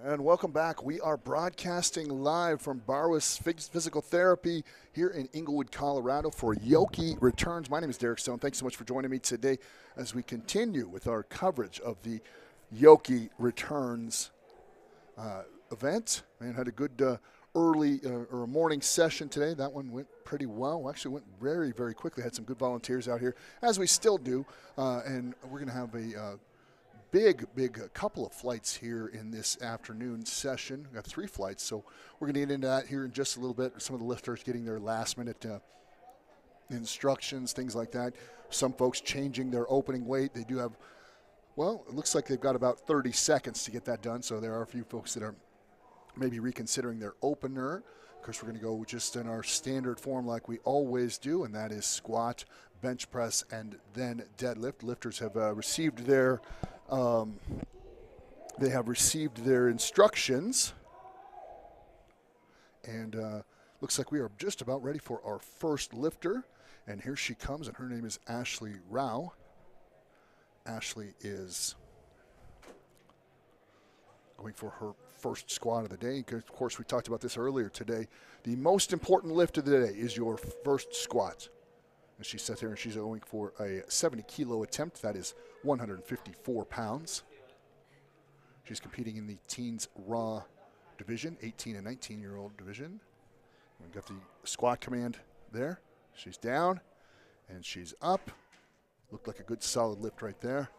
And welcome back. We are broadcasting live from Barwis Physical Therapy here in Englewood, Colorado for Yokey Returns. My name is Derek Stone. Thanks so much for joining me today as we continue with our coverage of the Yokey Returns event. Man, had a good early or morning session today. That one went pretty well. Actually went very, very quickly. Had some good volunteers out here, as we still do. And we're going to have a big couple of flights here in this afternoon session. We got 3 flights, so we're going to get into that here in just a little bit. Some of the lifters getting their last-minute instructions, things like that. Some folks changing their opening weight. They do have, well, it looks like they've got about 30 seconds to get that done, so there are a few folks that are maybe reconsidering their opener. Of course, we're going to go just in our standard form like we always do, and that is squat, bench press, and then deadlift. Lifters have received their instructions, and looks like we are just about ready for our first lifter. And here she comes, and her name is Ashley Rao. Ashley is going for her first squat of the day. Of course, we talked about this earlier today. The most important lift of the day is your first squat. And she sits there and she's going for a 70-kilo attempt. That is 154 pounds. She's competing in the teens raw division, 18 and 19-year-old division. We've got the squat command there. She's down and she's up. Looked like a good solid lift right there.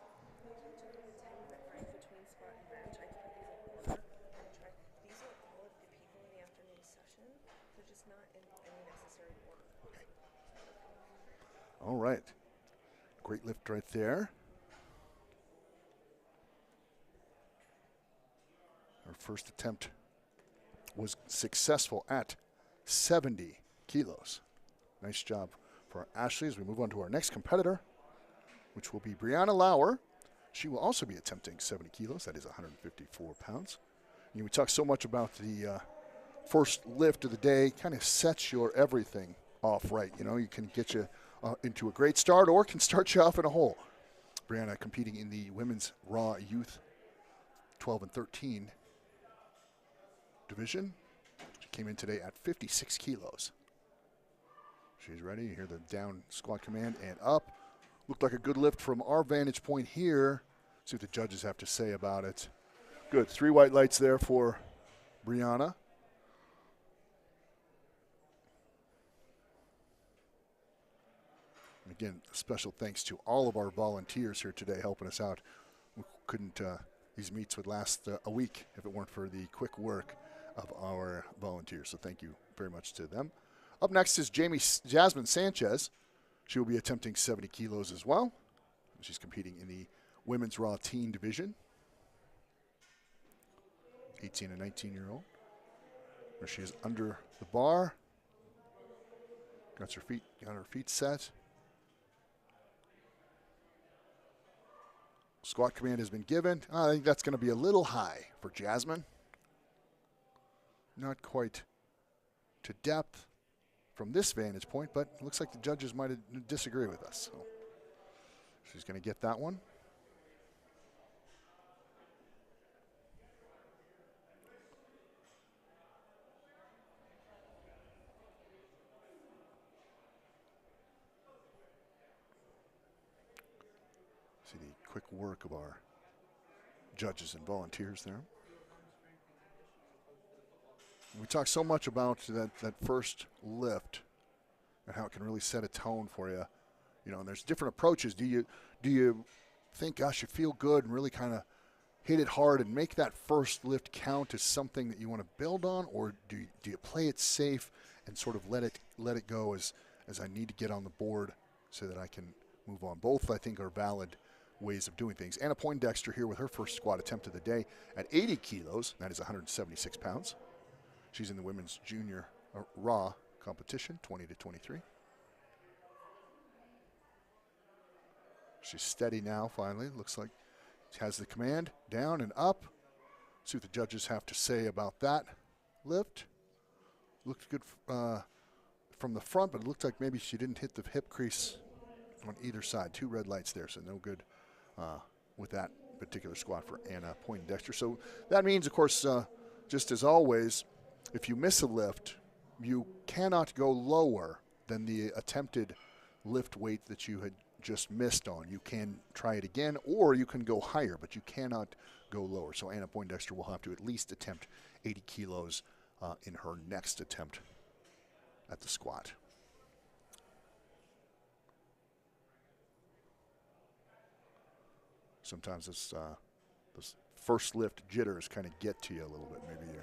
All right. Great lift right there. Our first attempt was successful at 70 kilos. Nice job for Ashley as we move on to our next competitor, which will be Brianna Lauer. She will also be attempting 70 kilos. That is 154 pounds. And we talk so much about the first lift of the day. Kind of sets your everything off right. You know, you can get you into a great start or can start you off in a hole. Brianna competing in the women's raw youth 12 and 13 division. She came in today at 56 kilos. She's ready. You hear the down squat command and up. Looked like a good lift from our vantage point here. See what the judges have to say about it. Good. 3 white lights there for Brianna. Again, special thanks to all of our volunteers here today helping us out. We couldn't, these meets would last a week if it weren't for the quick work of our volunteers. So thank you very much to them. Up next is Jasmine Sanchez. She will be attempting 70 kilos as well. She's competing in the women's raw teen division. 18 and 19-year-old. Where she is under the bar. Got her feet set. Squat command has been given. I think that's going to be a little high for Jasmine. Not quite to depth from this vantage point, but it looks like the judges might disagree with us. So she's going to get that one. See the quick work of our judges and volunteers there. We talk so much about that first lift and how it can really set a tone for you. You know, and there's different approaches. Do you think, gosh, you feel good and really kind of hit it hard and make that first lift count as something that you want to build on, or do you play it safe and sort of let it go as I need to get on the board so that I can move on? Both, I think, are valid ways of doing things. Anna Poindexter here with her first squat attempt of the day at 80 kilos. That is 176 pounds. She's in the women's junior raw competition, 20 to 23. She's steady now, finally. Looks like she has the command down and up. See what the judges have to say about that lift. Looked good from the front, but it looked like maybe she didn't hit the hip crease on either side. 2 red lights there, so no good with that particular squat for Anna Poindexter. So that means, of course, just as always, if you miss a lift, you cannot go lower than the attempted lift weight that you had just missed on. You can try it again, or you can go higher, but you cannot go lower. So Anna Poindexter will have to at least attempt 80 kilos in her next attempt at the squat. Sometimes those first lift jitters kind of get to you a little bit. Maybe you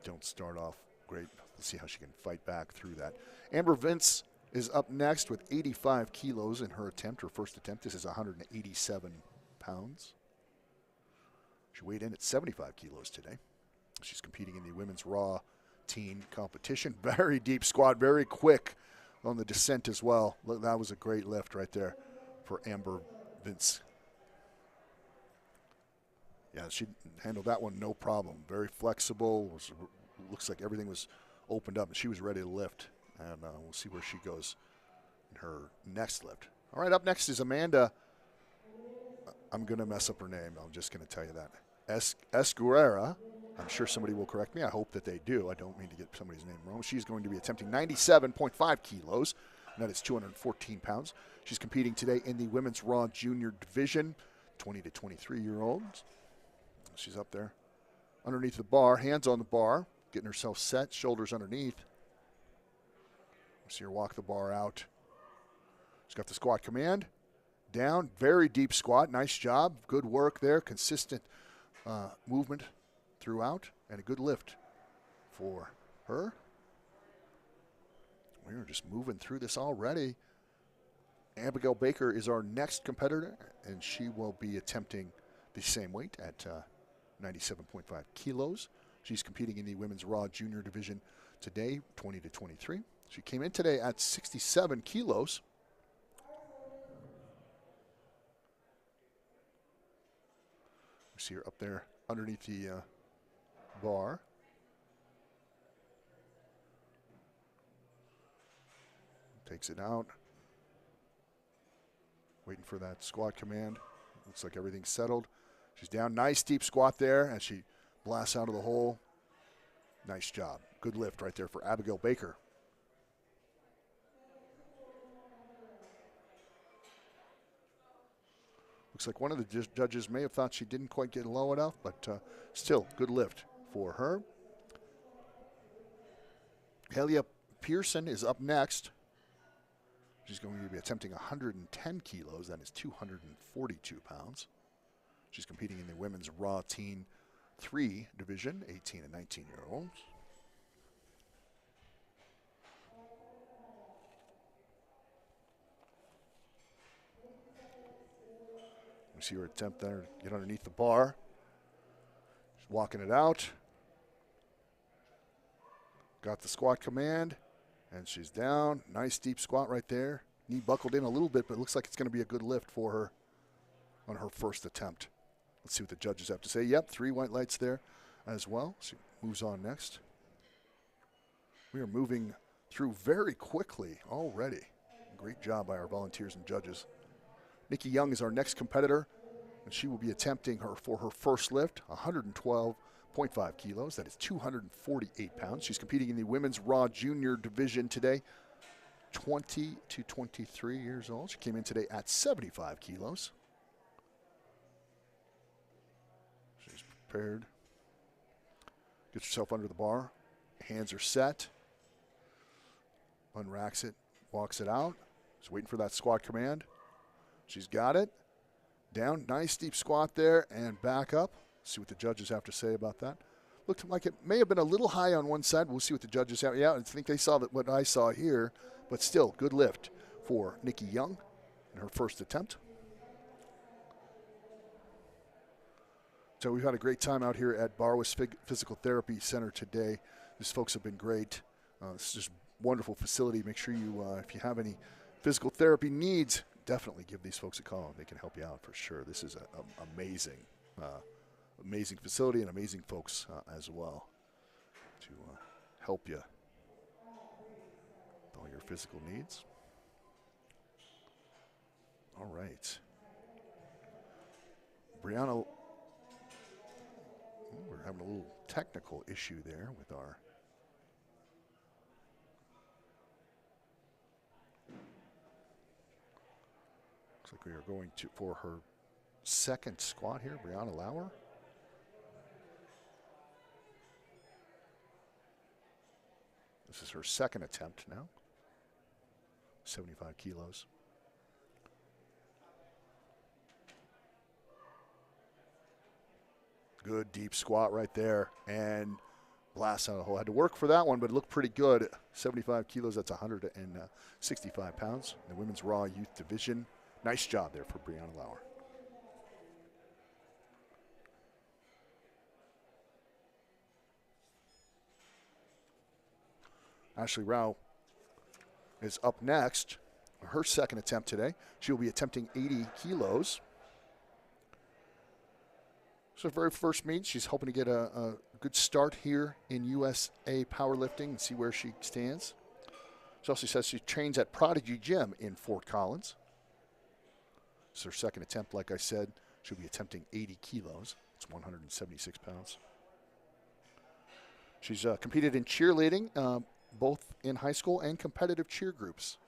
don't start off great. Let's see how she can fight back through that. Amber Vince is up next with 85 kilos in her attempt, her first attempt. This is 187 pounds. She weighed in at 75 kilos today. She's competing in the women's raw teen competition. Very deep squat, very quick on the descent as well. Look, that was a great lift right there for Amber Vince. Yeah, she handled that one no problem. Very flexible. Looks like everything was opened up, and she was ready to lift. And we'll see where she goes in her next lift. All right, up next is Amanda. I'm going to mess up her name. I'm just going to tell you that. Esguerra. I'm sure somebody will correct me. I hope that they do. I don't mean to get somebody's name wrong. She's going to be attempting 97.5 kilos, and that is 214 pounds. She's competing today in the women's raw junior division, 20 to 23-year-olds. She's up there underneath the bar, hands on the bar, getting herself set, shoulders underneath. See her walk the bar out. She's got the squat command. Down, very deep squat. Nice job. Good work there. Consistent movement throughout, and a good lift for her. We're just moving through this already. Abigail Baker is our next competitor, and she will be attempting the same weight at 97.5 kilos. She's competing in the women's raw junior division today, 20 to 23. She came in today at 67 kilos. We see her up there underneath the bar. Takes it out. Waiting for that squat command. Looks like everything's settled. She's down. Nice deep squat there as she blasts out of the hole. Nice job. Good lift right there for Abigail Baker. Looks like one of the judges may have thought she didn't quite get low enough, but still, good lift for her. Helia Pearson is up next. She's going to be attempting 110 kilos. That is 242 pounds. She's competing in the women's raw teen 3 division, 18 and 19-year-olds. We see her attempt there to get underneath the bar. She's walking it out. Got the squat command, and she's down. Nice deep squat right there. Knee buckled in a little bit, but it looks like it's going to be a good lift for her on her first attempt. Let's see what the judges have to say. Yep, 3 white lights there as well. She moves on next. We are moving through very quickly already. Great job by our volunteers and judges. Nikki Young is our next competitor, and she will be attempting for her first lift, 112.5 kilos. That is 248 pounds. She's competing in the women's raw junior division today, 20 to 23 years old. She came in today at 75 kilos. She's prepared. Gets herself under the bar. Hands are set. Unracks it, walks it out. She's waiting for that squat command. She's got it. Down, nice deep squat there, and back up. See what the judges have to say about that. Looked like it may have been a little high on one side. We'll see what the judges have. Yeah, I think they saw that what I saw here, but still, good lift for Nikki Young in her first attempt. So we've had a great time out here at Barwis Physical Therapy Center today. These folks have been great. This is just a wonderful facility. Make sure you, if you have any physical therapy needs, definitely give these folks a call. They can help you out for sure. This is an amazing, amazing facility and amazing folks as well to help you with all your physical needs. All right. Brianna, we're having a little technical issue there with our. Looks like we are going for her second squat here, Brianna Lauer. This is her second attempt now. 75 kilos. Good deep squat right there, and blast out the hole. Had to work for that one, but it looked pretty good. 75 kilos, that's 165 pounds. The women's raw youth division. Nice job there for Brianna Lauer. Ashley Rao is up next. Her second attempt today. She'll be attempting 80 kilos. So very first meet, she's hoping to get a good start here in USA powerlifting and see where she stands. She also says she trains at Prodigy Gym in Fort Collins. It's her second attempt, like I said. She'll be attempting 80 kilos. It's 176 pounds. She's competed in cheerleading, both in high school and competitive cheer groups.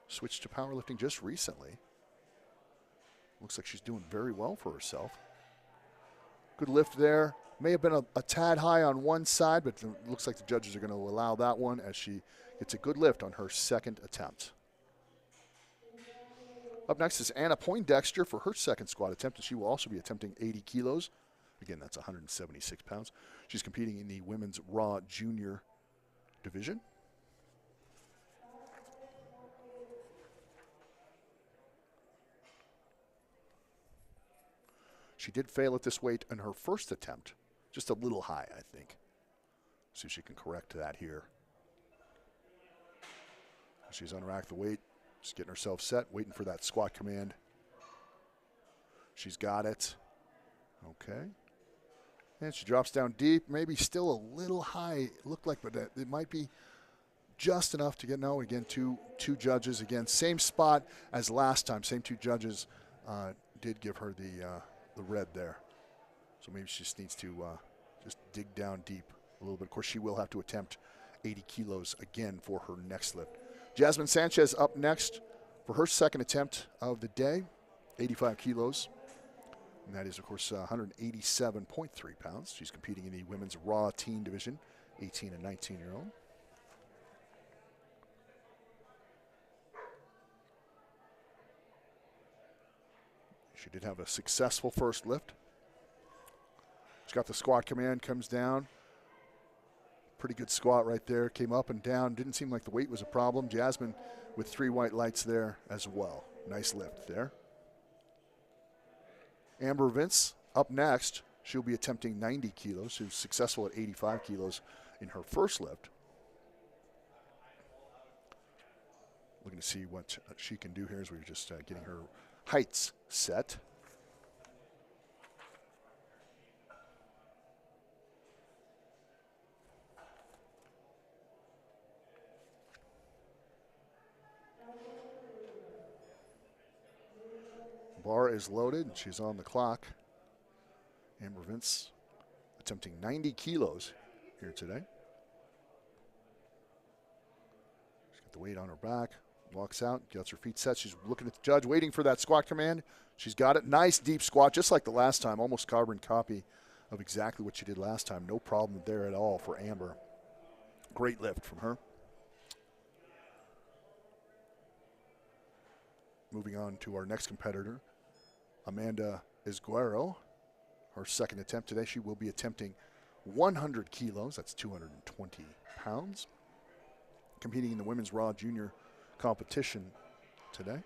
Switched to powerlifting just recently. Looks like she's doing very well for herself. Good lift there. May have been a tad high on one side, but it looks like the judges are going to allow that one as she gets a good lift on her second attempt. Up next is Anna Poindexter for her second squat attempt, and she will also be attempting 80 kilos. Again, that's 176 pounds. She's competing in the women's raw junior division. She did fail at this weight in her first attempt. Just a little high, I think. See if she can correct that here. She's unracked the weight. Just getting herself set, waiting for that squat command. She's got it. Okay. And she drops down deep, maybe still a little high, it looked like, but it might be just enough to get, no, again, two judges. Again, same spot as last time. Same two judges did give her the red there. So maybe she just needs to just dig down deep a little bit. Of course, she will have to attempt 80 kilos again for her next lift. Jasmine Sanchez up next for her second attempt of the day, 85 kilos. And that is, of course, 187.3 pounds. She's competing in the women's raw teen division, 18 and 19-year-old. She did have a successful first lift. She's got the squat command, comes down. Pretty good squat right there. Came up and down. Didn't seem like the weight was a problem. Jasmine with 3 white lights there as well. Nice lift there. Amber Vince up next. She'll be attempting 90 kilos. She was successful at 85 kilos in her first lift. Looking to see what she can do here as we're just getting her heights set. Bar is loaded and she's on the clock. Amber Vince attempting 90 kilos here today. She's got the weight on her back. Walks out, gets her feet set. She's looking at the judge, waiting for that squat command. She's got it. Nice deep squat, just like the last time. Almost carbon copy of exactly what she did last time. No problem there at all for Amber. Great lift from her. Moving on to our next competitor, Amanda Esguero. Her second attempt today. She will be attempting 100 kilos. That's 220 pounds. Competing in the women's raw junior competition today.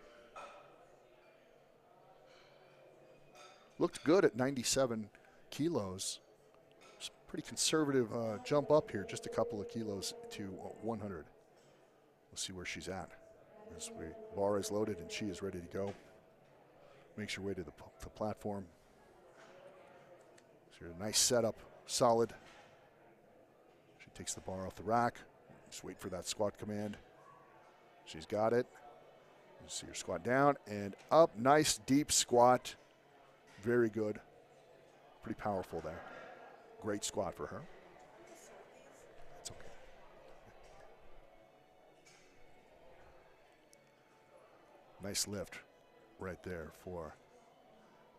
Looked good at 97 kilos. It's a pretty conservative jump up here, just a couple of kilos to 100. We'll see where she's at. As bar is loaded and she is ready to go. Makes her way to the platform. So a nice setup, solid. She takes the bar off the rack. Just wait for that squat command. She's got it. You see her squat down and up. Nice deep squat. Very good. Pretty powerful there. Great squat for her. It's okay. Nice lift right there for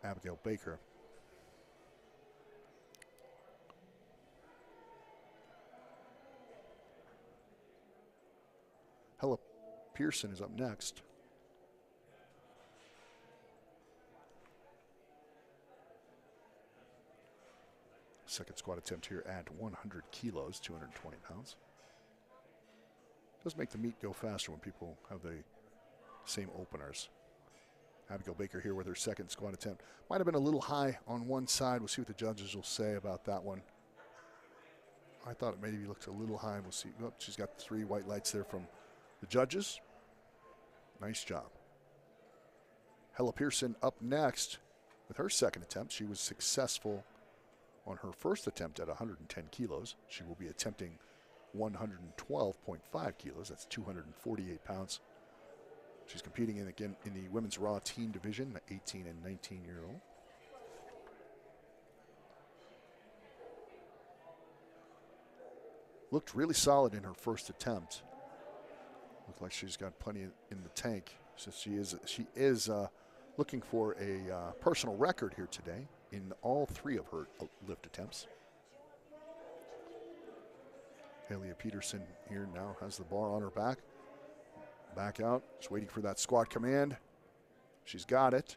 Abigail Baker. Hella Pearson is up next. Second squat attempt here at 100 kilos, 220 pounds. Does make the meet go faster when people have the same openers. Abigail Baker here with her second squat attempt. Might have been a little high on one side. We'll see what the judges will say about that one. I thought it maybe looked a little high. We'll see. Oh, she's got 3 white lights there from the judges. Nice job. Hella Pearson up next with her second attempt. She was successful on her first attempt at 110 kilos. She will be attempting 112.5 kilos. That's 248 pounds. She's competing in the women's raw team division, the 18 and 19-year-old. Looked really solid in her first attempt. Looked like she's got plenty in the tank. So she is looking for a personal record here today in all 3 of her lift attempts. Halia Peterson here now has the bar on her back. Back out, just waiting for that squat command. She's got it.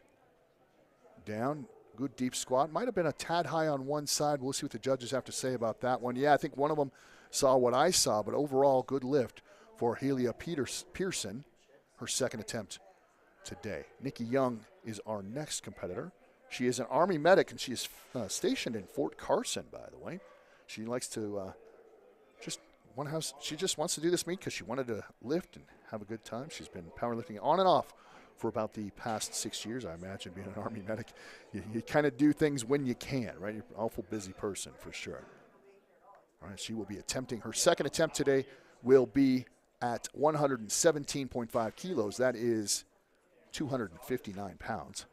Down, good deep squat. Might have been a tad high on one side. We'll see what the judges have to say about that one. Yeah, I think one of them saw what I saw, but overall good lift for Halia Pearson, her second attempt today. Nikki Young is our next competitor. She is an Army medic, and she is stationed in Fort Carson, by the way. She likes to she just wants to do this meet because she wanted to lift and have a good time. She's been powerlifting on and off for about the past 6 years, I imagine, being an Army medic. You kind of do things when you can, right? You're an awful busy person for sure. All right, she will be attempting her second attempt today, will be at 117.5 kilos. That is 259 pounds.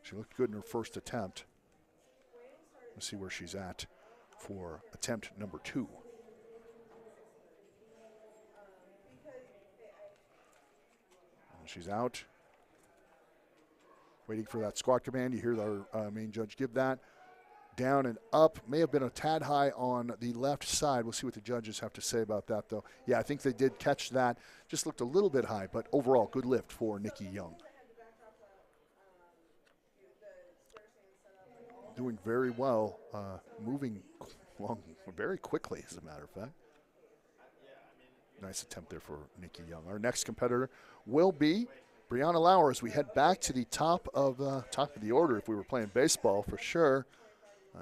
She looked good in her first attempt. Let's see where she's at for attempt number 2. And she's out. Waiting for that squat command. You hear our main judge give that. Down and up. May have been a tad high on the left side. We'll see what the judges have to say about that, though. Yeah, I think they did catch that. Just looked a little bit high, but overall, good lift for Nikki Young. Doing very well, moving along very quickly, as a matter of fact. Nice attempt there for Nikki Young. Our next competitor will be Brianna Lauer as we head back to the top of the order if we were playing baseball for sure.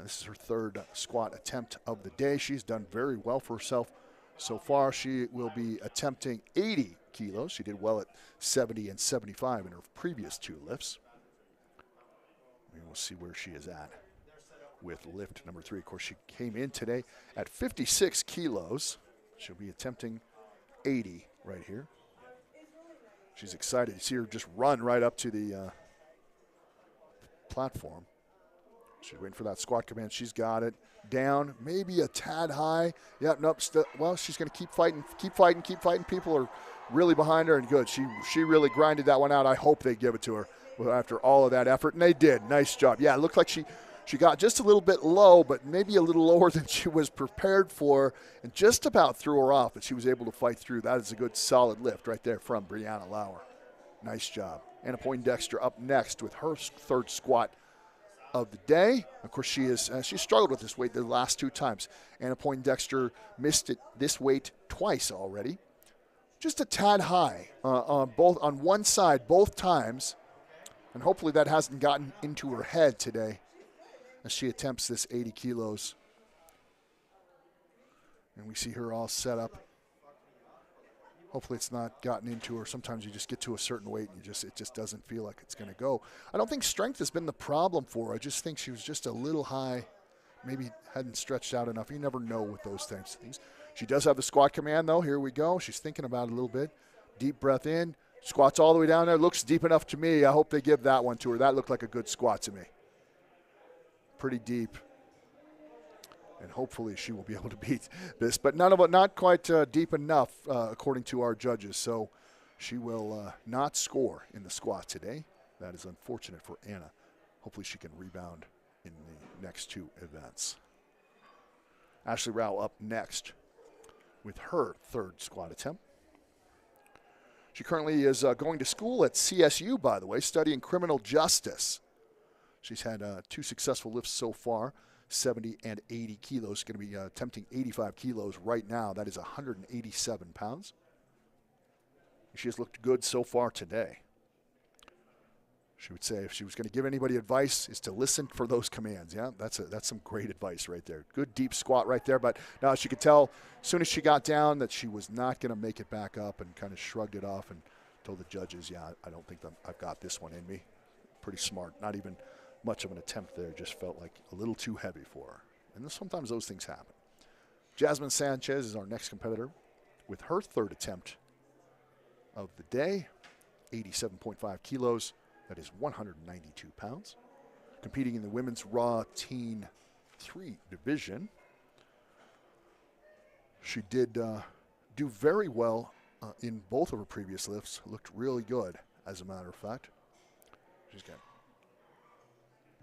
This is her third squat attempt of the day. She's done very well for herself so far. She will be attempting 80 kilos. She did well at 70 and 75 in her previous 2 lifts. And we'll see where she is at with lift number 3. Of course, she came in today at 56 kilos. She'll be attempting 80 right here. She's excited. You see her just run right up to the platform. She's waiting for that squat command. She's got it. Down, maybe a tad high. Yeah, nope. Well, she's going to keep fighting. People are really behind her, and good. She really grinded that one out. I hope they give it to her after all of that effort, and they did. Nice job. Yeah, it looked like she got just a little bit low, but maybe a little lower than she was prepared for, and just about threw her off, but she was able to fight through. That is a good, solid lift right there from Brianna Lauer. Nice job. Anna Poindexter up next with her third squat of the day. Of course, she struggled with this weight the last 2 times. Anna Poindexter missed it this weight twice already. Just a tad high on one side both times, and hopefully that hasn't gotten into her head today as she attempts this 80 kilos. And we see her all set up. Hopefully it's not gotten into her. Sometimes you just get to a certain weight and it just doesn't feel like it's going to go. I don't think strength has been the problem for her. I just think she was just a little high, maybe hadn't stretched out enough. You never know with those types of things. She does have the squat command, though. Here we go. She's thinking about it a little bit. Deep breath in, Squats all the way down there. Looks deep enough to me. I hope they give that one to her. That looked like a good squat to me. Pretty deep. And hopefully she will be able to beat this. But none of it, not quite deep enough, according to our judges. So she will not score in the squat today. That is unfortunate for Anna. Hopefully she can rebound in the next two events. Ashley Rao up next with her third squat attempt. She currently is going to school at CSU, by the way, studying criminal justice. She's had 2 successful lifts so far, 70 and 80 kilos. She's going to be attempting 85 kilos right now. That is 187 pounds. She has looked good so far today. She would say if she was going to give anybody advice is to listen for those commands. Yeah, that's some great advice right there. Good deep squat right there. But now she could tell as soon as she got down that she was not going to make it back up and kind of shrugged it off and told the judges, yeah, I don't think I've got this one in me. Pretty smart. Not even much of an attempt there. Just felt like a little too heavy for her. And sometimes those things happen. Jasmine Sanchez is our next competitor with her third attempt of the day, 87.5 kilos. That is 192 pounds. Competing in the women's raw teen 3 division. She did do very well in both of her previous lifts. Looked really good, as a matter of fact. She's got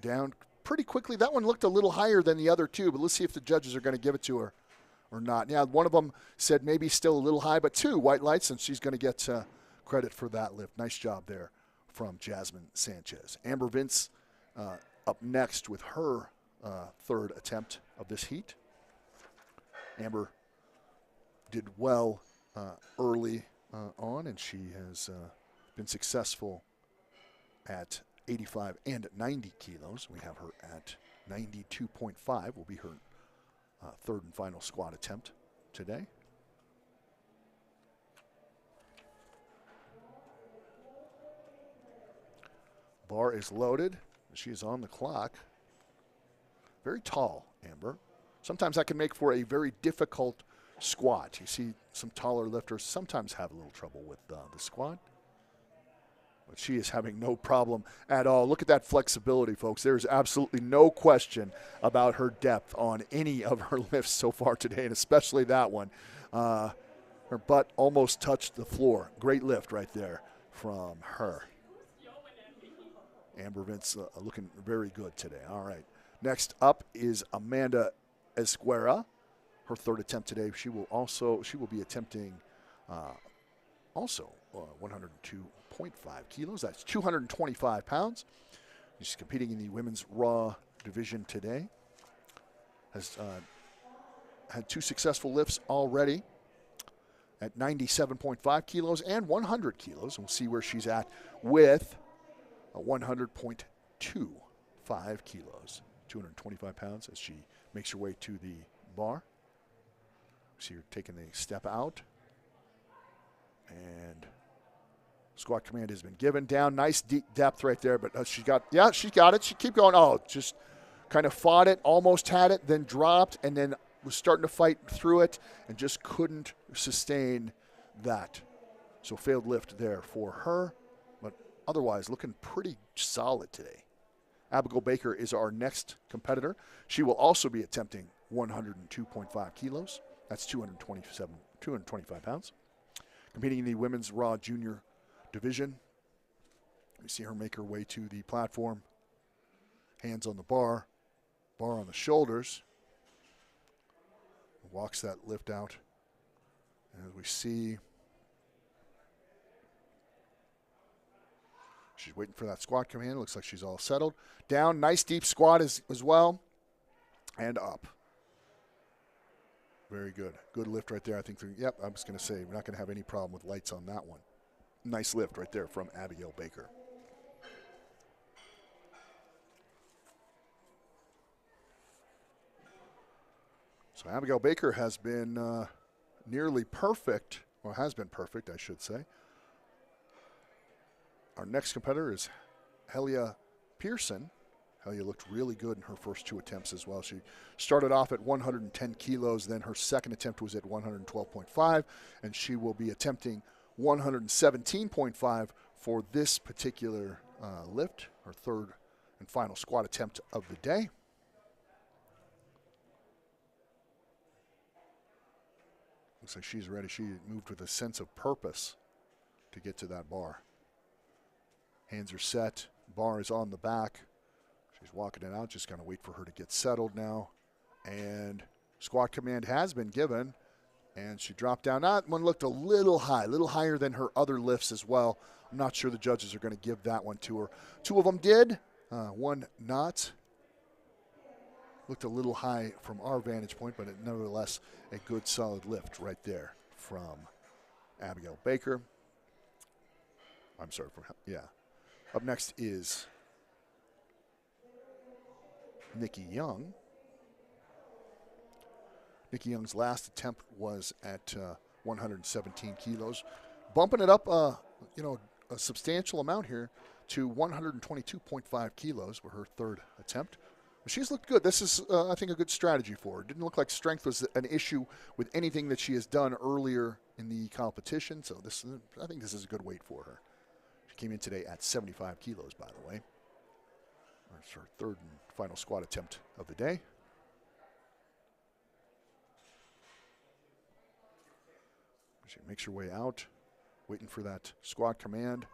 down pretty quickly. That one looked a little higher than the other two, but let's see if the judges are going to give it to her or not. Yeah, one of them said maybe still a little high, but 2 white lights, and she's going to get credit for that lift. Nice job there from Jasmine Sanchez. Amber Vince up next with her third attempt of this heat. Amber did well early on, and she has been successful at 85 and 90 kilos. We have her at 92.5 will be her third and final squat attempt today. Bar is loaded. She is on the clock. Very tall, Amber. Sometimes that can make for a very difficult squat. You see some taller lifters sometimes have a little trouble with the squat. But she is having no problem at all. Look at that flexibility, folks. There's absolutely no question about her depth on any of her lifts so far today, and especially that one. Her butt almost touched the floor. Great lift right there from her. Amber Vince looking very good today. All right. Next up is Amanda Esguera. Her third attempt today. She will be attempting also 102.5 kilos. That's 225 pounds. She's competing in the women's raw division today. Has had 2 successful lifts already at 97.5 kilos and 100 kilos. We'll see where she's at with 100.25 kilos, 225 pounds as she makes her way to the bar. See her taking the step out. And squat command has been given down. Nice deep depth right there, but she got it. She keep going. Oh, just kind of fought it, almost had it, then dropped, and then was starting to fight through it and just couldn't sustain that. So failed lift there for her. Otherwise, looking pretty solid today. Abigail Baker is our next competitor. She will also be attempting 102.5 kilos. That's 225 pounds. Competing in the women's raw junior division. We see her make her way to the platform. Hands on the bar. Bar on the shoulders. Walks that lift out. And as we see, she's waiting for that squat command. Looks like she's all settled. Down, nice deep squat as well. And up. Very good. Good lift right there. I think, yep, I was going to say, we're not going to have any problem with lights on that one. Nice lift right there from Abigail Baker. So Abigail Baker has been nearly perfect, or has been perfect, I should say. Our next competitor is Helia Pearson. Helia looked really good in her first 2 attempts as well. She started off at 110 kilos, then her second attempt was at 112.5, and she will be attempting 117.5 for this particular lift, her third and final squat attempt of the day. Looks like she's ready. She moved with a sense of purpose to get to that bar. Hands are set. Bar is on the back. She's walking it out. Just going to wait for her to get settled now. And squat command has been given. And she dropped down. That one looked a little high, a little higher than her other lifts as well. I'm not sure the judges are going to give that one to her. Two of them did, one not. Looked a little high from our vantage point, but nevertheless a good solid lift right there from Abigail Baker. I'm sorry, Up next is Nikki Young. Nikki Young's last attempt was at 117 kilos, bumping it up, a substantial amount here to 122.5 kilos for her third attempt. She's looked good. This is, I think, a good strategy for her. Didn't look like strength was an issue with anything that she has done earlier in the competition, so I think this is a good weight for her. She came in today at 75 kilos, by the way. That's her third and final squat attempt of the day. She makes her way out, waiting for that squat command.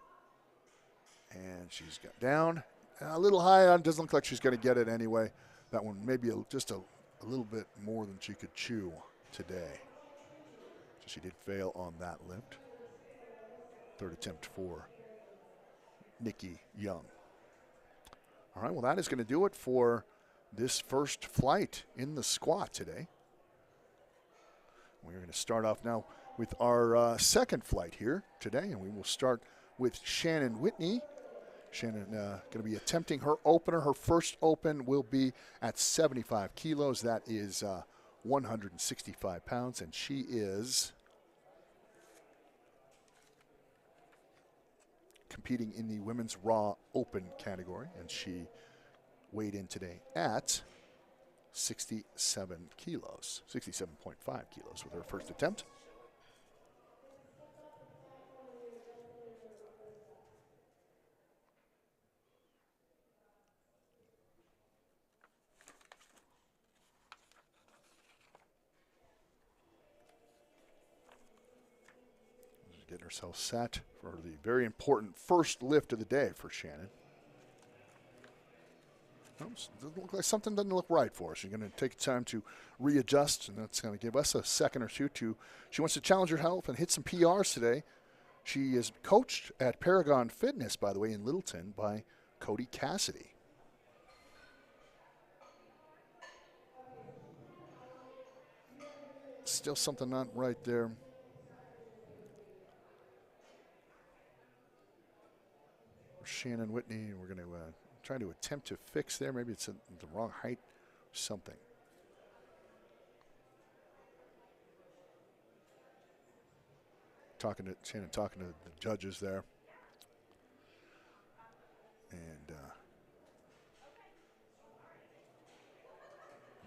And she's got down. A little high on, doesn't look like she's going to get it anyway. That one maybe just a little bit more than she could chew today. So she did fail on that lift. Third attempt for Nikki Young. All right, well, that is going to do it for this first flight in the squat today. We're going to start off now with our second flight here today, and we will start with Shannon Whitney. Shannon going to be attempting her opener. Her first open will be at 75 kilos. That is 165 pounds, and she is competing in the women's raw open category, and she weighed in today at 67 kilos, 67.5 kilos with her first attempt. Getting herself set for the very important first lift of the day for Shannon. Doesn't look like something doesn't look right for her. She's going to take time to readjust, and that's going to give us a second or two. She wants to challenge her health and hit some PRs today. She is coached at Paragon Fitness, by the way, in Littleton by Cody Cassidy. Still something not right there. Shannon Whitney, we're going to try to attempt to fix there. Maybe it's at the wrong height, something. Shannon talking to the judges there. And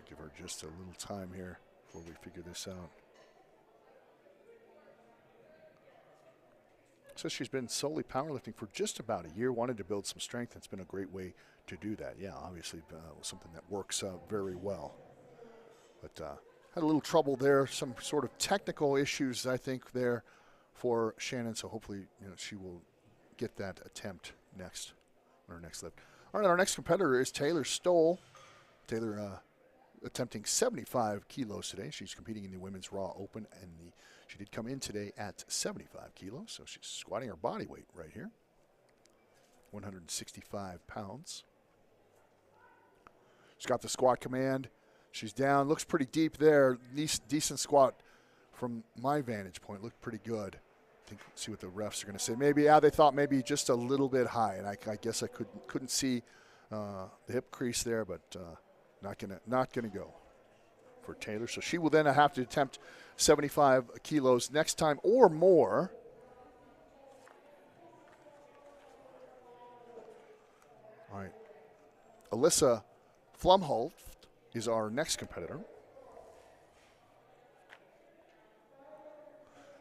give her just a little time here before we figure this out. So she's been solely powerlifting for just about a year, wanted to build some strength. It's been a great way to do that. Yeah, obviously something that works very well. But had a little trouble there, some sort of technical issues, I think, there for Shannon. So hopefully, she will get that attempt next on her next lift. All right, our next competitor is Taylor Stoll. Taylor attempting 75 kilos today. She's competing in the women's raw open, and she did come in today at 75 kilos, so she's squatting her body weight right here, 165 pounds. She's got the squat command. She's down, looks pretty deep there. Decent squat from my vantage point, looked pretty good. I think, see what the refs are going to say. Maybe, they thought maybe just a little bit high, and I guess I couldn't see the hip crease there, but not gonna go for Taylor. So she will then have to attempt 75 kilos next time or more. All right. Alyssa Flumholt is our next competitor.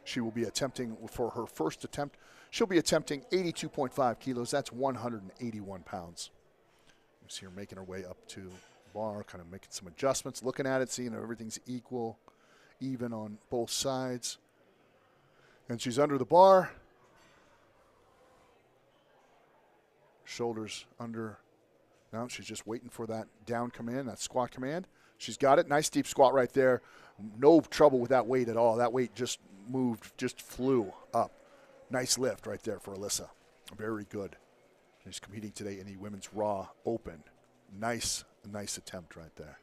She will be attempting, for her first attempt, she'll be attempting 82.5 kilos. That's 181 pounds. You see her making her way up to the bar, kind of making some adjustments, looking at it, seeing everything's equal, even on both sides. And she's under the bar. Shoulders under. Now she's just waiting for that down command, that squat command. She's got it. Nice deep squat right there. No trouble with that weight at all. That weight just moved, just flew up. Nice lift right there for Alyssa. Very good. She's competing today in the women's raw open. Nice attempt right there.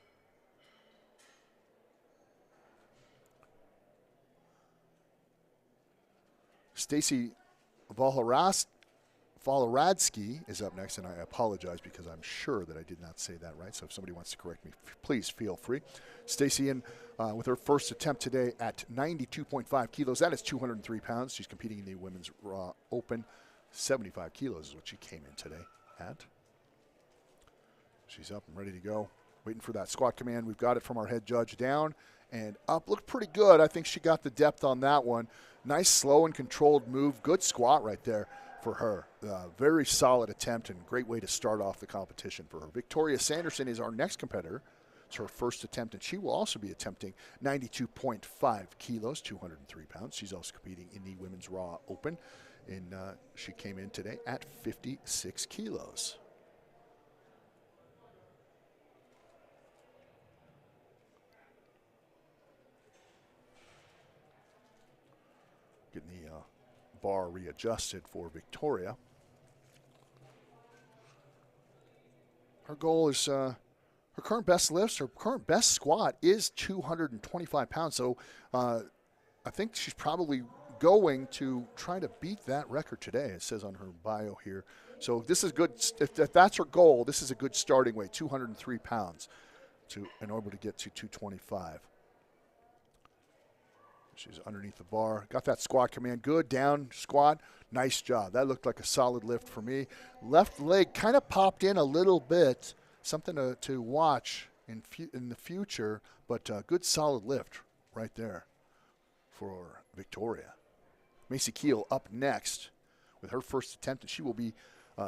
Stacy Voloradsky is up next, and I apologize because I'm sure that I did not say that right. So if somebody wants to correct me, please feel free. Stacy in with her first attempt today at 92.5 kilos. That is 203 pounds. She's competing in the women's raw open. 75 kilos is what she came in today at. She's up and ready to go. Waiting for that squat command. We've got it from our head judge. Down and up. Looked pretty good. I think she got the depth on that one. Nice, slow, and controlled move. Good squat right there for her. Very solid attempt and great way to start off the competition for her. Victoria Sanderson is our next competitor. It's her first attempt, and she will also be attempting 92.5 kilos, 203 pounds. She's also competing in the women's raw open, and she came in today at 56 kilos. Getting the bar readjusted for Victoria. Her goal is her current best lifts, her current best squat is 225 pounds. So I think she's probably going to try to beat that record today, it says on her bio here. So this is good. If that's her goal, this is a good starting weight, 203 pounds in order to get to 225. She's underneath the bar. Got that squat command. Good. Down squat. Nice job. That looked like a solid lift for me. Left leg kind of popped in a little bit. Something to watch in the future. But good solid lift right there for Victoria. Macy Keel up next with her first attempt. And she will be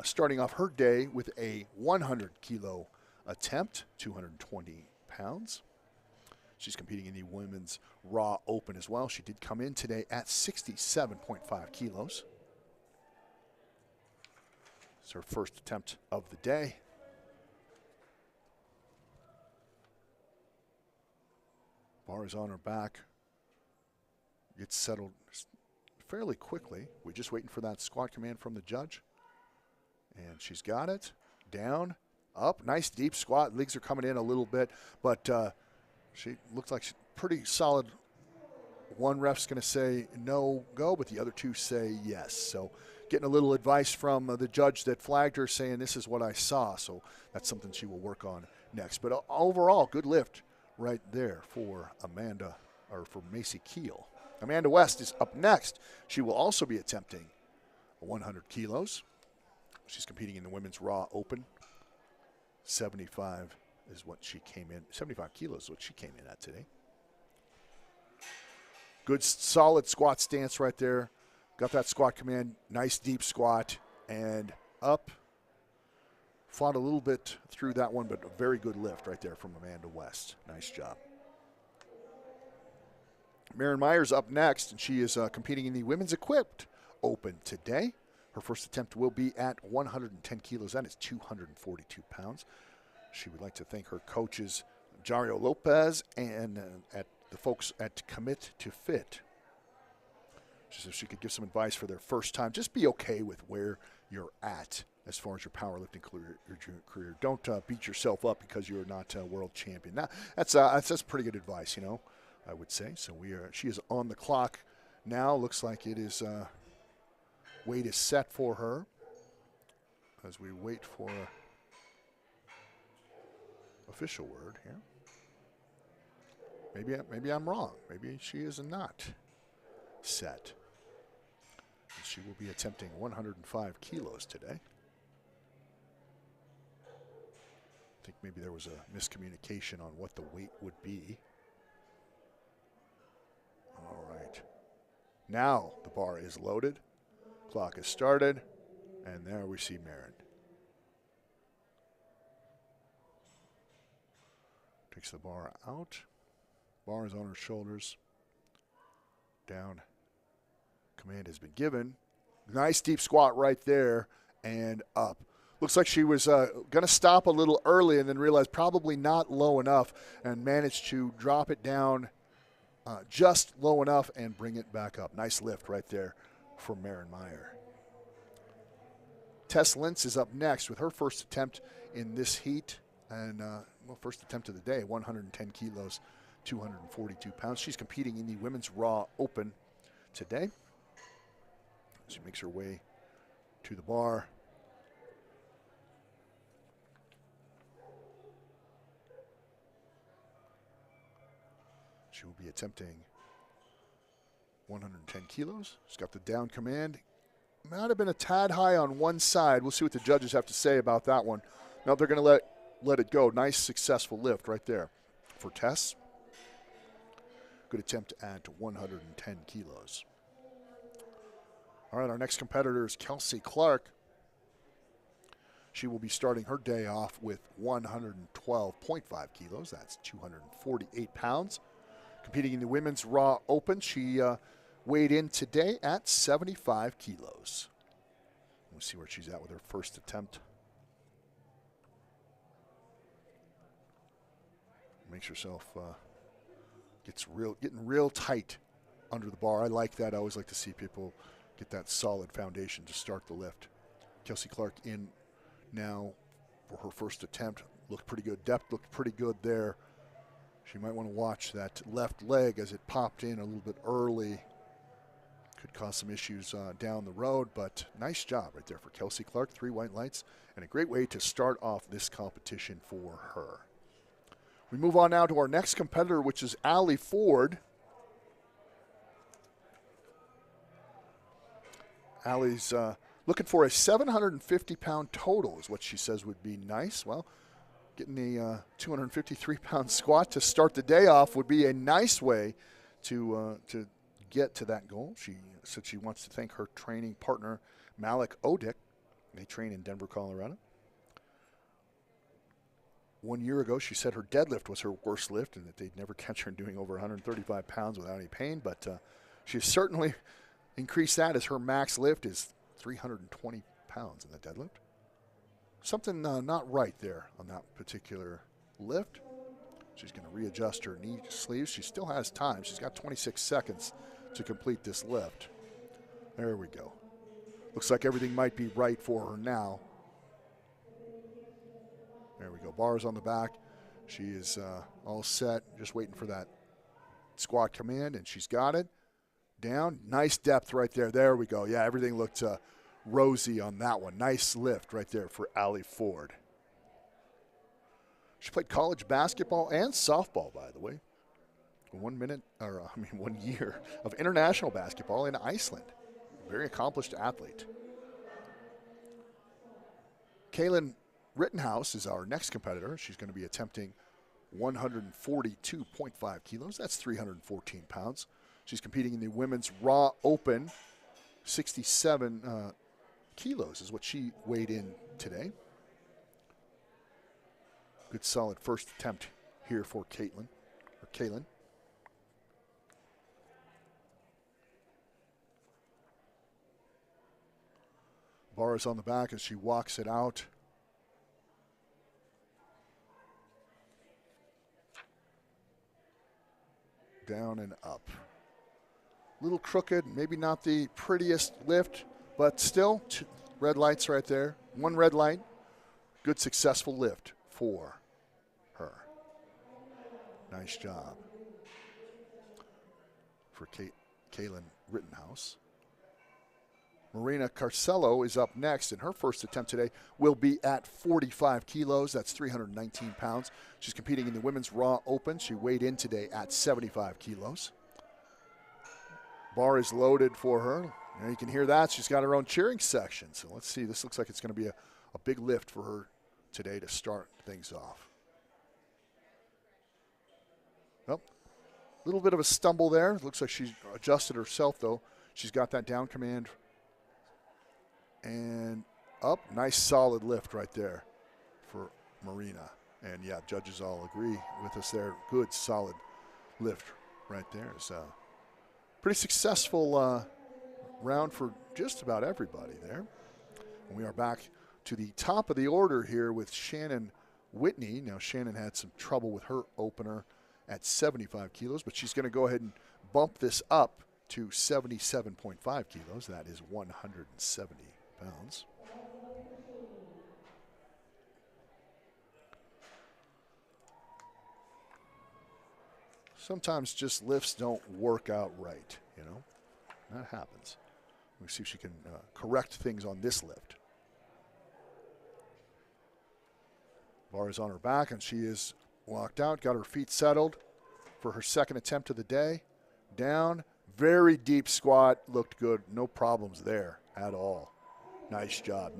starting off her day with a 100-kilo attempt, 220 pounds. She's competing in the women's raw open as well. She did come in today at 67.5 kilos. It's her first attempt of the day. Bar is on her back. Gets settled fairly quickly. We're just waiting for that squat command from the judge. And she's got it. Down, up. Nice deep squat. Legs are coming in a little bit, but she looks like she's pretty solid. One ref's going to say no go, but the other two say yes. So getting a little advice from the judge that flagged her saying this is what I saw. So that's something she will work on next. But overall, good lift right there for Macy Keel. Amanda West is up next. She will also be attempting 100 kilos. She's competing in the women's raw open. 75 is what she came in. 75 kilos is what she came in at today. Good solid squat stance right there. Got that squat command. Nice deep squat and up. Fought a little bit through that one, but a very good lift right there from Amanda West. Nice job. Maren Myers up next, and she is competing in the women's equipped open today. Her first attempt will be at 110 kilos. That is 242 pounds. She would like to thank her coaches, Jario Lopez, and at the folks at Commit to Fit. She said she could give some advice for their first time. Just be okay with where you're at as far as your powerlifting career. Don't beat yourself up because you're not a world champion. Now, that's pretty good advice, I would say. So she is on the clock now. Looks like it is weight is set for her as we wait for official word here. Maybe I'm wrong. Maybe she is not set. She will be attempting 105 kilos today. I think maybe there was a miscommunication on what the weight would be. All right. Now the bar is loaded. Clock is started. And there we see Marin. Takes the bar out. Bar is on her shoulders. Down. Command has been given. Nice deep squat right there and up. Looks like she was going to stop a little early and then realized probably not low enough and managed to drop it down just low enough and bring it back up. Nice lift right there for Marin Meyer. Tess Lentz is up next with her first attempt in this heat and first attempt of the day, 110 kilos, 242 pounds. She's competing in the Women's Raw Open today. She makes her way to the bar. She will be attempting 110 kilos. She's got the down command. Might have been a tad high on one side. We'll see what the judges have to say about that one. No, they're going to let it go. Nice, successful lift right there for Tess. Good attempt at 110 kilos. All right, our next competitor is Kelsey Clark. She will be starting her day off with 112.5 kilos. That's 248 pounds. Competing in the Women's Raw Open, she weighed in today at 75 kilos. We'll see where she's at with her first attempt. Makes herself getting real tight under the bar. I like that. I always like to see people get that solid foundation to start the lift. Kelsey Clark in now for her first attempt. Looked pretty good. Depth looked pretty good there. She might want to watch that left leg as it popped in a little bit early. Could cause some issues down the road, but nice job right there for Kelsey Clark. 3 white lights and a great way to start off this competition for her. We move on now to our next competitor, which is Allie Ford. Allie's looking for a 750-pound total is what she says would be nice. Well, getting a 253-pound squat to start the day off would be a nice way to get to that goal. She said she wants to thank her training partner, Malik Odick. They train in Denver, Colorado. 1 year ago, she said her deadlift was her worst lift and that they'd never catch her doing over 135 pounds without any pain, but she has certainly increased that as her max lift is 320 pounds in the deadlift. Something not right there on that particular lift. She's going to readjust her knee sleeves. She still has time. She's got 26 seconds to complete this lift. There we go. Looks like everything might be right for her now. There we go. Bars on the back. She is all set, just waiting for that squat command, and she's got it. Down. Nice depth right there. There we go. Yeah, everything looked rosy on that one. Nice lift right there for Allie Ford. She played college basketball and softball, by the way. 1 year of international basketball in Iceland. Very accomplished athlete. Kaylin Rittenhouse is our next competitor. She's going to be attempting 142.5 kilos. That's 314 pounds. She's competing in the Women's Raw Open. 67 kilos is what she weighed in today. Good solid first attempt here for Kaylin. Bar is on the back as she walks it out. Down and up. Little crooked, maybe not the prettiest lift, but still, 2 red lights right there. 1 red light. Good successful lift for her. Nice job for Kaylin Rittenhouse. Marina Carcello is up next, and her first attempt today will be at 45 kilos. That's 319 pounds. She's competing in the Women's Raw Open. She weighed in today at 75 kilos. Bar is loaded for her. You can hear that. She's got her own cheering section. So let's see. This looks like it's going to be a big lift for her today to start things off. Well, a little bit of a stumble there. Looks like she adjusted herself, though. She's got that down command. And up. Nice solid lift right there for Marina. And, yeah, judges all agree with us there. Good, solid lift right there. It's a pretty successful round for just about everybody there. And we are back to the top of the order here with Shannon Whitney. Now, Shannon had some trouble with her opener at 75 kilos, but she's going to go ahead and bump this up to 77.5 kilos. That is 170 pounds. Sometimes just lifts don't work out right, you know. That happens. We'll see if she can correct things on this lift. Bar is on her back, and she is walked out, got her feet settled for her second attempt of the day. Down, very deep squat, looked good. No problems there at all. Nice job.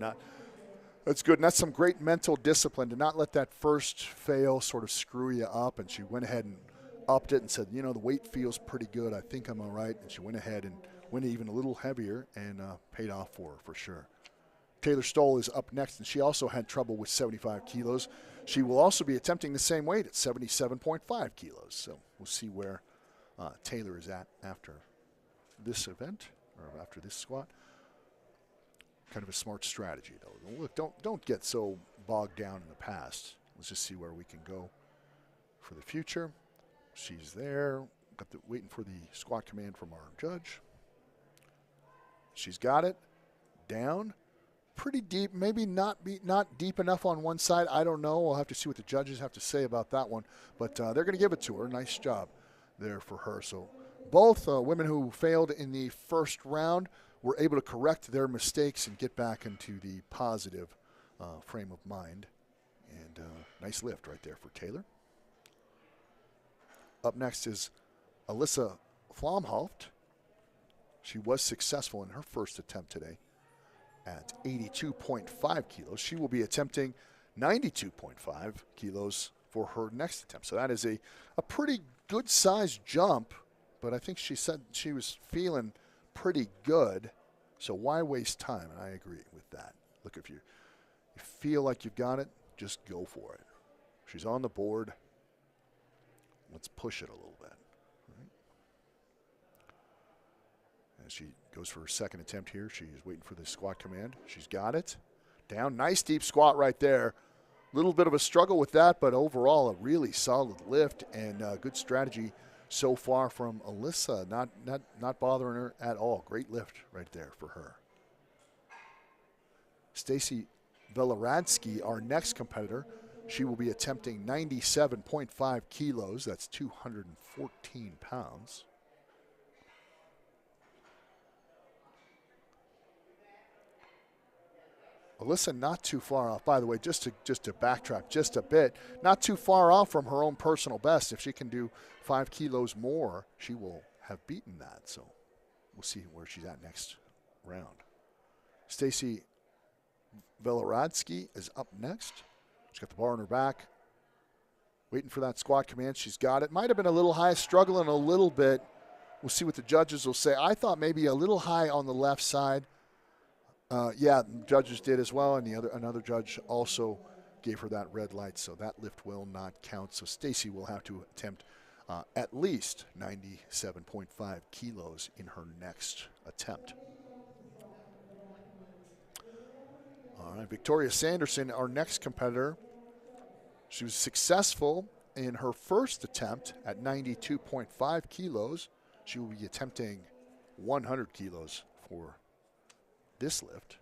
That's good, and that's some great mental discipline to not let that first fail sort of screw you up, and she went ahead and upped it and said, you know, the weight feels pretty good. I think I'm all right. And she went ahead and went even a little heavier and paid off for sure. Taylor Stoll is up next, and she also had trouble with 75 kilos. She will also be attempting the same weight at 77.5 kilos. So we'll see where Taylor is at after this event or after this squat. Kind of a smart strategy, though. Look, don't get so bogged down in the past. Let's just see where we can go for the future. She's there, waiting for the squat command from our judge. She's got it, down, pretty deep, maybe not deep enough on one side. I don't know. We'll have to see what the judges have to say about that one. But they're going to give it to her. Nice job there for her. So both women who failed in the first round were able to correct their mistakes and get back into the positive frame of mind. And nice lift right there for Taylor. Up next is Alyssa Flomholt. She was successful in her first attempt today at 82.5 kilos. She will be attempting 92.5 kilos for her next attempt. So that is a pretty good sized jump, but I think she said she was feeling pretty good. So why waste time? And I agree with that. Look, if you feel like you've got it, just go for it. She's on the board. Let's push it a little bit. Right. As she goes for her second attempt here, she's waiting for the squat command. She's got it. Down, nice deep squat right there. A little bit of a struggle with that, but overall a really solid lift and good strategy so far from Alyssa. Not bothering her at all. Great lift right there for her. Stacy Velaradsky, our next competitor, she will be attempting 97.5 kilos. That's 214 pounds. Alyssa not too far off. By the way, just to backtrack just a bit, not too far off from her own personal best. If she can do 5 kilos more, she will have beaten that. So we'll see where she's at next round. Stacy Velaradsky is up next. She's got the bar on her back, waiting for that squat command. She's got it. Might have been a little high, struggling a little bit. We'll see what the judges will say. I thought maybe a little high on the left side. Yeah, the judges did as well, and another judge also gave her that red light, so that lift will not count. So Stacy will have to attempt at least 97.5 kilos in her next attempt. All right, Victoria Sanderson, our next competitor. She was successful in her first attempt at 92.5 kilos. She will be attempting 100 kilos for this lift.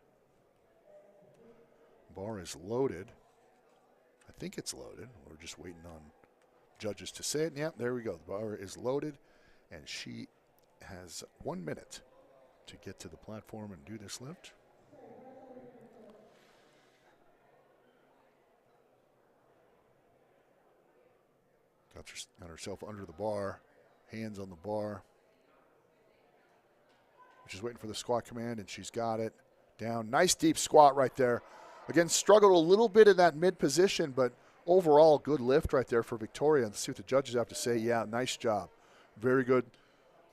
Bar is loaded. I think it's loaded. We're just waiting on judges to say it. Yeah, there we go. The bar is loaded, and she has 1 minute to get to the platform and do this lift. Got herself under the bar, hands on the bar. She's waiting for the squat command, and she's got it. Down, nice deep squat right there. Again, struggled a little bit in that mid position, but overall good lift right there for Victoria. Let's see what the judges have to say. Yeah, nice job. Very good.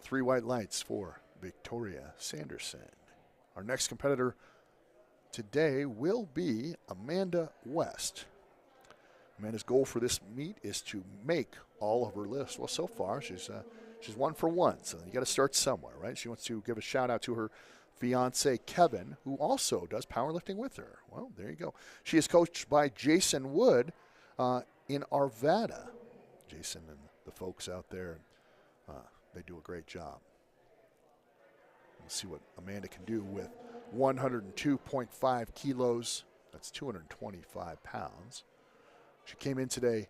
3 white lights for Victoria Sanderson. Our next competitor today will be Amanda West. Amanda's goal for this meet is to make all of her lifts. Well, so far she's 1 for 1, so you got to start somewhere, right? She wants to give a shout out to her fiance Kevin, who also does powerlifting with her. Well, there you go. She is coached by Jason Wood in Arvada. Jason and the folks out there, they do a great job. Let's see what Amanda can do with 102.5 kilos. That's 225 pounds. She came in today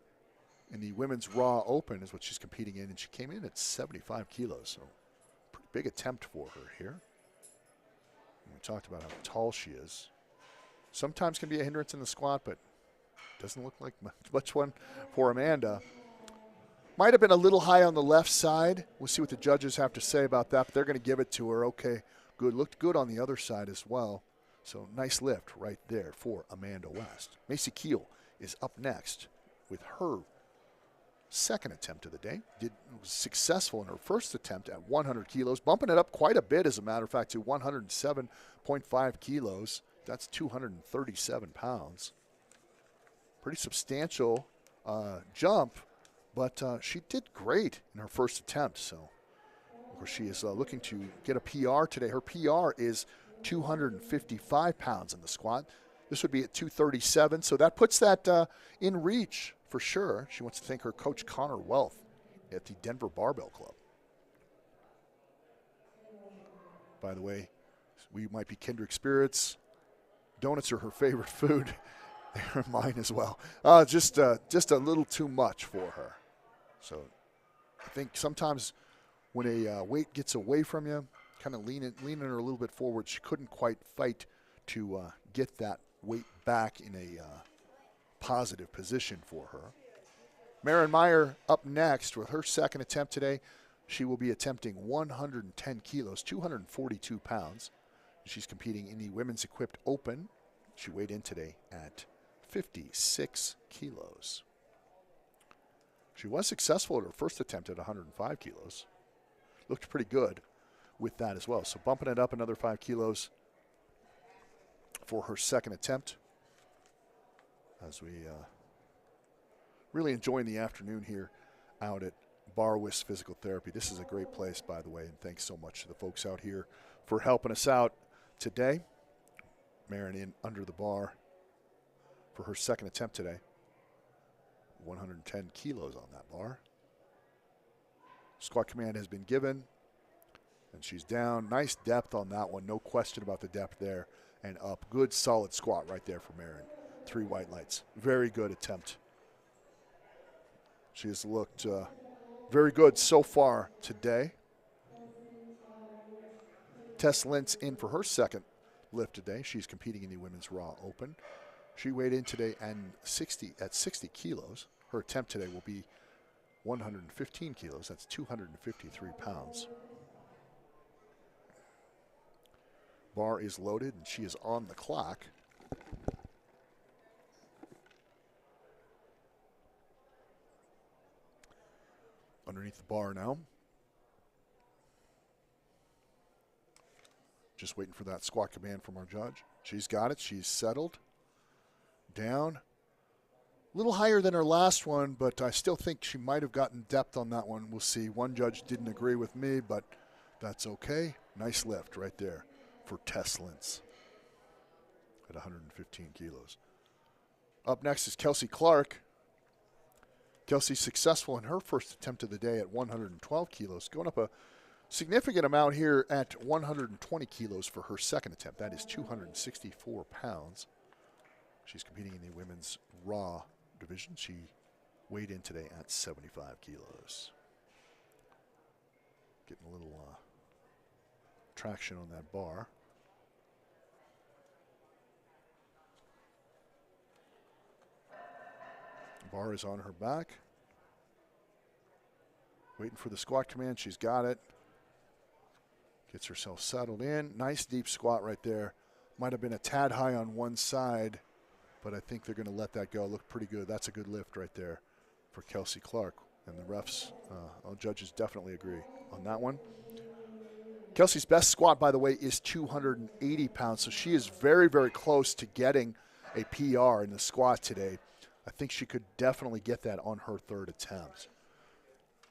in the women's raw open is what she's competing in, and she came in at 75 kilos. So pretty big attempt for her here. And we talked about how tall she is. Sometimes can be a hindrance in the squat, but doesn't look like much one for Amanda. Might have been a little high on the left side. We'll see what the judges have to say about that, but they're going to give it to her. Okay, good. Looked good on the other side as well. So nice lift right there for Amanda West. Macy Keel is up next with her second attempt of the day. Was successful in her first attempt at 100 kilos, bumping it up quite a bit, as a matter of fact, to 107.5 kilos. That's 237 pounds. Pretty substantial jump. But she did great in her first attempt. So, of course, she is looking to get a PR today. Her PR is 255 pounds in the squat. This would be at 237. So that puts that in reach for sure. She wants to thank her coach, Connor Wealth, at the Denver Barbell Club. By the way, we might be kindred spirits. Donuts are her favorite food. They're mine as well. Just a little too much for her. So I think sometimes when a weight gets away from you, kind of leaning her a little bit forward, she couldn't quite fight to get that weight back in a positive position for her. Maren Meyer up next with her second attempt today. She will be attempting 110 kilos, 242 pounds. She's competing in the Women's Equipped Open. She weighed in today at 56 kilos. She was successful at her first attempt at 105 kilos. Looked pretty good with that as well. So bumping it up another 5 kilos for her second attempt. As we really enjoying the afternoon here out at Barwis Physical Therapy. This is a great place, by the way, and thanks so much to the folks out here for helping us out today. Maren in under the bar for her second attempt today. 110 kilos on that bar. Squat command has been given, and she's down. Nice depth on that one. No question about the depth there. And up. Good, solid squat right there for Maren. 3 white lights. Very good attempt. She has looked very good so far today. Tess Lentz in for her second lift today. She's competing in the Women's Raw Open. She weighed in today at 60 kilos. Her attempt today will be 115 kilos. That's 253 pounds. Bar is loaded, and she is on the clock. Underneath the bar now. Just waiting for that squat command from our judge. She's got it. She's settled. Down. A little higher than her last one, but I still think she might have gotten depth on that one. We'll see. One judge didn't agree with me, but that's okay. Nice lift right there for Tess Lentz at 115 kilos. Up next is Kelsey Clark. Kelsey's successful in her first attempt of the day at 112 kilos, going up a significant amount here at 120 kilos for her second attempt. That is 264 pounds. She's competing in the women's raw division. She weighed in today at 75 kilos. Getting a little traction on that bar. Bar is on her back. Waiting for the squat command. She's got it. Gets herself settled in. Nice deep squat right there. Might have been a tad high on one side, but I think they're going to let that go. Look pretty good. That's a good lift right there for Kelsey Clark. And the refs, all judges definitely agree on that one. Kelsey's best squat, by the way, is 280 pounds, so she is very, very close to getting a PR in the squat today. I think she could definitely get that on her third attempt.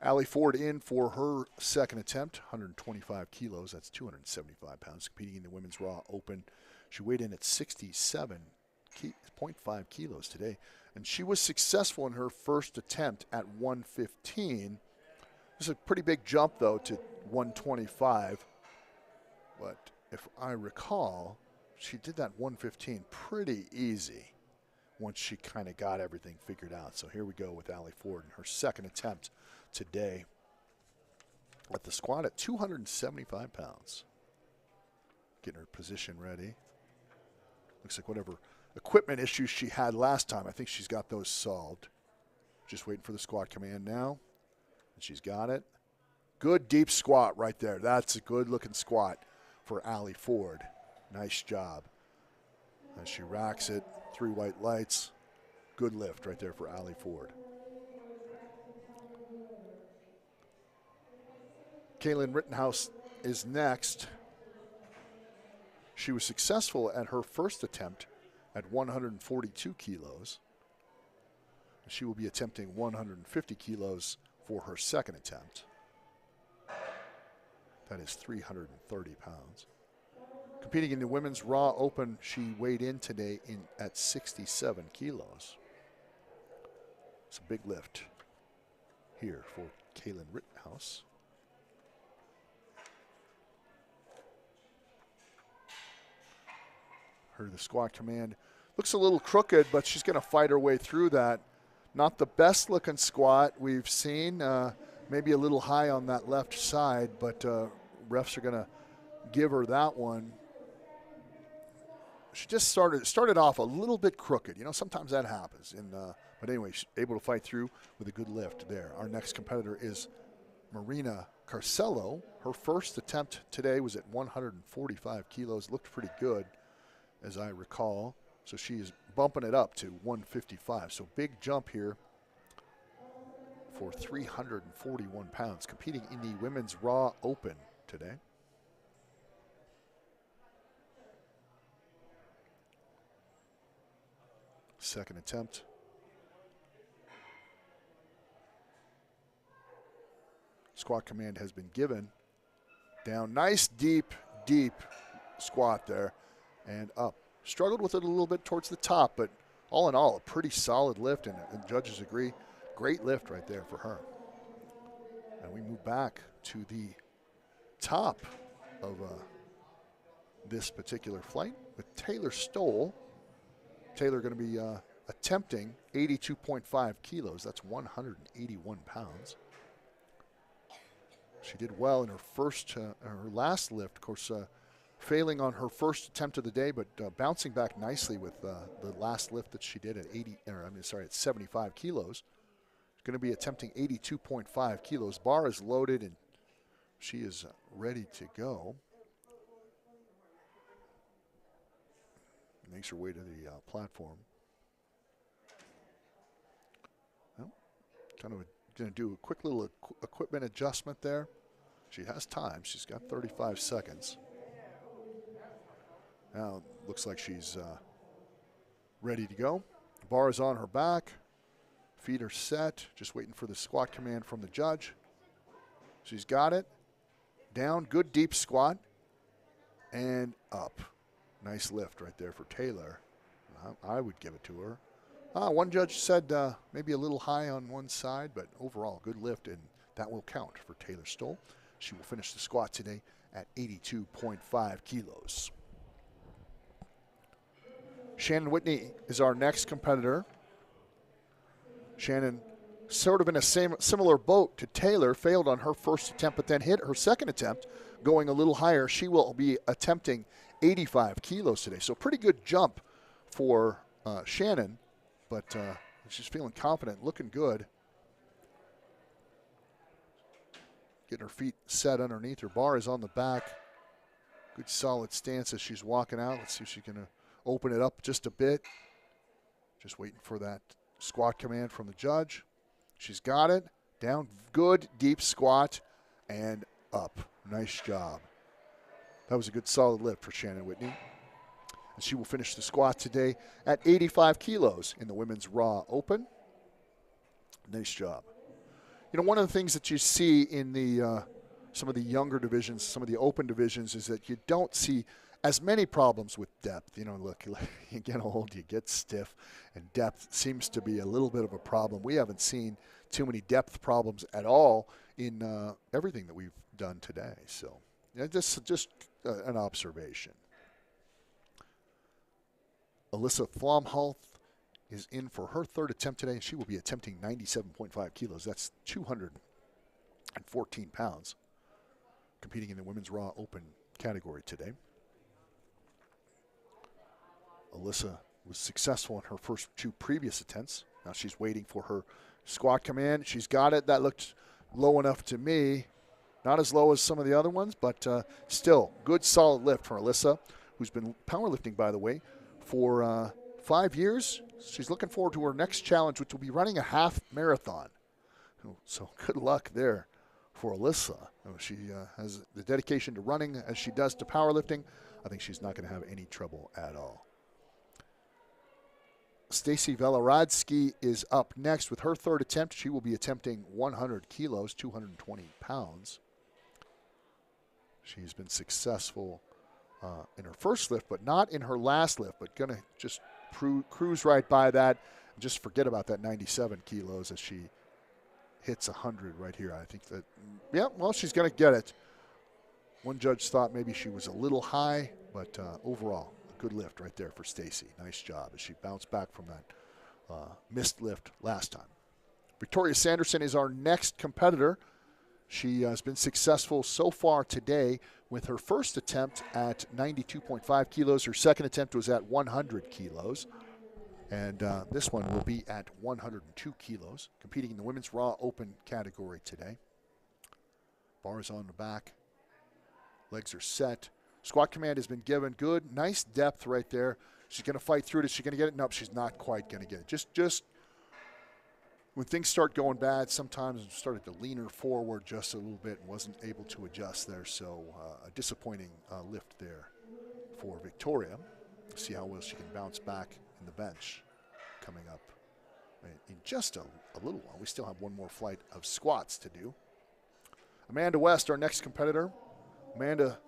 Allie Ford in for her second attempt, 125 kilos. That's 275 pounds, competing in the Women's Raw Open. She weighed in at 67.5 kilos today, and she was successful in her first attempt at 115. This is a pretty big jump, though, to 125. But if I recall, she did that 115 pretty easy once she kind of got everything figured out. So here we go with Allie Ford in her second attempt today at the squat at 275 pounds. Getting her position ready. Looks like whatever equipment issues she had last time, I think she's got those solved. Just waiting for the squat command now. And she's got it. Good deep squat right there. That's a good looking squat for Allie Ford. Nice job. As she racks it, 3 white lights. Good lift right there for Allie Ford. Kaylin Rittenhouse is next. She was successful at her first attempt at 142 kilos. She will be attempting 150 kilos for her second attempt. That is 330 pounds. Competing in the Women's Raw Open, she weighed in today at 67 kilos. It's a big lift here for Kaylin Rittenhouse. Her the squat command looks a little crooked, but she's going to fight her way through that. Not the best looking squat we've seen. Maybe a little high on that left side, but refs are going to give her that one. She just started off a little bit crooked. You know, sometimes that happens. But anyway, she's able to fight through with a good lift there. Our next competitor is Marina Carcello. Her first attempt today was at 145 kilos. Looked pretty good, as I recall. So she is bumping it up to 155. So big jump here for 341 pounds, competing in the Women's Raw Open today. Second attempt. Squat command has been given. Down, nice deep squat there, and up. Struggled with it a little bit towards the top, but all in all, a pretty solid lift, and judges agree. Great lift right there for her. And we move back to the top of this particular flight with Taylor Stoll. Taylor going to be attempting 82.5 kilos. That's 181 pounds. She did well in her last lift. Of course, failing on her first attempt of the day, but bouncing back nicely with the last lift that she did at 75 kilos. Going to be attempting 82.5 kilos. Bar is loaded and she is ready to go. Makes her way to the platform. Well, kind of going to do a quick little equipment adjustment there. She has time. She's got 35 seconds. Now looks like she's ready to go. Bar is on her back. Feet are set. Just waiting for the squat command from the judge. She's got it. Down, good deep squat. And up. Nice lift right there for Taylor. I would give it to her. One judge said maybe a little high on one side, but overall good lift, and that will count for Taylor Stoll. She will finish the squat today at 82.5 kilos. Shannon Whitney is our next competitor. Shannon sort of in a similar boat to Taylor, failed on her first attempt, but then hit her second attempt, going a little higher. She will be attempting 85 kilos today. So pretty good jump for Shannon, but she's feeling confident, looking good. Getting her feet set underneath her. Bar is on the back. Good solid stance as she's walking out. Let's see if she can open it up just a bit. Just waiting for that squat command from the judge. She's got it. Down, good deep squat, and up. Nice job. That was a good solid lift for Shannon Whitney. And she will finish the squat today at 85 kilos in the women's raw open. Nice job. You know, one of the things that you see in the some of the younger divisions, some of the open divisions, is that you don't see as many problems with depth. You know, look, you get old, you get stiff, and depth seems to be a little bit of a problem. We haven't seen too many depth problems at all in everything that we've done today. So, yeah, just an observation. Alyssa Flomholt is in for her third attempt today, and she will be attempting 97.5 kilos. That's 214 pounds, competing in the women's raw open category today. Alyssa was successful in her first 2 previous attempts. Now she's waiting for her squat come in. She's got it. That looked low enough to me. Not as low as some of the other ones, but still good solid lift for Alyssa, who's been powerlifting, by the way, for 5 years. She's looking forward to her next challenge, which will be running a half marathon. So good luck there for Alyssa. She has the dedication to running as she does to powerlifting. I think she's not going to have any trouble at all. Stacy Velorodsky is up next with her third attempt. She will be attempting 100 kilos, 220 pounds. She's been successful in her first lift, but not in her last lift, but going to just cruise right by that and just forget about that 97 kilos as she hits 100 right here. I think that, yeah, well, she's going to get it. One judge thought maybe she was a little high, but overall, a good lift right there for Stacy. Nice job as she bounced back from that missed lift last time. Victoria Sanderson is our next competitor. She has been successful so far today with her first attempt at 92.5 kilos. Her second attempt was at 100 kilos. And this one will be at 102 kilos, competing in the women's raw open category today. Bars on the back. Legs are set. Squat command has been given. Good, nice depth right there. She's going to fight through it. Is she going to get it? Nope, she's not quite going to get it. Just when things start going bad, sometimes it started to lean her forward just a little bit and wasn't able to adjust there. So a disappointing lift there for Victoria. See how well she can bounce back in the bench coming up in just a little while. We still have one more flight of squats to do. Amanda West, our next competitor. Amanda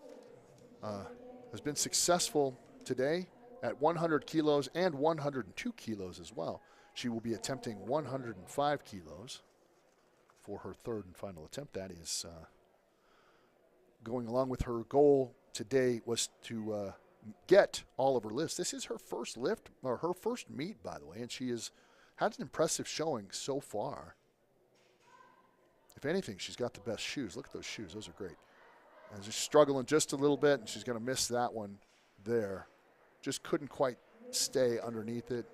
has been successful today at 100 kilos and 102 kilos as well. She will be attempting 105 kilos for her third and final attempt. That is going along with her goal today was to get all of her lifts. This is her first lift, or her first meet, by the way, and she has had an impressive showing so far. If anything, she's got the best shoes. Look at those shoes. Those are great. And she's struggling just a little bit, and she's going to miss that one there. Just couldn't quite stay underneath it.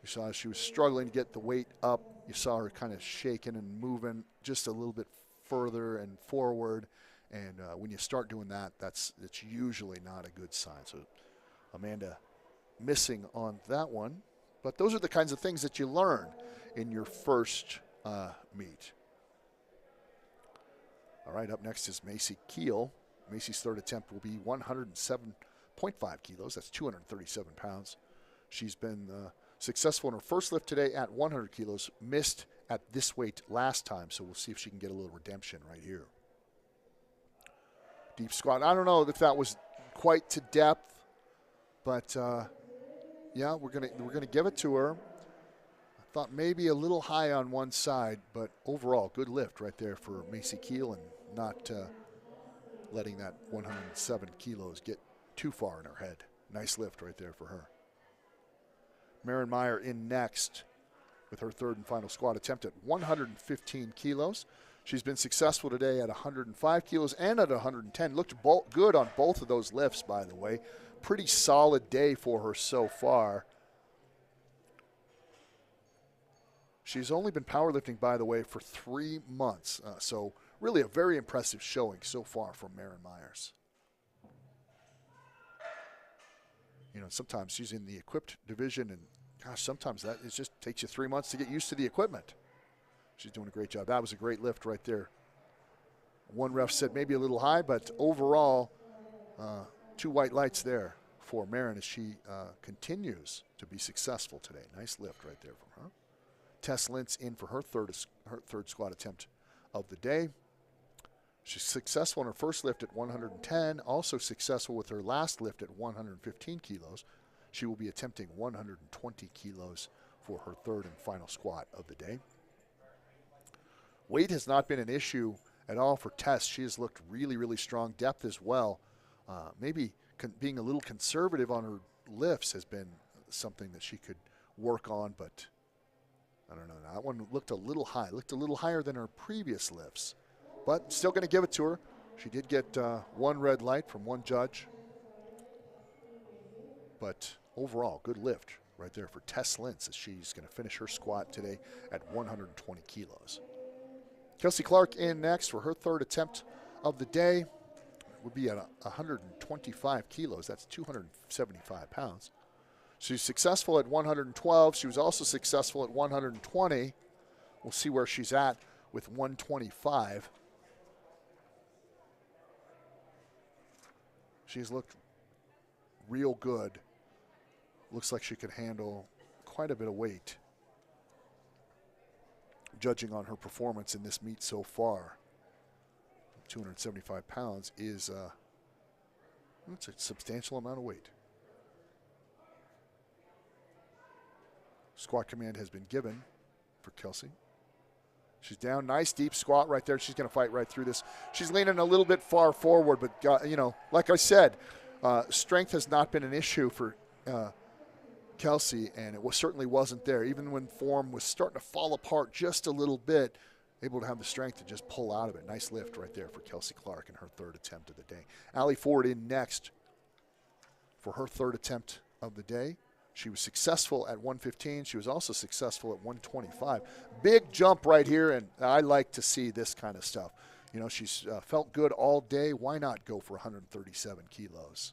You saw she was struggling to get the weight up. You saw her kind of shaking and moving just a little bit further and forward. And when you start doing that, it's usually not a good sign. So Amanda missing on that one. But those are the kinds of things that you learn in your first meet. All right, up next is Macy Keel. Macy's third attempt will be 107.5 kilos. That's 237 pounds. She's been successful in her first lift today at 100 kilos. Missed at this weight last time, so we'll see if she can get a little redemption right here. Deep squat. I don't know if that was quite to depth, but yeah, we're gonna give it to her. I thought maybe a little high on one side, but overall, good lift right there for Macy Keel, and not letting that 107 kilos get too far in her head. Nice lift right there for her. Maren Meyer in next with her third and final squat attempt at 115 kilos. She's been successful today at 105 kilos and at 110. Looked good on both of those lifts, by the way. Pretty solid day for her so far. She's only been powerlifting, by the way, for 3 months. So really a very impressive showing so far from Maren Myers. You know, sometimes she's in the equipped division, and gosh, sometimes that it just takes you 3 months to get used to the equipment. She's doing a great job. That was a great lift right there. One ref said maybe a little high, but overall, 2 white lights there for Marin as she continues to be successful today. Nice lift right there from her. Tess Lentz in for her third squat attempt of the day. She's successful in her first lift at 110, also successful with her last lift at 115 kilos. She will be attempting 120 kilos for her third and final squat of the day. Weight has not been an issue at all for Tess. She has looked really, really strong. Depth as well. Maybe being a little conservative on her lifts has been something that she could work on, but I don't know. That one looked a little high, looked a little higher than her previous lifts, but still going to give it to her. She did get 1 red light from 1 judge, but overall, good lift right there for Tess Lentz as she's going to finish her squat today at 120 kilos. Kelsey Clark in next for her third attempt of the day. Would be at 125 kilos. That's 275 pounds. She's successful at 112. She was also successful at 120. We'll see where she's at with 125. She's looked real good. Looks like she could handle quite a bit of weight, judging on her performance in this meet so far. 275 pounds is that's a substantial amount of weight. Squat command has been given for Kelsey. She's down. Nice deep squat right there. She's going to fight right through this. She's leaning a little bit far forward, but, like I said, strength has not been an issue for Kelsey, and it certainly wasn't there. Even when form was starting to fall apart just a little bit, able to have the strength to just pull out of it. Nice lift right there for Kelsey Clark in her third attempt of the day. Allie Ford in next for her third attempt of the day. She was successful at 115. She was also successful at 125. Big jump right here, and I like to see this kind of stuff. She's felt good all day. Why not go for 137 kilos?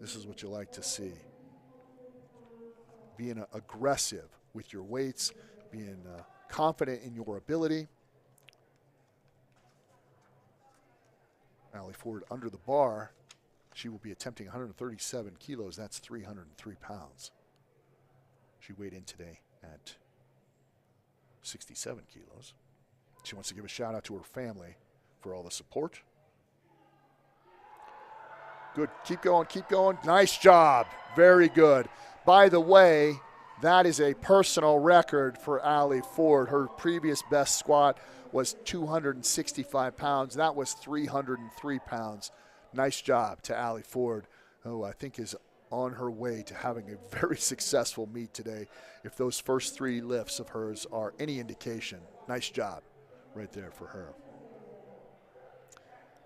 This is what you like to see. Being aggressive with your weights, being confident in your ability. Allie Ford under the bar. She will be attempting 137 kilos. That's 303 pounds. She weighed in today at 67 kilos. She wants to give a shout out to her family for all the support. Good. Keep going. Keep going. Nice job. Very good. By the way, that is a personal record for Allie Ford. Her previous best squat was 265 pounds. That was 303 pounds. Nice job to Allie Ford, who I think is on her way to having a very successful meet today. If those first 3 lifts of hers are any indication, nice job right there for her.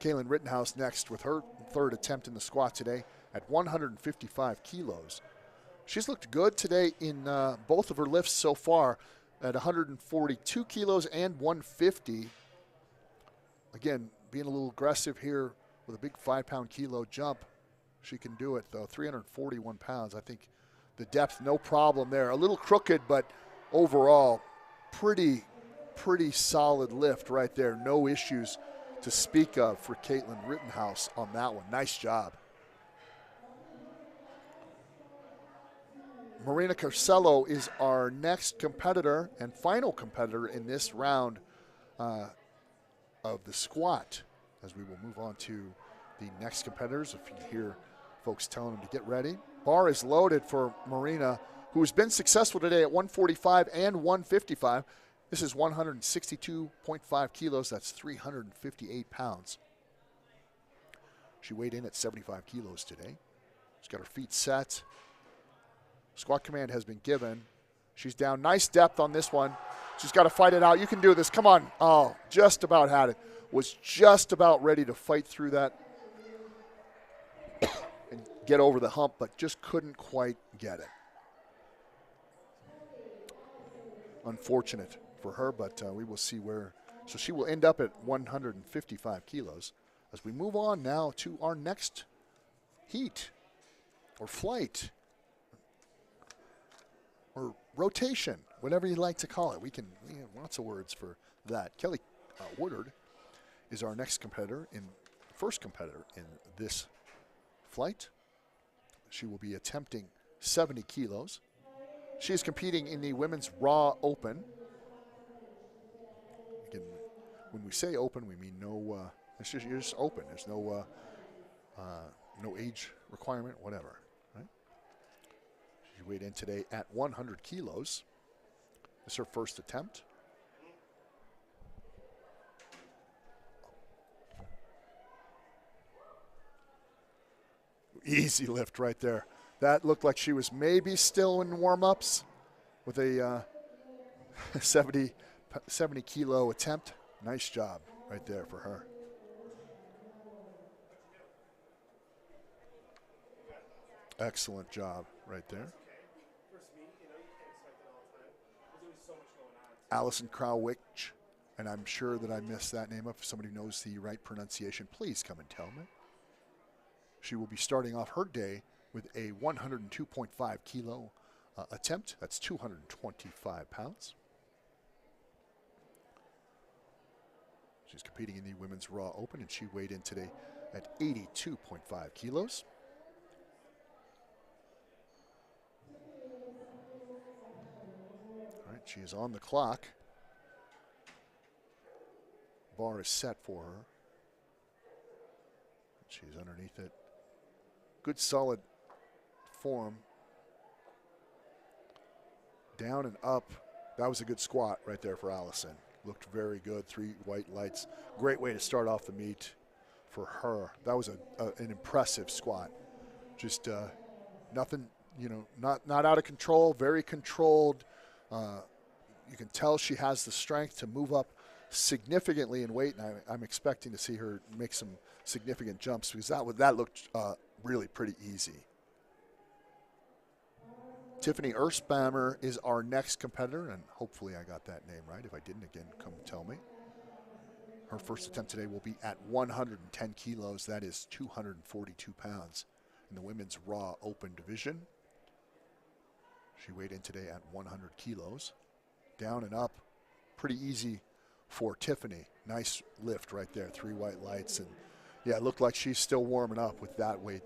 Kaylin Rittenhouse next with her third attempt in the squat today at 155 kilos. She's looked good today in both of her lifts so far at 142 kilos and 150. Again, being a little aggressive here with a big 5-pound kilo jump. She can do it, though. 341 pounds. I think the depth, no problem there. A little crooked, but overall, pretty solid lift right there. No issues to speak of for Caitlin Rittenhouse on that one. Nice job. Marina Carcello is our next competitor and final competitor in this round of the squat, as we will move on to the next competitors. If you hear folks telling them to get ready. Bar is loaded for Marina, who has been successful today at 145 and 155. This is 162.5 kilos. That's 358 pounds. She weighed in at 75 kilos today. She's got her feet set. Squat command has been given. She's down. Nice depth on this one. She's got to fight it out. You can do this. Come on. Oh, just about had it. Was just about ready to fight through that and get over the hump, but just couldn't quite get it. Unfortunate for her, but we will see where. So she will end up at 155 kilos. As we move on now to our next heat or flight or rotation, whatever you like to call it. We have lots of words for that. Kelly Woodard is our next competitor in first competitor in this flight. She will be attempting 70 kilos. She is competing in the women's Raw Open. Again, when we say open, we mean no. You're just open. There's no no age requirement, whatever. Right? She weighed in today at 100 kilos. This is her first attempt. Easy lift right there. That looked like she was maybe still in warm-ups with a 70 kilo attempt. Nice job right there for her. Excellent job right there. Allison Krawick, and I'm sure that I messed that name up. If somebody knows the right pronunciation, please come and tell me. She will be starting off her day with a 102.5 kilo attempt. That's 225 pounds. She's competing in the Women's Raw Open, and she weighed in today at 82.5 kilos. All right, she is on the clock. Bar is set for her. She's underneath it. Good solid form. Down and up. That was a good squat right there for Allison. Looked very good. 3 white lights. Great way to start off the meet for her. That was an impressive squat. Just nothing, not out of control. Very controlled. You can tell she has the strength to move up significantly in weight, and I'm expecting to see her make some significant jumps because that looked really pretty easy. Tiffany Erspamer is our next competitor, and hopefully I got that name right. If I didn't, again, come tell me. Her first attempt today will be at 110 kilos. That is 242 pounds in the women's Raw Open division. She weighed in today at 100 kilos. Down and up, pretty easy for Tiffany. Nice lift right there, 3 white lights. And yeah, it looked like she's still warming up with that weight.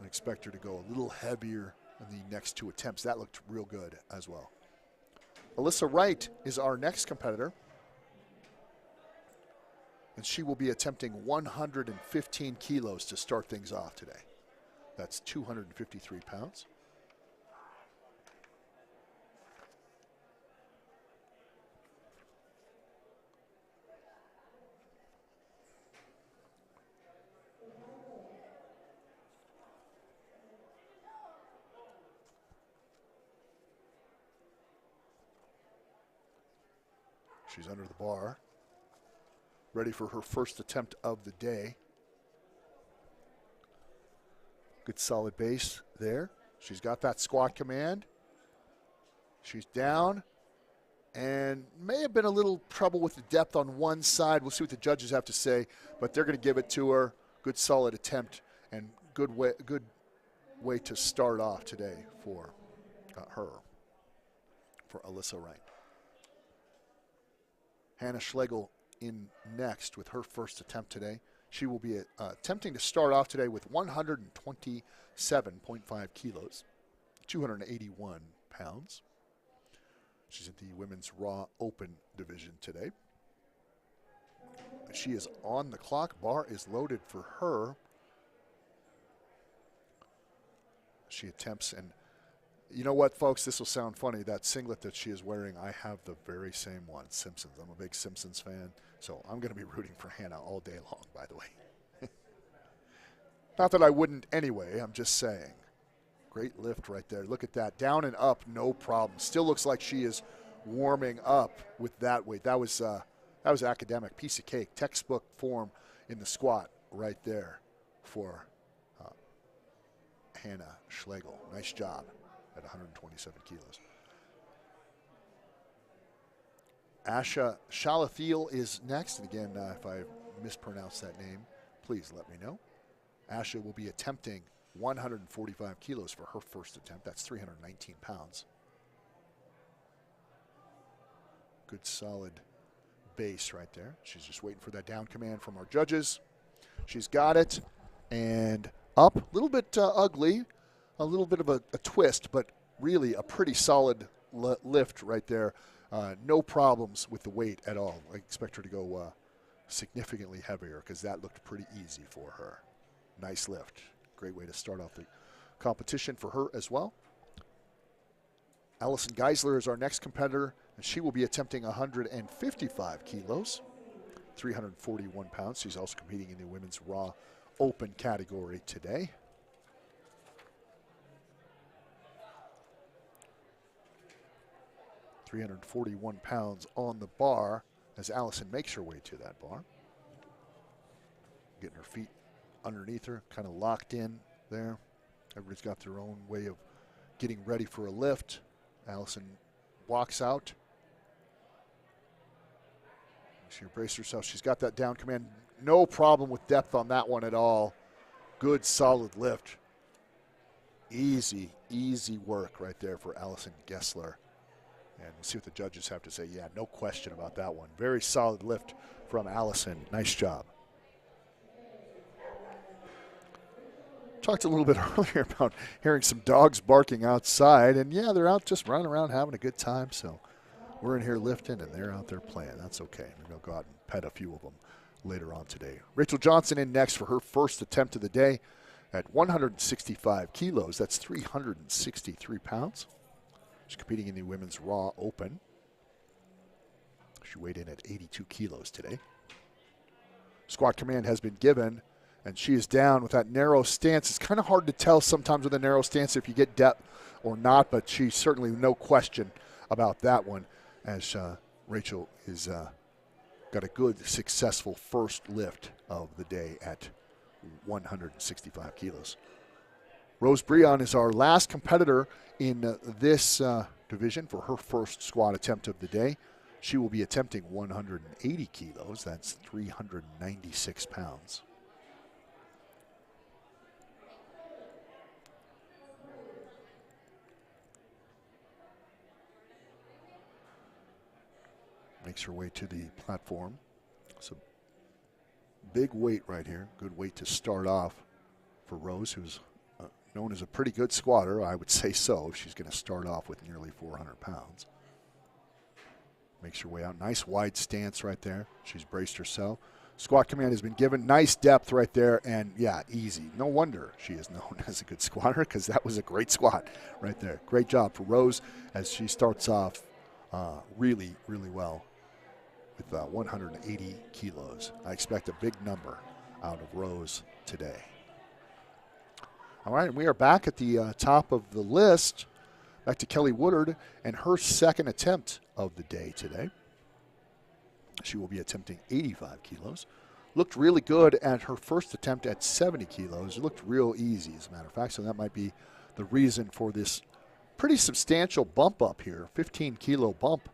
I expect her to go a little heavier in the next 2 attempts. That looked real good as well. Alyssa Wright is our next competitor, and she will be attempting 115 kilos to start things off today. That's 253 pounds. She's under the bar, ready for her first attempt of the day. Good solid base there. She's got that squat command. She's down and may have been a little trouble with the depth on one side. We'll see what the judges have to say, but they're going to give it to her. Good solid attempt and good way to start off today for Alyssa Wright. Hannah Schlegel in next with her first attempt today. She will be attempting to start off today with 127.5 kilos, 281 pounds. She's at the Women's Raw Open division today. She is on the clock. Bar is loaded for her. She attempts, and you know what, folks? This will sound funny. That singlet that she is wearing, I have the very same one, Simpsons. I'm a big Simpsons fan, so I'm going to be rooting for Hannah all day long, by the way. Not that I wouldn't anyway, I'm just saying. Great lift right there. Look at that. Down and up, no problem. Still looks like she is warming up with that weight. That was academic. Piece of cake. Textbook form in the squat right there for Hannah Schlegel. Nice job at 127 kilos. Asha Shalathiel is next. And again, if I mispronounce that name, please let me know. Asha will be attempting 145 kilos for her first attempt. That's 319 pounds. Good solid base right there. She's just waiting for that down command from our judges. She's got it. And up, a little bit ugly, a little bit of a twist, but really a pretty solid lift right there. No problems with the weight at all. I expect her to go significantly heavier because that looked pretty easy for her. Nice lift. Great way to start off the competition for her as well. Allison Geisler is our next competitor, and she will be attempting 155 kilos, 341 pounds. She's also competing in the women's raw open category today. £341 on the bar as Allison makes her way to that bar. Getting her feet underneath her, kind of locked in there. Everybody's got their own way of getting ready for a lift. Allison walks out. She braced herself. She's got that down command. No problem with depth on that one at all. Good, solid lift. Easy, easy work right there for Allison Geisler. And we'll see what the judges have to say. Yeah, no question about that one. Very solid lift from Allison. Nice job. Talked a little bit earlier about hearing some dogs barking outside. And, yeah, they're out just running around having a good time. So we're in here lifting, and they're out there playing. That's okay. Maybe I'll go out and pet a few of them later on today. Rachel Johnson in next for her first attempt of the day at 165 kilos. That's 363 pounds. She's competing in the women's raw open. She weighed in at 82 kilos today. Squat command has been given, and she is down with that narrow stance. It's kind of hard to tell sometimes with a narrow stance if you get depth or not, but she's certainly no question about that one as Rachel is got a good, successful first lift of the day at 165 kilos. Rose Breon is our last competitor in this division for her first squat attempt of the day. She will be attempting 180 kilos. That's 396 pounds. Makes her way to the platform. It's a big weight right here. Good weight to start off for Rose, who's known as a pretty good squatter. I would say so. She's going to start off with nearly 400 pounds. Makes her way out. Nice wide stance right there. She's braced herself. Squat command has been given. Nice depth right there. And, yeah, easy. No wonder she is known as a good squatter because that was a great squat right there. Great job for Rose as she starts off really, really well with 180 kilos. I expect a big number out of Rose today. All right, and we are back at the top of the list. Back to Kelly Woodard and her second attempt of the day today. She will be attempting 85 kilos. Looked really good at her first attempt at 70 kilos. It looked real easy, as a matter of fact, so that might be the reason for this pretty substantial bump up here, 15-kilo bump.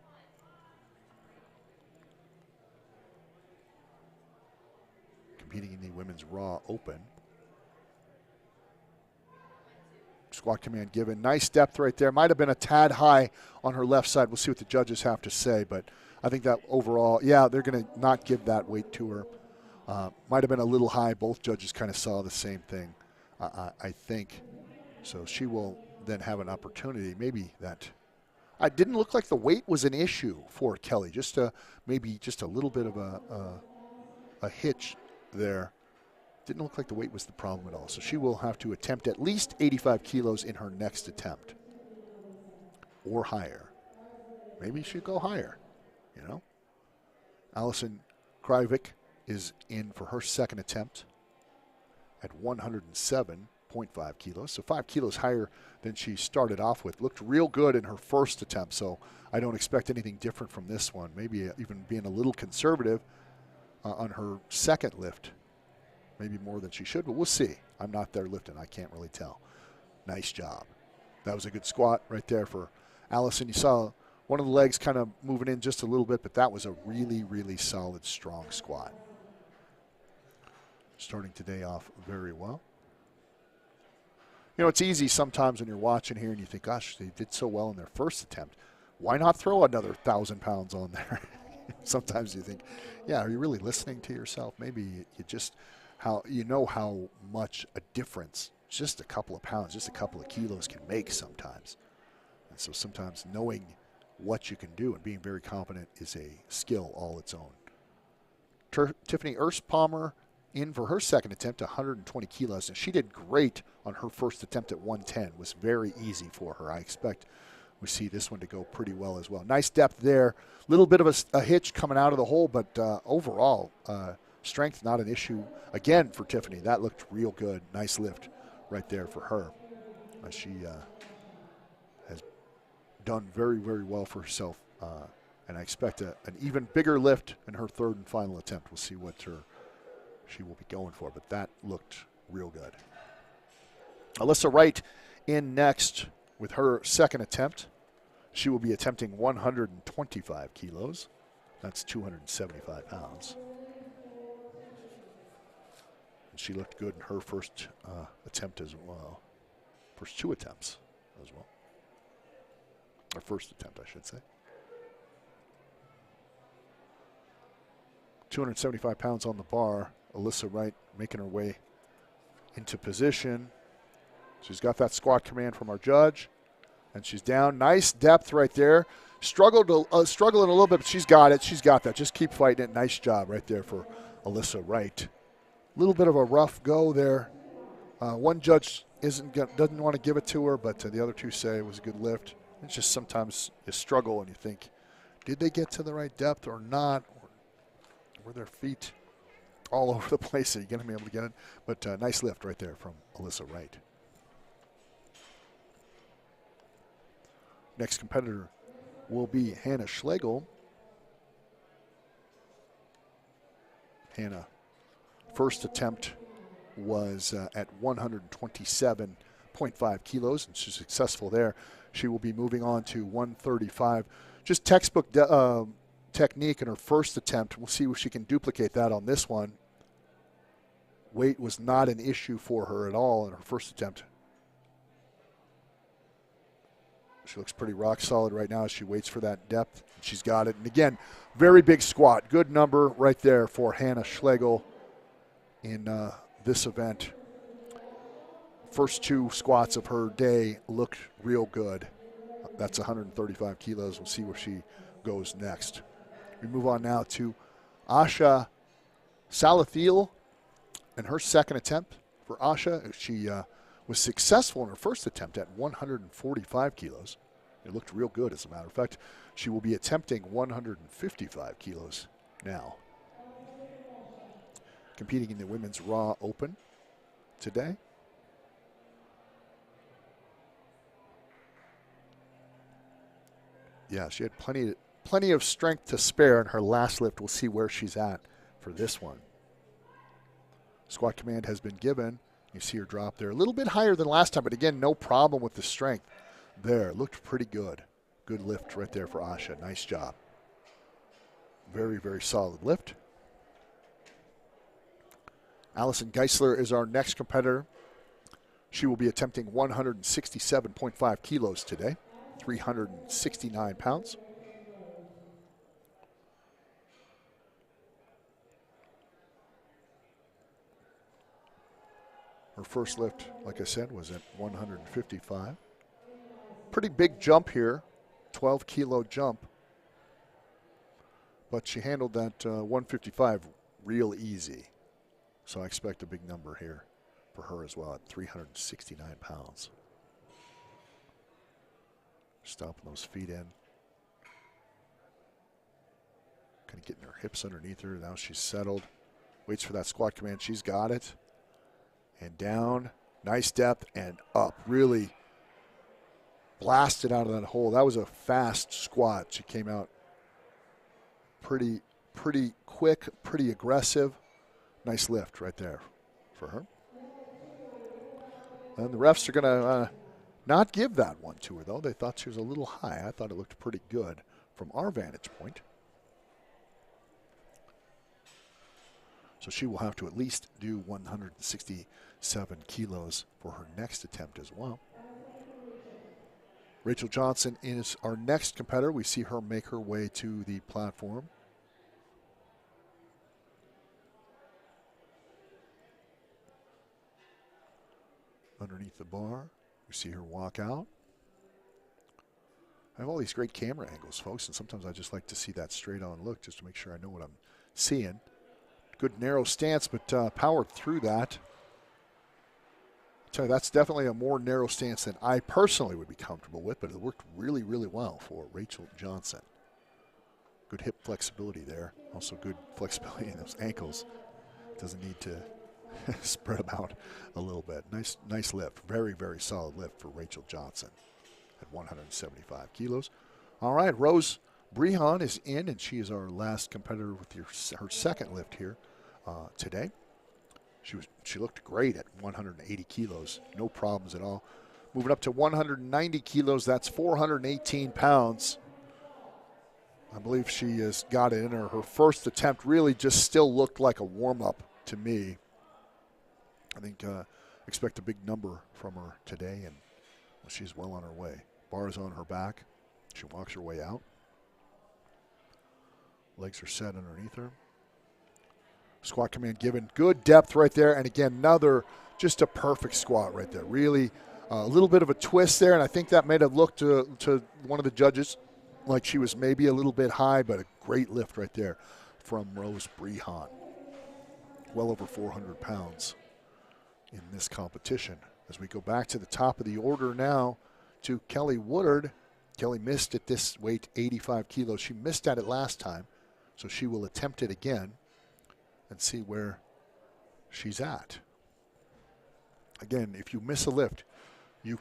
Competing in the women's raw open. Squat command given. Nice depth right there. Might have been a tad high on her left side. We'll see what the judges have to say, but I think that overall, yeah, they're going to not give that weight to her. Might have been a little high. Both judges kind of saw the same thing, I think. So she will then have an opportunity. Maybe that it didn't look like the weight was an issue for Kelly. Just maybe just a little bit of a hitch there. Didn't look like the weight was the problem at all. So she will have to attempt at least 85 kilos in her next attempt or higher. Maybe she'll go higher, you know. Allison Krivik is in for her second attempt at 107.5 kilos. So 5 kilos higher than she started off with. Looked real good in her first attempt. So I don't expect anything different from this one. Maybe even being a little conservative on her second lift. Maybe more than she should, but we'll see. I'm not there lifting. I can't really tell. Nice job. That was a good squat right there for Allison. You saw one of the legs kind of moving in just a little bit, but that was a really, really solid, strong squat. Starting today off very well. You know, it's easy sometimes when you're watching here and you think, gosh, they did so well in their first attempt. Why not throw another 1,000 pounds on there? Sometimes you think, yeah, are you really listening to yourself? Maybe you just how much a difference just a couple of pounds, just a couple of kilos can make sometimes. And so sometimes knowing what you can do and being very confident is a skill all its own. Tiffany Erspalmer in for her second attempt, 120 kilos, and she did great on her first attempt at 110. It was very easy for her. I expect we see this one to go pretty well as well. Nice depth there. A little bit of a hitch coming out of the hole, but overall, strength not an issue. Again, for Tiffany, that looked real good. Nice lift right there for her. She has done very, very well for herself, and I expect an even bigger lift in her third and final attempt. We'll see what she will be going for, but that looked real good. Alyssa Wright in next with her second attempt. She will be attempting 125 kilos. That's 275 pounds. And she looked good in her first attempt as well. First two attempts as well. Or first attempt, I should say. 275 pounds on the bar. Alyssa Wright making her way into position. She's got that squat command from our judge. And she's down. Nice depth right there. Struggling a little bit, but she's got it. She's got that. Just keep fighting it. Nice job right there for Alyssa Wright. A little bit of a rough go there. One judge doesn't want to give it to her, but the other two say it was a good lift. It's just sometimes you struggle and you think, did they get to the right depth or not? Or were their feet all over the place? Are you going to be able to get it? But nice lift right there from Alyssa Wright. Next competitor will be Hannah Schlegel. Hannah, first attempt was at 127.5 kilos, and she's successful there. She will be moving on to 135. Just textbook technique in her first attempt. We'll see if she can duplicate that on this one. Weight was not an issue for her at all in her first attempt. She looks pretty rock solid right now as she waits for that depth. She's got it. And again, very big squat. Good number right there for Hannah Schlegel in this event. First two squats of her day looked real good. That's 135 kilos. We'll see where she goes next. We move on now to Asha Salathiel and her second attempt. For Asha, she was successful in her first attempt at 145 kilos. It looked real good, as a matter of fact. She will be attempting 155 kilos now. Competing in the Women's Raw Open today. Yeah, she had plenty of strength to spare in her last lift. We'll see where she's at for this one. Squat command has been given. You see her drop there. A little bit higher than last time, but again, no problem with the strength there. Looked pretty good. Good lift right there for Asha. Nice job. Very, very solid lift. Allison Geisler is our next competitor. She will be attempting 167.5 kilos today, 369 pounds. Her first lift, like I said, was at 155. Pretty big jump here, 12-kilo jump. But she handled that 155 real easy. So I expect a big number here for her as well at 369 pounds. Stomping those feet in. Kind of getting her hips underneath her. Now she's settled. Waits for that squat command. She's got it. And down, nice depth, and up. Really blasted out of that hole. That was a fast squat. She came out pretty quick, pretty aggressive. Nice lift right there for her. And the refs are going to not give that one to her, though. They thought she was a little high. I thought it looked pretty good from our vantage point. So she will have to at least do 167 kilos for her next attempt as well. Rachel Johnson is our next competitor. We see her make her way to the platform. underneath the bar. We see her walk out. I have all these great camera angles, folks, and sometimes I just like to see that straight-on look just to make sure I know what I'm seeing. Good narrow stance, but powered through that. I'll tell you, that's definitely a more narrow stance than I personally would be comfortable with, but it worked really, really well for Rachel Johnson. Good hip flexibility there. Also good flexibility in those ankles. Doesn't need to spread them out a little bit. Nice lift. Very, very solid lift for Rachel Johnson at 175 kilos. All right, Rose Brehan is in, and she is our last competitor with her second lift here today. She looked great at 180 kilos. No problems at all. Moving up to 190 kilos, that's 418 pounds. I believe she has got it in her. Her first attempt really just still looked like a warm-up to me. I think expect a big number from her today, and she's well on her way. Bar is on her back. She walks her way out. Legs are set underneath her. Squat command given. Good depth right there. And again, just a perfect squat right there. Really a little bit of a twist there, and I think that made it look to one of the judges like she was maybe a little bit high, but a great lift right there from Rose Brehan. Well over 400 pounds in this competition. As we go back to the top of the order now to Kelly Woodard. Kelly missed at this weight 85 kilos. She missed at it last time, so she will attempt it again and see where she's at. Again, if you miss a lift, you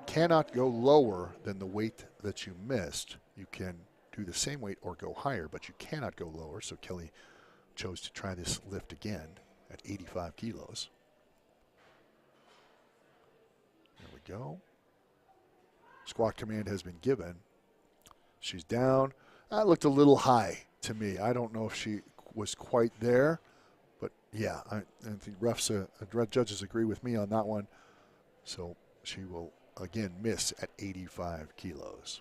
cannot go lower than the weight that you missed. You can do the same weight or go higher, but you cannot go lower. So Kelly chose to try this lift again at 85 kilos. There we go. Squat command has been given. She's down. That looked a little high to me. I don't know if she was quite there, but yeah, I think judges agree with me on that one. So she will again miss at 85 kilos.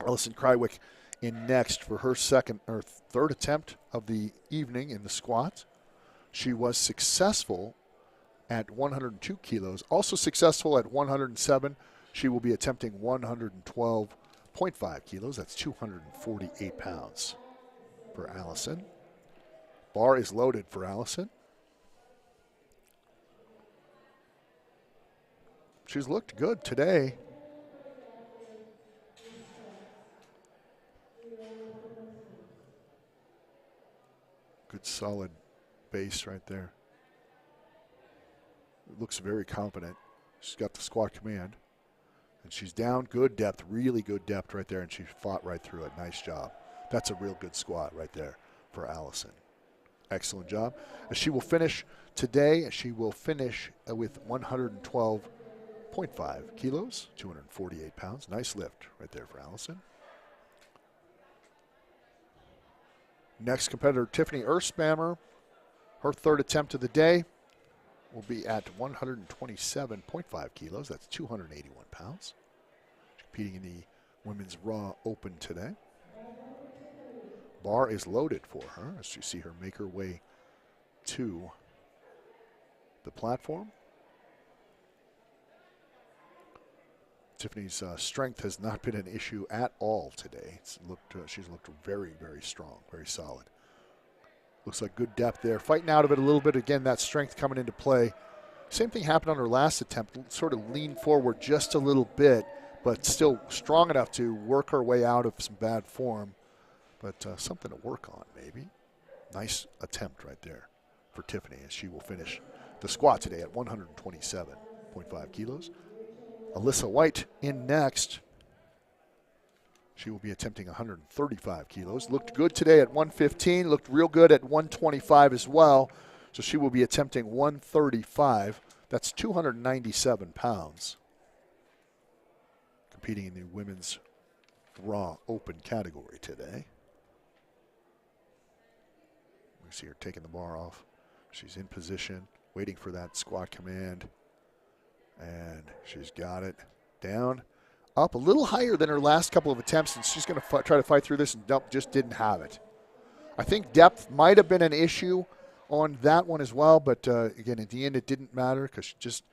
Allison Krywick in next for her third attempt of the evening in the squat. She was successful at 102 kilos, also successful at 107. She will be attempting 112.5 kilos. That's 248 pounds for Allison. Bar is loaded for Allison. She's looked good today. Good solid base right there. Looks very confident. She's got the squat command. And she's down. Good depth, really good depth right there, and she fought right through it. Nice job. That's a real good squat right there for Allison. Excellent job. She will finish today. She will finish with 112.5 kilos, 248 pounds. Nice lift right there for Allison. Next competitor, Tiffany Erspammer. Her third attempt of the day will be at 127.5 kilos. That's 281 pounds. She's competing in the Women's Raw Open today. Bar is loaded for her as you see her make her way to the platform. Tiffany's strength has not been an issue at all today. She's looked very, very strong, very solid. Looks like good depth there. Fighting out of it a little bit. Again, that strength coming into play. Same thing happened on her last attempt. Sort of leaned forward just a little bit, but still strong enough to work her way out of some bad form. But something to work on, maybe. Nice attempt right there for Tiffany as she will finish the squat today at 127.5 kilos. Alyssa White in next. She will be attempting 135 kilos. Looked good today at 115. Looked real good at 125 as well. So she will be attempting 135. That's 297 pounds. Competing in the Women's Raw Open category today. We see her taking the bar off. She's in position, waiting for that squat command. And she's got it down. Up a little higher than her last couple of attempts, and she's going to try to fight through this, and just didn't have it. I think depth might have been an issue on that one as well. But, again, at the end it didn't matter because she just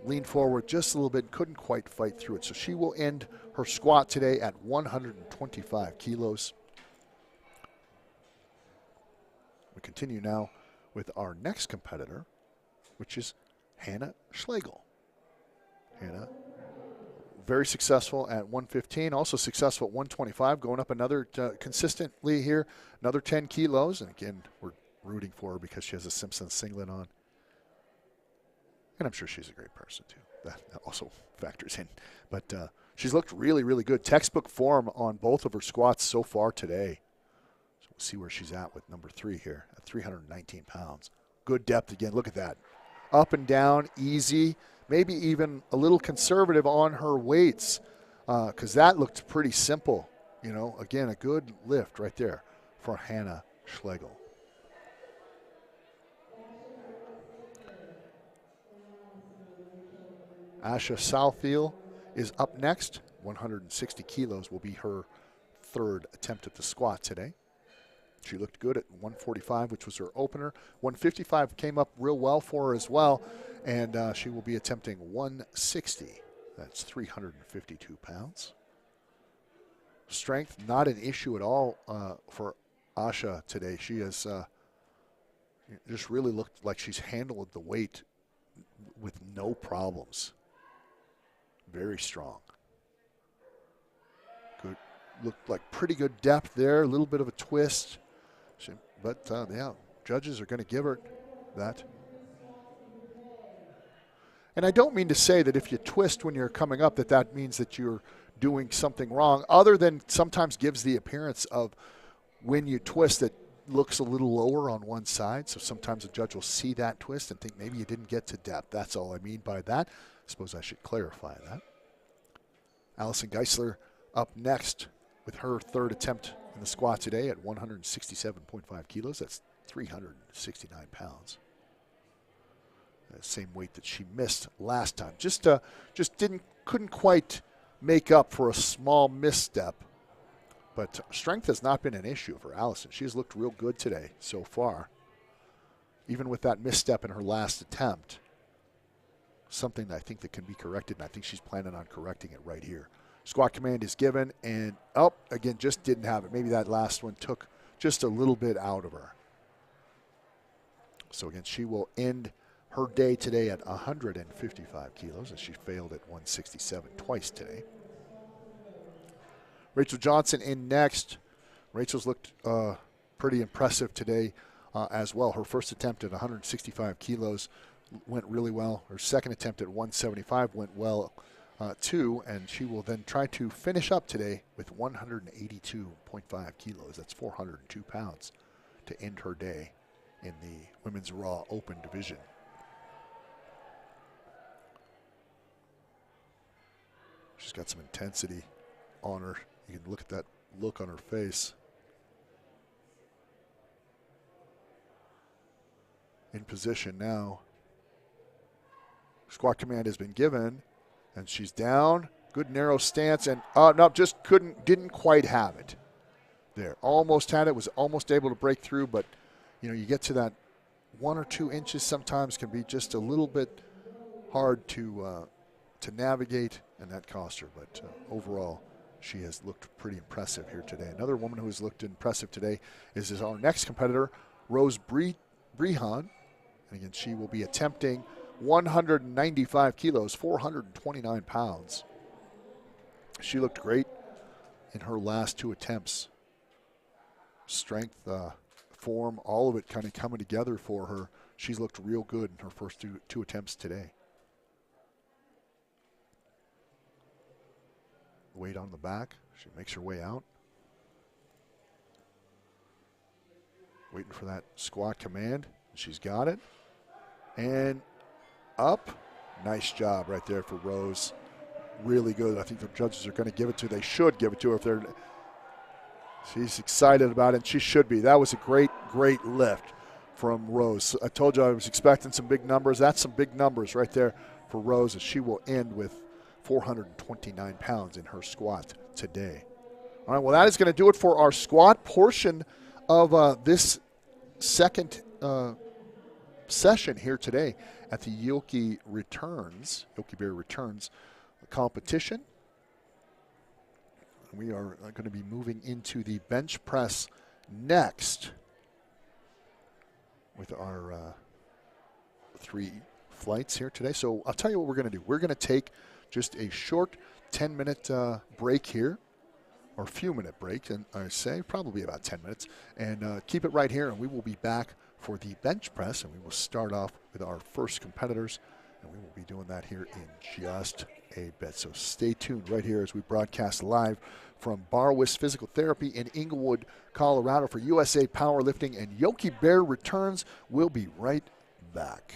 leaned forward just a little bit, couldn't quite fight through it. So she will end her squat today at 125 kilos. We continue now with our next competitor, which is Hannah Schlegel. Hannah, very successful at 115, also successful at 125, going up another consistently here, another 10 kilos. And again, we're rooting for her because she has a Simpson singlet on. And I'm sure she's a great person, too. That also factors in. But she's looked really, really good. Textbook form on both of her squats so far today. So we'll see where she's at with number 3 here at 319 pounds. Good depth again. Look at that. Up and down, easy, maybe even a little conservative on her weights because that looked pretty simple. You know, again, a good lift right there for Hannah Schlegel. Asha Southfield is up next. 160 kilos will be her third attempt at the squat today. She looked good at 145, which was her opener. 155 came up real well for her as well, and she will be attempting 160. That's 352 pounds. Strength, not an issue at all for Asha today. She has just really looked like she's handled the weight with no problems. Very strong. Good, looked like pretty good depth there. A little bit of a twist, but yeah, judges are going to give her that. And I don't mean to say that if you twist when you're coming up that means that you're doing something wrong, other than sometimes gives the appearance of when you twist it looks a little lower on one side. So sometimes a judge will see that twist and think maybe you didn't get to depth. That's all I mean by that. I suppose I should clarify that. Allison Geisler up next with her third attempt in the squat today at 167.5 kilos. That's 369 pounds. Same weight that she missed last time. Just couldn't quite make up for a small misstep. But strength has not been an issue for Allison. She has looked real good today so far. Even with that misstep in her last attempt. Something that I think that can be corrected, and I think she's planning on correcting it right here. Squat command is given, and again, just didn't have it. Maybe that last one took just a little bit out of her. So again, she will end her day today at 155 kilos, as she failed at 167 twice today. Rachel Johnson in next. Rachel's looked pretty impressive today as well. Her first attempt at 165 kilos went really well. Her second attempt at 175 went well too, and she will then try to finish up today with 182.5 kilos. That's 402 pounds to end her day in the Women's Raw Open division. She's got some intensity on her. You can look at that look on her face. In position now. Squat command has been given, and she's down. Good narrow stance, and just didn't quite have it there. Almost had it, was almost able to break through, but you get to that 1 or 2 inches sometimes can be just a little bit hard to navigate, and that cost her. But overall, she has looked pretty impressive here today. Another woman who has looked impressive today is our next competitor, Rose Brehan. And again, she will be attempting 195 kilos, 429 pounds. She looked great in her last 2 attempts. Strength, form, all of it kind of coming together for her. She's looked real good in her first two attempts today. Weight on the back. She makes her way out. Waiting for that squat command. She's got it. And up. Nice job right there for Rose. Really good. I think the judges are going to give it to her. They should give it to her if they're. She's excited about it, and she should be. That was a great, great lift from Rose. I told you I was expecting some big numbers. That's some big numbers right there for Rose, as she will end with 429 pounds in her squat today. All right, well, that is going to do it for our squat portion of this second session here today at the Yokey Bear Returns competition. We are going to be moving into the bench press next with our 3 flights here today. So I'll tell you what we're going to do. We're going to take just a short 10-minute break here, or a few-minute break, and I say probably about 10 minutes, and keep it right here, and we will be back for the bench press, and we will start off with our first competitors, and we will be doing that here in just a bit. So stay tuned right here as we broadcast live from Barwis Physical Therapy in Englewood, Colorado for USA Powerlifting, and Yokey Bear Returns. We'll be right back.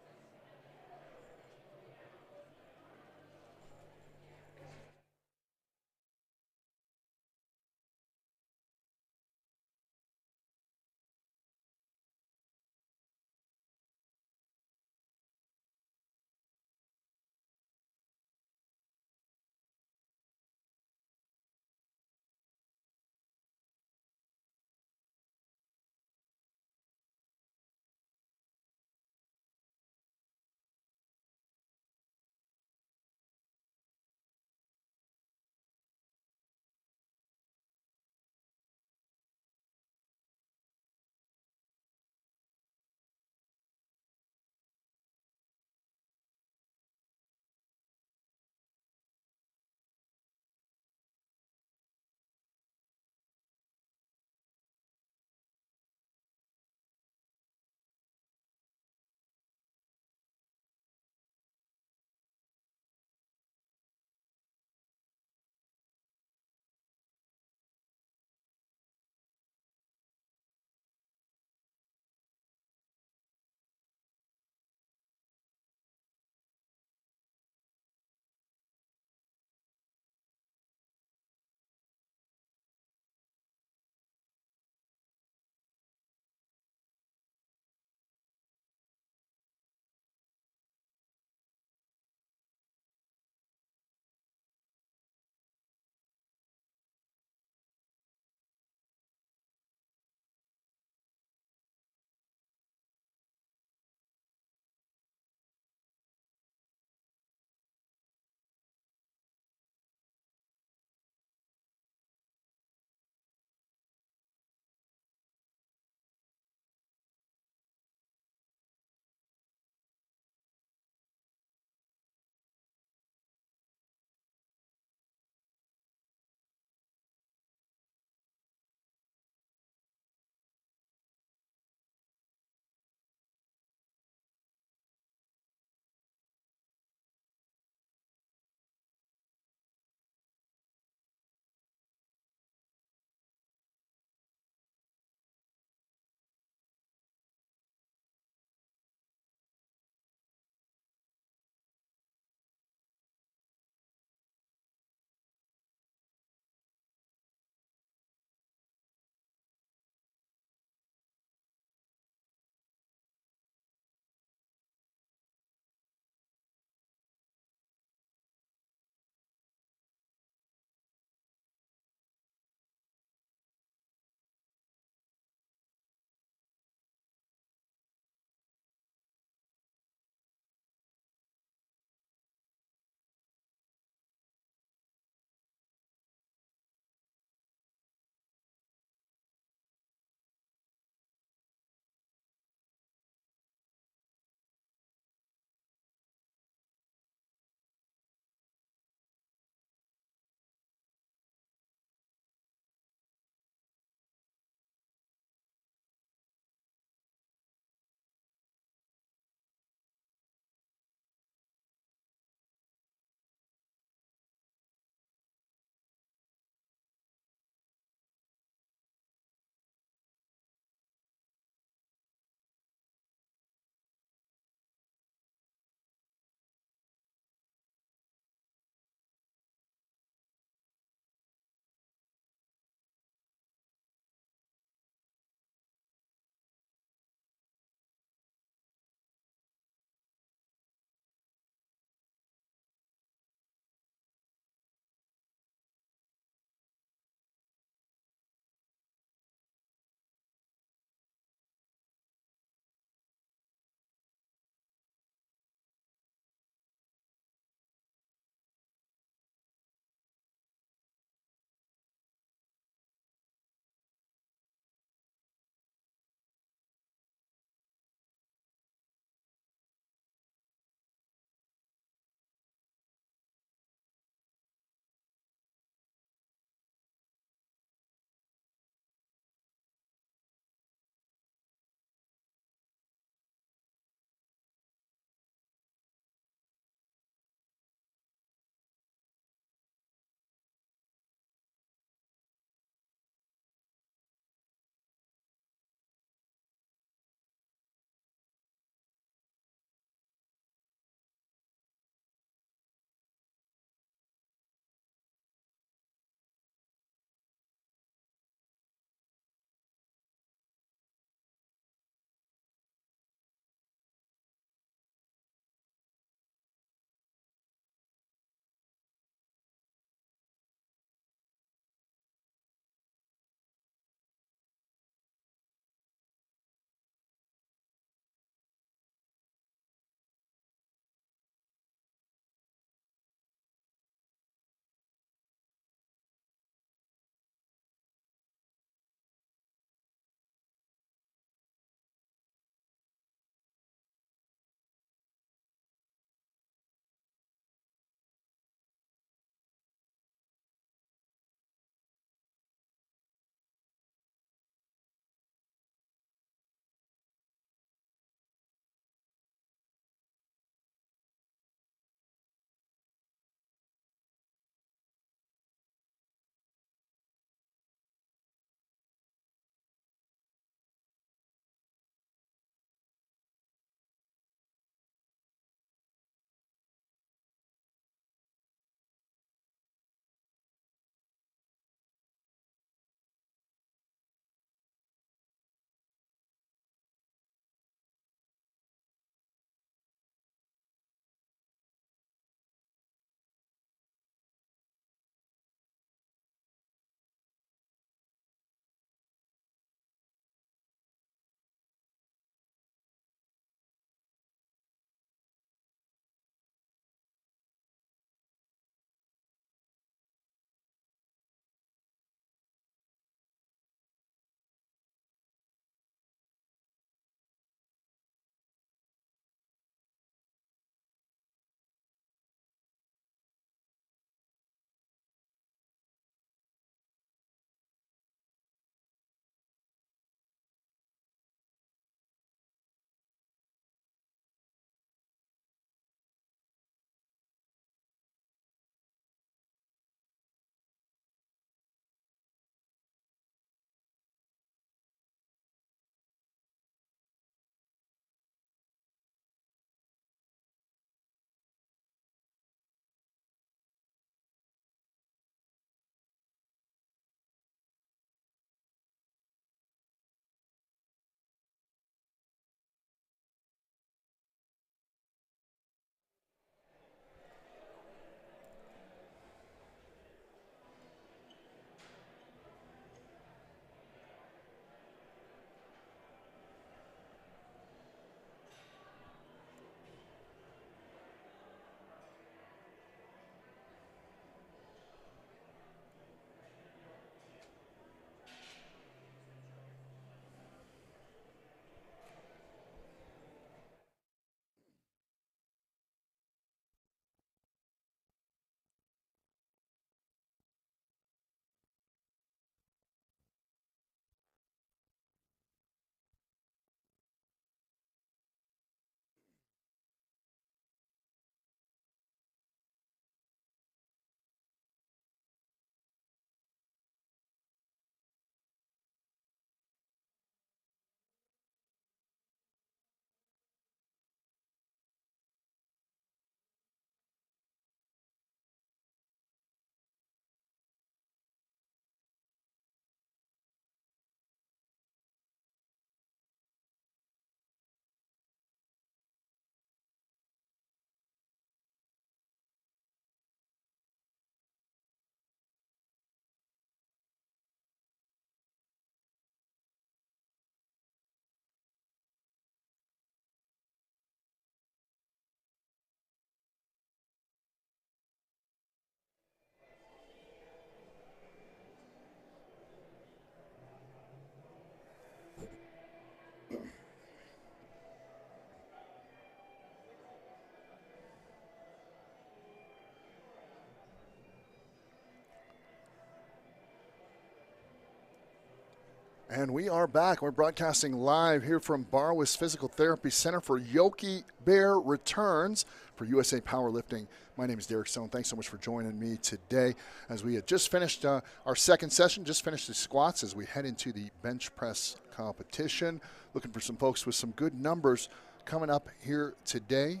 And we are back. We're broadcasting live here from Barwis Physical Therapy Center for Yokey Bear Returns for USA Powerlifting. My name is Derek Stone. Thanks so much for joining me today as we had just finished our second session, just finished the squats as we head into the bench press competition. Looking for some folks with some good numbers coming up here today.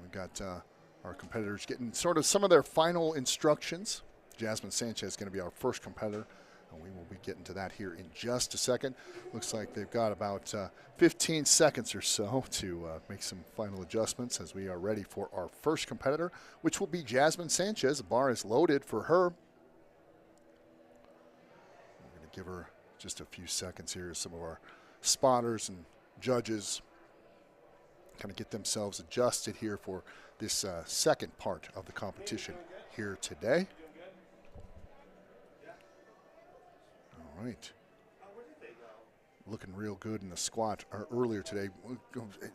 We've got our competitors getting sort of some of their final instructions. Jasmine Sanchez is going to be our first competitor. And we will be getting to that here in just a second. Looks like they've got about 15 seconds or so to make some final adjustments as we are ready for our first competitor, which will be Jasmine Sanchez. The bar is loaded for her. We're going to give her just a few seconds here as some of our spotters and judges kind of get themselves adjusted here for this second part of the competition here today. All right. Looking real good in the squat earlier today.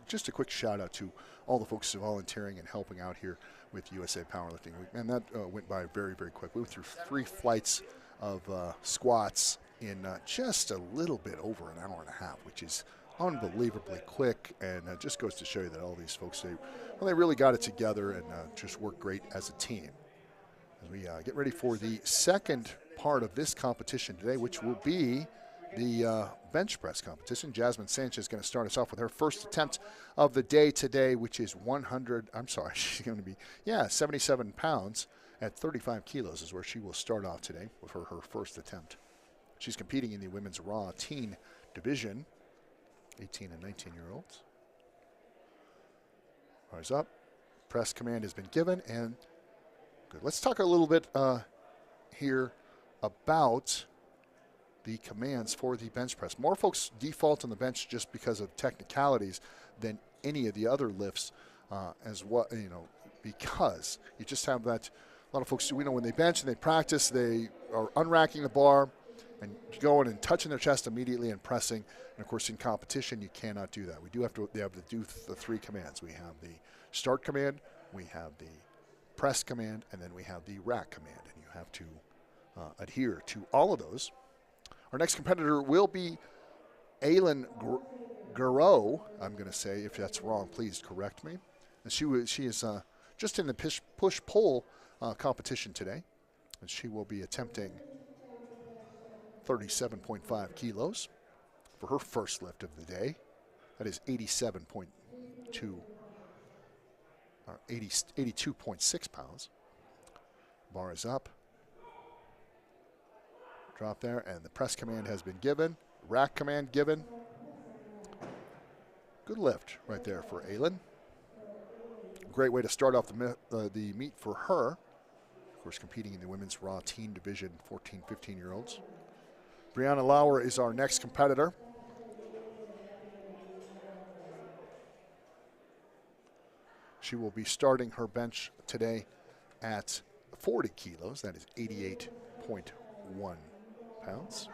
Just a quick shout out to all the folks volunteering and helping out here with USA Powerlifting. And that went by very, very quick. We went through 3 flights of squats in just a little bit over an hour and a half, which is unbelievably quick, and just goes to show you that all these folks, they really got it together and just work great as a team. As we get ready for the second part of this competition today, which will be the bench press competition. Jasmine Sanchez is going to start us off with her first attempt of the day today, which is she's going to be, 77 pounds at 35 kilos is where she will start off today with her first attempt. She's competing in the women's raw teen division, 18 and 19-year-olds. Rise up. Press command has been given, and good. Let's talk a little bit here about the commands for the bench press. More folks default on the bench just because of technicalities than any of the other lifts, because you just have that. A lot of folks, when they bench and they practice, they are unracking the bar and going and touching their chest immediately and pressing. And of course, in competition, you cannot do that. They have to do the 3 commands. We have the start command, we have the press command, and then we have the rack command. And you have to adhere to all of those. Our next competitor will be Aylin Garreau. I'm going to say, if that's wrong, please correct me. And she is just in the push-pull competition today, and she will be attempting 37.5 kilos for her first lift of the day. That is 82.6 pounds. Bar is up. Drop there, and the press command has been given. Rack command given. Good lift right there for Aylin. Great way to start off the meet for her. Of course, competing in the women's raw teen division, 14, 15-year-olds. Brianna Lauer is our next competitor. She will be starting her bench today at 40 kilos. That is 88.1 pounds.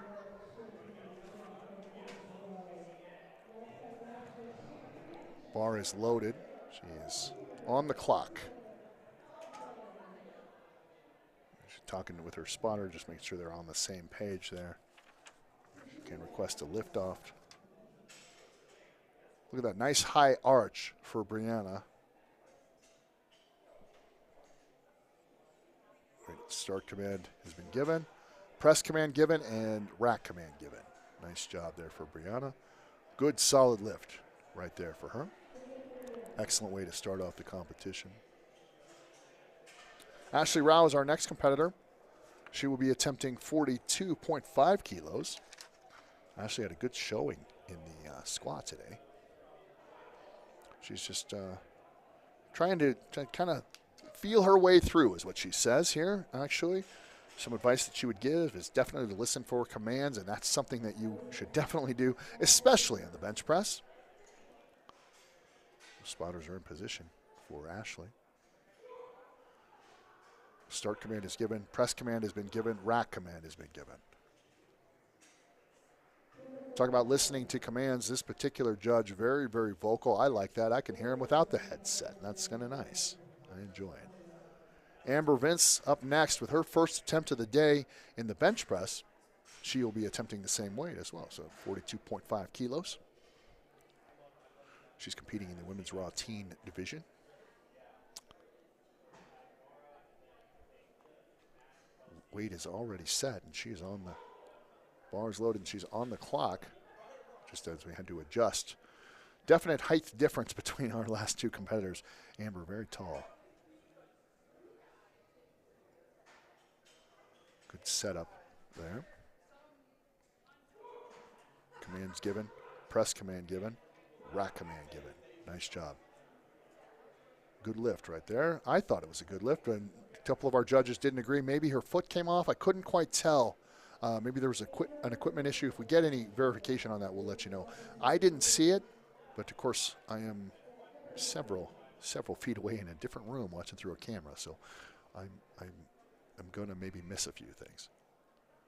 Bar is loaded. She is on the clock. She's talking with her spotter, just making sure they're on the same page there. She can request a lift off. Look at that nice high arch for Brianna. Start command has been given. Press command given and rack command given. Nice job there for Brianna. Good solid lift right there for her. Excellent way to start off the competition. Ashley Rao is our next competitor. She will be attempting 42.5 kilos. Ashley had a good showing in the squat today. She's just trying to kind of feel her way through is what she says here, actually. Some advice that she would give is definitely to listen for commands, and that's something that you should definitely do, especially on the bench press. The spotters are in position for Ashley. Start command is given, press command has been given, rack command has been given. Talk about listening to commands. This particular judge, very, very vocal. I like that. I can hear him without the headset. That's kind of nice. I enjoy it. Amber Vince up next with her first attempt of the day in the bench press. She will be attempting the same weight as well, so 42.5 kilos. She's competing in the women's raw teen division. Weight is already set, and she's on the bars loaded, and she's on the clock, just as we had to adjust. Definite height difference between our last two competitors. Amber, very tall. Good setup there. Commands given, press command given, rack command given. Nice job. Good lift right there. I thought it was a good lift, and a couple of our judges didn't agree. Maybe her foot came off. I couldn't quite tell. Maybe there was an equipment issue. If we get any verification on that, we'll let you know. I didn't see it, but of course I am several feet away in a different room watching through a camera, so I'm going to maybe miss a few things.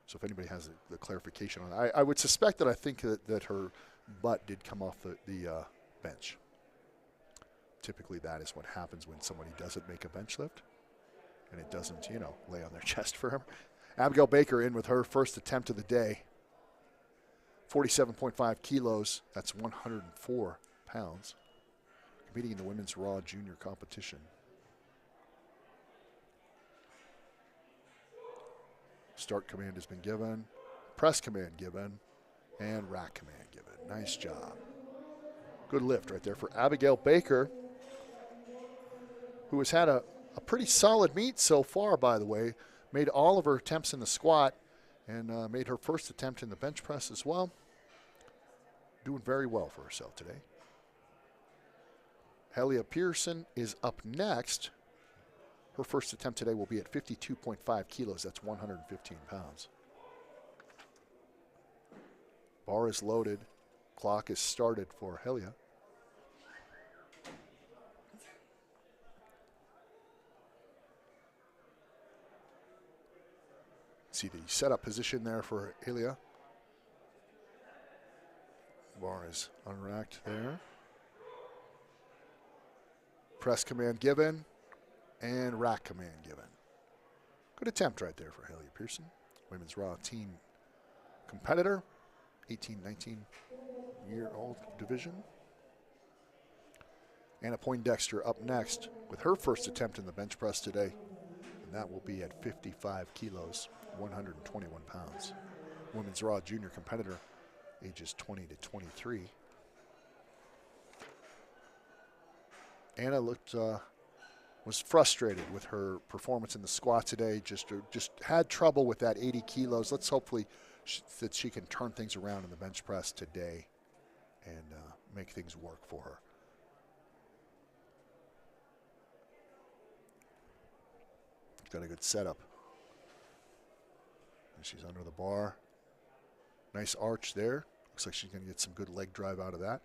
So if anybody has the clarification on that, I would suspect that I think that her butt did come off the bench. Typically that is what happens when somebody doesn't make a bench lift and it doesn't, lay on their chest for him. Abigail Baker in with her first attempt of the day. 47.5 kilos, that's 104 pounds. Competing in the women's raw junior competition. Start command has been given, press command given, and rack command given. Nice job. Good lift right there for Abigail Baker, who has had a pretty solid meet so far, by the way. Made all of her attempts in the squat and made her first attempt in the bench press as well. Doing very well for herself today. Helia Pearson is up next. Her first attempt today will be at 52.5 kilos. That's 115 pounds. Bar is loaded. Clock is started for Helia. See the setup position there for Helia. Bar is unracked there. Press command given and rack command given. Good attempt right there for Helia Pearson, women's raw teen competitor, 18-19-year-old division. Anna Poindexter up next with her first attempt in the bench press today, and that will be at 55 kilos, 121 pounds. Women's raw junior competitor, ages 20 to 23. Anna was frustrated with her performance in the squat today. Just had trouble with that 80 kilos. Let's hopefully that she can turn things around in the bench press today and make things work for her. Got a good setup. And she's under the bar. Nice arch there. Looks like she's going to get some good leg drive out of that.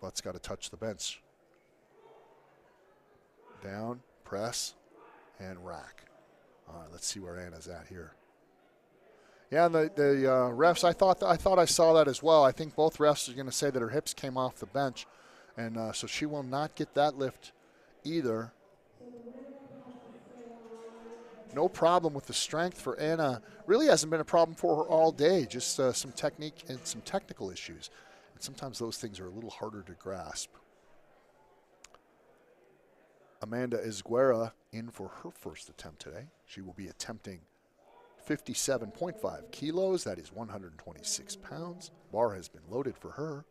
Butt's got to touch the bench. Down, press, and rack. All right, let's see where Anna's at here. Yeah, the refs, I thought I saw that as well. I think both refs are going to say that her hips came off the bench, and so she will not get that lift either. No problem with the strength for Anna. Really hasn't been a problem for her all day, just some technique and some technical issues. And sometimes those things are a little harder to grasp. Amanda Izguera in for her first attempt today. She will be attempting 57.5 kilos. That is 126 pounds. Bar has been loaded for her.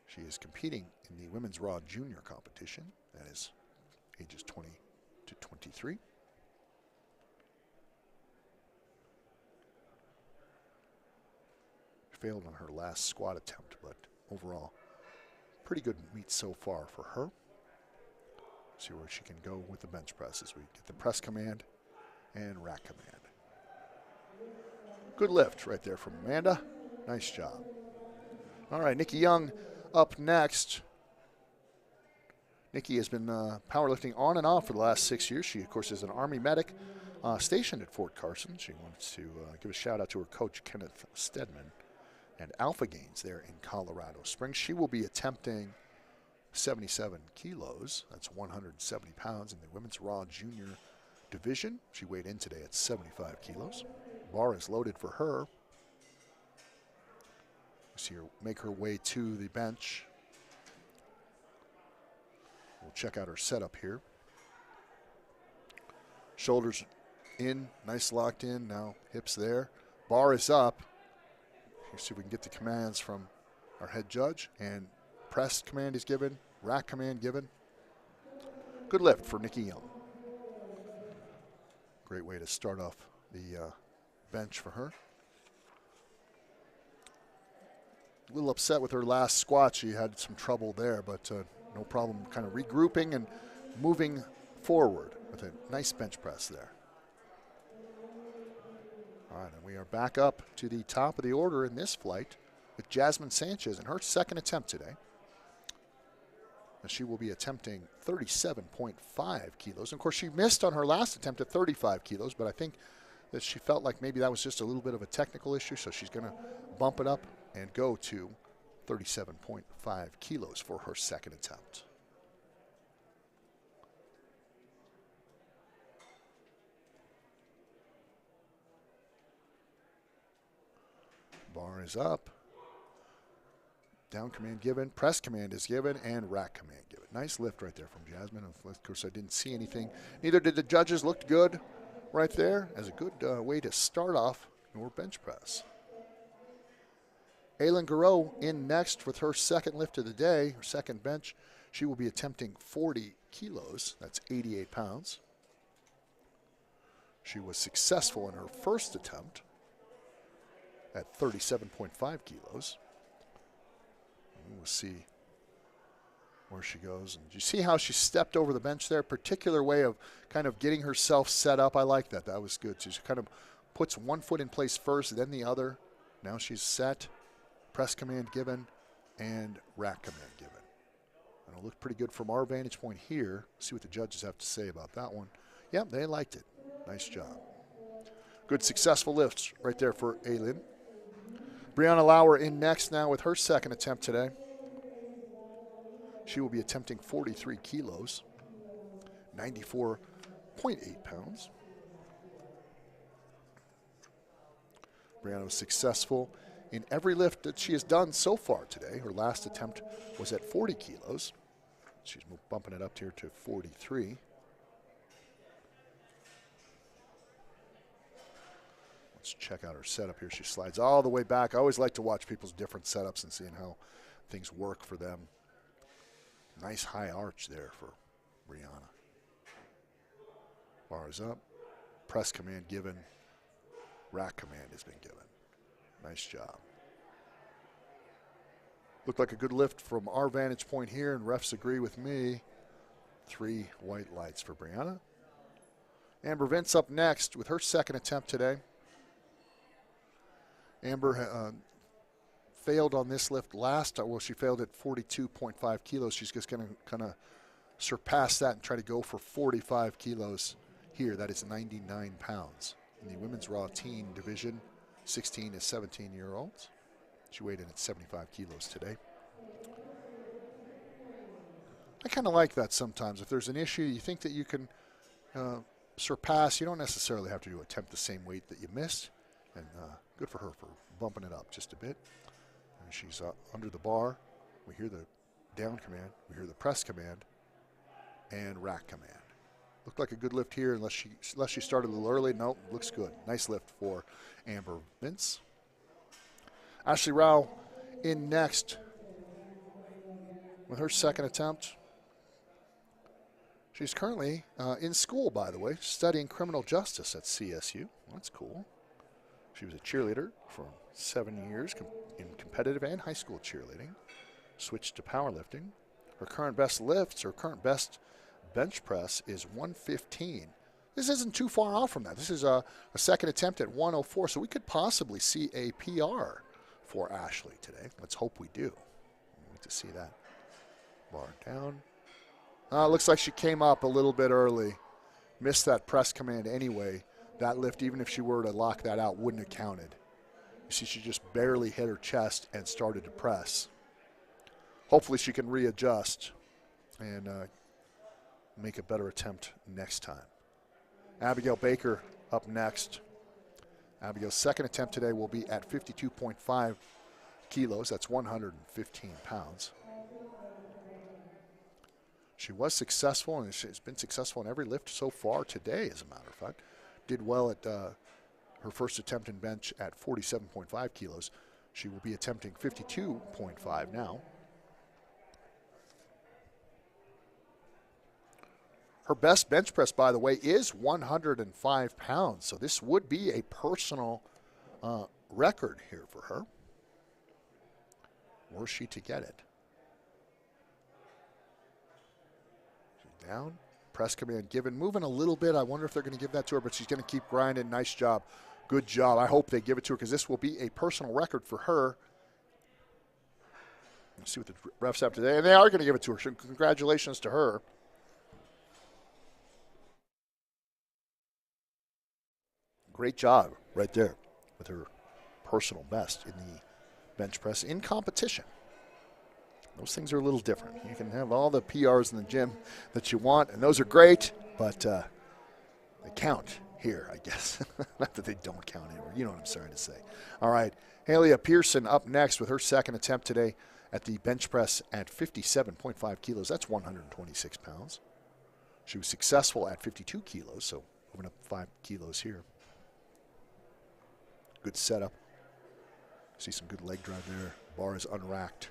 She is competing in the women's raw junior competition. That is ages 20 to 23. Failed on her last squat attempt, but overall, pretty good meet so far for her. See where she can go with the bench press as we get the press command and rack command. Good lift right there from Amanda. Nice job. All right, Nikki Young up next. Nikki has been powerlifting on and off for the last 6 years. She, of course, is an Army medic stationed at Fort Carson. She wants to give a shout out to her coach, Kenneth Stedman, and Alpha Gains there in Colorado Springs. She will be attempting 77 kilos. That's 170 pounds in the women's raw junior division. She weighed in today at 75 kilos. Bar is loaded for her. You see her make her way to the bench. We'll check out her setup here. Shoulders in, nice locked in. Now hips there. Bar is up. Let's see if we can get the commands from our head judge. And press command is given. Rack command given. Good lift for Nikki Young. Great way to start off the bench for her. A little upset with her last squat. She had some trouble there, but no problem kind of regrouping and moving forward with a nice bench press there. All right, and we are back up to the top of the order in this flight with Jasmine Sanchez in her second attempt today. And she will be attempting 37.5 kilos. And of course, she missed on her last attempt at 35 kilos, but I think that she felt like maybe that was just a little bit of a technical issue, so she's going to bump it up and go to 37.5 kilos for her second attempt. Bar is up. Down command given, press command is given, and rack command given. Nice lift right there from Jasmine. Of course, I didn't see anything. Neither did the judges. Looked good right there as a good way to start off your bench press. Aylin Garreau in next with her second lift of the day, her second bench. She will be attempting 40 kilos. That's 88 pounds. She was successful in her first attempt at 37.5 kilos. We'll see where she goes. And you see how she stepped over the bench there? Particular way of kind of getting herself set up. I like that. That was good. She kind of puts one foot in place first, then the other. Now she's set. Press command given and rack command given. And it'll look pretty good from our vantage point here. See what the judges have to say about that one. Yep, they liked it. Nice job. Good successful lifts right there for Aylin. Brianna Lauer in next now with her second attempt today. She will be attempting 43 kilos, 94.8 pounds. Brianna was successful in every lift that she has done so far today. Her last attempt was at 40 kilos. She's bumping it up here to 43. Let's check out her setup here. She slides all the way back. I always like to watch people's different setups and seeing how things work for them. Nice high arch there for Brianna. Bar is up. Press command given. Rack command has been given. Nice job. Looked like a good lift from our vantage point here, and refs agree with me. 3 white lights for Brianna. Amber Vince up next with her second attempt today. Amber failed on this lift last. Well, she failed at 42.5 kilos. She's just going to kind of surpass that and try to go for 45 kilos here. That is 99 pounds. In the women's raw teen division, 16 to 17-year-olds. She weighed in at 75 kilos today. I kind of like that sometimes. If there's an issue you think that you can surpass, you don't necessarily have to attempt the same weight that you missed. And good for her for bumping it up just a bit. And she's under the bar. We hear the down command. We hear the press command and rack command. Looked like a good lift here unless she started a little early. Nope, looks good. Nice lift for Amber Vince. Ashley Rao in next with her second attempt. She's currently in school, by the way, studying criminal justice at CSU. Well, that's cool. She was a cheerleader for 7 years in competitive and high school cheerleading. Switched to powerlifting. Her current best lifts, her current best bench press is 115. This isn't too far off from that. This is a second attempt at 104, so we could possibly see a PR for Ashley today. Let's hope we do. We need to see that. Bar down. Looks like she came up a little bit early. Missed that press command anyway. That lift, even if she were to lock that out, wouldn't have counted. You see, she just barely hit her chest and started to press. Hopefully she can readjust and make a better attempt next time. Abigail Baker up next. Abigail's second attempt today will be at 52.5 kilos. That's 115 pounds. She was successful, and she's been successful in every lift so far today, as a matter of fact. Did well at her first attempt in bench at 47.5 kilos. She will be attempting 52.5 now. Her best bench press, by the way, is 105 pounds. So this would be a personal record here for her. Were she to get it. She's down. Press command given. Moving a little bit. I wonder if they're going to give that to her, but she's going to keep grinding. Nice job. Good job. I hope they give it to her because this will be a personal record for her. Let's see what the refs have today. And they are going to give it to her. So congratulations to her. Great job right there with her personal best in the bench press in competition. Those things are a little different. You can have all the PRs in the gym that you want, and those are great, but they count here, I guess. Not that they don't count anywhere. You know what I'm starting to say. All right, Halia Pearson up next with her second attempt today at the bench press at 57.5 kilos. That's 126 pounds. She was successful at 52 kilos, so moving up 5 kilos here. Good setup. See some good leg drive there. Bar is unracked.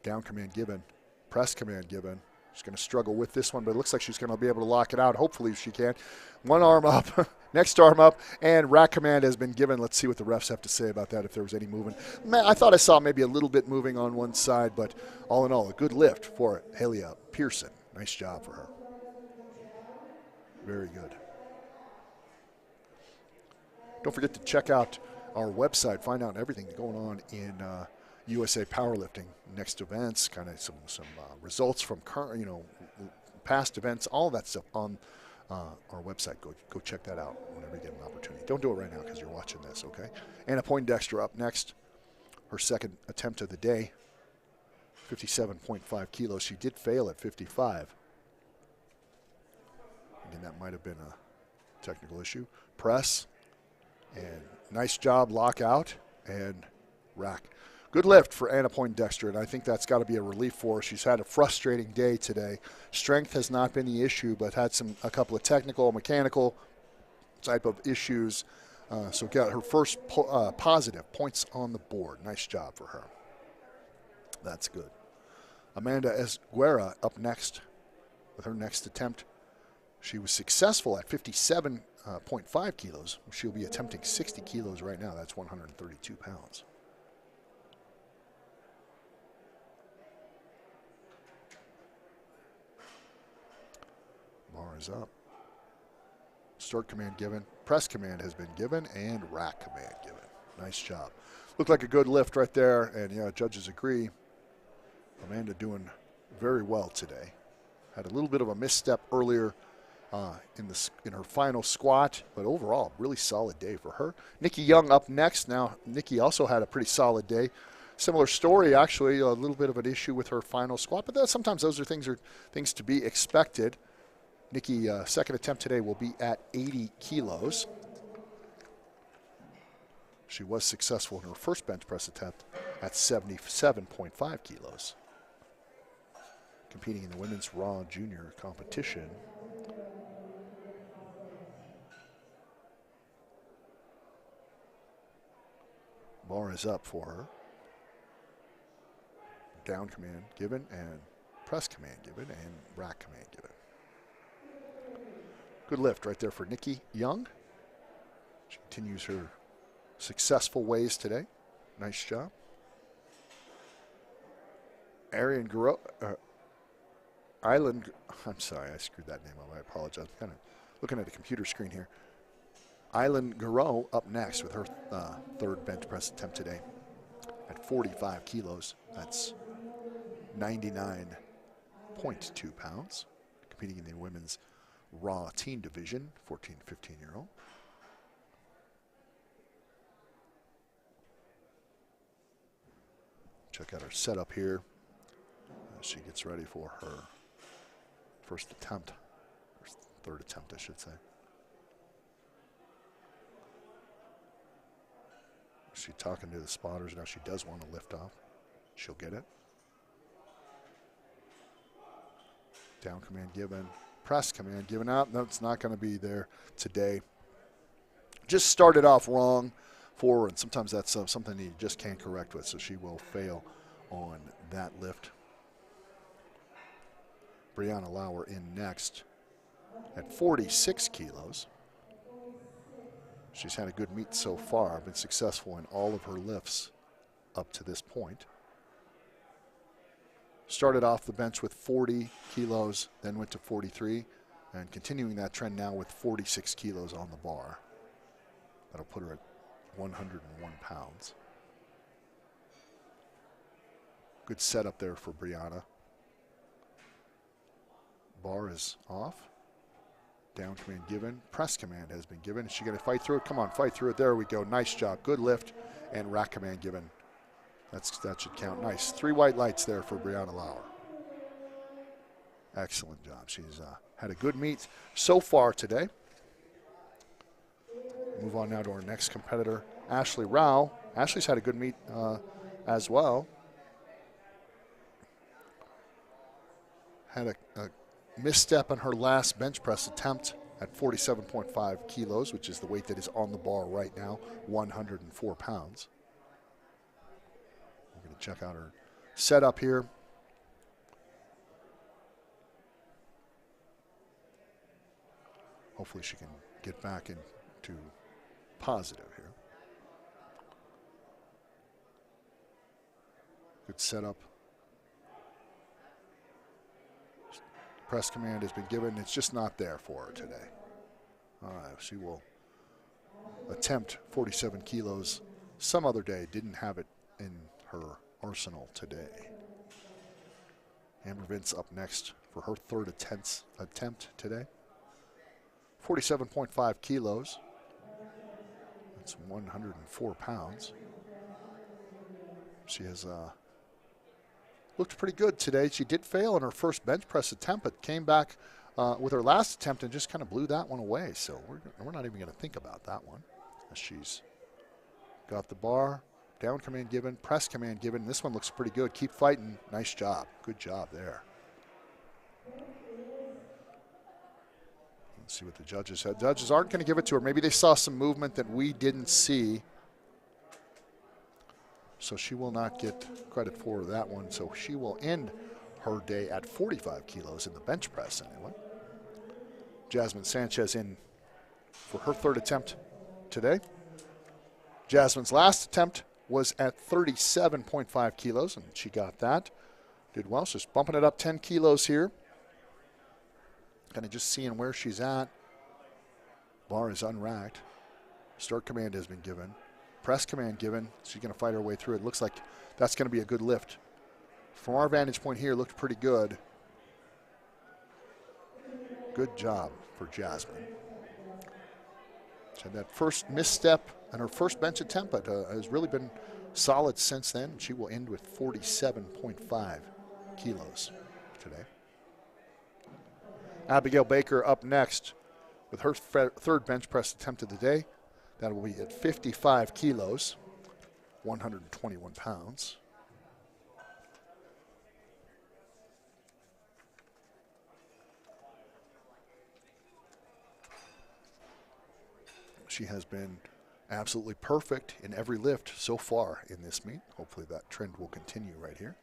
Down command given. Press command given. She's going to struggle with this one, but it looks like she's going to be able to lock it out. Hopefully she can. One arm up, next arm up, and rack command has been given. Let's see what the refs have to say about that, if there was any movement. I thought I saw maybe a little bit moving on one side, but all in all, a good lift for Halia Pearson. Nice job for her. Very good. Don't forget to check out our website, find out everything going on in USA Powerlifting, next events, kind of some results from current, past events, all that stuff on our website. Go check that out whenever you get an opportunity. Don't do it right now because you're watching this, okay? Anna Poindexter up next, her second attempt of the day, 57.5 kilos. She did fail at 55. Again, that might have been a technical issue. Press. And nice job, lockout and rack. Good lift for Anna Poindexter, and I think that's got to be a relief for her. She's had a frustrating day today. Strength has not been the issue, but had a couple of technical, mechanical type of issues. So got her first positive points on the board. Nice job for her. That's good. Amanda Esguerra up next with her next attempt. She was successful at 57.5 kilos. She'll be attempting 60 kilos right now. That's 132 pounds. Bar is up. Start command given. Press command has been given, and rack command given. Nice job. Looked like a good lift right there, and judges agree. Amanda doing very well today. Had a little bit of a misstep earlier in her final squat, but overall, really solid day for her. Nikki Young up next. Now, Nikki also had a pretty solid day. Similar story, actually, a little bit of an issue with her final squat, but sometimes those are things to be expected. Nikki, second attempt today will be at 80 kilos. She was successful in her first bench press attempt at 77.5 kilos. Competing in the women's Raw Junior competition. Bar is up for her. Down command given, and press command given, and rack command given. Good lift right there for Nikki Young. She continues her successful ways today. Nice job. Arian Guerrero, I'm sorry, I screwed that name up. I apologize. I'm kind of looking at a computer screen here. Island Guerrero up next with her third bench press attempt today at 45 kilos. That's 99.2 pounds. Competing in the women's Raw teen division, 14 to 15-year-old. Check out her setup here as she gets ready for her first attempt, third attempt, I should say. She's talking to the spotters. Now she does want to lift off. She'll get it. Down command given. Press command given out. No, it's not going to be there today. Just started off wrong for her, and sometimes that's something you just can't correct with, so she will fail on that lift. Brianna Lauer in next at 46 kilos. She's had a good meet so far, been successful in all of her lifts up to this point. Started off the bench with 40 kilos, then went to 43, and continuing that trend now with 46 kilos on the bar. That'll put her at 101 pounds. Good setup there for Brianna. Bar is off. Down command given. Press command has been given. Is she going to fight through it? Come on, fight through it. There we go. Nice job. Good lift. And rack command given. That should count. Nice. 3 white lights there for Brianna Lauer. Excellent job. She's had a good meet so far today. Move on now to our next competitor, Ashley Rao. Ashley's had a good meet as well. Had a misstep in her last bench press attempt at 47.5 kilos, which is the weight that is on the bar right now, 104 pounds. We're going to check out her setup here. Hopefully she can get back into positive here. Good setup. Press command has been given. It's just not there for her today. All right, she will attempt 47 kilos some other day. Didn't have it in her arsenal today. Amber Vince up next for her third attempt today. 47.5 kilos. That's 104 pounds. She has looked pretty good today. She did fail in her first bench press attempt, but came back with her last attempt and just kind of blew that one away. So we're not even going to think about that one. As she's got the bar, down command given, press command given. This one looks pretty good. Keep fighting. Nice job. Good job there. Let's see what the judges said. Judges aren't going to give it to her. Maybe they saw some movement that we didn't see. So she will not get credit for that one. So she will end her day at 45 kilos in the bench press anyway. Jasmine Sanchez in for her third attempt today. Jasmine's last attempt was at 37.5 kilos, and she got that. Did well. So just bumping it up 10 kilos here. Kind of just seeing where she's at. Bar is unracked. Start command has been given. Press command given. She's going to fight her way through it. Looks like that's going to be a good lift. From our vantage point here, looked pretty good. Good job for Jasmine. She had that first misstep in her first bench attempt, but has really been solid since then. She will end with 47.5 kilos today. Abigail Baker up next with her third bench press attempt of the day. That will be at 55 kilos, 121 pounds. She has been absolutely perfect in every lift so far in this meet. Hopefully that trend will continue right here.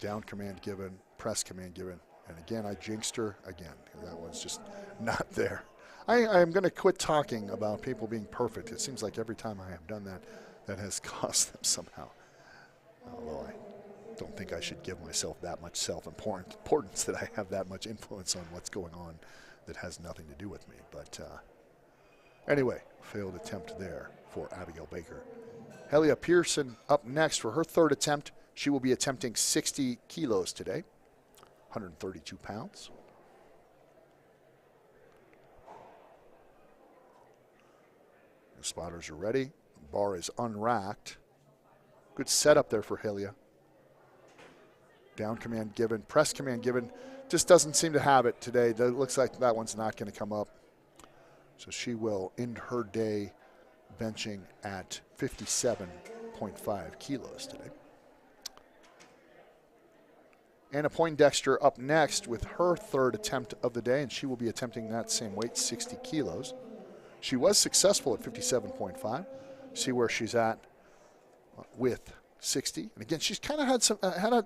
Down command given, press command given. And again, I jinxed her again. That one's just not there. I'm going to quit talking about people being perfect. It seems like every time I have done that, that has cost them somehow. Although I don't think I should give myself that much self-importance that I have that much influence on what's going on that has nothing to do with me. But anyway, failed attempt there for Abigail Baker. Helia Pearson up next for her third attempt. She will be attempting 60 kilos today, 132 pounds. The spotters are ready. The bar is unracked. Good setup there for Helia. Down command given, press command given. just doesn't seem to have it today. It looks like that one's not going to come up. So she will end her day benching at 57.5 kilos today. Anna Poindexter up next with her third attempt of the day, and she will be attempting that same weight, 60 kilos. She was successful at 57.5. See where she's at with 60. And again, she's kind of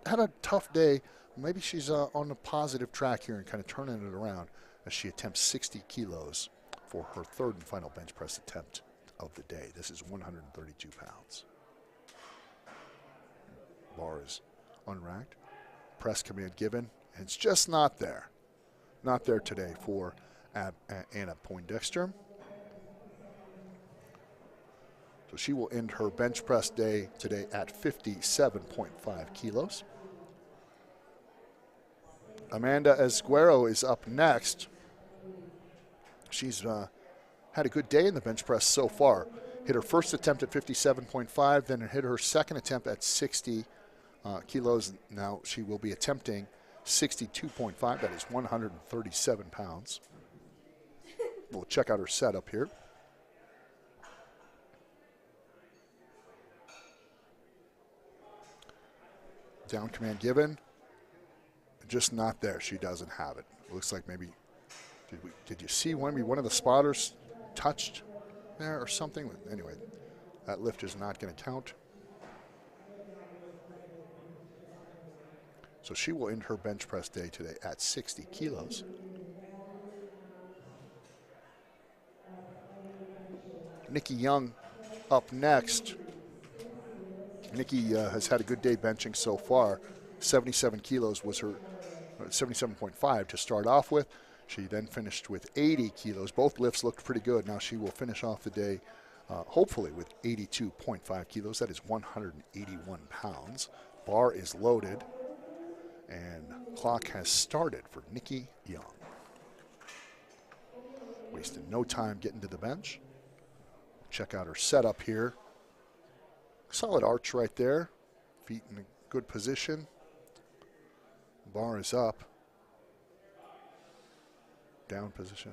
had a tough day. Maybe she's on a positive track here and kind of turning it around as she attempts 60 kilos for her third and final bench press attempt of the day. This is 132 pounds. Bar is unracked. Press command given, and it's just not there. Not there today for Anna Poindexter. So she will end her bench press day today at 57.5 kilos. Amanda Esguero is up next. She's had a good day in the bench press so far. Hit her first attempt at 57.5, then hit her second attempt at 60 kilos. Now she will be attempting 62.5. That is 137 pounds. We'll check out her setup here. Down command given. Just not there. She doesn't have it. Looks like maybe, did you see one of the spotters touched there or something? Anyway, that lift is not going to count. So she will end her bench press day today at 60 kilos. Nikki Young up next. Nikki has had a good day benching so far. 77 kilos was her, 77.5 to start off with. She then finished with 80 kilos. Both lifts looked pretty good. Now she will finish off the day hopefully with 82.5 kilos. That is 181 pounds. Bar is loaded. And clock has started for Nikki Young. Wasted no time getting to the bench. Check out her setup here. Solid arch right there. Feet in a good position. Bar is up. Down position.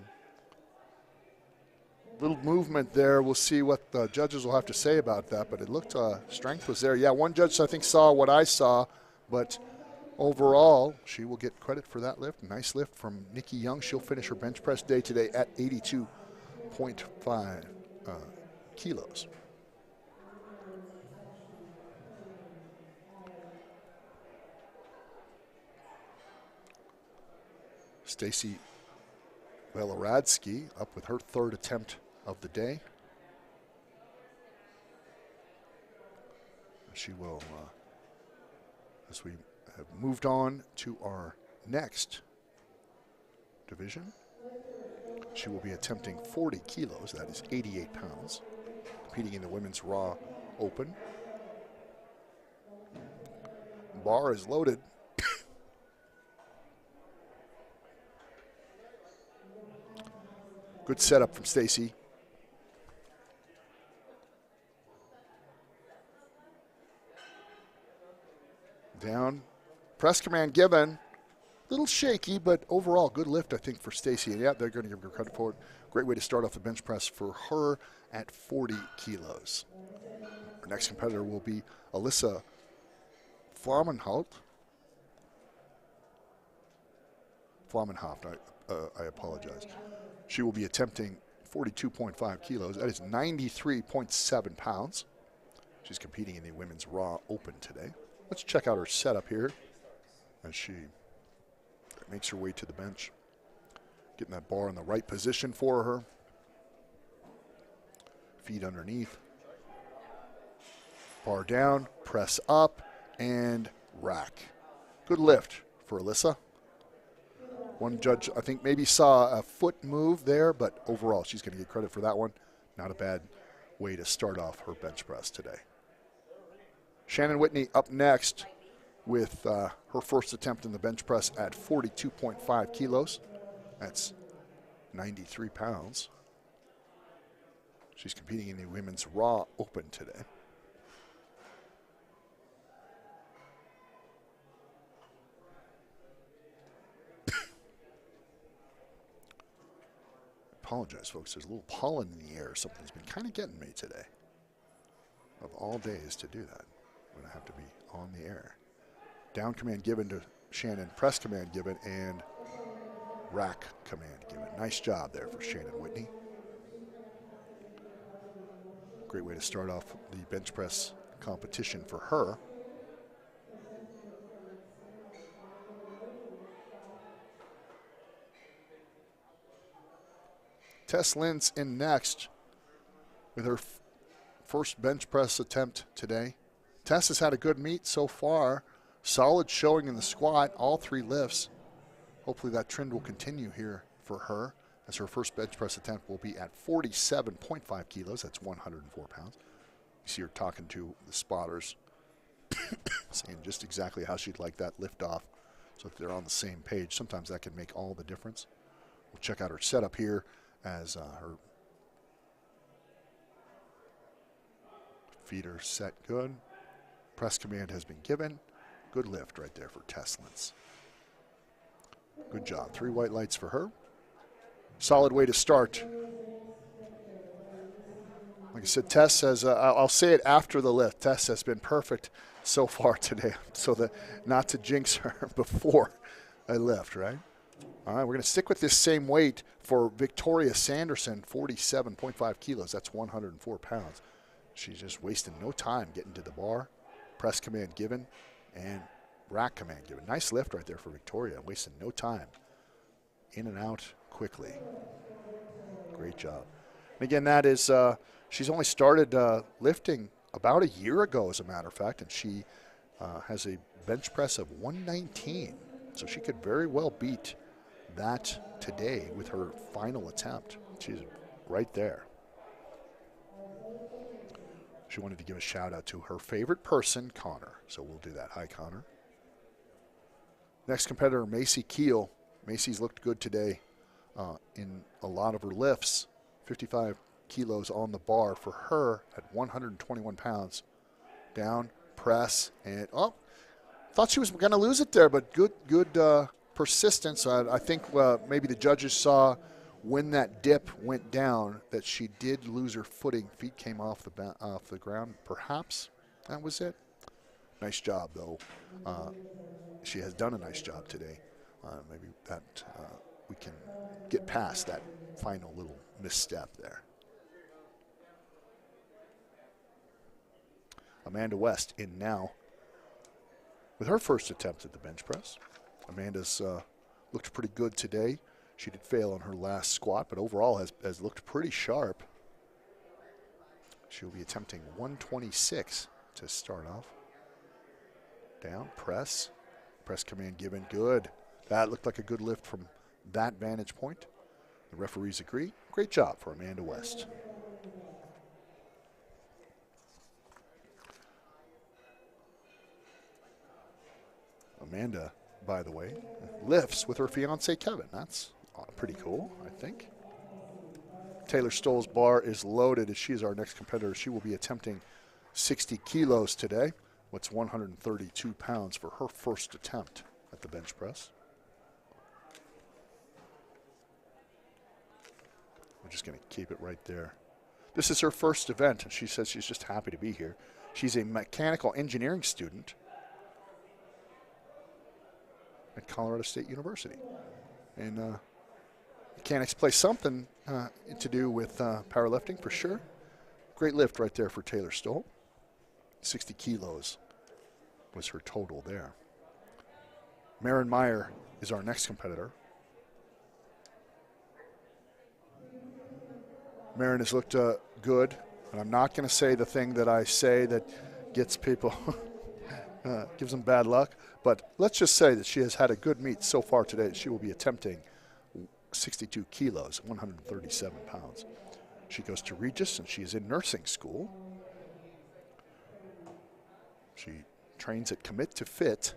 Little movement there. We'll see what the judges will have to say about that, but it looked strength was there. Yeah, one judge I think saw what I saw, but overall, she will get credit for that lift. Nice lift from Nikki Young. She'll finish her bench press day today at 82.5 kilos. Stacy Velaradsky up with her third attempt of the day. She will, as we have moved on to our next division, she will be attempting 40 kilos. That is 88 pounds, competing in the women's raw open. Bar is loaded. Good setup from Stacy. Down. Press command given. A little shaky, but overall good lift, I think, for Stacy. And yeah, they're going to give her credit for it. Great way to start off the bench press for her at 40 kilos. Our next competitor will be Alyssa Flamenhoft. I apologize. She will be attempting 42.5 kilos. That is 93.7 pounds. She's competing in the women's raw open today. Let's check out her setup here as she makes her way to the bench. Getting that bar in the right position for her. Feet underneath. Bar down, press up, and rack. Good lift for Alyssa. One judge, I think, maybe saw a foot move there, but overall, she's going to get credit for that one. Not a bad way to start off her bench press today. Shannon Whitney up next with her first attempt in the bench press at 42.5 kilos. That's 93 pounds. She's competing in the women's raw open today. apologize, folks. There's a little pollen in the air. Something's been kind of getting me today. Of all days to do that, when I have to be on the air. Down command given to Shannon, press command given, and rack command given. Nice job there for Shannon Whitney. Great way to start off the bench press competition for her. Tess Lentz in next with her first bench press attempt today. Tess has had a good meet so far. Solid showing in the squat, all 3 lifts. Hopefully that trend will continue here for her, as her first bench press attempt will be at 47.5 kilos. That's 104 pounds. You see her talking to the spotters, saying just exactly how she'd like that lift off. So if they're on the same page, sometimes that can make all the difference. We'll check out her setup here as her feet are set good. Press command has been given. Good lift right there for Tess Lentz. Good job. 3 white lights for her. Solid way to start. Like I said, Tess has, I'll say it after the lift, Tess has been perfect so far today, so that not to jinx her before I lift, right? All right, we're going to stick with this same weight for Victoria Sanderson, 47.5 kilos. That's 104 pounds. She's just wasting no time getting to the bar. Press command given and rack command given. Nice lift right there for Victoria, wasting no time. In and out quickly. Great job. And again, that is, she's only started lifting about a year ago, as a matter of fact, and she has a bench press of 119. So she could very well beat that today with her final attempt. She's right there. She wanted to give a shout out to her favorite person, Connor. So we'll do that. Hi, Connor. Next competitor, Macy Keel. Macy's looked good today in a lot of her lifts. 55 kilos on the bar for her at 121 pounds. Down, press, and thought she was going to lose it there, but good persistence. I think maybe the judges saw when that dip went down that she did lose her footing. Feet came off the ground. Perhaps that was it. Nice job, though. She has done a nice job today. Maybe that we can get past that final little misstep there. Amanda West in now with her first attempt at the bench press. Amanda's looked pretty good today. She did fail on her last squat, but overall has looked pretty sharp. She'll be attempting 126 to start off. Down, press command given, good. That looked like a good lift from that vantage point. The referees agree. Great job for Amanda West. Amanda, by the way, lifts with her fiance Kevin. That's pretty cool, I think. Taylor Stoll's bar is loaded as she is our next competitor. She will be attempting 60 kilos today. What's 132 pounds for her first attempt at the bench press. We're just going to keep it right there. This is her first event, and she says she's just happy to be here. She's a mechanical engineering student at Colorado State University. And mechanics play something to do with powerlifting for sure. Great lift right there for Taylor Stoll. 60 kilos was her total there. Marin Meyer is our next competitor. Marin has looked good, and I'm not going to say the thing that I say that gets people, gives them bad luck, but let's just say that she has had a good meet so far today. She will be attempting 62 kilos, 137 pounds. She goes to Regis, and she is in nursing school. She trains at Commit to Fit.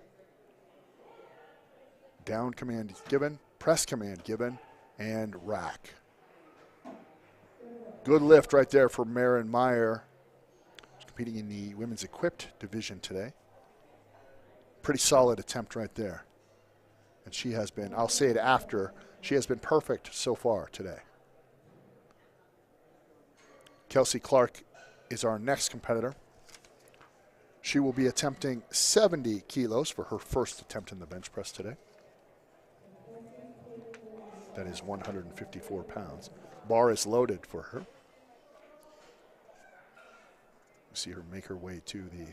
Down command given, press command given, and rack. Good lift right there for Marin Meyer. She's competing in the women's equipped division today. Pretty solid attempt right there. And she has been, I'll say it after, she has been perfect so far today. Kelsey Clark is our next competitor. She will be attempting 70 kilos for her first attempt in the bench press today. That is 154 pounds. Bar is loaded for her. See her make her way to the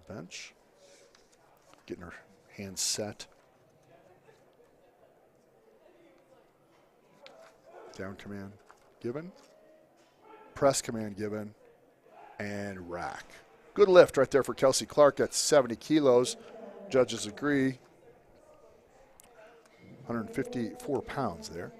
bench. Getting her hands set. Down command given. Press command given. And rack. Good lift right there for Kelsey Clark. That's 70 kilos. Judges agree. 154 pounds there.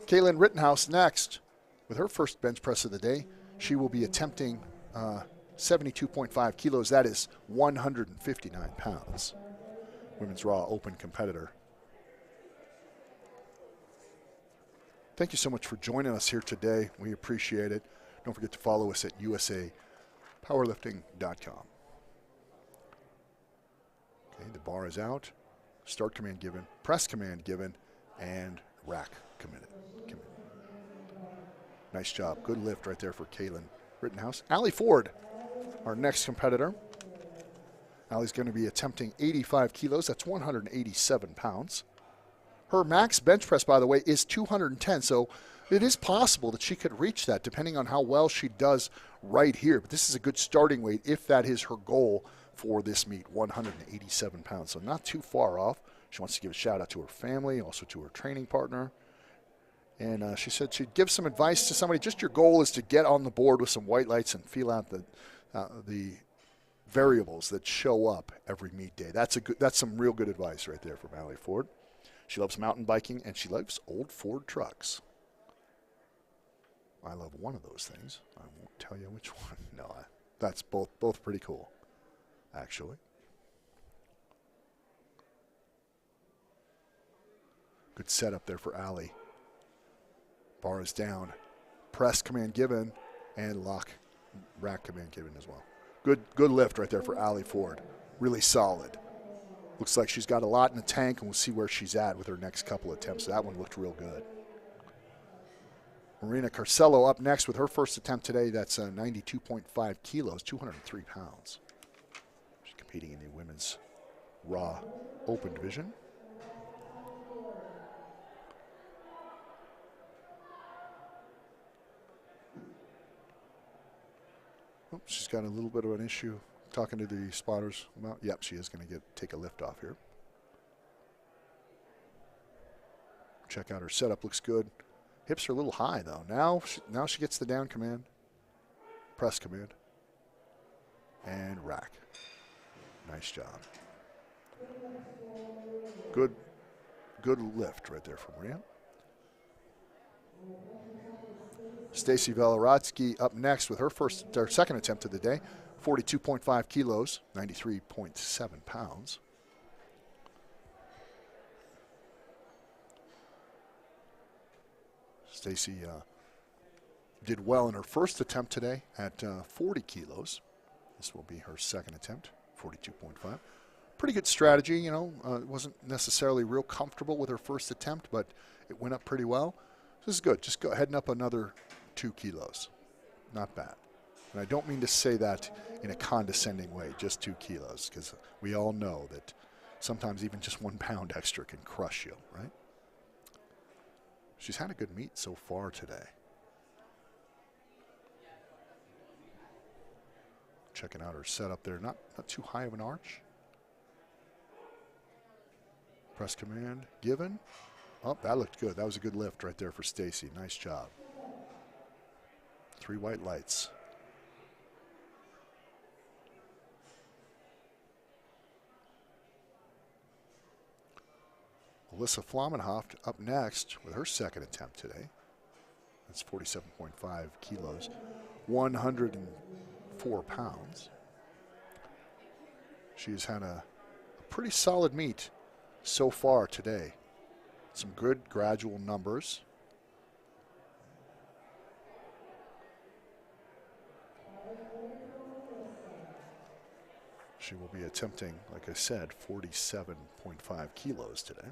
Kaylin Rittenhouse next with her first bench press of the day. She will be attempting 72.5 kilos. That is 159 pounds. Women's Raw Open competitor. Thank you so much for joining us here today. We appreciate it. Don't forget to follow us at USAPowerlifting.com. Okay, the bar is out. Start command given. Press command given. And rack committed. Nice job. Good lift right there for Kaylin Rittenhouse. Allie Ford, our next competitor. Allie's going to be attempting 85 kilos. That's 187 pounds. Her max bench press, by the way, is 210. So it is possible that she could reach that depending on how well she does right here. But this is a good starting weight if that is her goal for this meet, 187 pounds. So not too far off. She wants to give a shout out to her family, also to her training partner. And she said she'd give some advice to somebody. Just your goal is to get on the board with some white lights and feel out the variables that show up every meet day. That's some real good advice right there from Allie Ford. She loves mountain biking, and she loves old Ford trucks. I love one of those things. I won't tell you which one. No, that's both pretty cool, actually. Good setup there for Allie. Bar is down. Press command given, and rack command given as well. Good lift right there for Allie Ford. Really solid. Looks like she's got a lot in the tank, and we'll see where she's at with her next couple attempts. That one looked real good. Marina Carcello up next with her first attempt today. That's 92.5 kilos, 203 pounds. She's competing in the women's Raw Open division. Oh, she's got a little bit of an issue talking to the spotters. Yep, she is going to take a lift off here. Check out her setup. Looks good. Hips are a little high, though. Now she gets the down command, press command, and rack. Nice job. Good lift right there from Maria. Stacy Velorotsky up next with her second attempt of the day. 42.5 kilos, 93.7 pounds. Stacy did well in her first attempt today at 40 kilos. This will be her second attempt, 42.5. Pretty good strategy, you know. Wasn't necessarily real comfortable with her first attempt, but it went up pretty well. This is good. Just heading up another 2 kilos. Not bad. And I don't mean to say that in a condescending way, just 2 kilos, because we all know that sometimes even just 1 pound extra can crush you, right? She's had a good meet so far today. Checking out her setup there. Not too high of an arch. Press command given. Oh, that looked good. That was a good lift right there for Stacy. Nice job. 3 white lights. Alyssa Flamenhoft up next with her second attempt today. That's 47.5 kilos, 104 pounds. She's had a pretty solid meet so far today. Some good gradual numbers. She will be attempting, like I said, 47.5 kilos today.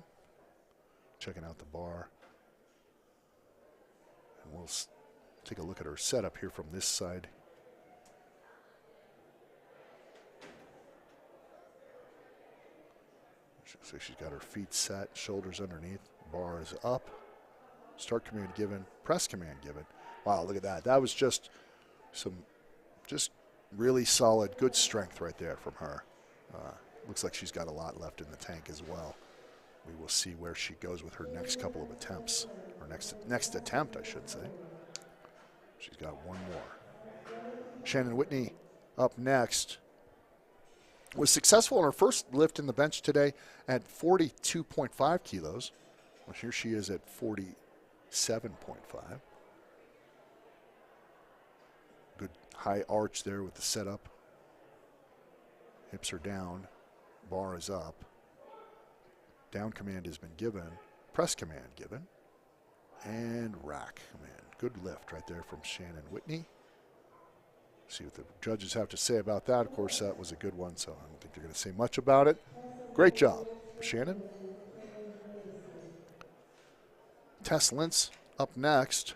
Checking out the bar. take a look at her setup here from this side. So she's got her feet set, shoulders underneath, bar is up. Start command given, press command given. Wow, look at that. That was just really solid, good strength right there from her. Looks like she's got a lot left in the tank as well. We will see where she goes with her next couple of attempts, or next attempt, I should say. She's got one more. Shannon Whitney up next. Was successful in her first lift in the bench today at 42.5 kilos. Well, here she is at 47.5. Good high arch there with the setup. Hips are down. Bar is up. Down command has been given. Press command given. And rack command. Good lift right there from Shannon Whitney. See what the judges have to say about that. Of course, that was a good one, so I don't think they're going to say much about it. Great job, Shannon. Tess Lentz up next.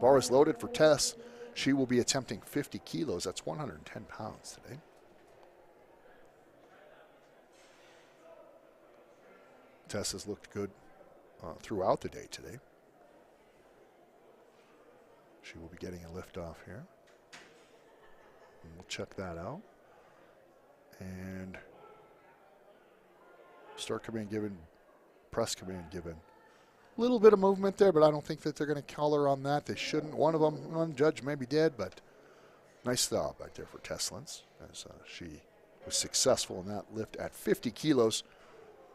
Bar is loaded for Tess. She will be attempting 50 kilos. That's 110 pounds today. Tess has looked good throughout the day today. She will be getting a lift off here. And we'll check that out. And start command given, press command given. A little bit of movement there, but I don't think that they're going to call her on that. They shouldn't. One judge maybe did, but nice stop back there for Tess Lentz as she was successful in that lift at 50 kilos.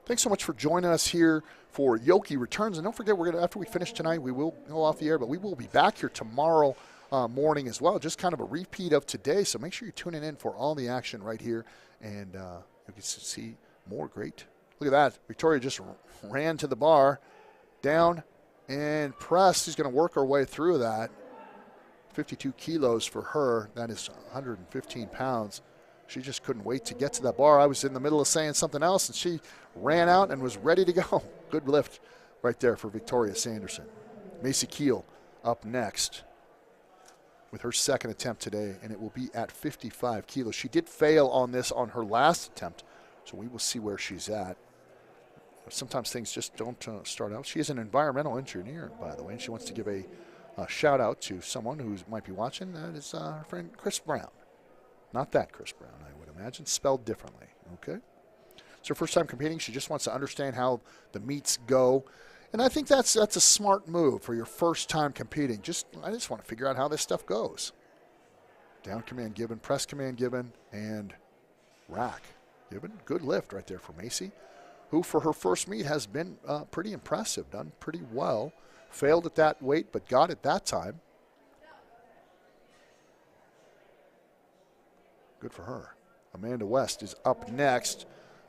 Thanks so much for joining us here for Yokey Returns. And don't forget, after we finish tonight, we will go off the air, but we will be back here tomorrow morning as well. Just kind of a repeat of today. So make sure you're tuning in for all the action right here. And you can see more great. Look at that. Victoria just ran to the bar, down, and pressed. She's going to work her way through that. 52 kilos for her. That is 115 pounds. She just couldn't wait to get to that bar. I was in the middle of saying something else, and she ran out and was ready to go. Good lift right there for Victoria Sanderson. Macy Keel up next with her second attempt today, and it will be at 55 kilos. She did fail on this on her last attempt, so we will see where she's at. Sometimes things just don't start out. She is an environmental engineer, by the way, and she wants to give a shout-out to someone who might be watching. That is her friend Chris Brown. Not that Chris Brown, I would imagine, spelled differently, okay? It's her first time competing. She just wants to understand how the meets go. And I think that's a smart move for your first time competing. I just want to figure out how this stuff goes. Down command given, press command given, and rack given. Good lift right there for Macy, who for her first meet has been pretty impressive, done pretty well. Failed at that weight, but got it that time. Good for her. Amanda West is up next.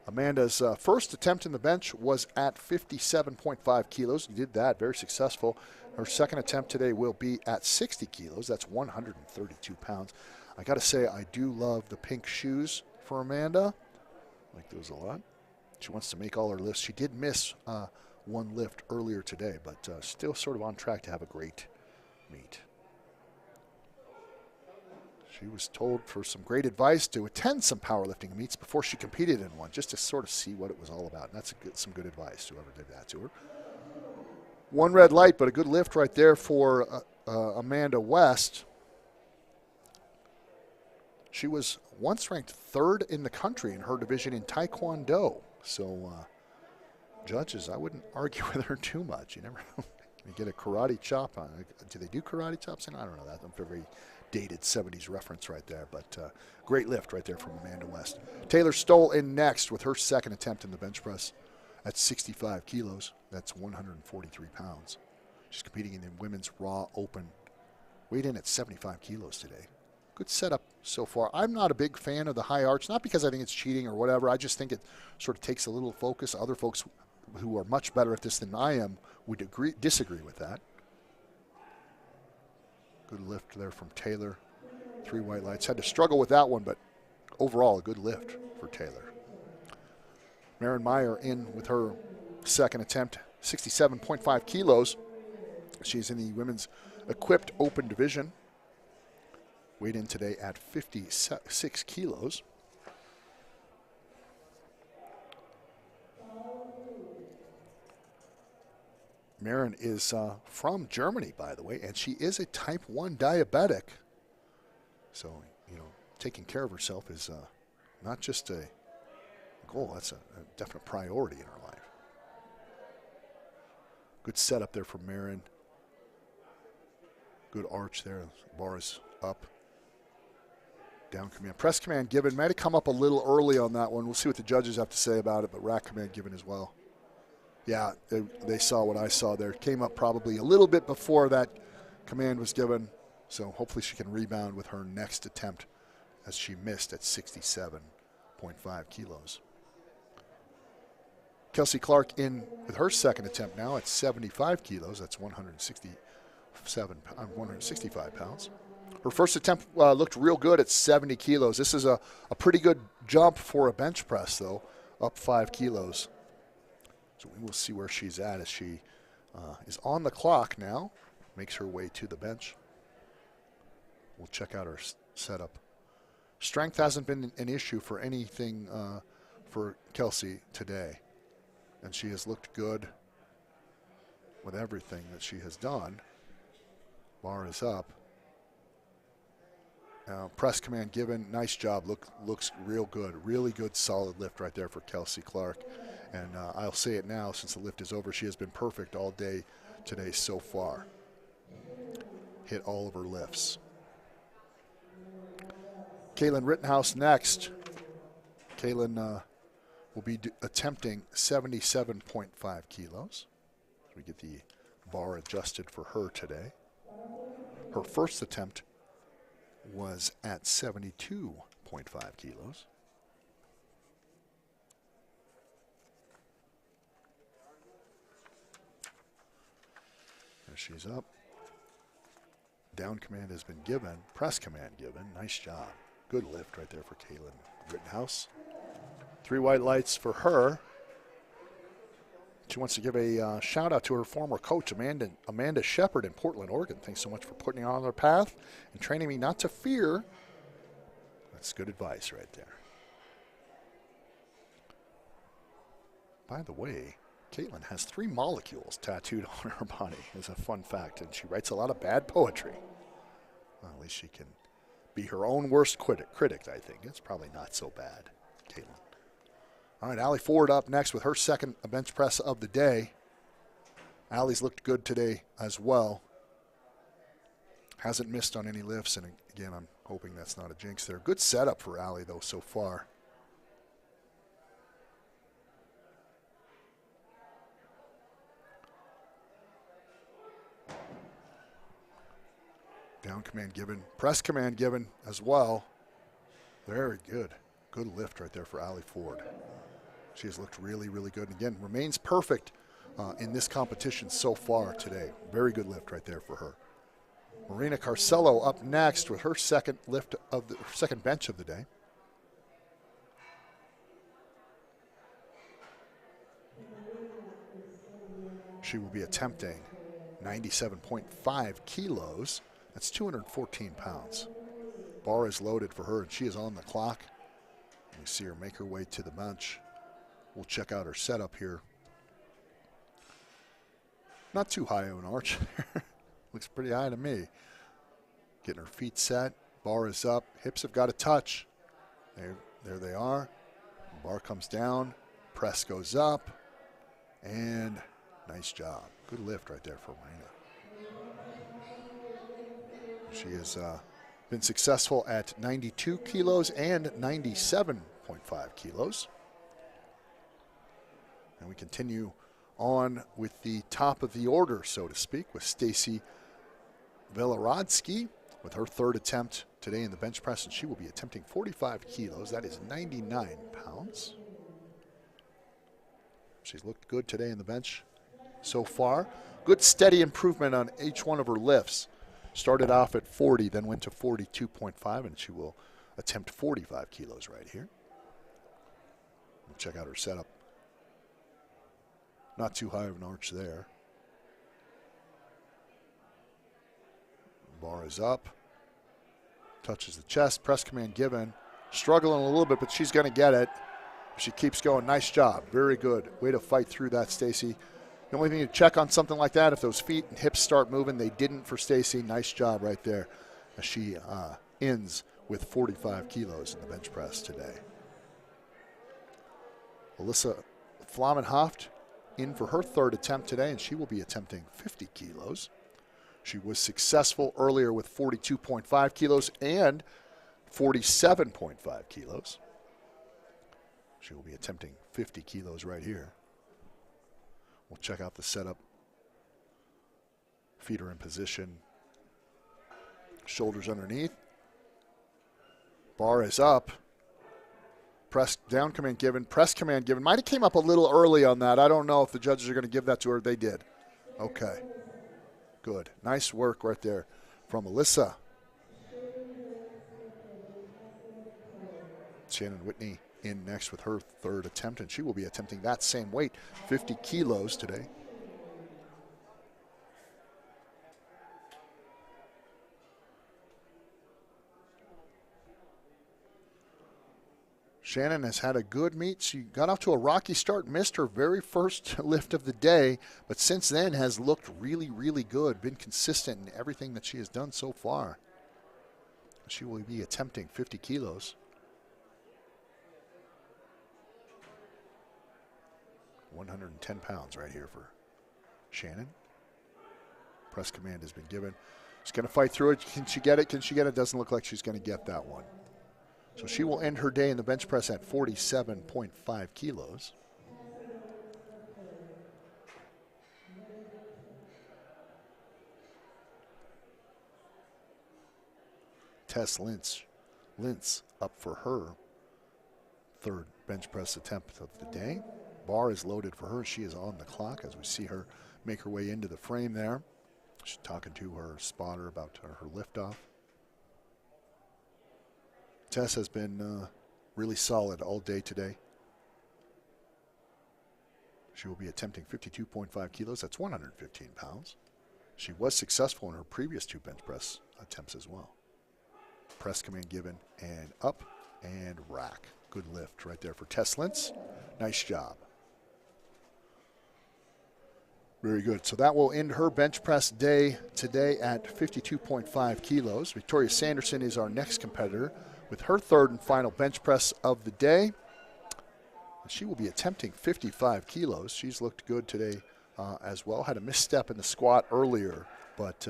Amanda's first attempt in the bench was at 57.5 kilos. She did that, very successful. Her second attempt today will be at 60 kilos. That's 132 pounds. I got to say, I do love the pink shoes for Amanda. I like those a lot. She wants to make all her lifts. She did miss one lift earlier today, but still sort of on track to have a great meet. She was told for some great advice to attend some powerlifting meets before she competed in one, just to sort of see what it was all about. And that's some good advice, whoever did that to her. One red light, but a good lift right there for Amanda West. She was once ranked third in the country in her division in Taekwondo. So, judges, I wouldn't argue with her too much. You never know. You get a karate chop on it. Do they do karate chops? I don't know that. I'm very dated 70s reference right there, but great lift right there from Amanda West. Taylor Stoll in next with her second attempt in the bench press at 65 kilos. That's 143 pounds. She's competing in the women's raw open. Weighed in at 75 kilos today. Good setup so far. I'm not a big fan of the high arch, not because I think it's cheating or whatever. I just think it sort of takes a little focus. Other folks who are much better at this than I am would disagree with that. Good lift there from Taylor. 3 white lights. Had to struggle with that one, but overall a good lift for Taylor. Maren Meyer in with her second attempt, 67.5 kilos. She's in the women's equipped open division. Weighed in today at 56 kilos. Maren is from Germany, by the way, and she is a type 1 diabetic. So, taking care of herself is not just a goal, that's a definite priority in her life. Good setup there for Maren. Good arch there. Bar is up. Down command. Press command given. Might have come up a little early on that one. We'll see what the judges have to say about it, but rack command given as well. Yeah, they saw what I saw there. Came up probably a little bit before that command was given, so hopefully she can rebound with her next attempt as she missed at 67.5 kilos. Kelsey Clark in with her second attempt now at 75 kilos. That's 165 pounds. Her first attempt looked real good at 70 kilos. This is a pretty good jump for a bench press, though, up 5 kilos. So we will see where she's at as she is on the clock now, makes her way to the bench. We'll check out her setup. Strength hasn't been an issue for anything for Kelsey today, and she has looked good with everything that she has done. Bar is up. Press command given. Nice job. Looks real good. Really good, solid lift right there for Kelsey Clark. And I'll say it now since the lift is over. She has been perfect all day today so far. Hit all of her lifts. Kaylin Rittenhouse next. Kaylin will be attempting 77.5 kilos. We get the bar adjusted for her today. Her first attempt was at 72.5 kilos. There she's up. Down command has been given. Press command given. Nice job. Good lift right there for Kaylin Rittenhouse. 3 white lights for her. She wants to give a shout out to her former coach, Amanda Shepard in Portland, Oregon. Thanks so much for putting me on her path and training me not to fear. That's good advice right there. By the way, Caitlin has 3 molecules tattooed on her body as a fun fact, and she writes a lot of bad poetry. Well, at least she can be her own worst critic, I think. It's probably not so bad, Caitlin. All right, Allie Ford up next with her second bench press of the day. Allie's looked good today as well. Hasn't missed on any lifts, and again, I'm hoping that's not a jinx there. Good setup for Allie, though, so far. Down command given. Press command given as well. Very good. Good lift right there for Allie Ford. She has looked really, really good. And again, remains perfect in this competition so far today. Very good lift right there for her. Marina Carcello up next with her second lift of the second bench of the day. She will be attempting 97.5 kilos. That's 214 pounds. Bar is loaded for her, and she is on the clock. You see her make her way to the bench. We'll check out her setup here. Not too high of an arch. Looks pretty high to me. Getting her feet set. Bar is up. Hips have got to touch. There they are. Bar comes down. Press goes up. And nice job. Good lift right there for Marina. She has been successful at 92 kilos and 97.5 kilos. And we continue on with the top of the order, so to speak, with Stacy Velorodsky with her third attempt today in the bench press, and she will be attempting 45 kilos. That is 99 pounds. She's looked good today in the bench so far. Good steady improvement on each one of her lifts. Started off at 40, then went to 42.5, and she will attempt 45 kilos right here. We'll check out her setup. Not too high of an arch there. Bar is up. Touches the chest. Press command given. Struggling a little bit, but she's going to get it. She keeps going. Nice job. Very good. Way to fight through that, Stacy. The only thing to check on something like that, if those feet and hips start moving, they didn't for Stacy. Nice job right there. As she ends with 45 kilos in the bench press today. Alyssa Flamenhoft in for her third attempt today, and she will be attempting 50 kilos. She was successful earlier with 42.5 kilos and 47.5 kilos. She will be attempting 50 kilos right here. We'll check out the setup. Feet are in position. Shoulders underneath. Bar is up. Press down command given. Press command given. Might have came up a little early on that. I don't know if the judges are going to give that to her. They did. Okay. Good. Nice work right there from Alyssa. Shannon Whitney in next with her third attempt, and she will be attempting that same weight, 50 kilos today. Shannon has had a good meet. She got off to a rocky start, missed her very first lift of the day, but since then has looked really, really good, been consistent in everything that she has done so far. She will be attempting 50 kilos. 110 pounds right here for Shannon. Press command has been given. She's going to fight through it. Can she get it? Can she get it? Doesn't look like she's going to get that one. So she will end her day in the bench press at 47.5 kilos. Tess Lintz up for her third bench press attempt of the day. Bar is loaded for her. She is on the clock as we see her make her way into the frame there. She's talking to her spotter about her liftoff. Tess has been really solid all day today. She will be attempting 52.5 kilos. That's 115 pounds. She was successful in her previous two bench press attempts as well. Press command given and up and rack. Good lift right there for Tess Lintz. Nice job. Very good. So that will end her bench press day today at 52.5 kilos. Victoria Sanderson is our next competitor with her third and final bench press of the day. She will be attempting 55 kilos. She's looked good today as well. Had a misstep in the squat earlier, but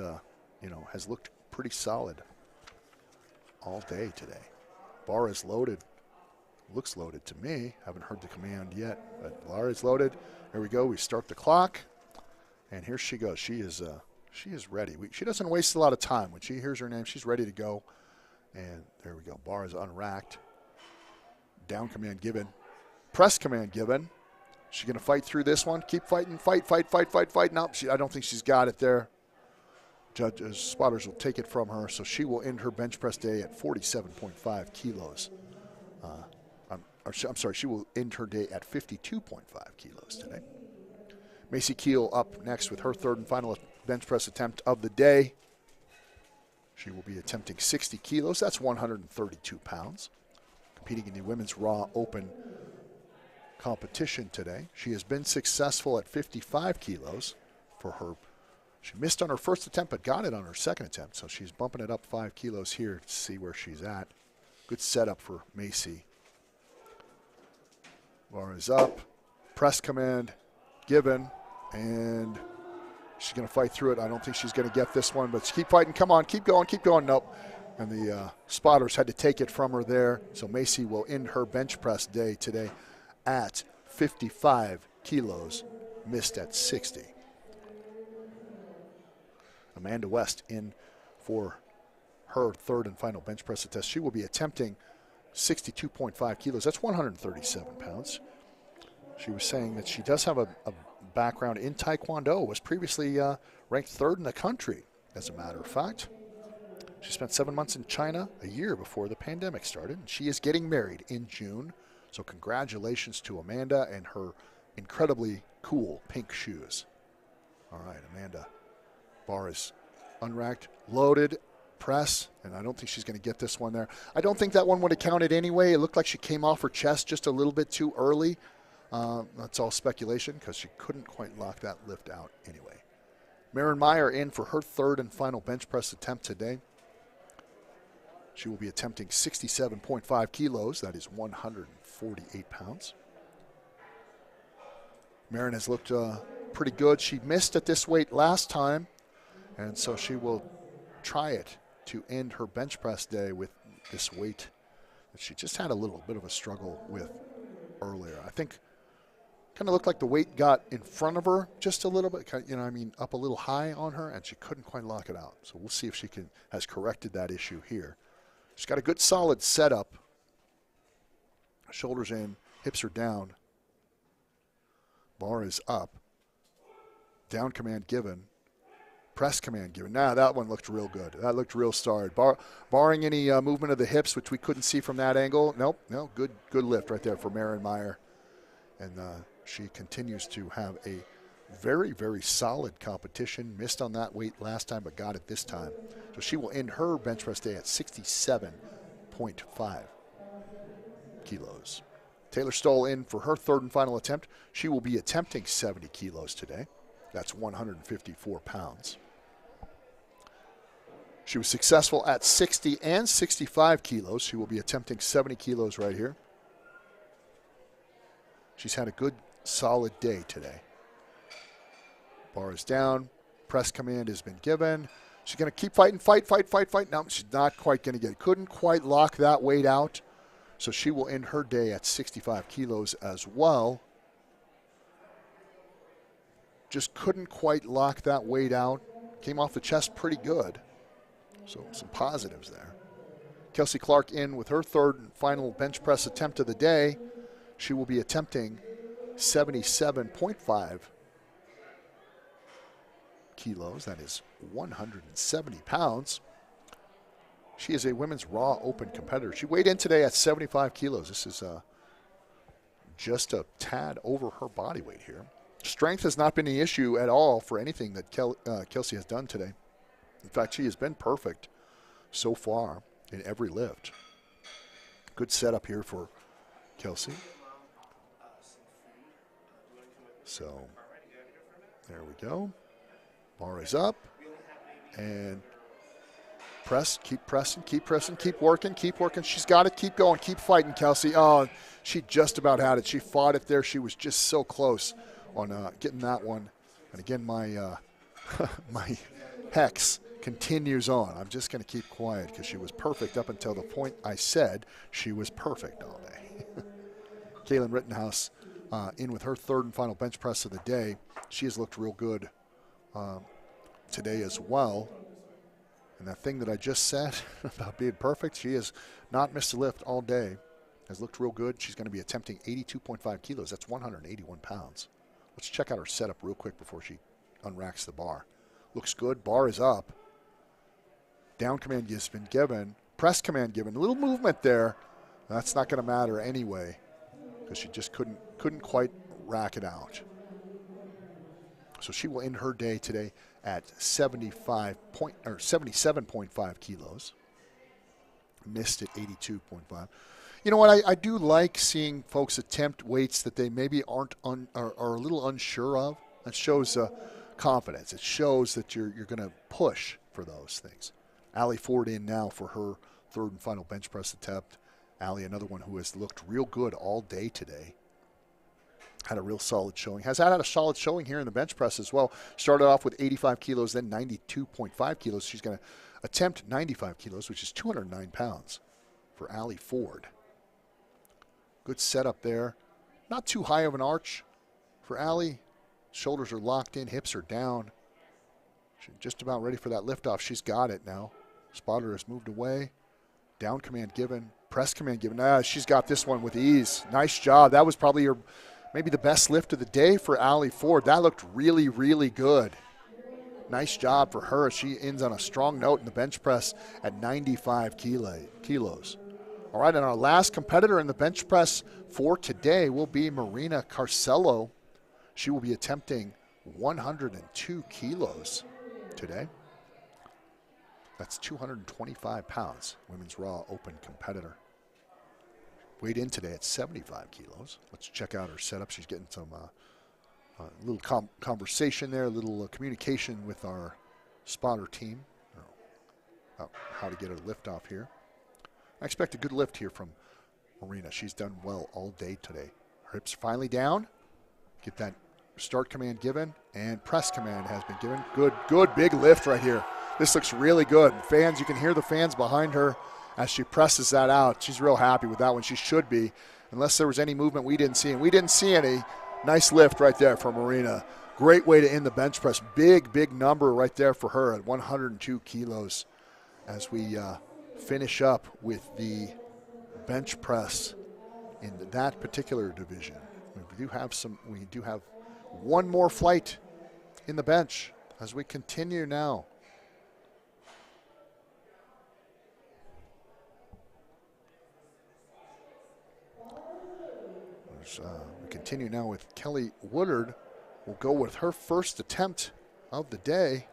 has looked pretty solid all day today. Bar is loaded. Looks loaded to me. Haven't heard the command yet, but bar is loaded. There we go. We start the clock, and here she goes. She is ready. She doesn't waste a lot of time. When she hears her name, she's ready to go. And there we go. Bar is unracked. Down command given. Press command given. She's going to fight through this one. Keep fighting. Fight. No, I don't think she's got it there. Judges, spotters will take it from her, so she will end her bench press day at 47.5 kilos. I'm sorry, she will end her day at 52.5 kilos today. Macy Keel up next with her third and final bench press attempt of the day. She will be attempting 60 kilos. That's 132 pounds. Competing in the Women's Raw Open competition today. She has been successful at 55 kilos for her. She missed on her first attempt, but got it on her second attempt. So she's bumping it up 5 kilos here to see where she's at. Good setup for Macy. Bar is up. Press command given. And she's going to fight through it. I don't think she's going to get this one, but keep fighting. Come on, keep going. Nope. And the spotters had to take it from her there. So Macy will end her bench press day today at 55 kilos, missed at 60. Amanda West in for her third and final bench press test. She will be attempting 62.5 kilos. That's 137 pounds. She was saying that she does have a background in Taekwondo, was previously ranked third in the country, as a matter of fact. She spent 7 months in China a year before the pandemic started. She is getting married in June, so congratulations to Amanda and her incredibly cool pink shoes. All right, Amanda. Bar is unracked, loaded, press, and I don't think she's going to get this one there. I don't think that one would have counted anyway. It looked like she came off her chest just a little bit too early. That's all speculation because she couldn't quite lock that lift out anyway. Maren Meyer in for her third and final bench press attempt today. She will be attempting 67.5 kilos. That is 148 pounds. Maren has looked pretty good. She missed at this weight last time, and so she will try it to end her bench press day with this weight that she just had a little bit of a struggle with earlier. I think kind of looked like the weight got in front of her just a little bit, up a little high on her, and she couldn't quite lock it out. So we'll see if she has corrected that issue here. She's got a good solid setup. Shoulders in, hips are down. Bar is up. Down command given. Press command given. Now that one looked real good. That looked real starred. Barring any movement of the hips, which we couldn't see from that angle. Nope. Good lift right there for Maren Meyer. And she continues to have a very, very solid competition. Missed on that weight last time, but got it this time. So she will end her bench press day at 67.5 kilos. Taylor Stoll in for her third and final attempt. She will be attempting 70 kilos today. That's 154 pounds. She was successful at 60 and 65 kilos. She will be attempting 70 kilos right here. She's had a good, solid day today. Bar is down. Press command has been given. She's going to keep fighting, fight. No, she's not quite going to get it. Couldn't quite lock that weight out. So she will end her day at 65 kilos as well. Just couldn't quite lock that weight out. Came off the chest pretty good. So some positives there. Kelsey Clark in with her third and final bench press attempt of the day. She will be attempting 77.5 kilos. That is 170 pounds. She is a women's raw open competitor. She weighed in today at 75 kilos. This is just a tad over her body weight here. Strength has not been the issue at all for anything that Kelsey has done today. In fact, she has been perfect so far in every lift. Good setup here for Kelsey. So there we go. Bar is up. And press, keep pressing, keep working. She's got it. Keep going. Keep fighting, Kelsey. Oh, she just about had it. She fought it there. She was just so close on getting that one. And again, my my hex continues on. I'm just going to keep quiet because she was perfect up until the point I said she was perfect all day. Kaylin Rittenhouse in with her third and final bench press of the day. She has looked real good today as well. And that thing that I just said about being perfect, she has not missed a lift all day. Has looked real good. She's going to be attempting 82.5 kilos. That's 181 pounds. Let's check out her setup real quick before she unracks the bar. Looks good. Bar is up. Down command has been given. Press command given. A little movement there. That's not going to matter anyway because she just couldn't quite rack it out. So she will end her day today at 77.5 kilos. Missed at 82.5. You know what? I do like seeing folks attempt weights that they maybe are a little unsure of. That shows confidence. It shows that you're going to push for those things. Allie Ford in now for her third and final bench press attempt. Allie, another one who has looked real good all day today. Had a real solid showing. Has had a solid showing here in the bench press as well. Started off with 85 kilos, then 92.5 kilos. She's going to attempt 95 kilos, which is 209 pounds for Allie Ford. Good setup there. Not too high of an arch for Allie. Shoulders are locked in, hips are down. She's just about ready for that liftoff. She's got it now. Spotter has moved away. Down command given. Press command given. She's got this one with ease. Nice job. That was probably maybe the best lift of the day for Allie Ford. That looked really, really good. Nice job for her. She ends on a strong note in the bench press at 95 kilos. All right, and our last competitor in the bench press for today will be Marina Carcello. She will be attempting 102 kilos today. That's 225 pounds. Women's Raw Open competitor. Weighed in today at 75 kilos. Let's check out her setup. She's getting some little conversation there, a little communication with our spotter team about how to get her lift off here. I expect a good lift here from Marina. She's done well all day today. Her hips finally down. Get that start command given, and press command has been given. Good big lift right here. This looks really good. Fans, you can hear the fans behind her as she presses that out. She's real happy with that one. She should be, unless there was any movement we didn't see. And we didn't see any. Nice lift right there for Marina. Great way to end the bench press. Big number right there for her at 102 kilos as we finish up with the bench press in that particular division. We do have one more flight in the bench as we continue now. We continue now with Kelly Woodard. We'll go with her first attempt of the day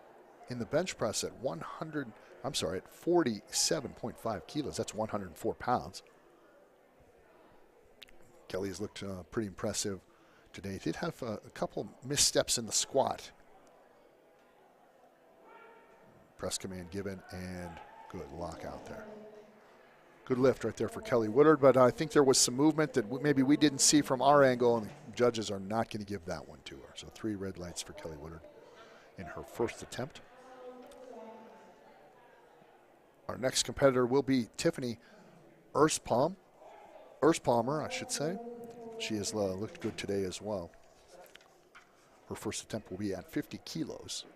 in the bench press at 47.5 kilos. That's 104 pounds. Kelly has looked pretty impressive today. Did have a couple missteps in the squat. Press command given and good lockout there. Good lift right there for Kelly Woodard, but I think there was some movement that maybe we didn't see from our angle, and the judges are not going to give that one to her. So 3 red lights for Kelly Woodard in her first attempt. Our next competitor will be Tiffany Erspalmer, I should say. She has looked good today as well. Her first attempt will be at 50 kilos.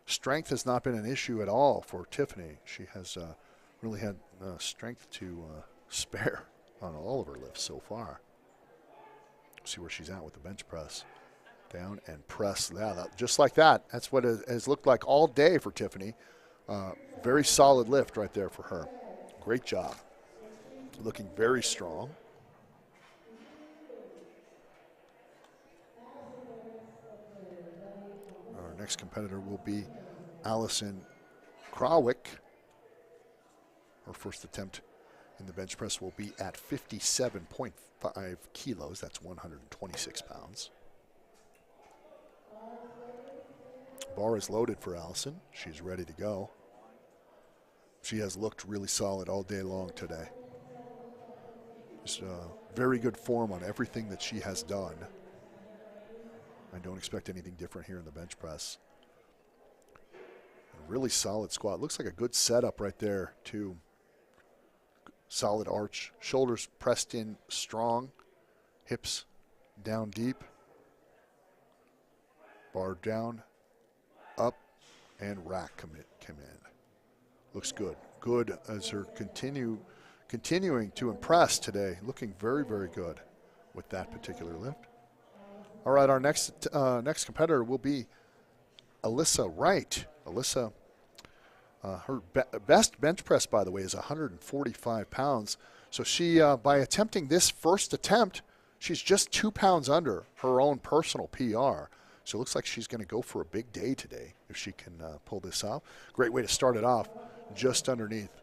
Strength has not been an issue at all for Tiffany. She has really had strength to spare on all of her lifts so far. See where she's at with the bench press. Down and press. Yeah, just like that. That's what it has looked like all day for Tiffany. Very solid lift right there for her. Great job. Looking very strong. Our next competitor will be Allison Krawick. Her first attempt in the bench press will be at 57.5 kilos. That's 126 pounds. Bar is loaded for Allison. She's ready to go. She has looked really solid all day long today. Just very good form on everything that she has done. I don't expect anything different here in the bench press. A really solid squat. Looks like a good setup right there, too. Solid arch. Shoulders pressed in strong. Hips down deep. Bar down, up, and rack come in. Looks good. Good as her continuing to impress today. Looking very, very good with that particular lift. All right, our next competitor will be Alyssa Wright. Alyssa, her best bench press, by the way, is 145 pounds. So she, by attempting this first attempt, she's just 2 pounds under her own personal PR. So it looks like she's going to go for a big day today if she can pull this off. Great way to start it off, just underneath.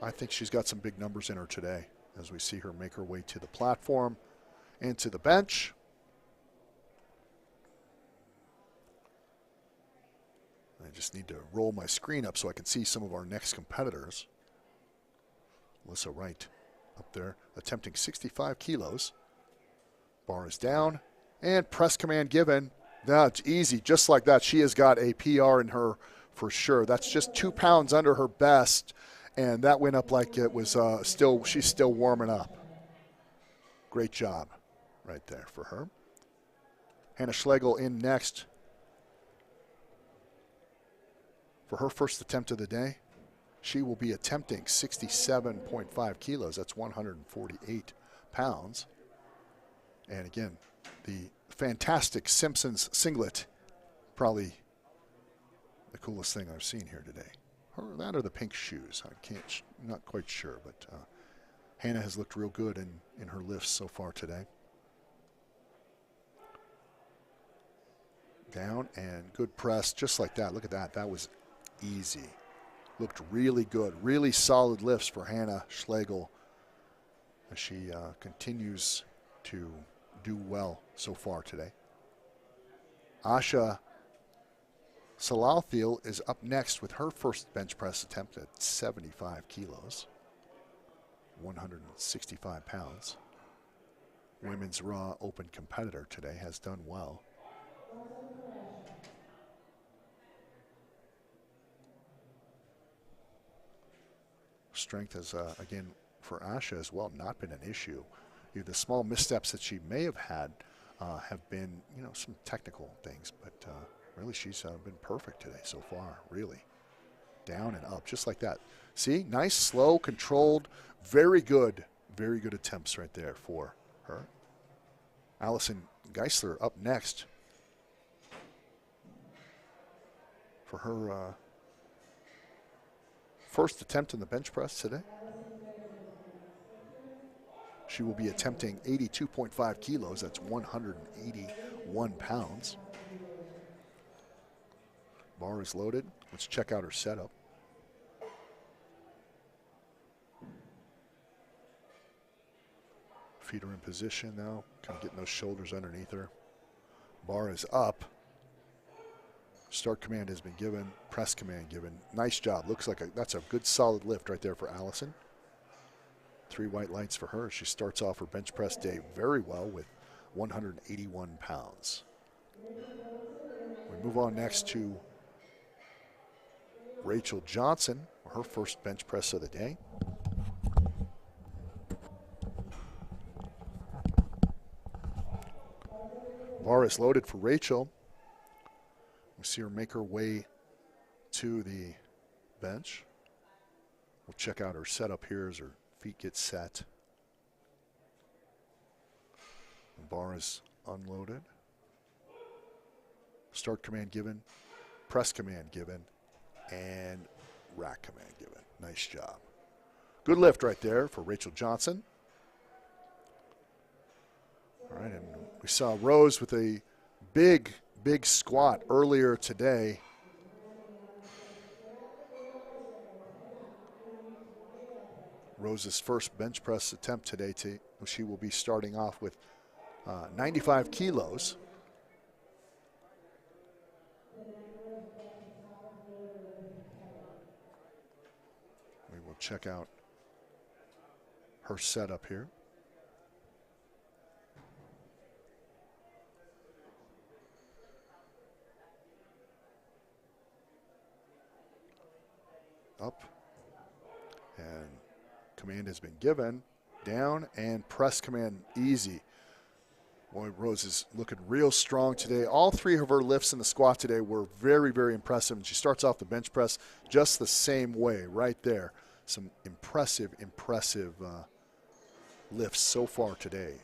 I think she's got some big numbers in her today as we see her make her way to the platform and to the bench. I just need to roll my screen up so I can see some of our next competitors. Alyssa Wright up there attempting 65 kilos. Bar is down and press command given. That's easy, just like that. She has got a PR in her for sure. That's just 2 pounds under her best, and that went up like it was she's still warming up. Great job right there for her. Hannah Schlegel in next for her first attempt of the day. She will be attempting 67.5 kilos. That's 148 pounds. And again, the fantastic Simpsons singlet, probably the coolest thing I've seen here today. That or the pink shoes. Not quite sure, but Hannah has looked real good in her lifts so far today. Down and good press, just like that. Look at that. That was easy. Looked really good. Really solid lifts for Hannah Schlegel as she continues to do well so far today. Asha Salalthil is up next with her first bench press attempt at 75 kilos, 165 pounds. Women's Raw Open competitor today, has done well. Strength has, again, for Asha as well, not been an issue. The small missteps that she may have had have been, some technical things, but really she's been perfect today so far, really. Down and up, just like that. See, nice, slow, controlled, very good attempts right there for her. Allison Geisler up next for her first attempt in the bench press today. She will be attempting 82.5 kilos. That's 181 pounds. Bar is loaded. Let's check out her setup. Feet are in position now, kind of getting those shoulders underneath her. Bar is up. Start command has been given, press command given. Nice job. Looks like that's a good solid lift right there for Allison. 3 white lights for her. She starts off her bench press day very well with 181 pounds. We move on next to Rachel Johnson, her first bench press of the day. Bar is loaded for Rachel. We see her make her way to the bench. We'll check out her setup here as her feet get set. The bar is unloaded. Start command given, press command given, and rack command given. Nice job. Good lift right there for Rachel Johnson. All right, and we saw Rose with a big squat earlier today. Rose's first bench press attempt today. She will be starting off with 95 kilos. We will check out her setup here. Up, and command has been given. Down and press command easy. Boy, Rose is looking real strong today. All 3 of her lifts in the squat today were very impressive. And she starts off the bench press just the same way right there. Some impressive lifts so far today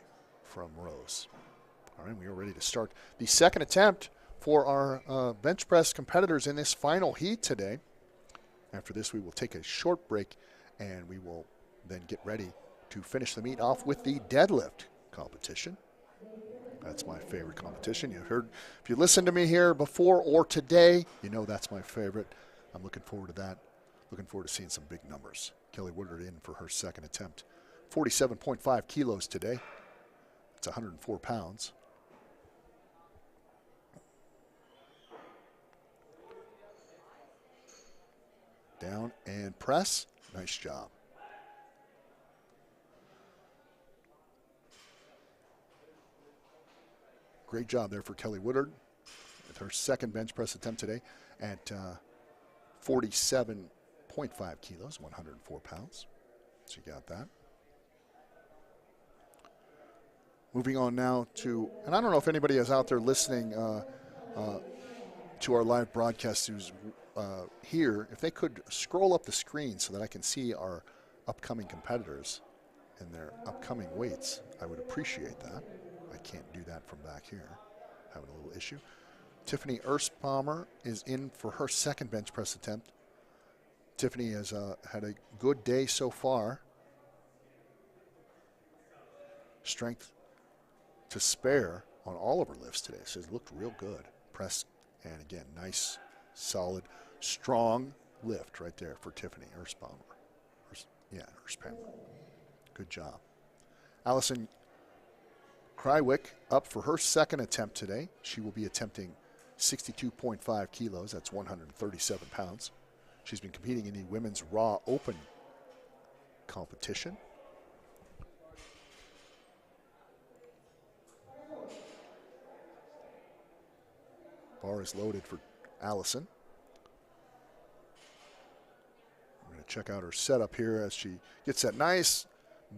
from Rose. All right, we are ready to start the second attempt for our bench press competitors in this final heat today. After this, we will take a short break, and we will then get ready to finish the meet off with the deadlift competition. That's my favorite competition. You've heard, if you listened to me here before or today, you know that's my favorite. I'm looking forward to that. Looking forward to seeing some big numbers. Kelly Woodard in for her second attempt. 47.5 kilos today. It's 104 pounds. Down and press. Nice job. Great job there for Kelly Woodard with her second bench press attempt today at 47.5 kilos, 104 pounds. So you got that. Moving on now to, and I don't know if anybody is out there listening to our live broadcast who's here, if they could scroll up the screen so that I can see our upcoming competitors and their upcoming weights, I would appreciate that. I can't do that from back here. Having a little issue. Tiffany Erspalmer is in for her second bench press attempt. Tiffany has had a good day so far. Strength to spare on all of her lifts today. So it looked real good. press, and again, nice, solid, strong lift right there for Tiffany Erspammer. Erspammer. Good job. Allison Krywick up for her second attempt today. She will be attempting 62.5 kilos. That's 137 pounds. She's been competing in the women's raw open competition. Bar is loaded for Allison. We're going to check out her setup here as she gets that nice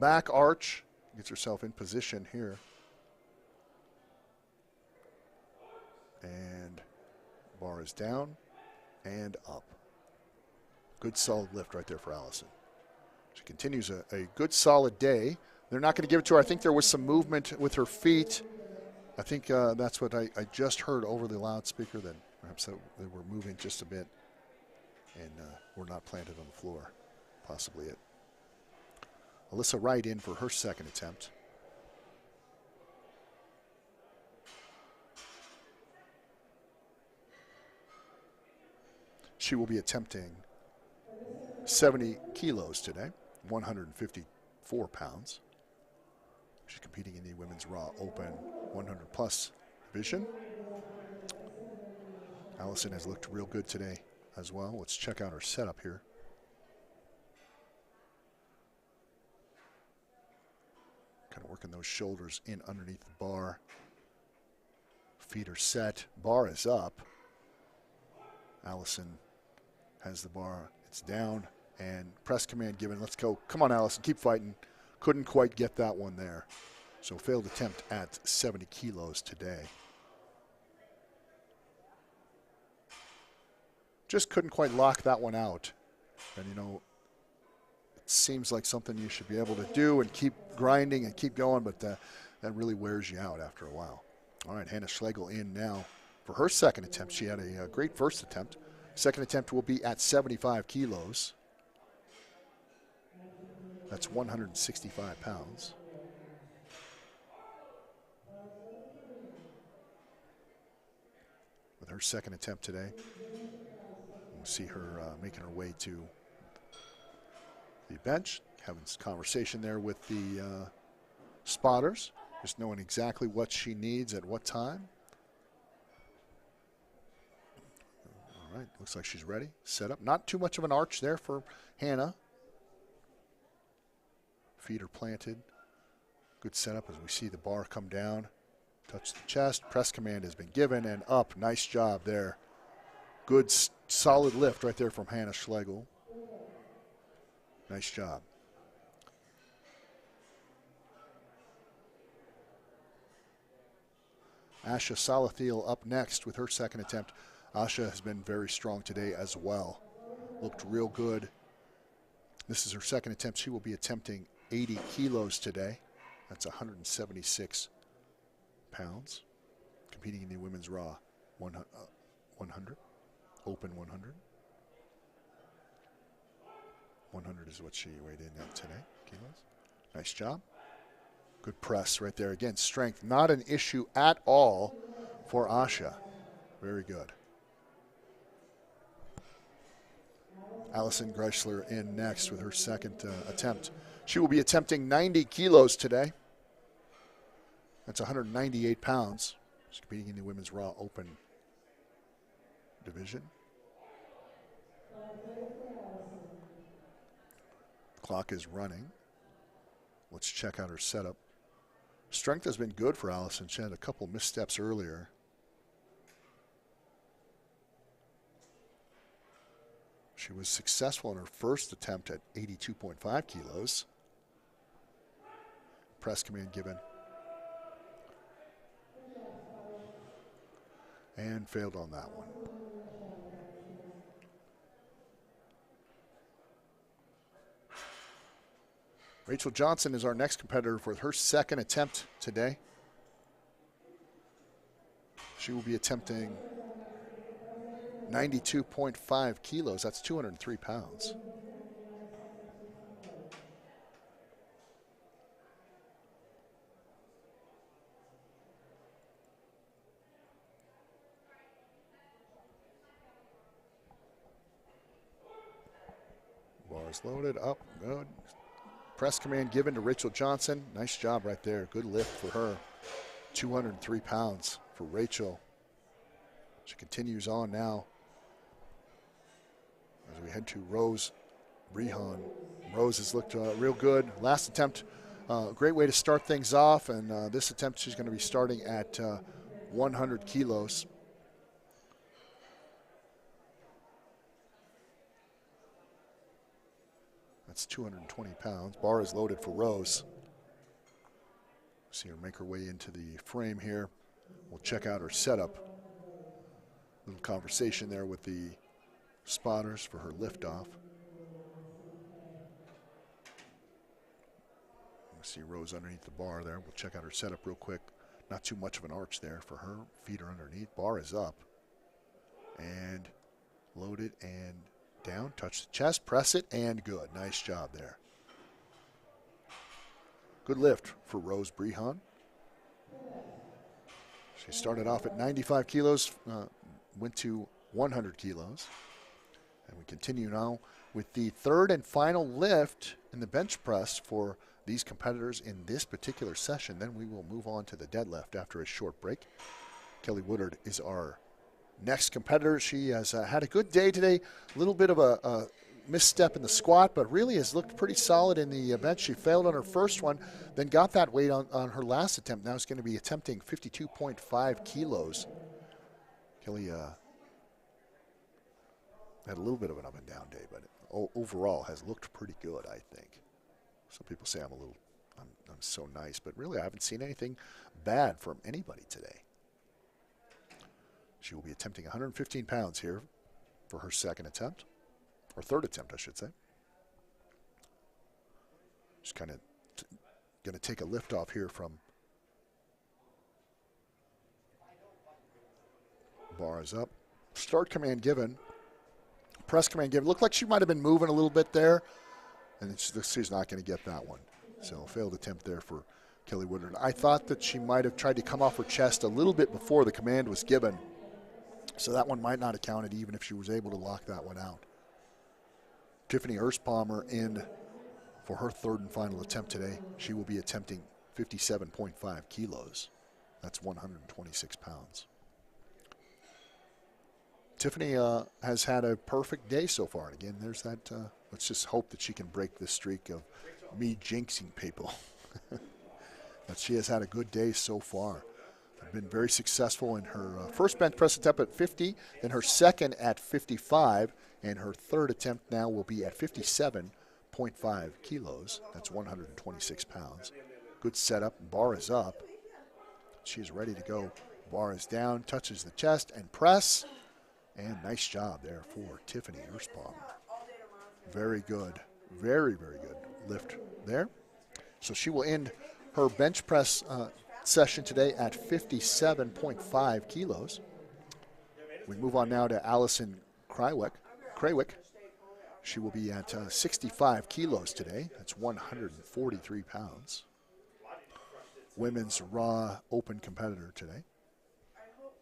back arch, gets herself in position here. And bar is down and up. Good solid lift right there for Allison. She continues a good solid day. They're not going to give it to her. I think there was some movement with her feet. I think that's what I just heard over the loudspeaker, that perhaps they were moving just a bit and were not planted on the floor. Possibly it. Alyssa Wright in for her second attempt. She will be attempting 70 kilos today, 154 pounds. She's competing in the women's raw open 100 plus division. Allison has looked real good today as well. Let's check out her setup here. Kind of working those shoulders in underneath the bar. Feet are set. Bar is up. Allison has the bar. It's down. And press command given. Let's go. Come on, Allison. Keep fighting. Couldn't quite get that one there. So failed attempt at 70 kilos today. Just couldn't quite lock that one out. And, you know, it seems like something you should be able to do and keep grinding and keep going, but that really wears you out after a while. All right, Hannah Schlegel in now for her second attempt. She had a great first attempt. Second attempt will be at 75 kilos. That's 165 pounds. With her second attempt today, we'll see her making her way to the bench, having some conversation there with the spotters, just knowing exactly what she needs at what time. All right, looks like she's ready. Set up. Not too much of an arch there for Hannah. Feet are planted. Good setup as we see the bar come down. Touch the chest. Press command has been given and up. Nice job there. Good solid lift right there from Hannah Schlegel. Nice job. Asha Salathiel up next with her second attempt. Asha has been very strong today as well. Looked real good. This is her second attempt. She will be attempting 80 kilos today. That's 176 pounds. Competing in the women's raw 100, open 100. 100 is what she weighed in at today, kilos. Nice job. Good press right there. Again, strength, not an issue at all for Asha. Very good. Allison Greisler in next with her second attempt. She will be attempting 90 kilos today. That's 198 pounds. She's competing in the women's raw open division. Clock is running. Let's check out her setup. Strength has been good for Allison. She had a couple missteps earlier. She was successful in her first attempt at 82.5 kilos. Press command given. And failed on that one. Rachel Johnson is our next competitor for her second attempt today. She will be attempting 92.5 kilos. That's 203 pounds. Bars loaded up. Good. Press command given to Rachel Johnson. Nice job right there. Good lift for her. 203 pounds for Rachel. She continues on now as we head to Rose Brehan. Rose has looked real good. Last attempt, great way to start things off. And this attempt, she's going to be starting at 100 kilos. That's 220 pounds. Bar is loaded for Rose. See her make her way into the frame here. We'll check out her setup. Little conversation there with the spotters for her liftoff. See Rose underneath the bar there. We'll check out her setup real quick. Not too much of an arch there for her. Feet are underneath. Bar is up. And loaded and down. Touch the chest. Press it and good. Nice job there. Good lift for Rose Brehan. She started off at 95 kilos, went to 100 kilos. And we continue now with the third and final lift in the bench press for these competitors in this particular session. Then we will move on to the deadlift after a short break. Kelly Woodard is our next competitor. She has had a good day today. A little bit of a misstep in the squat, but really has looked pretty solid in the bench. She failed on her first one, then got that weight on her last attempt. Now is going to be attempting 52.5 kilos. Kelly had a little bit of an up and down day, but overall has looked pretty good, I think. Some people say I'm so nice, but really I haven't seen anything bad from anybody today. She will be attempting 115 pounds here for her second attempt, or third attempt, I should say. Just kind of going to take a lift off here from bars up. Start command given. Press command given. Looked like she might have been moving a little bit there, and she's not going to get that one. So failed attempt there for Kelly Woodard. I thought that she might have tried to come off her chest a little bit before the command was given. So that one might not have counted even if she was able to lock that one out. Tiffany Erspalmer in for her third and final attempt today. She will be attempting 57.5 kilos. That's 126 pounds. Tiffany has had a perfect day so far. And again, there's that. Let's just hope that she can break this streak of me jinxing people. But she has had a good day so far. Been very successful in her first bench press attempt at 50, then her second at 55, and her third attempt now will be at 57.5 kilos. That's 126 pounds. Good setup. Bar is up. She is ready to go. Bar is down, touches the chest, and press. And nice job there for Tiffany Erspalmer. Very good. Very, very good lift there. So she will end her bench press session today at 57.5 kilos. We move on now to Allison Kraywick. She will be at 65 kilos today. That's 143 pounds. Women's raw open competitor today.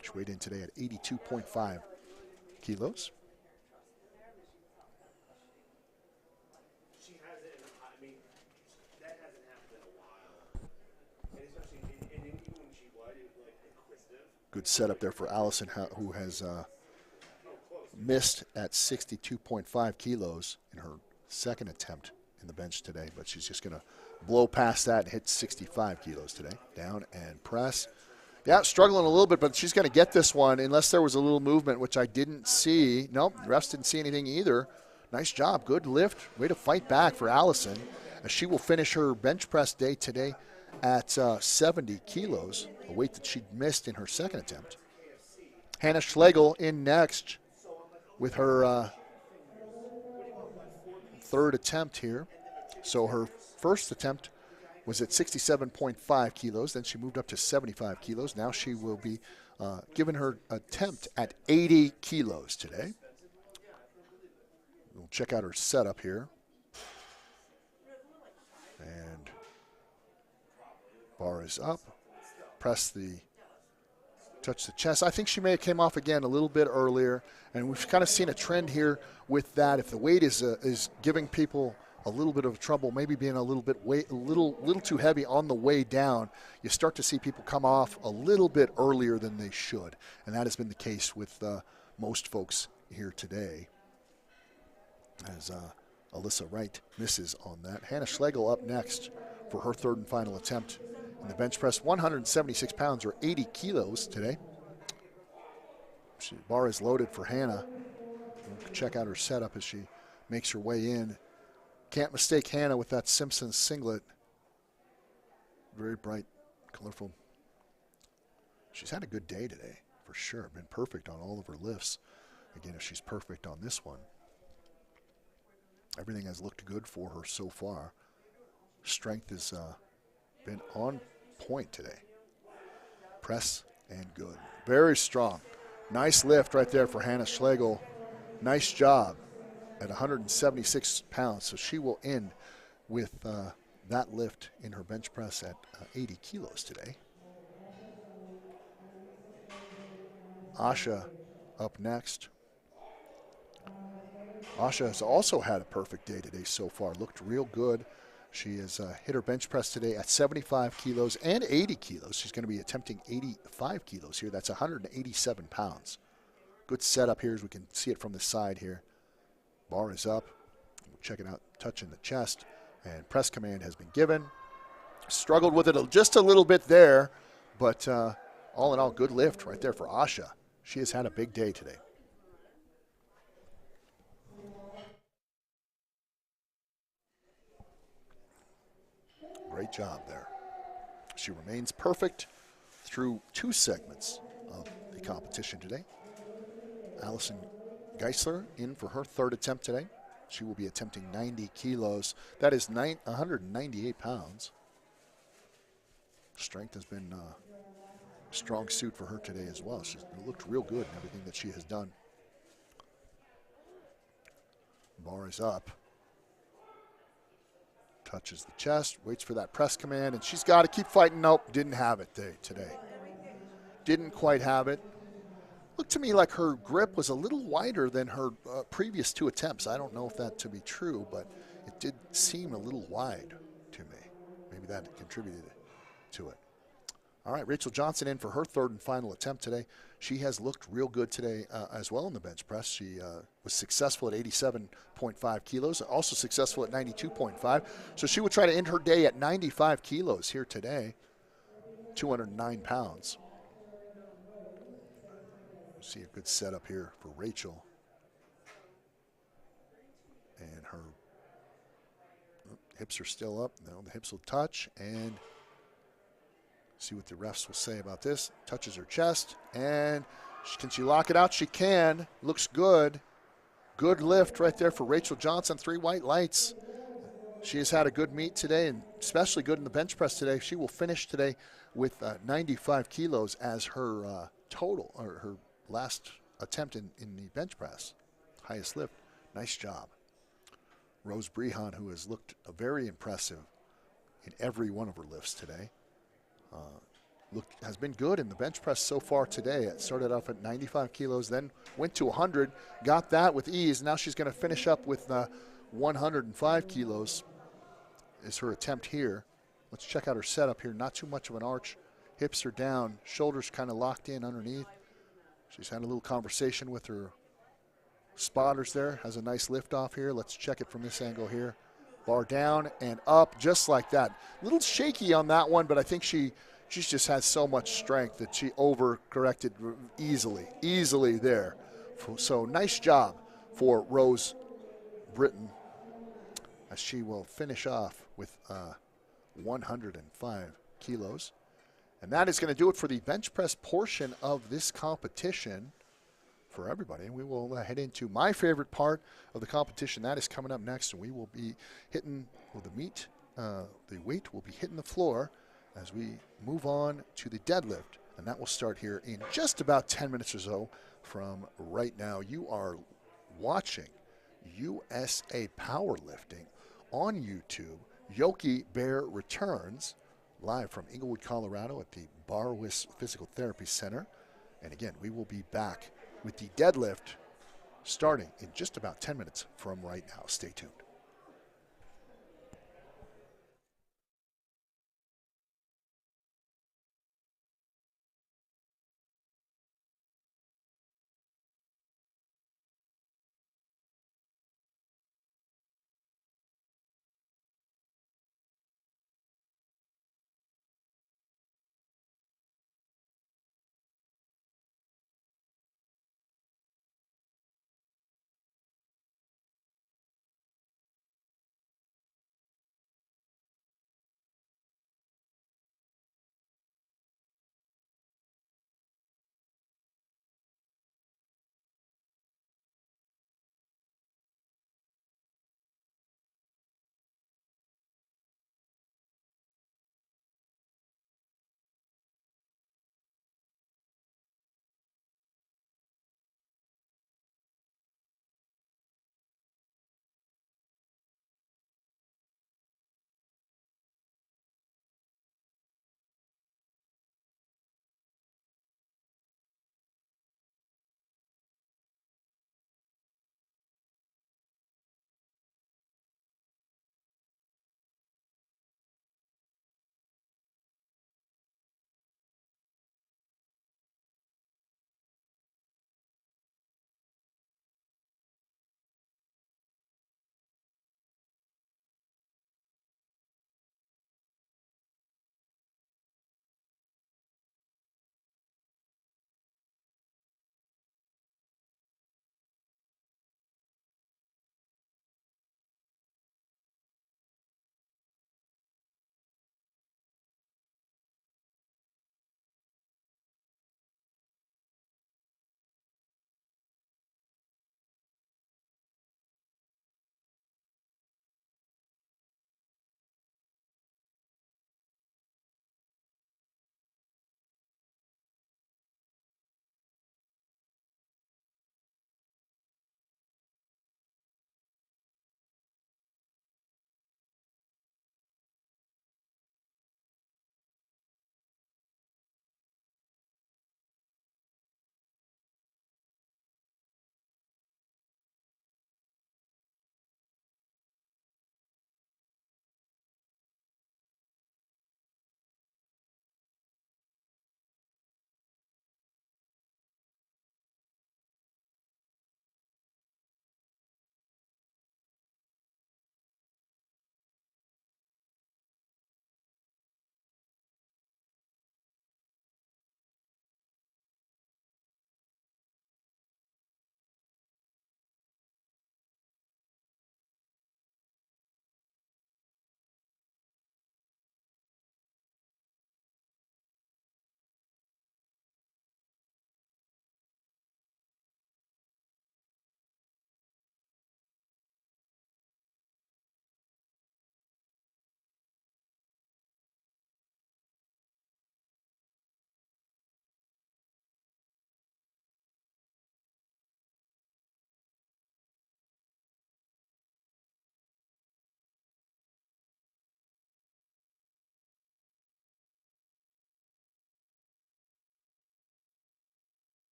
She weighed in today at 82.5 kilos. Good setup there for Allison, who has missed at 62.5 kilos in her second attempt in the bench today, but she's just going to blow past that and hit 65 kilos today. Down and press. Yeah, struggling a little bit, but she's going to get this one unless there was a little movement, which I didn't see. Nope, the refs didn't see anything either. Nice job. Good lift. Way to fight back for Allison. As she will finish her bench press day today at 70 kilos, a weight that she missed in her second attempt. Hannah Schlegel in next with her third attempt here. So her first attempt was at 67.5 kilos. Then she moved up to 75 kilos. Now she will be given her attempt at 80 kilos today. We'll check out her setup here. And bar is up. Press the touch the chest. I think she may have came off again a little bit earlier, and we've kind of seen a trend here with that. If the weight is giving people a little bit of trouble, maybe being a little bit a little too heavy on the way down, you start to see people come off a little bit earlier than they should, and that has been the case with most folks here today. As Alyssa Wright misses on that. Hannah Schlegel up next for her third and final attempt in the bench press. 176 pounds or 80 kilos today. Bar is loaded for Hannah. We'll check out her setup as she makes her way in. Can't mistake Hannah with that Simpson singlet. Very bright, colorful. She's had a good day today, for sure. Been perfect on all of her lifts. Again, if she's perfect on this one, everything has looked good for her so far. Strength has been on point today. Press and good. Very strong. Nice lift right there for Hannah Schlegel. Nice job at 176 pounds. So she will end with that lift in her bench press at 80 kilos today. Asha up next. Asha has also had a perfect day today so far. Looked real good. She has hit her bench press today at 75 kilos and 80 kilos. She's going to be attempting 85 kilos here. That's 187 pounds. Good setup here as we can see it from the side here. Bar is up. We'll check it out. Touch in the chest. And press command has been given. Struggled with it just a little bit there. But all in all, good lift right there for Asha. She has had a big day today. Great job there. She remains perfect through 2 segments of the competition today. Allison Geisler in for her third attempt today. She will be attempting 90 kilos. That is 198 pounds. Strength has been a strong suit for her today as well. She's looked real good in everything that she has done. Bar is up. Touches the chest, waits for that press command, and she's got to keep fighting. Nope, didn't have it today. Didn't quite have it. Looked to me like her grip was a little wider than her previous 2 attempts. I don't know if that to be true, but it did seem a little wide to me. Maybe that contributed to it. All right, Rachel Johnson in for her third and final attempt today. She has looked real good today as well in the bench press. She was successful at 87.5 kilos, also successful at 92.5. So she will try to end her day at 95 kilos here today, 209 pounds. See a good setup here for Rachel. And her hips are still up. Now the hips will touch, and see what the refs will say about this. Touches her chest, and can she lock it out? She can. Looks good. Good lift right there for Rachel Johnson. 3 white lights. She has had a good meet today, and especially good in the bench press today. She will finish today with 95 kilos as her total, or her last attempt in the bench press. Highest lift. Nice job. Rose Brehan, who has looked very impressive in every one of her lifts today. Has been good in the bench press so far today. It started off at 95 kilos, then went to 100, got that with ease. Now she's going to finish up with 105 kilos is her attempt here. Let's check out her setup here. Not too much of an arch. Hips are down, shoulders kind of locked in underneath. She's had a little conversation with her spotters there. Has a nice lift off here. Let's check it from this angle here. Bar down and up just like that. A little shaky on that one, but I think she's just had so much strength that she overcorrected easily there. So nice job for Rose Britton as she will finish off with 105 kilos. And that is going to do it for the bench press portion of this competition for everybody. And we will head into my favorite part of the competition. That is coming up next, and we will be hitting the weight will be hitting the floor as we move on to the deadlift, and that will start here in just about 10 minutes or so from right now. You are watching USA Powerlifting on YouTube. Yokey Bear returns live from Englewood, Colorado at the Barwis Physical Therapy Center. And again, we will be back with the deadlift starting in just about 10 minutes from right now. Stay tuned.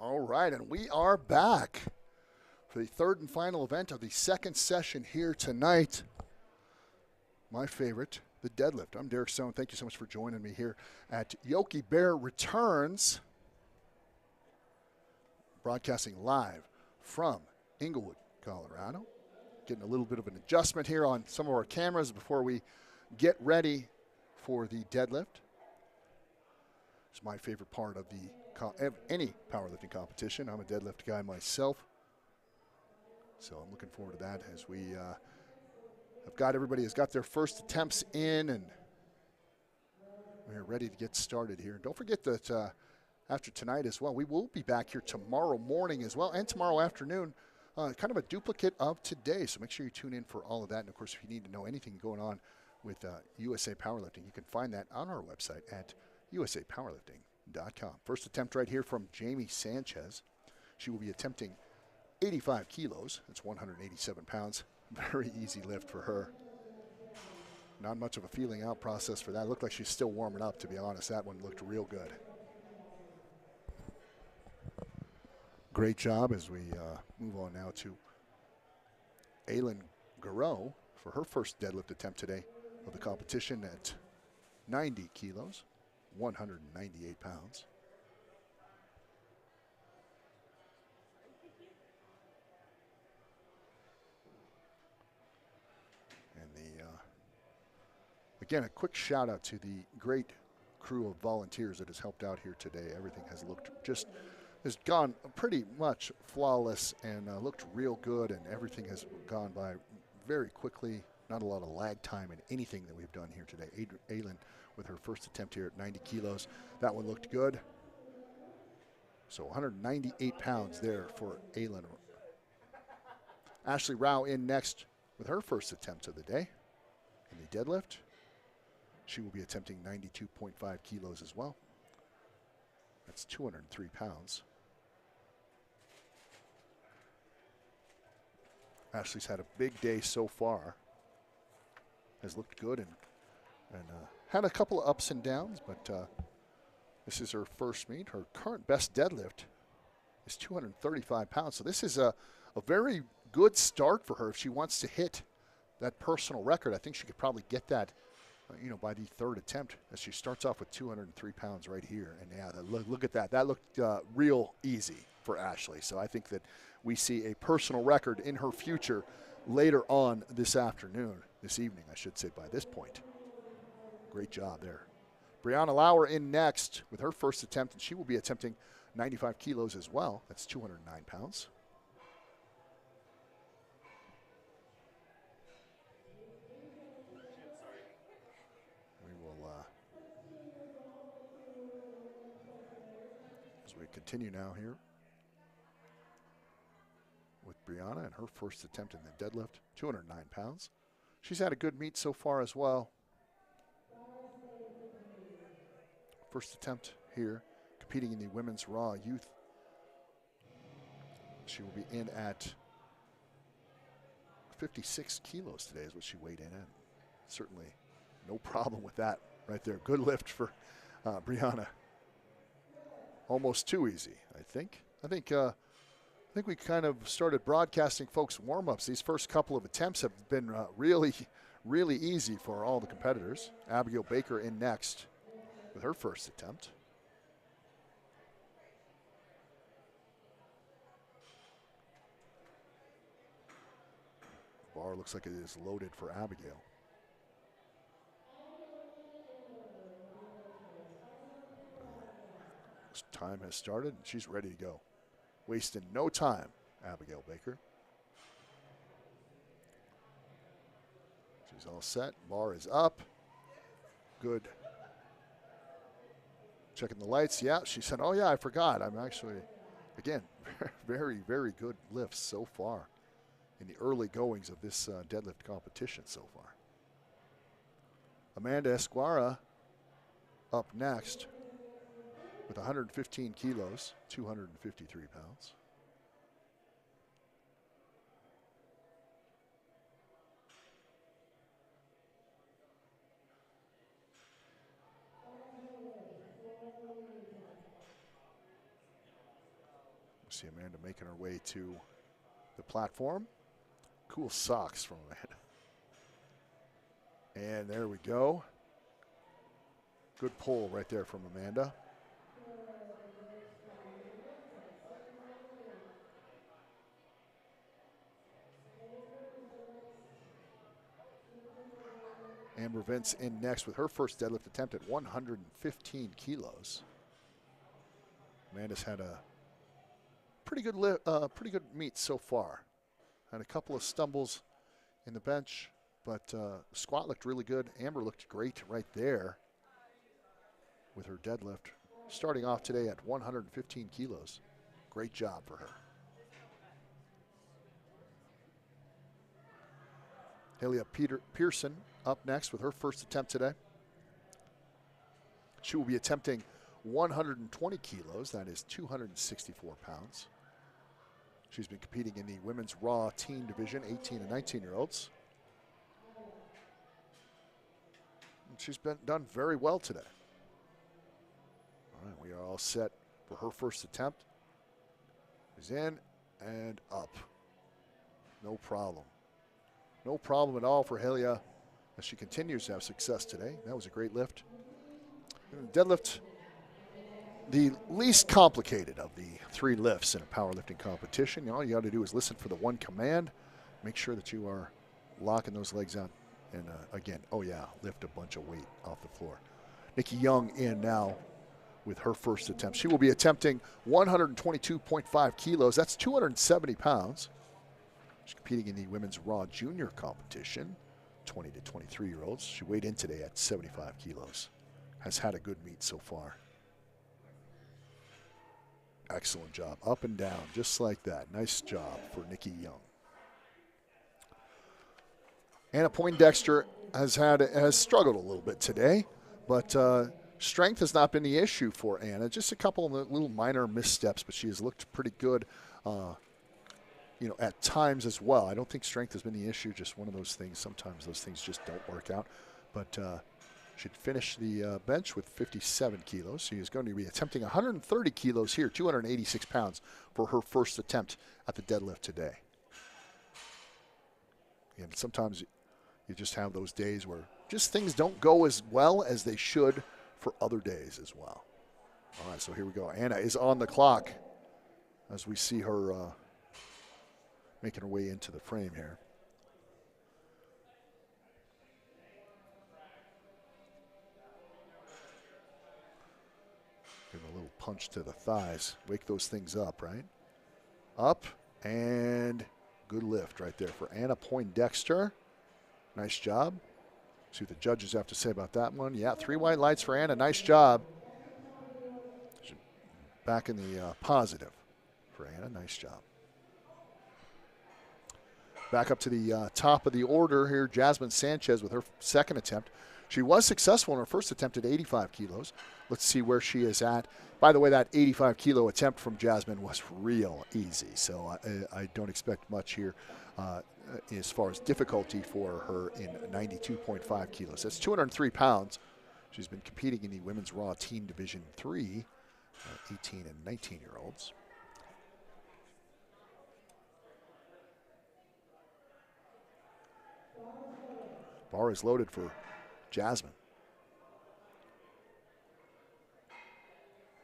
All right, and we are back for the third and final event of the second session here tonight. My favorite, the deadlift. I'm Derek Stone. Thank you so much for joining me here at Yokey Bear Returns, broadcasting live from Englewood, Colorado. Getting a little bit of an adjustment here on some of our cameras before we get ready for the deadlift. It's my favorite part of any powerlifting competition. I'm a deadlift guy myself, so I'm looking forward to that as we everybody has got their first attempts in, and we're ready to get started here. Don't forget that after tonight as well, we will be back here tomorrow morning as well, and tomorrow afternoon, kind of a duplicate of today. So make sure you tune in for all of that. And of course, if you need to know anything going on with USA Powerlifting, you can find that on our website at USAPowerlifting.com. First attempt right here from Jamie Sanchez. She will be attempting 85 kilos. That's 187 pounds. Very easy lift for her. Not much of a feeling out process for that. Looked like she's still warming up, to be honest. That one looked real good. Great job as we move on now to Aylin Garreau for her first deadlift attempt today of the competition at 90 kilos. 198 pounds. And again, a quick shout out to the great crew of volunteers that has helped out here today. Everything has gone pretty much flawless and looked real good, and everything has gone by very quickly. Not a lot of lag time in anything that we've done here today. Aylin with her first attempt here at 90 kilos. That one looked good. So 198 pounds there for Aylin. Ashley Rao in next with her first attempt of the day in the deadlift. She will be attempting 92.5 kilos as well. That's 203 pounds. Ashley's had a big day so far. Has looked good and had a couple of ups and downs, but this is her first meet. Her current best deadlift is 235 pounds. So this is a very good start for her if she wants to hit that personal record. I think she could probably get that, by the third attempt, as she starts off with 203 pounds right here. And yeah, look at that. That looked real easy for Ashley. So I think that we see a personal record in her future later on this evening, I should say, by this point. Great job there. Brianna Lauer in next with her first attempt, and she will be attempting 95 kilos as well. That's 209 pounds. We will, as we continue now here with Brianna and her first attempt in the deadlift, 209 pounds. She's had a good meet so far as well. First attempt here, competing in the women's raw youth. She will be in at 56 kilos today is what she weighed in at. Certainly no problem with that right there. Good lift for Brianna. Almost too easy, I think. I think we kind of started broadcasting folks warm-ups. These first couple of attempts have been really, really easy for all the competitors. Abigail Baker in next with her first attempt. Bar looks like it is loaded for Abigail. Time has started and she's ready to go. Wasting no time, Abigail Baker. She's all set. Bar is up. Good. Checking the lights. Yeah, she said, oh, yeah, I forgot. I'm actually, again, very, very good lifts so far in the early goings of this deadlift competition so far. Amanda Esquara up next with 115 kilos, 253 pounds. See Amanda making her way to the platform. Cool socks from Amanda. And there we go. Good pull right there from Amanda. Amber Vince in next with her first deadlift attempt at 115 kilos. Amanda's had a pretty good meet so far. Had a couple of stumbles in the bench, but squat looked really good. Amber looked great right there with her deadlift. Starting off today at 115 kilos. Great job for her. Halia Pearson up next with her first attempt today. She will be attempting 120 kilos, that is 264 pounds. She's been competing in the women's raw teen division, 18 and 19-year-olds. She's done very well today. All right, we are all set for her first attempt. Is in and up. No problem. No problem at all for Halia as she continues to have success today. That was a great lift. Deadlift, the least complicated of the 3 lifts in a powerlifting competition. All you got to do is listen for the one command. Make sure that you are locking those legs out. And again, oh yeah, lift a bunch of weight off the floor. Nikki Young in now with her first attempt. She will be attempting 122.5 kilos. That's 270 pounds. She's competing in the women's raw junior competition, 20 to 23-year-olds. She weighed in today at 75 kilos. Has had a good meet so far. Excellent job. Up and down, just like that. Nice job for Nikki Young. Anna Poindexter has struggled a little bit today, but strength has not been the issue for Anna. Just a couple of little minor missteps, but she has looked pretty good, at times as well. I don't think strength has been the issue, just one of those things. Sometimes those things just don't work out. But she'd finish the bench with 57 kilos. She is going to be attempting 130 kilos here, 286 pounds for her first attempt at the deadlift today. And sometimes you just have those days where just things don't go as well as they should for other days as well. All right, so here we go. Anna is on the clock as we see her making her way into the frame here. Give a little punch to the thighs. Wake those things up, right? Up and good lift right there for Anna Poindexter. Nice job. See what the judges have to say about that one. Yeah, 3 white lights for Anna. Nice job. Back in the positive for Anna. Nice job. Back up to the top of the order here, Jasmine Sanchez with her second attempt. She was successful in her first attempt at 85 kilos. Let's see where she is at. By the way, that 85-kilo attempt from Jasmine was real easy, so I don't expect much here as far as difficulty for her in 92.5 kilos. That's 203 pounds. She's been competing in the Women's Raw Teen Division 3, 18 and 19-year-olds. Bar is loaded for Jasmine.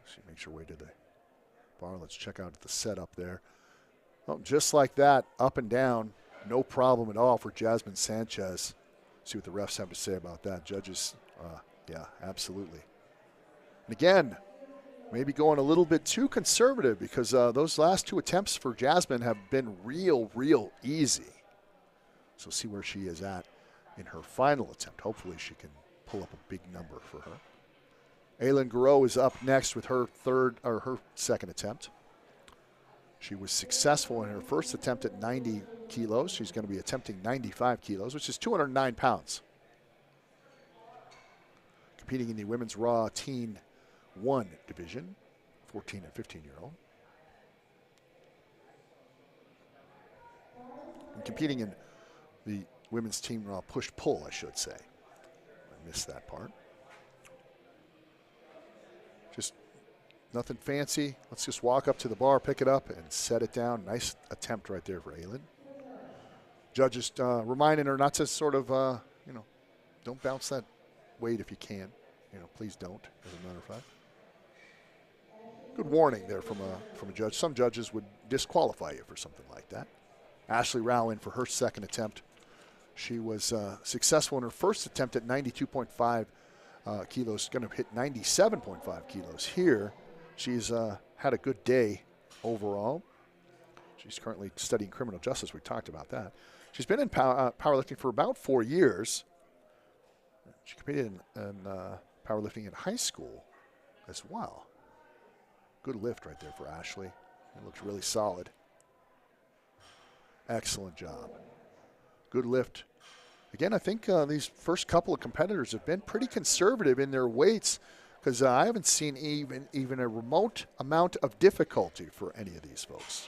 She makes her way to the bar. Let's check out the setup there. Oh, just like that, up and down, no problem at all for Jasmine Sanchez. See what the refs have to say about that. Judges, yeah, absolutely. And again, maybe going a little bit too conservative because those last 2 attempts for Jasmine have been real easy. So see where she is at in her final attempt. Hopefully she can pull up a big number for her. Aylin Garreau is up next with her second attempt. She was successful in her first attempt at 90 kilos. She's going to be attempting 95 kilos, which is 209 pounds. Competing in the Women's Raw Teen 1 division, 14 and 15-year-old. And competing in the Women's Team Raw Push-Pull, I should say. I missed that part. Just Nothing fancy. Let's just walk up to the bar, pick it up, and set it down. Nice attempt right there for Aylin. Judges reminding her not to sort of, don't bounce that weight if you can. Please don't, as a matter of fact. Good warning there from a judge. Some judges would disqualify you for something like that. Ashley Rao in for her second attempt. She was successful in her first attempt at 92.5 kilos, going to hit 97.5 kilos here. She's had a good day overall. She's currently studying criminal justice. We talked about that. She's been in powerlifting for about 4 years. She competed in powerlifting in high school as well. Good lift right there for Ashley. It looks really solid. Excellent job. Good lift. Again, I think these first couple of competitors have been pretty conservative in their weights, because I haven't seen even a remote amount of difficulty for any of these folks.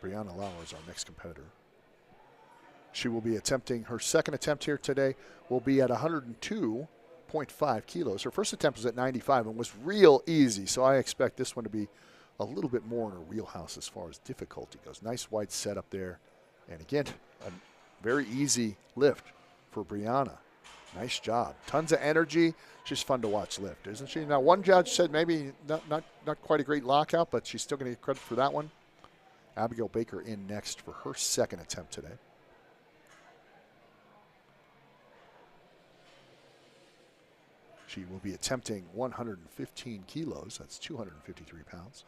Brianna Lauer is our next competitor. She will be attempting, her second attempt here today will be at 102.5 kilos. Her first attempt was at 95 and was real easy, so I expect this one to be a little bit more in her wheelhouse as far as difficulty goes. Nice wide setup there. And again, a very easy lift for Brianna. Nice job. Tons of energy. She's fun to watch lift, isn't she? Now, one judge said maybe not quite a great lockout, but she's still going to get credit for that one. Abigail Baker in next for her second attempt today. She will be attempting 115 kilos. That's 253 pounds.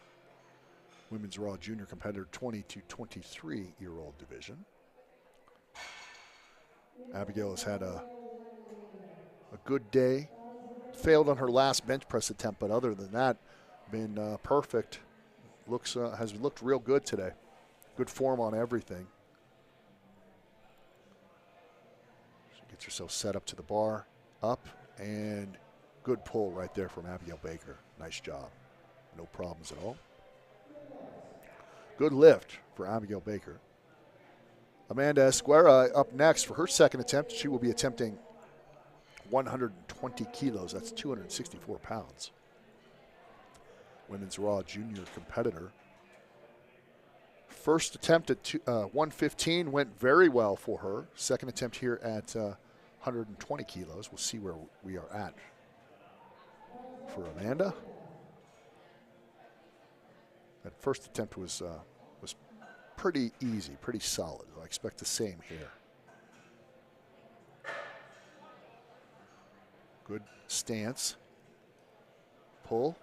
Women's Raw Junior competitor, 20 to 23-year-old division. Abigail has had a good day. Failed on her last bench press attempt, but other than that, been perfect. Has looked real good today. Good form on everything. She gets herself set up to the bar, up, and good pull right there from Abigail Baker. Nice job. No problems at all. Good lift for Abigail Baker. Amanda Esguera up next for her second attempt. She will be attempting 120 kilos. That's 264 pounds. Women's Raw Junior competitor. First attempt at 115 went very well for her. Second attempt here at 120 kilos. We'll see where we are at for Amanda. That first attempt was pretty easy, pretty solid. I expect the same here. Good stance. Pull.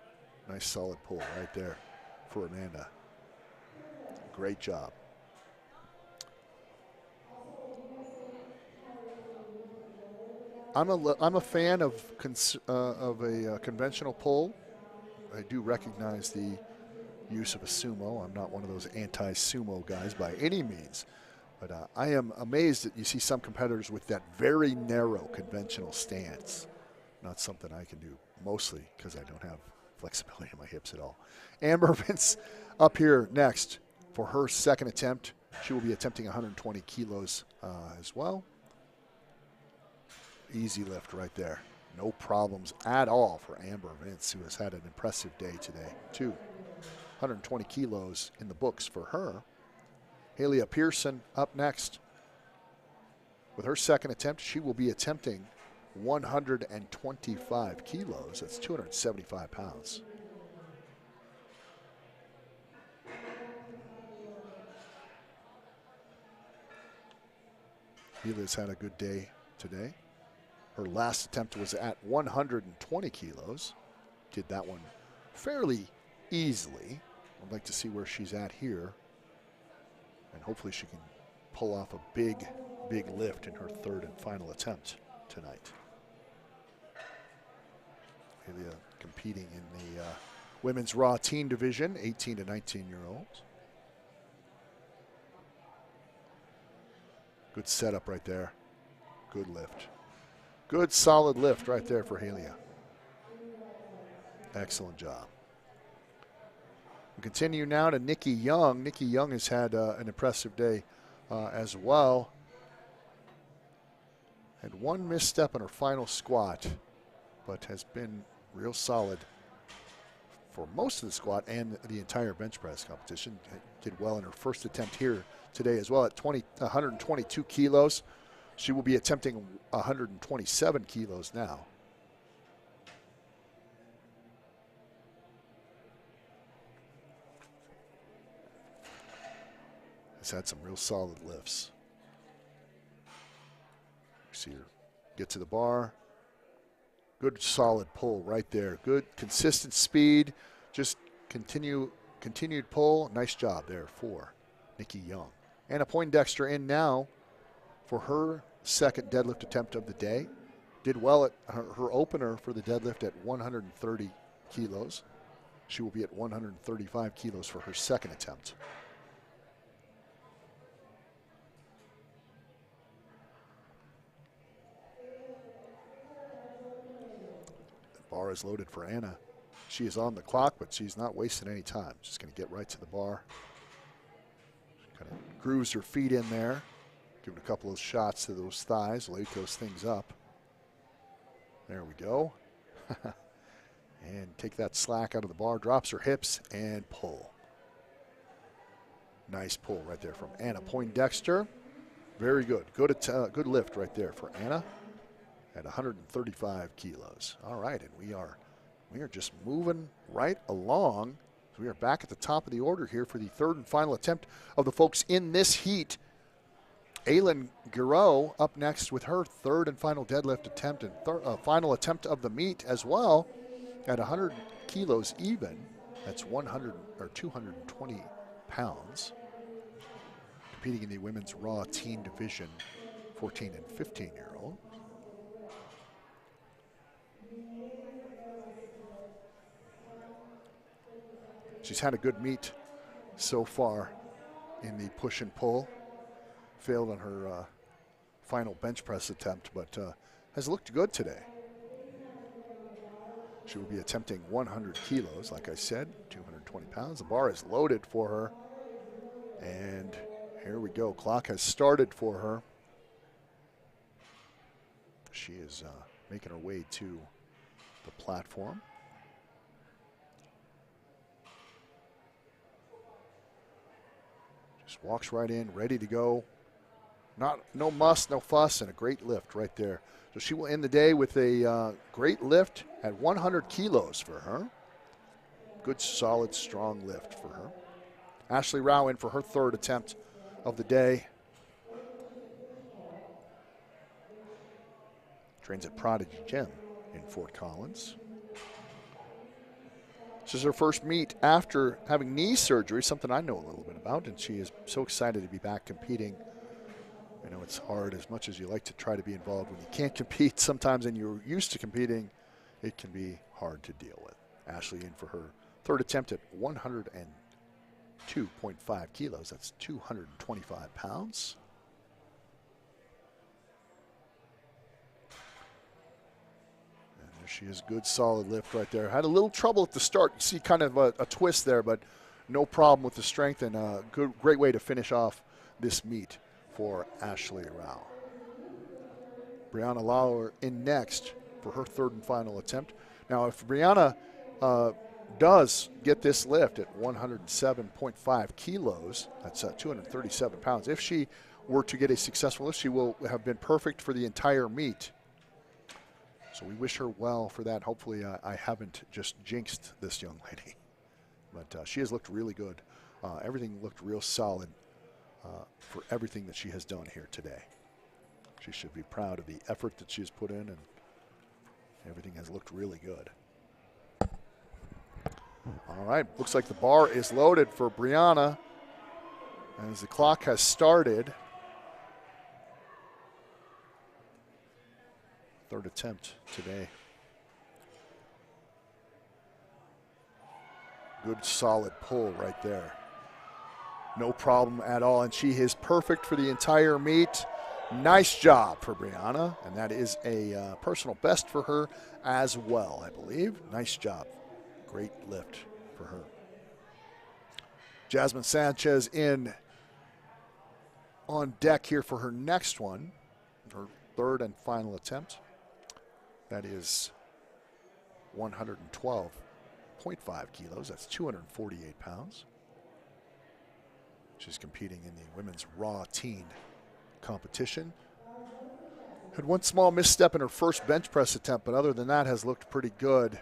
Nice solid pull right there for Amanda. Great job. I'm a fan of a conventional pull. I do recognize the use of a sumo. I'm not one of those anti-sumo guys by any means, but I am amazed that you see some competitors with that very narrow conventional stance. Not something I can do, mostly because I don't have flexibility in my hips at all. Amber Vince up here next for her second attempt. She will be attempting 120 kilos as well. Easy lift right there. No problems at all for Amber Vince, who has had an impressive day today, too. 120 kilos in the books for her. Halia Pearson up next. With her second attempt, she will be attempting 125 kilos. That's 275 pounds. Helia's had a good day today. Her last attempt was at 120 kilos. Did that one fairly easily. I'd like to see where she's at here. And hopefully she can pull off a big lift in her third and final attempt tonight. Halia competing in the Women's Raw Teen Division, 18 to 19-year-olds. Good setup right there. Good lift. Good solid lift right there for Halia. Excellent job. We continue now to Nikki Young. Nikki Young has had an impressive day as well. Had one misstep in her final squat, but has been real solid for most of the squat and the entire bench press competition. Did well in her first attempt here today as well at 122 kilos. She will be attempting 127 kilos now. Has had some real solid lifts. See her get to the bar. Good solid pull right there. Good consistent speed. Just continued pull. Nice job there for Nikki Young. Anna Poindexter in now for her second deadlift attempt of the day. Did well at her opener for the deadlift at 130 kilos. She will be at 135 kilos for her second attempt. Bar is loaded for Anna. She is on the clock, but she's not wasting any time. She's going to get right to the bar. Kind of grooves her feet in there. Give it a couple of shots to those thighs, light those things up. There we go. And take that slack out of the bar, drops her hips, and pull. Nice pull right there from Anna Poindexter. Very good. Good lift right there for Anna at 135 kilos. All right, and we are just moving right along. So we are back at the top of the order here for the third and final attempt of the folks in this heat. Aylin Guerreau up next with her third and final deadlift attempt and final attempt of the meet as well at 100 kilos even. That's 220 pounds. Competing in the women's raw teen division, 14 and 15-year-old. She's had a good meet so far in the push and pull. Failed on her final bench press attempt, but has looked good today. She will be attempting 100 kilos, like I said, 220 pounds. The bar is loaded for her. And here we go. Clock has started for her. She is making her way to the platform. Just walks right in, ready to go. No muss, no fuss, and a great lift right there. So she will end the day with a great lift at 100 kilos for her. Good, solid, strong lift for her. Ashley Rao in for her third attempt of the day. Trains at Prodigy Gym in Fort Collins. This is her first meet after having knee surgery, something I know a little bit about, and she is so excited to be back competing. I know it's hard, as much as you like to try to be involved when you can't compete. Sometimes when you're used to competing, it can be hard to deal with. Ashley in for her third attempt at 102.5 kilos. That's 225 pounds. And there she is, good solid lift right there. Had a little trouble at the start. You see kind of a twist there, but no problem with the strength, and a great way to finish off this meet for Ashley Rao. Brianna Lauer in next for her third and final attempt. Now, if Brianna does get this lift at 107.5 kilos, that's 237 pounds. If she were to get a successful lift, she will have been perfect for the entire meet. So we wish her well for that. Hopefully I haven't just jinxed this young lady. But she has looked really good. Everything looked real solid for everything that she has done here today. She should be proud of the effort that she has put in, and everything has looked really good. All right, looks like the bar is loaded for Brianna as the clock has started. Third attempt today. Good solid pull right there. No problem at all, and she is perfect for the entire meet. Nice job for Brianna, and that is a personal best for her as well, I believe. Nice job. Great lift for her. Jasmine Sanchez in on deck here for her next one, her third and final attempt. That is 112.5 kilos. That's 248 pounds. She's competing in the women's raw teen competition. Had one small misstep in her first bench press attempt, but other than that has looked pretty good.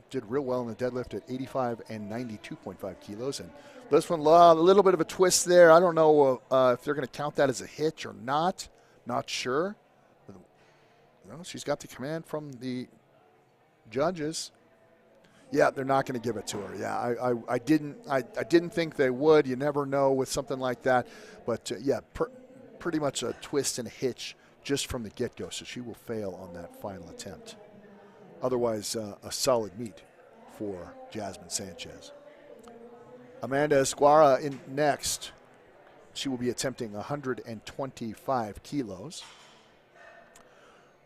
Did real well in the deadlift at 85 and 92.5 kilos. And this one, a little bit of a twist there. I don't know if they're going to count that as a hitch or not. Not sure. Well, she's got the command from the judges. Yeah, they're not going to give it to her. Yeah, I didn't think they would. You never know with something like that. But yeah, pretty much a twist and a hitch just from the get-go. So she will fail on that final attempt. Otherwise, a solid meet for Jasmine Sanchez. Amanda Esguara in next. She will be attempting 125 kilos.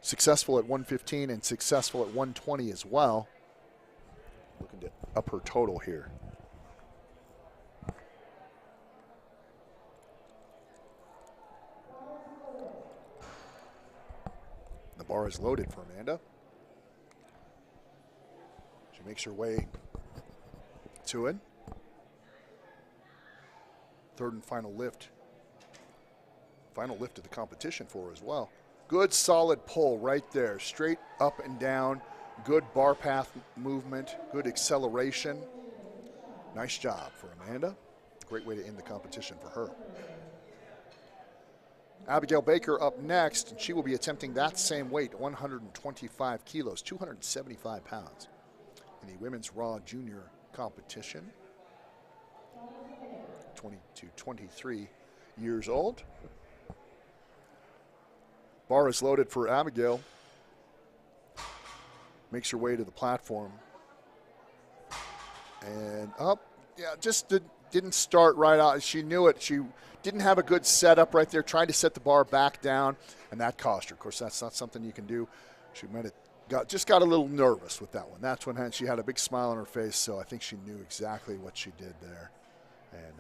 Successful at 115 and successful at 120 as well. Looking to up her total here. The bar is loaded for Amanda. She makes her way to it. Third and final lift. Final lift of the competition for her as well. Good solid pull right there. Straight up and down. Good bar path movement. Good acceleration. Nice job for Amanda. Great way to end the competition for her. Abigail Baker up next, and she will be attempting that same weight, 125 kilos, 275 pounds, in the women's raw junior competition. 20 to 23 years old. Bar is loaded for Abigail. Makes her way to the platform. And up, yeah, just didn't start right out. She knew it. She didn't have a good setup right there, trying to set the bar back down, and that cost her. Of course, that's not something you can do. She might have got a little nervous with that one. That's when she had a big smile on her face, so I think she knew exactly what she did there, and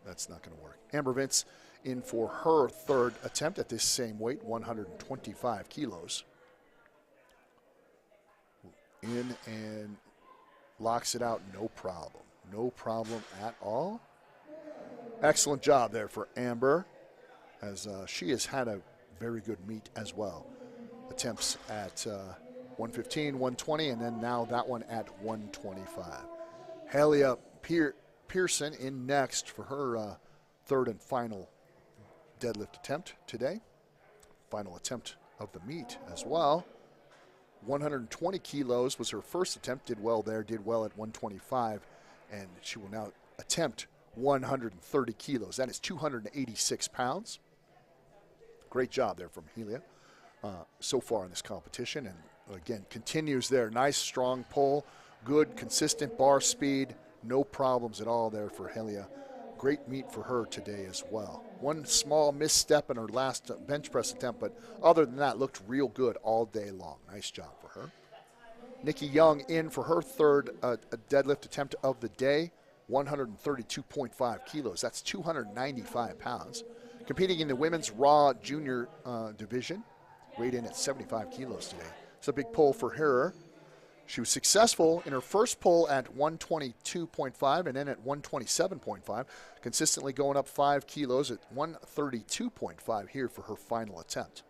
that's not going to work. Amber Vince in for her third attempt at this same weight, 125 kilos. In and locks it out, no problem. No problem at all. Excellent job there for Amber, as she has had a very good meet as well. Attempts at 115, 120, and then now that one at 125. Halia Pearson in next for her third and final deadlift attempt today. Final attempt of the meet as well. 120 kilos was her first attempt, did well there, did well at 125, and she will now attempt 130 kilos. That is 286 pounds. Great job there from Helia so far in this competition, and again, continues there. Nice, strong pull, good, consistent bar speed, no problems at all there for Helia. Great meet for her today as well. One small misstep in her last bench press attempt, but other than that, looked real good all day long. Nice job for her. Nikki Young in for her third deadlift attempt of the day, 132.5 kilos. That's 295 pounds. Competing in the women's raw junior division, weighed in at 75 kilos today. It's a big pull for her. She was successful in her first pull at 122.5 and then at 127.5, consistently going up 5 kilos at 132.5 here for her final attempt.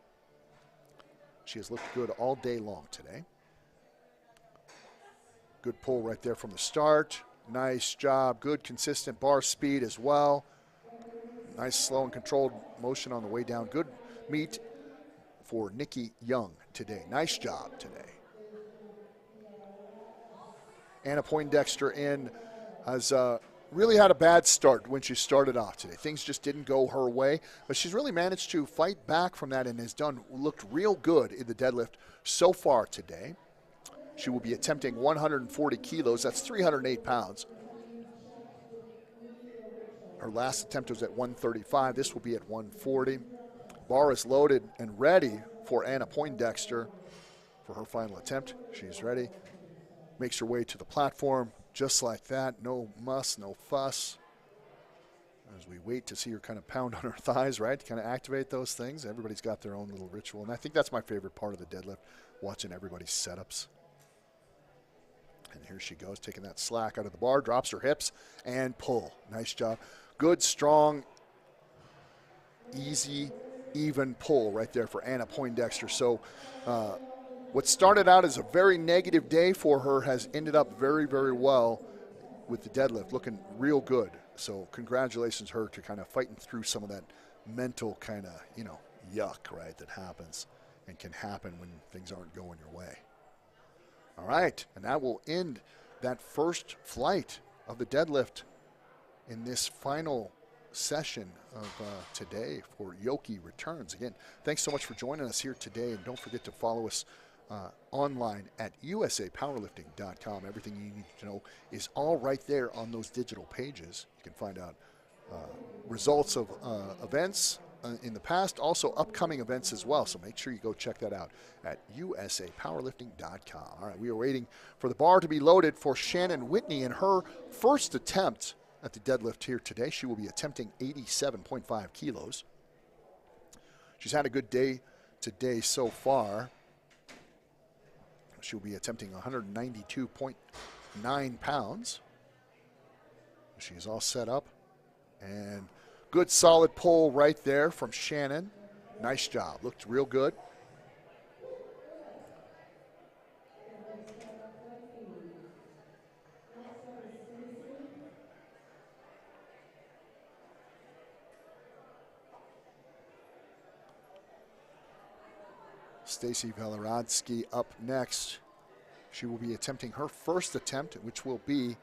She has looked good all day long today. Good pull right there from the start. Nice job. Good consistent bar speed as well. Nice slow and controlled motion on the way down. Good meet for Nikki Young today. Nice job today. Anna Poindexter in has really had a bad start when she started off today. Things just didn't go her way, but she's really managed to fight back from that and has looked real good in the deadlift so far today. She will be attempting 140 kilos. That's 308 pounds. Her last attempt was at 135. This will be at 140. Bar is loaded and ready for Anna Poindexter for her final attempt. She's ready. Makes her way to the platform just like that. No muss, no fuss. As we wait to see her kind of pound on her thighs, right, to kind of activate those things. Everybody's got their own little ritual, and I think that's my favorite part of the deadlift, watching everybody's setups. And here she goes, taking that slack out of the bar, drops her hips, and pull. Nice job. Good, strong, easy, even pull right there for Anna Poindexter. So what started out as a very negative day for her has ended up very, very well with the deadlift, looking real good. So congratulations her to kind of fighting through some of that mental kind of, yuck, right, that happens and can happen when things aren't going your way. All right, and that will end that first flight of the deadlift in this final session of today for Yokey Returns. Again, thanks so much for joining us here today, and don't forget to follow us online at USAPowerlifting.com. Everything you need to know is all right there on those digital pages. You can find out results of events in the past, also upcoming events as well. So make sure you go check that out at USAPowerlifting.com. All right, we are waiting for the bar to be loaded for Shannon Whitney in her first attempt at the deadlift here today. She will be attempting 87.5 kilos. She's had a good day today so far. She'll be attempting 192.9 pounds. She's all set up. And good solid pull right there from Shannon. Nice job. Looked real good. Stacy Velorodsky up next. She will be attempting her first attempt, which will be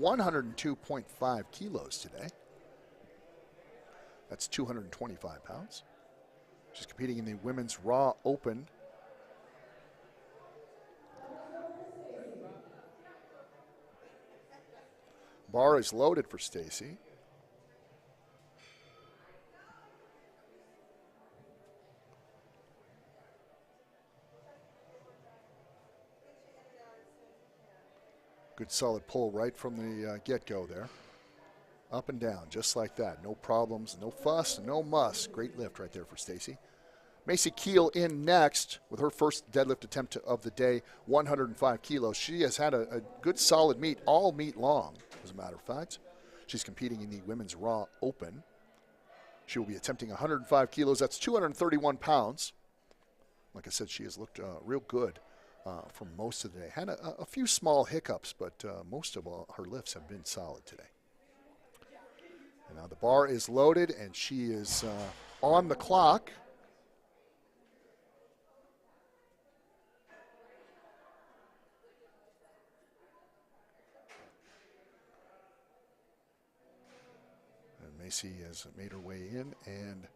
102.5 kilos today. That's 225 pounds. She's competing in the Women's Raw Open. Bar is loaded for Stacy. Good solid pull right from the get-go there. Up and down, just like that. No problems, no fuss, no muss. Great lift right there for Stacy. Macy Keel in next with her first deadlift attempt of the day, 105 kilos. She has had a good solid meet, all meet long, as a matter of fact. She's competing in the Women's Raw Open. She will be attempting 105 kilos. That's 231 pounds. Like I said, she has looked real good for most of the day. Had a few small hiccups, but most of all, her lifts have been solid today. And now the bar is loaded, and she is on the clock. And Macy has made her way in and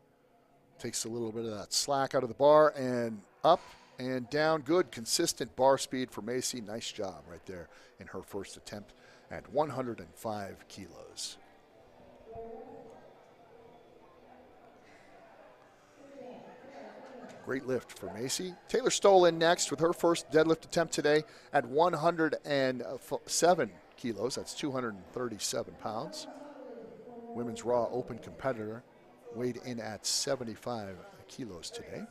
takes a little bit of that slack out of the bar, and up and down. Good, consistent bar speed for Macy. Nice job right there in her first attempt at 105 kilos. Great lift for Macy. Taylor Stoll in next with her first deadlift attempt today at 107 kilos. That's 237 pounds. Women's Raw Open competitor, weighed in at 75 kilos today.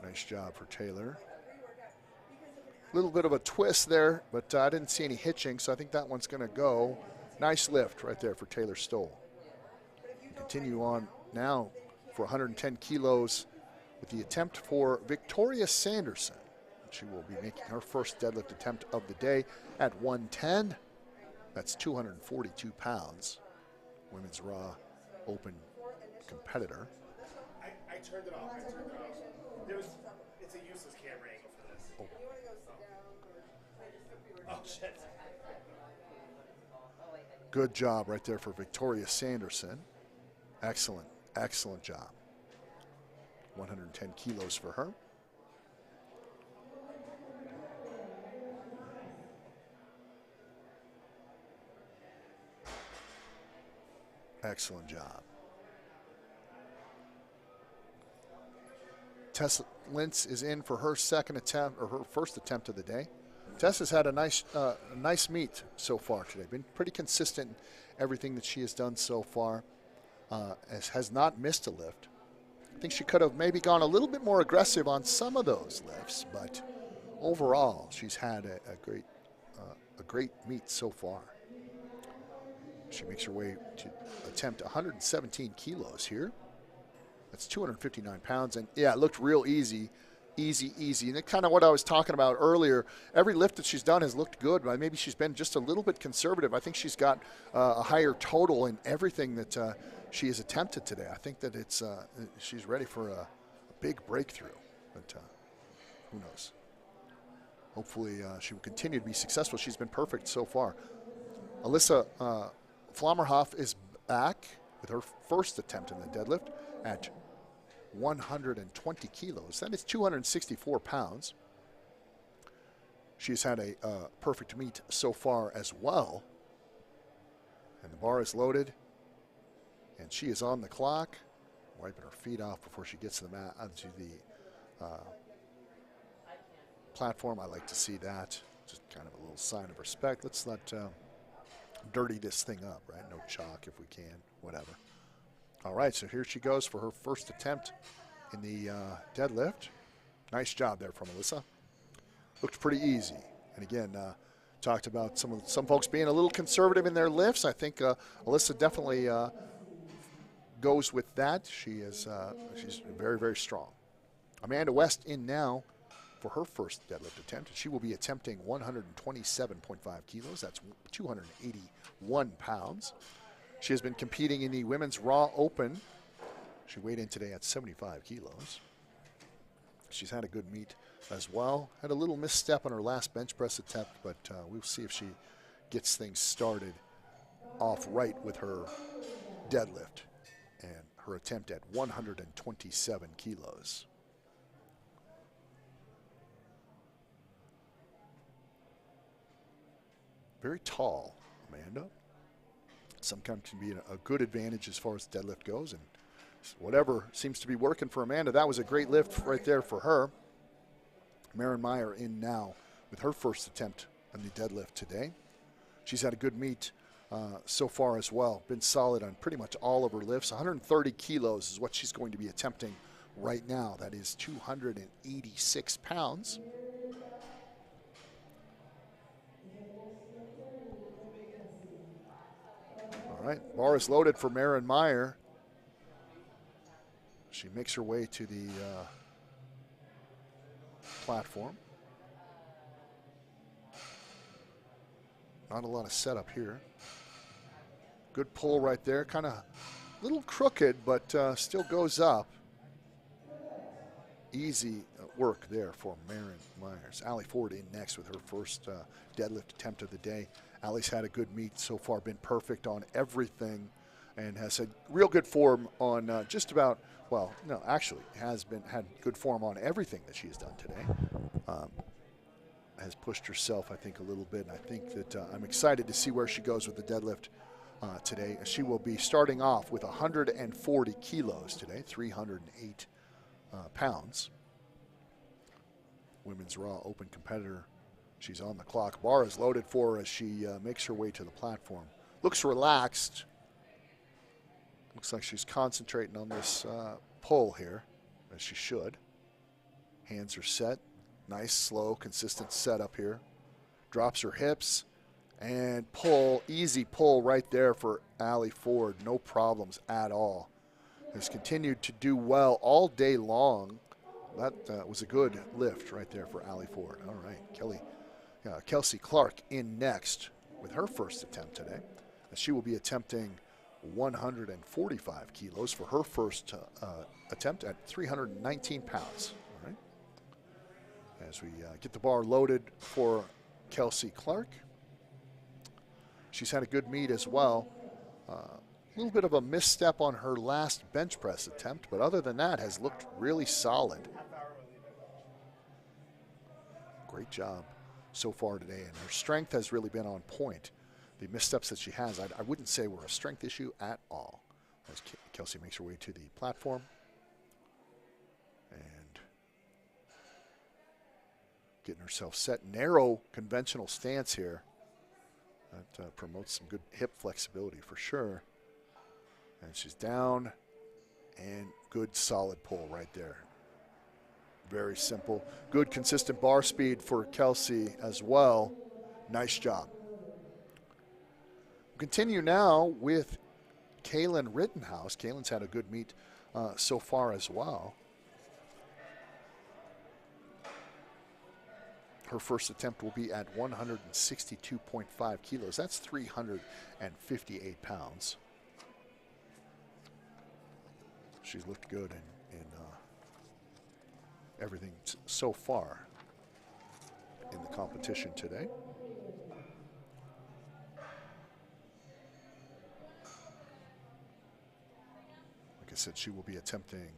Nice job for Taylor. A little bit of a twist there, but I didn't see any hitching, so I think that one's going to go. Nice lift right there for Taylor Stoll. Continue on now for 110 kilos with the attempt for Victoria Sanderson. She will be making her first deadlift attempt of the day at 110. That's 242 pounds. Women's Raw Open competitor. I turned it off. It's a useless camera angle for this. Oh, shit. Good job right there for Victoria Sanderson. Excellent, excellent job. 110 kilos for her. Excellent job. Tessa Lintz is in for her second attempt, or her first attempt of the day. Tessa's had a nice meet so far today. Been pretty consistent in everything that she has done so far. Has not missed a lift. I think she could have maybe gone a little bit more aggressive on some of those lifts, but overall, she's had a great meet so far. She makes her way to attempt 117 kilos here. That's 259 pounds, and yeah, it looked real easy. And it's kind of what I was talking about earlier. Every lift that she's done has looked good, but maybe she's been just a little bit conservative. I think she's got a higher total in everything that she has attempted today. I think that she's ready for a big breakthrough, but who knows? Hopefully she will continue to be successful. She's been perfect so far. Alyssa Flammerhoff is back with her first attempt in the deadlift at 120 kilos. That is 264 pounds. She's had a perfect meet so far as well. And the bar is loaded. And she is on the clock, wiping her feet off before she gets to the mat, onto the platform. I like to see that. Just kind of a little sign of respect. Let's not dirty this thing up, right? No chalk if we can, whatever. All right, so here she goes for her first attempt in the deadlift. Nice job there from Alyssa. Looked pretty easy. And again, talked about some folks being a little conservative in their lifts. I think Alyssa definitely goes with that. She's very, very strong. Amanda West in now for her first deadlift attempt. She will be attempting 127.5 kilos. That's 281 pounds. She has been competing in the Women's Raw Open. She weighed in today at 75 kilos. She's had a good meet as well. Had a little misstep on her last bench press attempt, but we'll see if she gets things started off right with her deadlift and her attempt at 127 kilos. Very tall, Amanda. Sometimes can be a good advantage as far as deadlift goes, and whatever seems to be working for Amanda. That was a great lift right there for her. Maren Meyer in now with her first attempt on the deadlift today. She's had a good meet so far as well. Been solid on pretty much all of her lifts. 130 kilos is what she's going to be attempting right now. That is 286 pounds. All right, bar is loaded for Maren Meyer. She makes her way to the platform. Not a lot of setup here. Good pull right there. Kind of a little crooked, but still goes up. Easy work there for Maren Myers. Allie Ford in next with her first deadlift attempt of the day. Allie's had a good meet so far, been perfect on everything, and has had real good form on just about, well, no, actually had good form on everything that she has done today. Has pushed herself, I think, a little bit, and I think that I'm excited to see where she goes with the deadlift today. She will be starting off with 140 kilos today, 308 pounds. Women's Raw Open competitor. She's on the clock. Bar is loaded for her as she makes her way to the platform. Looks relaxed. Looks like she's concentrating on this pull here, as she should. Hands are set. Nice, slow, consistent setup here. Drops her hips and pull. Easy pull right there for Allie Ford. No problems at all. Has continued to do well all day long. That was a good lift right there for Allie Ford. All right, Kelsey Clark in next with her first attempt today. She will be attempting 145 kilos for her first attempt at 319 pounds. All right. As we get the bar loaded for Kelsey Clark. She's had a good meet as well. A little bit of a misstep on her last bench press attempt, but other than that has looked really solid. Great job so far today, and her strength has really been on point. The missteps that she has, I wouldn't say were a strength issue at all. As Kelsey makes her way to the platform. And getting herself set. Narrow conventional stance here. That promotes some good hip flexibility for sure. And she's down, and good solid pull right there. Very simple. Good consistent bar speed for Kelsey as well. Nice job. We'll continue now with Kaylin Rittenhouse. Kaylin's had a good meet so far as well. Her first attempt will be at 162.5 kilos. That's 358 pounds. She's looked good in everything so far in the competition today. Like I said, she will be attempting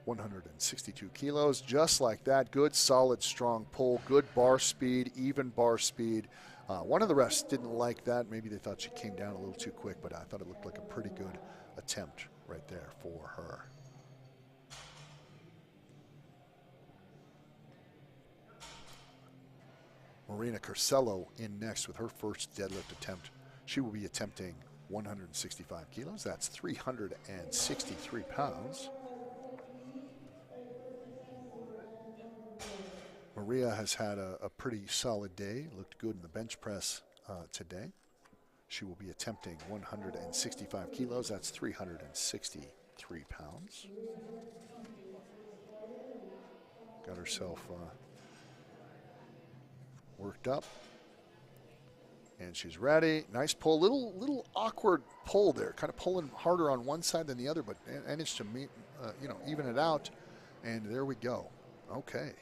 162 kilos, just like that. Good, solid, strong pull, good bar speed, even bar speed. One of the refs didn't like that. Maybe they thought she came down a little too quick, but I thought it looked like a pretty good attempt right there for her. Marina Carcello in next with her first deadlift attempt. She will be attempting 165 kilos. That's 363 pounds. Maria has had a pretty solid day, looked good in the bench press today. She will be attempting 165 kilos. That's 363 pounds. Got herself worked up. And she's ready. Nice pull. Little awkward pull there. Kind of pulling harder on one side than the other, but managed to even it out. And there we go. Okay.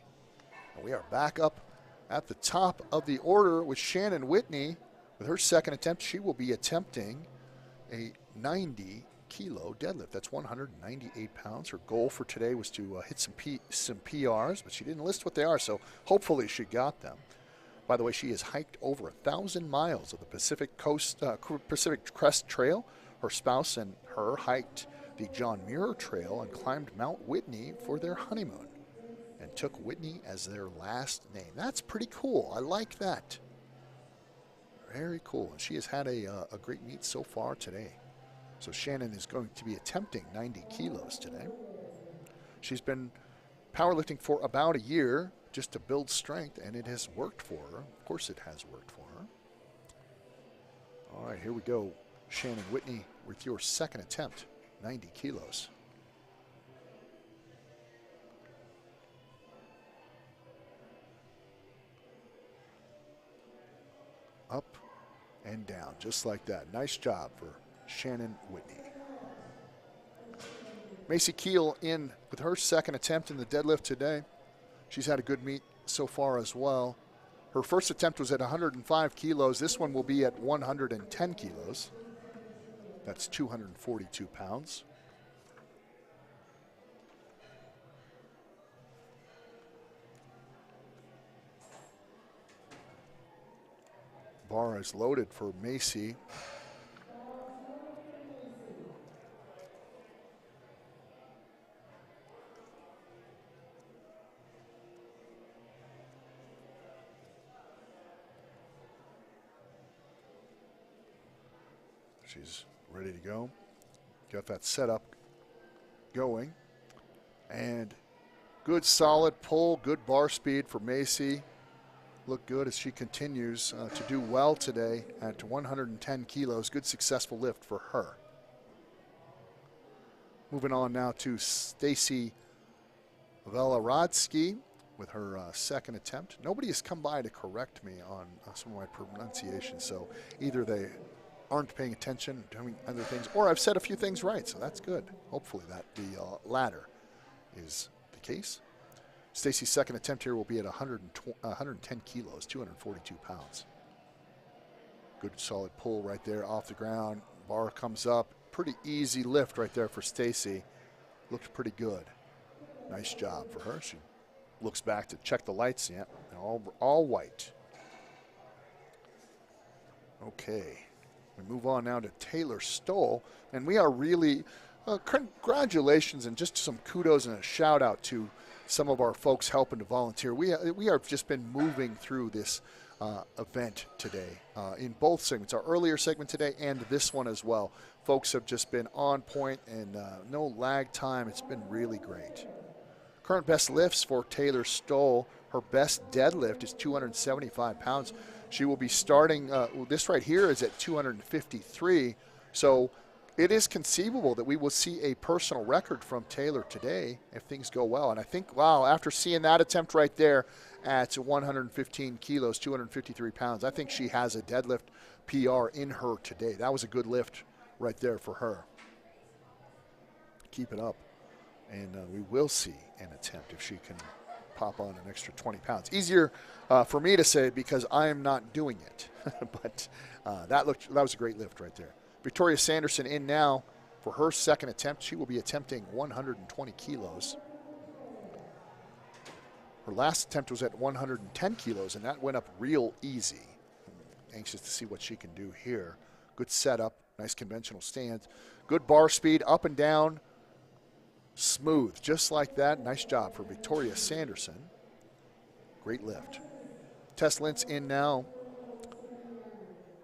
We are back up at the top of the order with Shannon Whitney. With her second attempt, she will be attempting a 90-kilo deadlift. That's 198 pounds. Her goal for today was to hit some PRs, but she didn't list what they are, so hopefully she got them. By the way, she has hiked over 1,000 miles of the Pacific Crest Trail. Her spouse and her hiked the John Muir Trail and climbed Mount Whitney for their honeymoon, and took Whitney as their last name. That's pretty cool. I like that. Very cool. And she has had a great meet so far today. So Shannon is going to be attempting 90 kilos today. She's been powerlifting for about a year just to build strength, and it has worked for her. Of course it has worked for her. All right, here we go. Shannon Whitney with your second attempt, 90 kilos. Up and down, just like that. Nice job for Shannon Whitney. Macy Keel in with her second attempt in the deadlift today. She's had a good meet so far as well. Her first attempt was at 105 kilos. This one will be at 110 kilos. That's 242 pounds. Bar is loaded for Macy. She's ready to go. Got that setup going. And good solid pull, good bar speed for Macy. Look good as she continues to do well today at 110 kilos. Good successful lift for her. Moving on now to Stacy Velorodsky with her second attempt. Nobody has come by to correct me on some of my pronunciation, so either they aren't paying attention, doing other things, or I've said a few things right, so that's good. Hopefully that the latter is the case. Stacy's second attempt here will be at 110 kilos, 242 pounds. Good solid pull right there off the ground. Bar comes up. Pretty easy lift right there for Stacy. Looked pretty good. Nice job for her. She looks back to check the lights. Yeah, all white. Okay. We move on now to Taylor Stoll. And we are really, congratulations and just some kudos and a shout out to some of our folks helping to volunteer. We have just been moving through this event today in both segments, our earlier segment today and this one as well. Folks have just been on point and no lag time. It's been really great. Current best lifts for Taylor Stoll. Her best deadlift is 275 pounds. She will be starting, this right here is at 253. So it is conceivable that we will see a personal record from Taylor today if things go well. And I think, wow, after seeing that attempt right there at 115 kilos, 253 pounds, I think she has a deadlift PR in her today. That was a good lift right there for her. Keep it up. And we will see an attempt if she can pop on an extra 20 pounds. Easier for me to say because I am not doing it. But that was a great lift right there. Victoria Sanderson in now for her second attempt. She will be attempting 120 kilos. Her last attempt was at 110 kilos, and that went up real easy. I'm anxious to see what she can do here. Good setup, nice conventional stance. Good bar speed, up and down. Smooth, just like that. Nice job for Victoria Sanderson. Great lift. Tess Lentz in now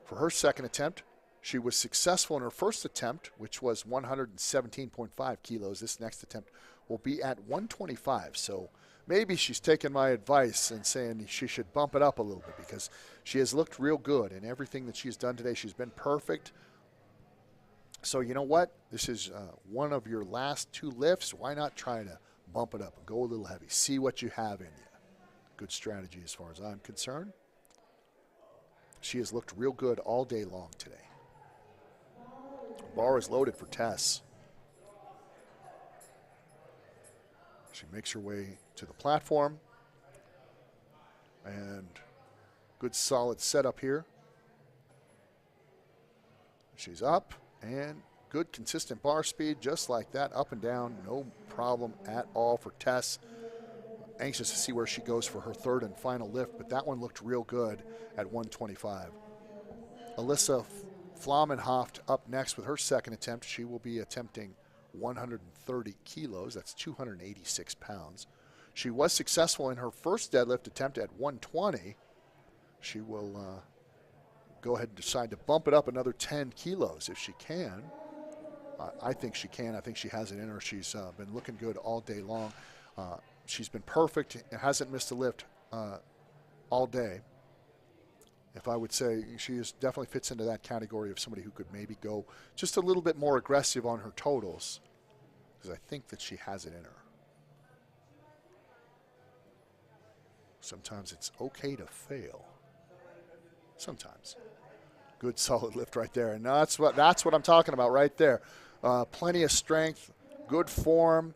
for her second attempt. She was successful in her first attempt, which was 117.5 kilos. This next attempt will be at 125. So maybe she's taking my advice and saying she should bump it up a little bit because she has looked real good in everything that she's done today. She's been perfect. So you know what? This is one of your last two lifts. Why not try to bump it up and go a little heavy? See what you have in you. Good strategy as far as I'm concerned. She has looked real good all day long today. Bar is loaded for Tess. She makes her way to the platform. And good solid setup here. She's up. And good consistent bar speed, just like that, up and down, no problem at all for Tess. Anxious to see where she goes for her third and final lift, but that one looked real good at 125. Alyssa Flamenhoft up next with her second attempt. She will be attempting 130 kilos. That's 286 pounds. She was successful in her first deadlift attempt at 120. She will go ahead and decide to bump it up another 10 kilos if she can. I think she can. I think she has it in her. She's been looking good all day long. She's been perfect. Hasn't missed a lift all day. If I would say, she definitely fits into that category of somebody who could maybe go just a little bit more aggressive on her totals, because I think that she has it in her. Sometimes it's okay to fail. Sometimes. Good solid lift right there. And that's what I'm talking about right there. Plenty of strength, good form,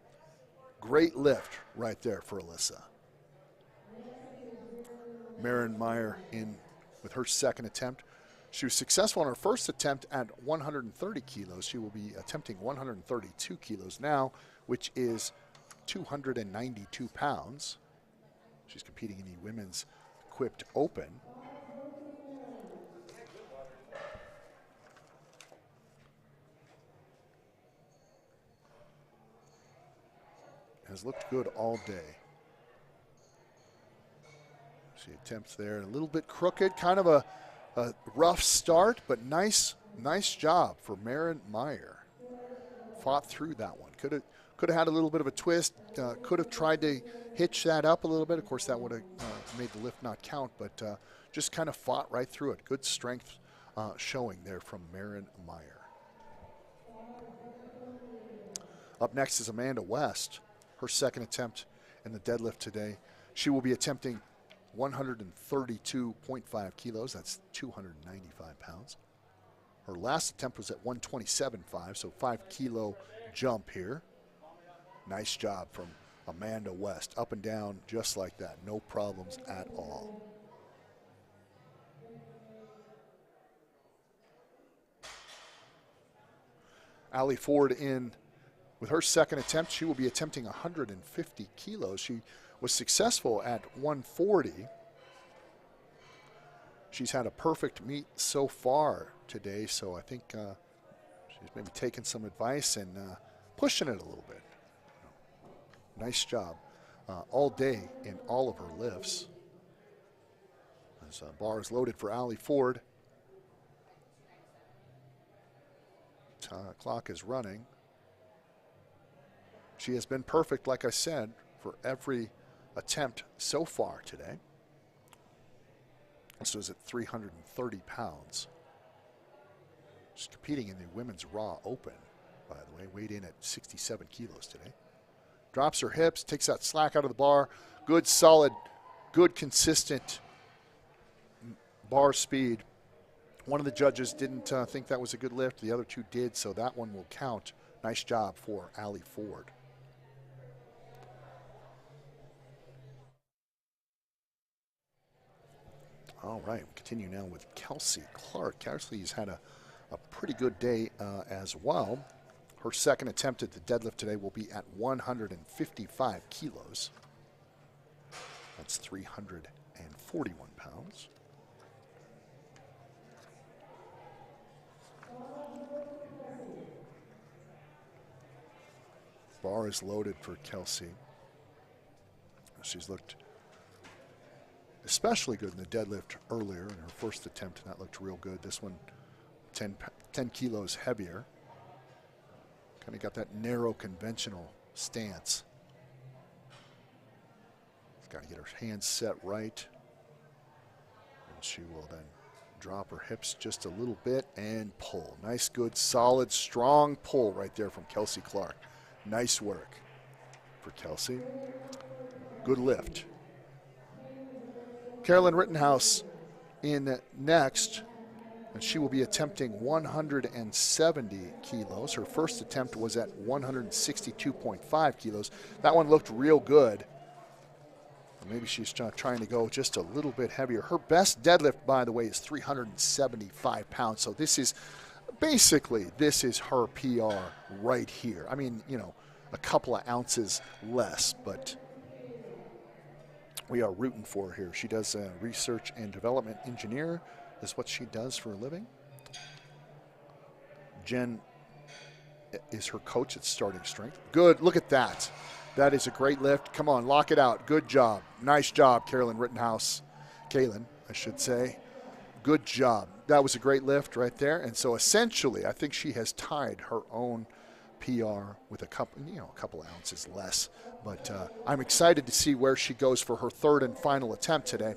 great lift right there for Alyssa. Maren Meyer in with her second attempt. She was successful in her first attempt at 130 kilos. She will be attempting 132 kilos now, which is 292 pounds. She's competing in the Women's Equipped Open. Has looked good all day. She attempts there a little bit crooked, kind of a rough start, but nice job for Maren Meyer. Fought through that one. Could have had a little bit of a twist. Could have tried to hitch that up a little bit. Of course, that would have made the lift not count, but just kind of fought right through it. Good strength showing there from Maren Meyer. Up next is Amanda West. Her second attempt in the deadlift today. She will be attempting 132.5 kilos. That's 295 pounds. Her last attempt was at 127.5, so 5 kilo jump here. Nice job from Amanda West. Up and down just like that. No problems at all. Allie Ford in with her second attempt. She will be attempting 150 kilos. She was successful at 140. She's had a perfect meet so far today, so I think she's maybe taking some advice and pushing it a little bit. Nice job. all day in all of her lifts. As bar is loaded for Allie Ford. Clock is running. She has been perfect, like I said, for every attempt so far today. This was at 330 pounds. She's competing in the Women's Raw Open, by the way, weighed in at 67 kilos today. Drops her hips, takes that slack out of the bar. Good, solid, good, consistent bar speed. One of the judges didn't think that was a good lift. The other two did, so that one will count. Nice job for Allie Ford. All right, we continue now with Kelsey Clark. Kelsey's had a pretty good day as well. Her second attempt at the deadlift today will be at 155 kilos. That's 341 pounds. Bar is loaded for Kelsey. She's looked especially good in the deadlift earlier in her first attempt, and that looked real good. This one, 10 kilos heavier. Kind of got that narrow, conventional stance. She's got to get her hands set right. And she will then drop her hips just a little bit and pull. Nice, good, solid, strong pull right there from Kelsey Clark. Nice work for Kelsey. Good lift. Carolyn Rittenhouse in next, and she will be attempting 170 kilos. Her first attempt was at 162.5 kilos. That one looked real good. Maybe she's trying to go just a little bit heavier. Her best deadlift, by the way, is 375 pounds. So this is basically, this is her PR right here. I mean, you know, a couple of ounces less, but we are rooting for her here. She does research and development engineer is what she does for a living. Jen is her coach at Starting Strength. Good, look at that. That is a great lift. Come on, lock it out. Good job. Nice job, Carolyn Rittenhouse. Kaylin, I should say. Good job. That was a great lift right there. And so essentially, I think she has tied her own PR with a couple ounces less. But I'm excited to see where she goes for her third and final attempt today.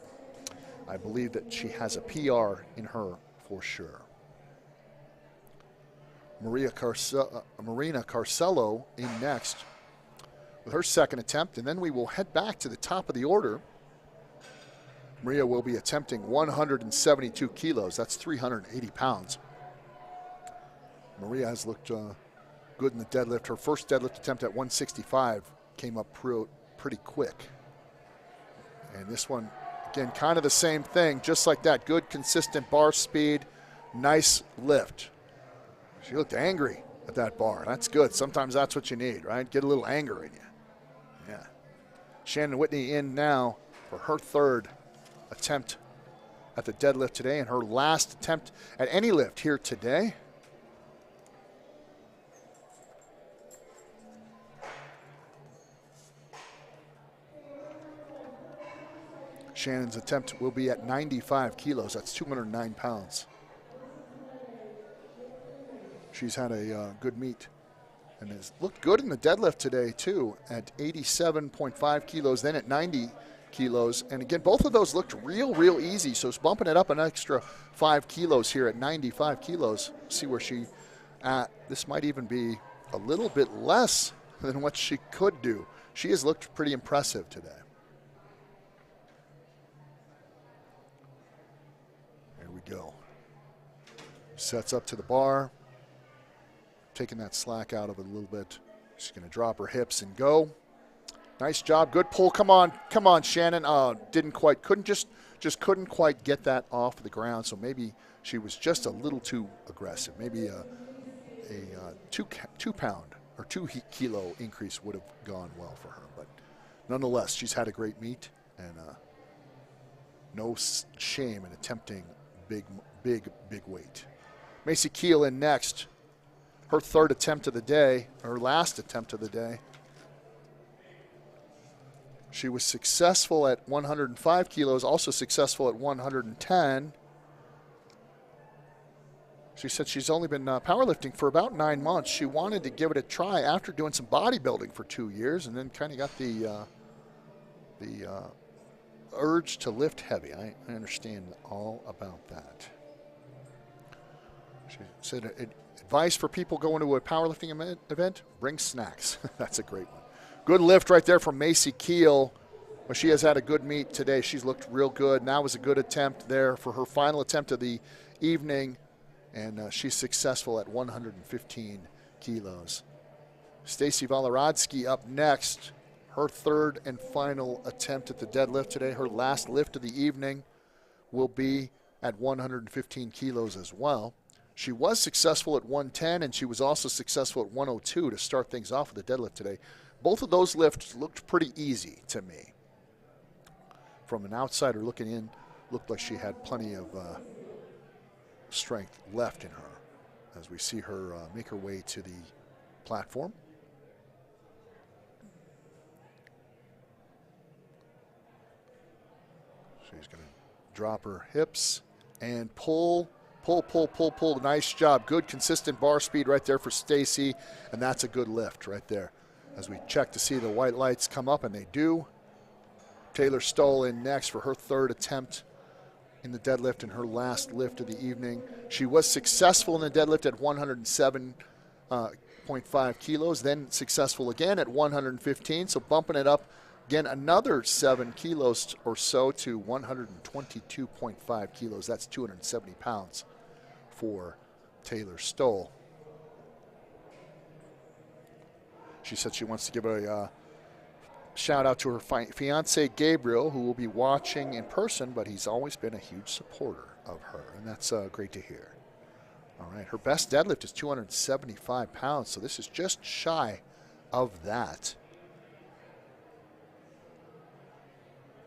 I believe that she has a PR in her for sure. Marina Carcello in next with her second attempt, and then we will head back to the top of the order. Maria will be attempting 172 kilos. That's 380 pounds. Maria has looked good in the deadlift. Her first deadlift attempt at 165 came up pretty quick. And this one, again, kind of the same thing, just like that. Good, consistent bar speed, nice lift. She looked angry at that bar. That's good. Sometimes that's what you need, right? Get a little anger in you. Yeah. Shannon Whitney in now for her third attempt at the deadlift today and her last attempt at any lift here today. Shannon's attempt will be at 95 kilos. That's 209 pounds. She's had a good meet and has looked good in the deadlift today, too, at 87.5 kilos, then at 90 kilos. And, again, both of those looked real easy. So it's bumping it up an extra 5 kilos here at 95 kilos. See where she at. This might even be a little bit less than what she could do. She has looked pretty impressive today. There we go. Sets up to the bar. Taking that slack out of it a little bit. She's going to drop her hips and go. Nice job. Good pull. Come on, Shannon. Couldn't quite get that off the ground. So maybe she was just a little too aggressive. Maybe a 2 pound or 2 kilo increase would have gone well for her. But nonetheless, she's had a great meet and no shame in attempting big weight. Macy Keel in next. Her third attempt of the day, her last attempt of the day. She was successful at 105 kilos, also successful at 110. She said she's only been powerlifting for about 9 months. She wanted to give it a try after doing some bodybuilding for 2 years, and then kind of got the urge to lift heavy. I understand all about that. She said advice for people going to a powerlifting event, bring snacks. That's a great one. Good lift right there from Macy Keel. Well, she has had a good meet today. She's looked real good. Now was a good attempt there for her final attempt of the evening, and she's successful at 115 kilos. Stacy Voloradsky up next. Her third and final attempt at the deadlift today. Her last lift of the evening will be at 115 kilos as well. She was successful at 110, and she was also successful at 102 to start things off with the deadlift today. Both of those lifts looked pretty easy to me. From an outsider looking in, looked like she had plenty of strength left in her as we see her make her way to the platform. She's going to drop her hips and pull. Nice job. Good, consistent bar speed right there for Stacy, and that's a good lift right there. As we check to see the white lights come up, and they do. Taylor Stoll in next for her third attempt in the deadlift and her last lift of the evening. She was successful in the deadlift at 107.5 kilos, then successful again at 115, so bumping it up again another 7 kilos or so to 122.5 kilos. That's 270 pounds for Taylor Stoll. She said she wants to give a shout out to her fiance Gabriel, who will be watching in person, but he's always been a huge supporter of her, and that's great to hear. All right, her best deadlift is 275 pounds, so this is just shy of that.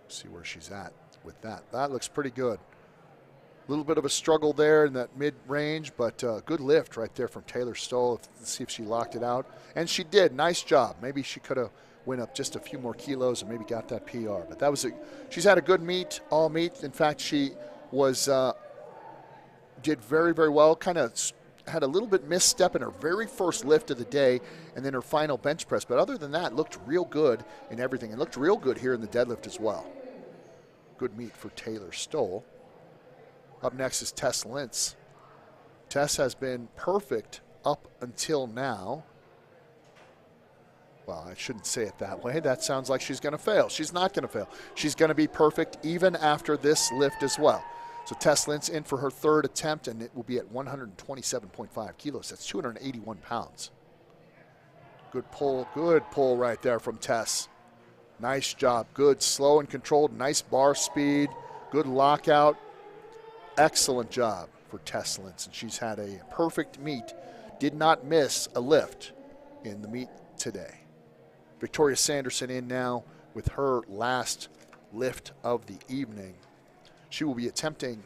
See where she's at with that. That looks pretty good. A little bit of a struggle there in that mid-range, but good lift right there from Taylor Stoll. Let's see if she locked it out. And she did. Nice job. Maybe she could have went up just a few more kilos and maybe got that PR. But that was she's had a good meet, all meet. In fact, she was did very, very well. Kind of had a little bit misstep in her very first lift of the day and then her final bench press. But other than that, looked real good in everything. And looked real good here in the deadlift as well. Good meet for Taylor Stoll. Up next is Tess Lentz. Tess has been perfect up until now. Well, I shouldn't say it that way. That sounds like she's going to fail. She's not going to fail. She's going to be perfect even after this lift as well. So Tess Lentz in for her third attempt, and it will be at 127.5 kilos. That's 281 pounds. Good pull right there from Tess. Nice job. Good, slow and controlled, nice bar speed, good lockout. Excellent job for Tess Lentz, and she's had a perfect meet. Did not miss a lift in the meet today. Victoria Sanderson in now with her last lift of the evening. She will be attempting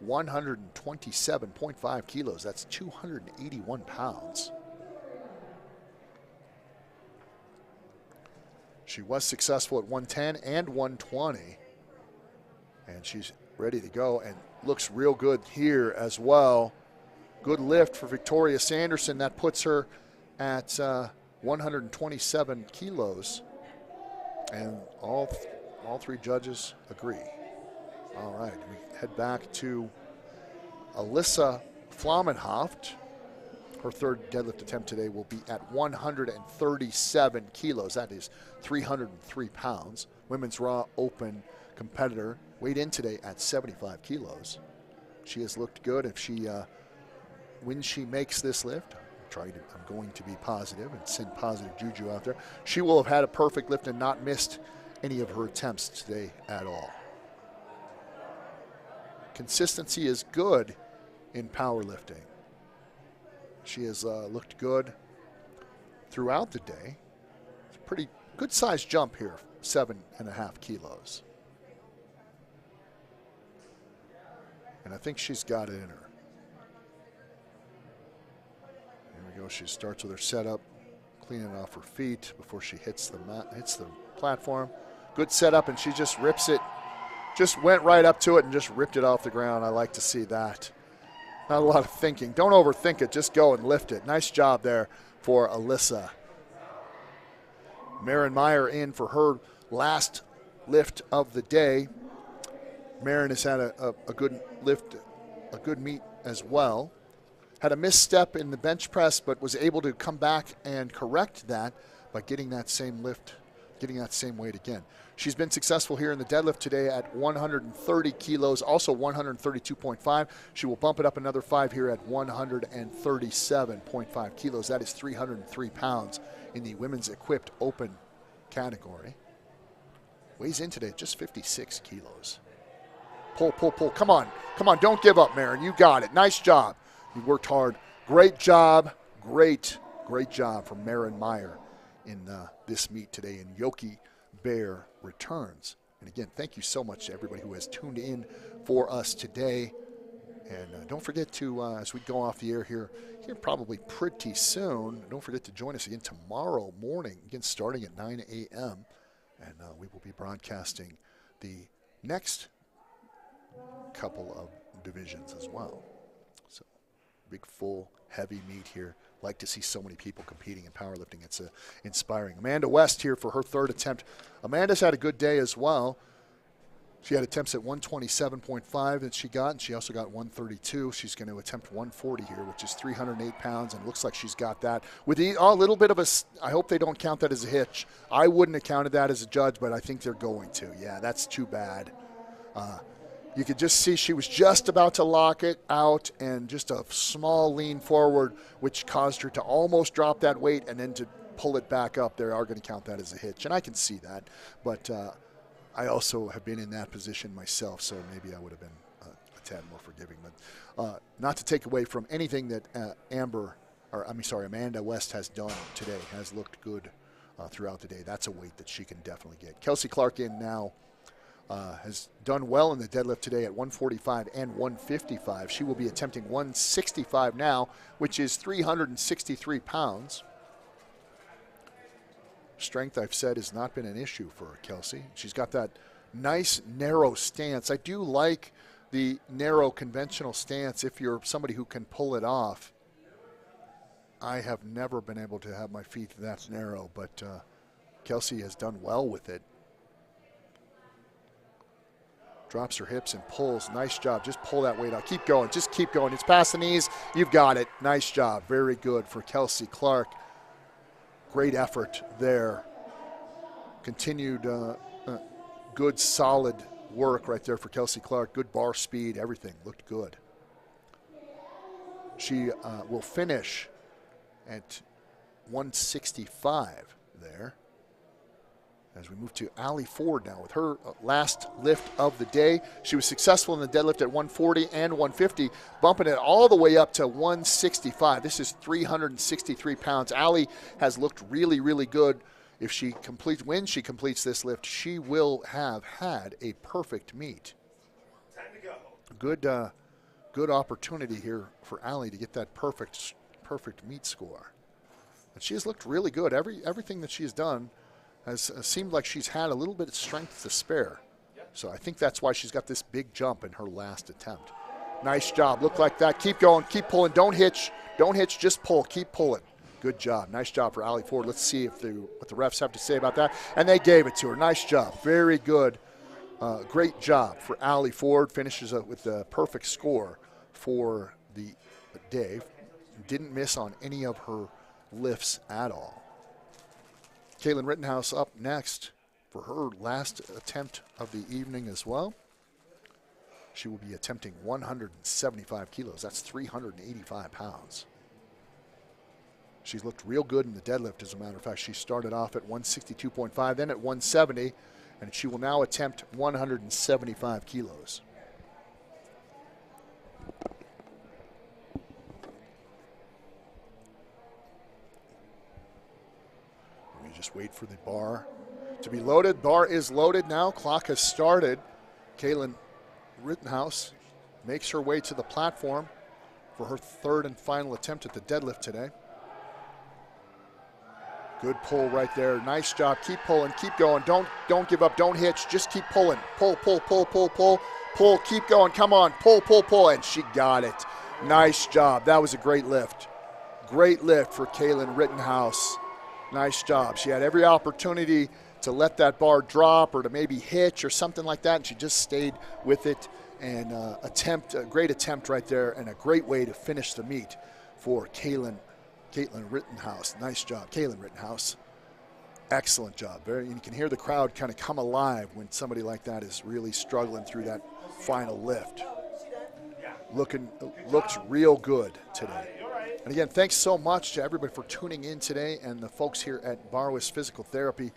127.5 kilos. That's 281 pounds. She was successful at 110 and 120, and she's ready to go and looks real good here as well. Good lift for Victoria Sanderson. That puts her at 127 kilos, and all three judges agree. All right, we head back to Alyssa Flamenhoft. Her third deadlift attempt today will be at 137 kilos. That is 303 pounds. Women's Raw Open competitor weighed in today at 75 kilos. She has looked good. If she, when she makes this lift, I'm going to be positive and send positive juju out there. She will have had a perfect lift and not missed any of her attempts today at all. Consistency is good in powerlifting. She has looked good throughout the day. It's a pretty good sized jump here, 7.5 kilos. And I think she's got it in her. Here we go. She starts with her setup, cleaning off her feet before she hits the platform. good setup, and she just rips it. Just went right up to it and just ripped it off the ground. I like to see that. Not a lot of thinking. Don't overthink it. Just go and lift it. Nice job there for Alyssa. Marin Meyer in for her last lift of the day. Marin has had a good lift, a good meet as well. Had a misstep in the bench press, but was able to come back and correct that by getting that same lift, getting that same weight again. She's been successful here in the deadlift today at 130 kilos, also 132.5. She will bump it up another 5 here at 137.5 kilos. That is 303 pounds in the women's equipped open category. Weighs in today at just 56 kilos. Pull, pull, pull. Come on. Come on. Don't give up, Marin. You got it. Nice job. You worked hard. Great job. Great job from Marin Meyer in this meet today. And Yokey Bear returns. And again, thank you so much to everybody who has tuned in for us today. And don't forget to, as we go off the air here probably pretty soon, don't forget to join us again tomorrow morning, again starting at 9 a.m. And we will be broadcasting the next couple of divisions as well. So big, full, heavy meet here. Like to see so many people competing in powerlifting. It's inspiring. Amanda West here for her third attempt. Amanda's had a good day as well. She had attempts at 127.5 that she got, and she also got 132. She's going to attempt 140 here, which is 308 pounds, and it looks like she's got that. With a little bit of I hope they don't count that as a hitch. I wouldn't have counted that as a judge, but I think they're going to. Yeah, that's too bad. You could just see she was just about to lock it out, and just a small lean forward, which caused her to almost drop that weight and then to pull it back up. They are going to count that as a hitch, and I can see that. But I also have been in that position myself, so maybe I would have been a tad more forgiving. But not to take away from anything that Amanda West has done today, has looked good throughout the day. That's a weight that she can definitely get. Kelsey Clark in now. Has done well in the deadlift today at 145 and 155. She will be attempting 165 now, which is 363 pounds. Strength, I've said, has not been an issue for Kelsey. She's got that nice, narrow stance. I do like the narrow, conventional stance if you're somebody who can pull it off. I have never been able to have my feet that narrow, but Kelsey has done well with it. Drops her hips and pulls. Nice job. Just pull that weight out. Keep going. Just keep going. It's past the knees. You've got it. Nice job. Very good for Kelsey Clark. Great effort there. Continued good, solid work right there for Kelsey Clark. Good bar speed. Everything looked good. She will finish at 165 there. As we move to Allie Ford now with her last lift of the day. She was successful in the deadlift at 140 and 150, bumping it all the way up to 165. This is 363 pounds. Allie has looked really, really good. When she completes this lift, she will have had a perfect meet. Time to go. Good opportunity here for Allie to get that perfect meet score. And she has looked really good. Everything that she's done has seemed like she's had a little bit of strength to spare. So I think that's why she's got this big jump in her last attempt. Nice job. Look like that. Keep going. Keep pulling. Don't hitch. Don't hitch. Just pull. Keep pulling. Good job. Nice job for Allie Ford. Let's see what the refs have to say about that. And they gave it to her. Nice job. Very good. Great job for Allie Ford. Finishes up with a perfect score for the day. Didn't miss on any of her lifts at all. Kaylin Rittenhouse up next for her last attempt of the evening as well. She will be attempting 175 kilos. That's 385 pounds. She's looked real good in the deadlift, as a matter of fact. She started off at 162.5, then at 170, and she will now attempt 175 kilos. Just wait for the bar to be loaded. Bar is loaded now. Clock has started. Kaylin Rittenhouse makes her way to the platform for her third and final attempt at the deadlift today. Good pull right there. Nice job. Keep pulling. Keep going. Don't give up. Don't hitch. Just keep pulling. Pull, pull, pull, pull, pull. Pull. Keep going. Come on. Pull, pull, pull. And she got it. Nice job. That was a great lift. Great lift for Kaylin Rittenhouse. Nice job. She had every opportunity to let that bar drop or to maybe hitch or something like that, and she just stayed with it. And a great attempt right there, and a great way to finish the meet for Caitlin Rittenhouse. Nice job, Kaylin Rittenhouse. Excellent job. You can hear the crowd kind of come alive when somebody like that is really struggling through that final lift. Looked real good today. And again, thanks so much to everybody for tuning in today, and the folks here at Barwis Physical Therapy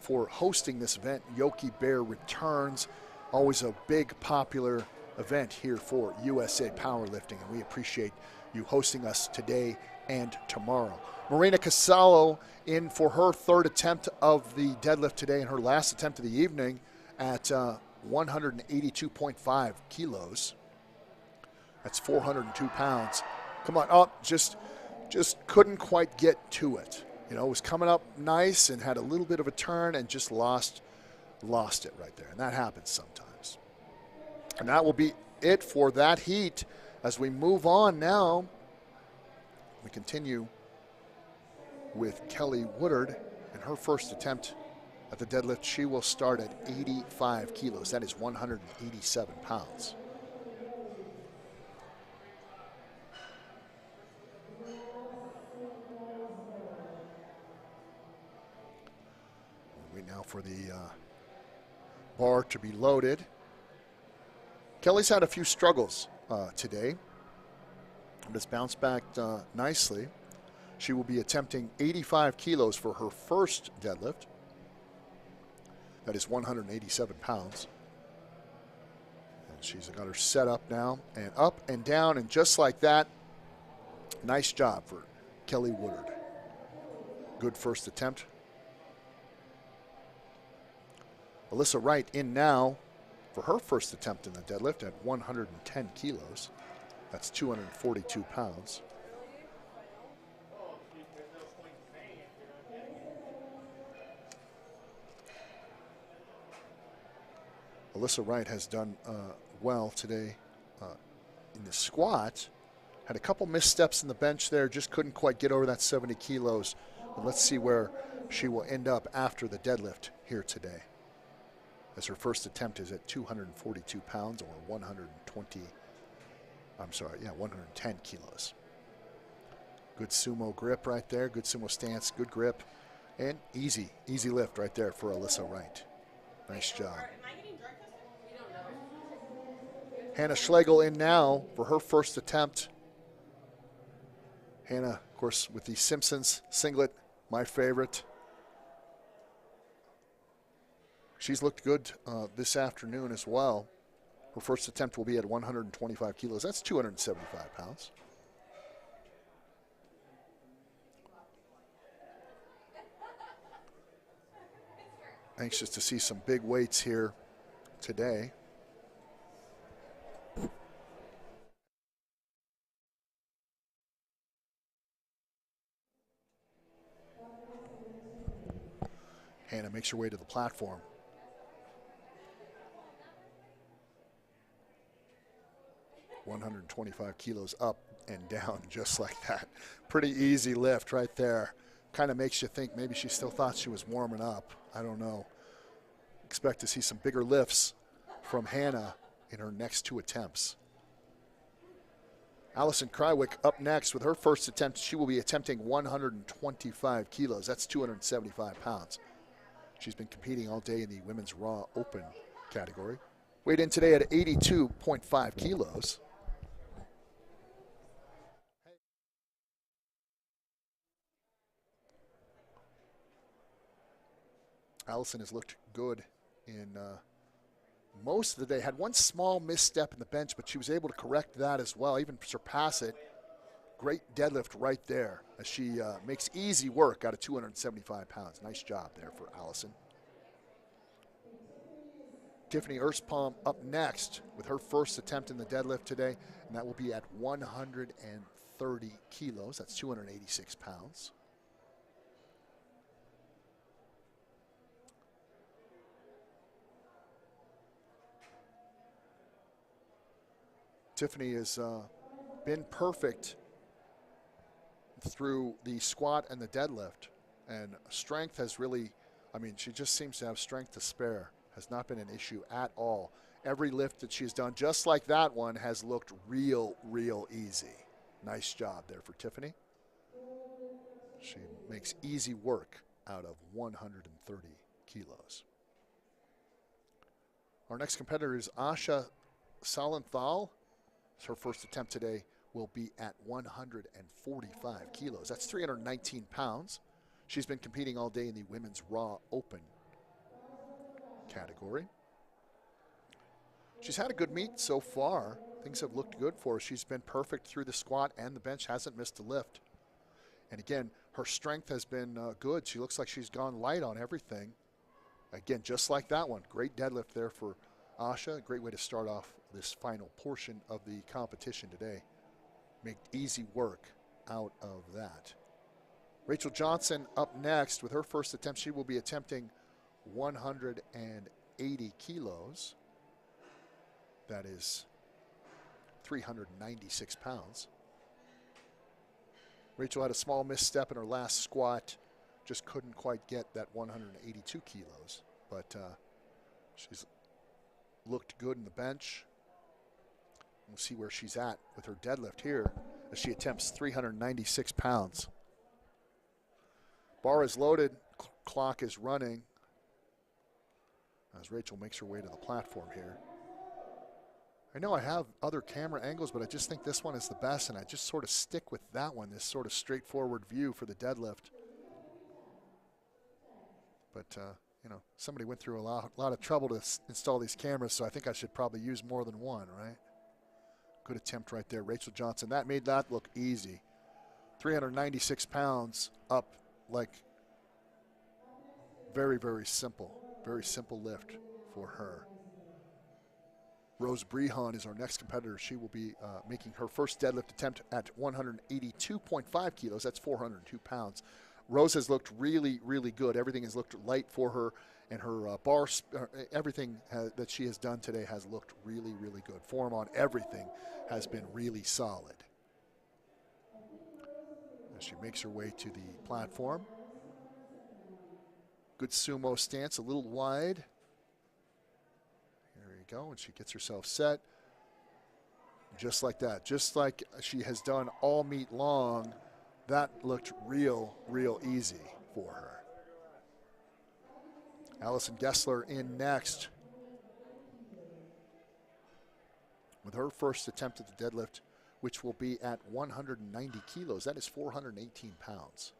for hosting this event. Yokey Bear returns. Always a big, popular event here for USA Powerlifting, and we appreciate you hosting us today and tomorrow. Marina Casallo in for her third attempt of the deadlift today and her last attempt of the evening at 182.5 kilos. That's 402 pounds. Come on, up, just couldn't quite get to it. You know, it was coming up nice and had a little bit of a turn and just lost it right there. And that happens sometimes. And that will be it for that heat. As we move on now, we continue with Kelly Woodard and her first attempt at the deadlift. She will start at 85 kilos. That is 187 pounds. Wait now for the bar to be loaded. Kelly's had a few struggles today, but has bounced back nicely. She will be attempting 85 kilos for her first deadlift. That is 187 pounds. And she's got her set up now, and up and down, and just like that. Nice job for Kelly Woodard. Good first attempt. Alyssa Wright in now for her first attempt in the deadlift at 110 kilos. That's 242 pounds. Alyssa Wright has done well today in the squat. Had a couple missteps in the bench there, just couldn't quite get over that 70 kilos. And let's see where she will end up after the deadlift here today, as her first attempt is at 242 pounds or 110 kilos. Good sumo grip right there, good sumo stance, good grip, and easy lift right there for Alyssa Wright. Nice job. Hannah Schlegel in now for her first attempt. Hannah, of course, with the Simpsons singlet, my favorite. She's looked good this afternoon as well. Her first attempt will be at 125 kilos. That's 275 pounds. Anxious to see some big weights here today. Hannah makes her way to the platform. $125 kilos up and down just like that. Pretty easy lift right there. Kind of makes you think maybe she still thought she was warming up. I don't know. Expect to see some bigger lifts from Hannah in her next two attempts. Allison Krywick up next with her first attempt. She will be attempting 125 kilos. That's 275 pounds. She's been competing all day in the women's raw open category. Weighed in today at 82.5 kilos. Allison has looked good in most of the day. Had one small misstep in the bench, but she was able to correct that as well, even surpass it. Great deadlift right there as she makes easy work out of 275 pounds. Nice job there for Allison. Tiffany Erspalm up next with her first attempt in the deadlift today, and that will be at 130 kilos. That's 286 pounds. Tiffany has been perfect through the squat and the deadlift. And strength has really, I mean, she just seems to have strength to spare. Has not been an issue at all. Every lift that she's done, just like that one, has looked real, real easy. Nice job there for Tiffany. She makes easy work out of 130 kilos. Our next competitor is Asha Salenthal. Her first attempt today will be at 145 kilos. That's 319 pounds. She's been competing all day in the women's raw open category. She's had a good meet so far. Things have looked good for her. She's been perfect through the squat and the bench, hasn't missed a lift. And again, her strength has been good. She looks like she's gone light on everything. Again, just like that one. Great deadlift there for Asha. A great way to start off this final portion of the competition today. Make easy work out of that. Rachel Johnson up next with her first attempt. She will be attempting 180 kilos. That is 396 pounds. Rachel had a small misstep in her last squat. Just couldn't quite get that 182 kilos. But she's looked good in the bench. We'll see where she's at with her deadlift here as she attempts 396 pounds. Bar is loaded, clock is running as Rachel makes her way to the platform here. I know I have other camera angles, but I just think this one is the best, and I just sort of stick with that one, this sort of straightforward view for the deadlift. But, you know, somebody went through a lot of trouble to install these cameras, so I think I should probably use more than one, right? Good attempt right there, Rachel Johnson. That made that look easy. 396 pounds up, like very, very simple lift for her. Rose Brehon is our next competitor. She will be making her first deadlift attempt at 182.5 kilos. That's 402 pounds. Rose has looked really, really good. Everything has looked light for her, and her everything that she has done today has looked really, really good. Form on everything has been really solid. As she makes her way to the platform. Good sumo stance, a little wide. There you go, and she gets herself set. Just like that, just like she has done all meet long. That looked real, real easy for her. Allison Gessler in next with her first attempt at the deadlift, which will be at 190 kilos. That is 418 pounds.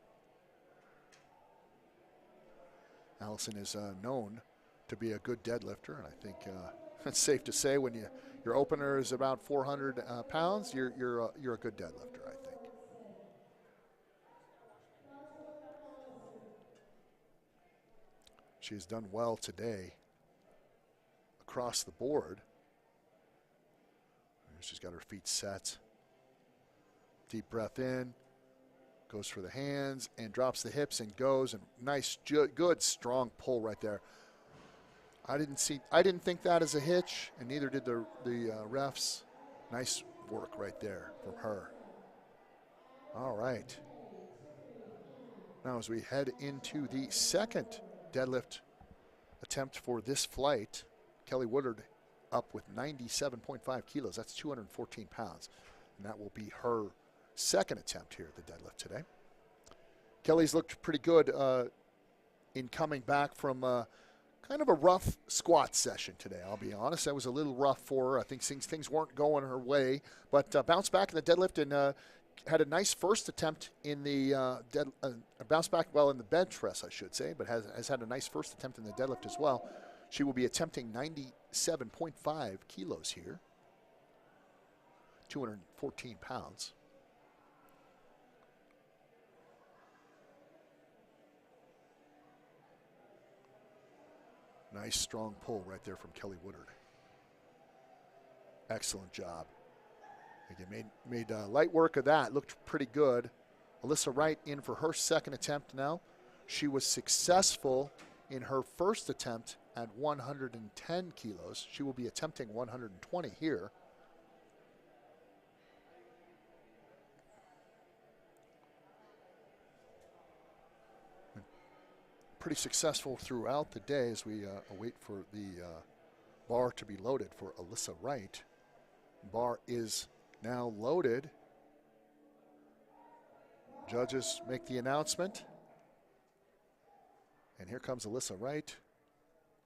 Allison is known to be a good deadlifter, and I think it's safe to say when your opener is about 400 pounds, you're a good deadlifter, I think. She has done well today across the board. She's got her feet set. Deep breath in, goes for the hands and drops the hips and goes, and nice, good, strong pull right there. I didn't think that as a hitch, and neither did the refs. Nice work right there from her. All right. Now as we head into the second deadlift attempt for this flight, Kelly Woodard up with 97.5 kilos. That's 214 pounds. And that will be her second attempt here at the deadlift today. Kelly's looked pretty good in coming back from kind of a rough squat session today, I'll be honest. That was a little rough for her. I think things weren't going her way, but bounced back in the deadlift and had a nice first attempt in the bounced back well in the bench press, I should say, but has had a nice first attempt in the deadlift as well. She will be attempting 97.5 kilos here, 214 pounds. Nice strong pull right there from Kelly Woodard. Excellent job. Again, made light work of that. Looked pretty good. Alyssa Wright in for her second attempt now. She was successful in her first attempt at 110 kilos. She will be attempting 120 here. pretty successful throughout the day as we await for the bar to be loaded for Alyssa Wright. Bar is now loaded. Judges make the announcement. And here comes Alyssa Wright.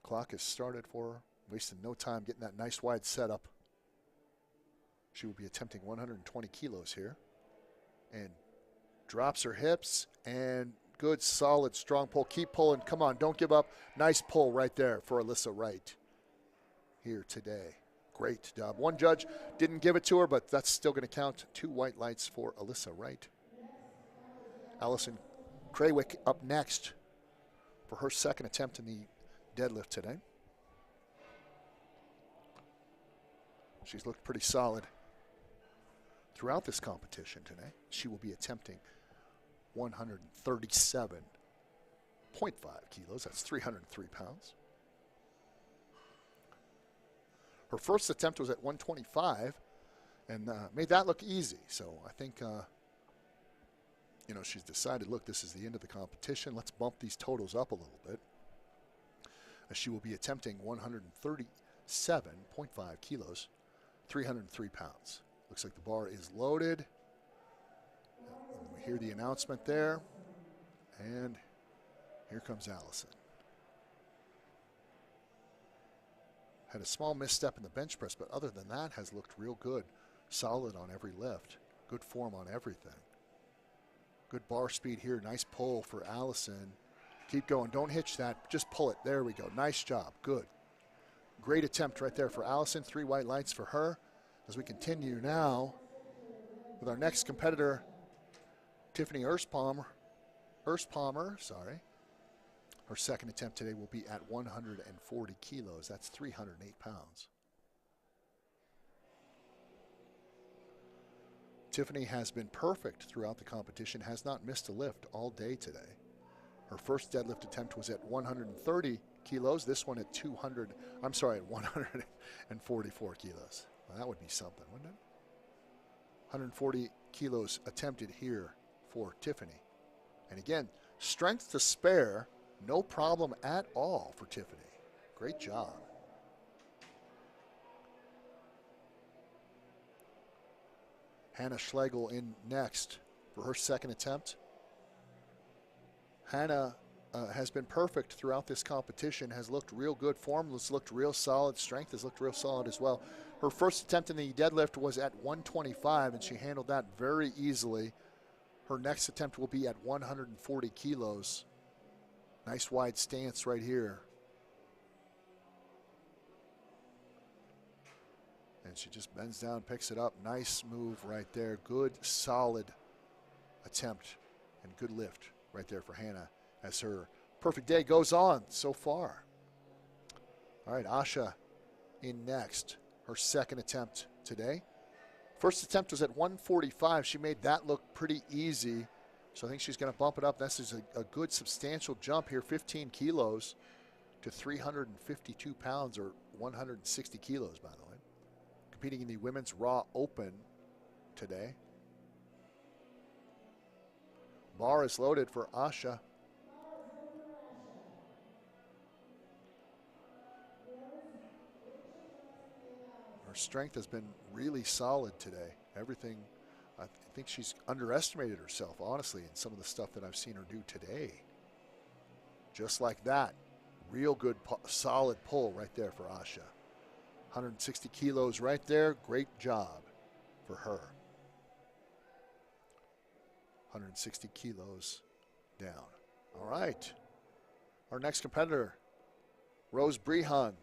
Clock is started for her. Wasting no time getting that nice wide setup. She will be attempting 120 kilos here. And drops her hips and good, solid, strong pull. Keep pulling. Come on, don't give up. Nice pull right there for Alyssa Wright here today. Great job. One judge didn't give it to her, but that's still going to count. 2 white lights for Alyssa Wright. Allison Craywick up next for her second attempt in the deadlift today. She's looked pretty solid throughout this competition today. She will be attempting 137.5 kilos. That's 303 pounds. Her first attempt was at 125 and made that look easy. So I think, she's decided, look, this is the end of the competition. Let's bump these totals up a little bit. As she will be attempting 137.5 kilos, 303 pounds. Looks like the bar is loaded. And we hear the announcement there. And here comes Allison. Had a small misstep in the bench press, but other than that has looked real good. Solid on every lift. Good form on everything. Good bar speed here. Nice pull for Allison. Keep going. Don't hitch that. Just pull it. There we go. Nice job. Good. Great attempt right there for Allison. 3 white lights for her. As we continue now with our next competitor, Tiffany Erspalmer. Her second attempt today will be at 140 kilos. That's 308 pounds. Tiffany has been perfect throughout the competition, has not missed a lift all day today. Her first deadlift attempt was at 130 kilos. This one at 144 kilos. Well, that would be something, wouldn't it? 140 kilos attempted here for Tiffany. And again, strength to spare, no problem at all for Tiffany. Great job. Hannah Schlegel in next for her second attempt. Hannah has been perfect throughout this competition, has looked real good. Form has looked real solid. Strength has looked real solid as well. Her first attempt in the deadlift was at 125, and she handled that very easily. Her next attempt will be at 140 kilos. Nice wide stance right here. And she just bends down, picks it up. Nice move right there. Good, solid attempt and good lift right there for Hannah as her perfect day goes on so far. All right, Asha in next. Her second attempt today. First attempt was at 145. She made that look pretty easy. So I think she's going to bump it up. This is a good substantial jump here, 15 kilos to 352 pounds or 160 kilos, by the way. Competing in the Women's Raw Open today. Bar is loaded for Asha. Her strength has been really solid today. Everything, I think she's underestimated herself, honestly, in some of the stuff that I've seen her do today. Just like that. Real good, solid pull right there for Asha. 160 kilos right there. Great job for her. 160 kilos down. All right. Our next competitor, Rose Brehan.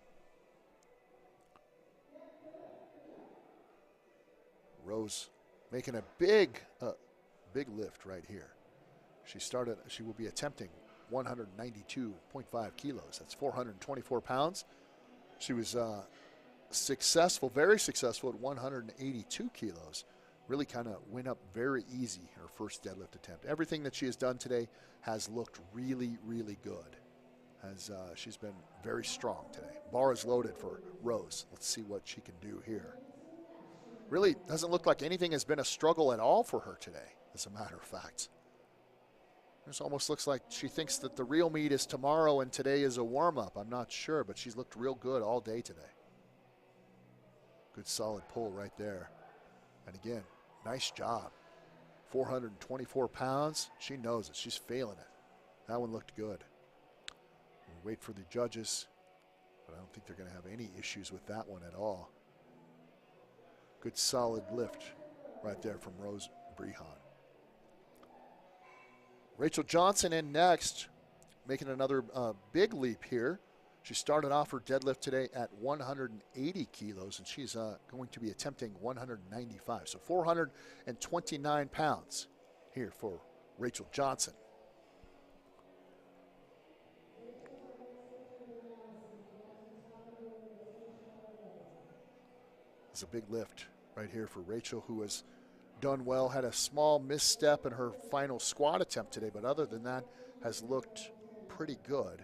Rose making a big lift right here. She will be attempting 192.5 kilos. That's 424 pounds. She was successful, very successful at 182 kilos. Really kind of went up very easy her first deadlift attempt. Everything that she has done today has looked really, really good. She's been very strong today. Bar is loaded for Rose. Let's see what she can do here. Really doesn't look like anything has been a struggle at all for her today, as a matter of fact. This almost looks like she thinks that the real meet is tomorrow and today is a warm-up. I'm not sure, but she's looked real good all day today. Good solid pull right there. And again, nice job. 424 pounds. She knows it. She's feeling it. That one looked good. We'll wait for the judges, but I don't think they're going to have any issues with that one at all. Good solid lift right there from Rose Brehan. Rachel Johnson in next, making another big leap here. She started off her deadlift today at 180 kilos, and she's going to be attempting 195. So 429 pounds here for Rachel Johnson. It's a big lift right here for Rachel, who has done well, had a small misstep in her final squat attempt today, but other than that, has looked pretty good.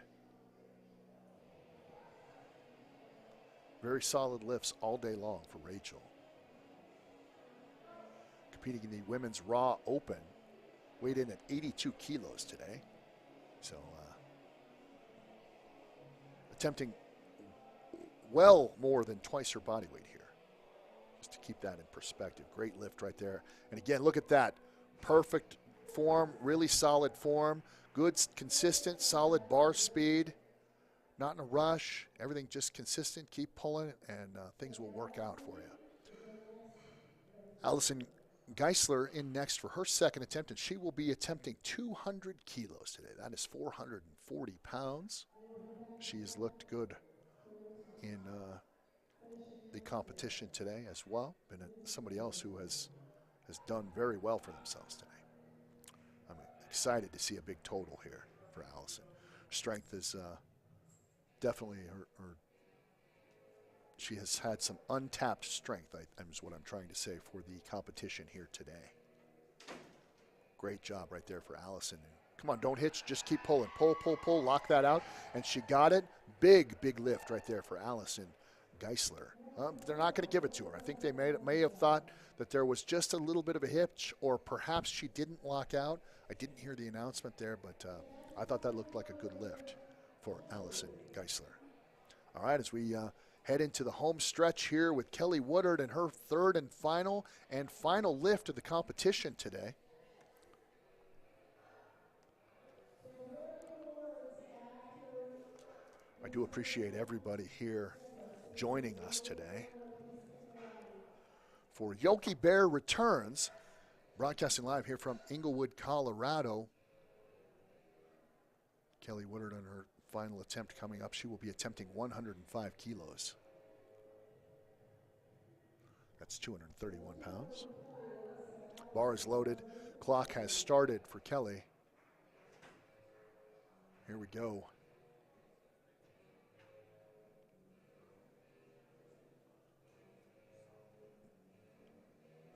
Very solid lifts all day long for Rachel. Competing in the women's Raw Open, weighed in at 82 kilos today. So attempting well more than twice her body weight here. Just to keep that in perspective. Great lift right there. And again, look at that. Perfect form, really solid form. Good, consistent, solid bar speed. Not in a rush. Everything just consistent. Keep pulling it, and things will work out for you. Allison Geisler in next for her second attempt, and she will be attempting 200 kilos today. That is 440 pounds. She has looked good in the competition today as well. Been somebody else who has done very well for themselves today. I'm excited to see a big total here for Allison. Strength is definitely her. She has had some untapped strength, is what I'm trying to say, for the competition here today. Great job right there for Allison. Come on, don't hitch, just keep pulling. Pull, pull, pull, lock that out. And she got it. Big lift right there for Allison Geisler. They're not going to give it to her. I think they may have thought that there was just a little bit of a hitch, or perhaps she didn't lock out. I didn't hear the announcement there, but I thought that looked like a good lift for Allison Geisler. All right, as we head into the home stretch here with Kelly Woodard and her third and final lift of the competition today. I do appreciate everybody here joining us today. For Yokey Bear Returns, broadcasting live here from Englewood, Colorado. Kelly Woodard on her final attempt coming up. She will be attempting 105 kilos. That's 231 pounds. Bar is loaded. Clock has started for Kelly. Here we go.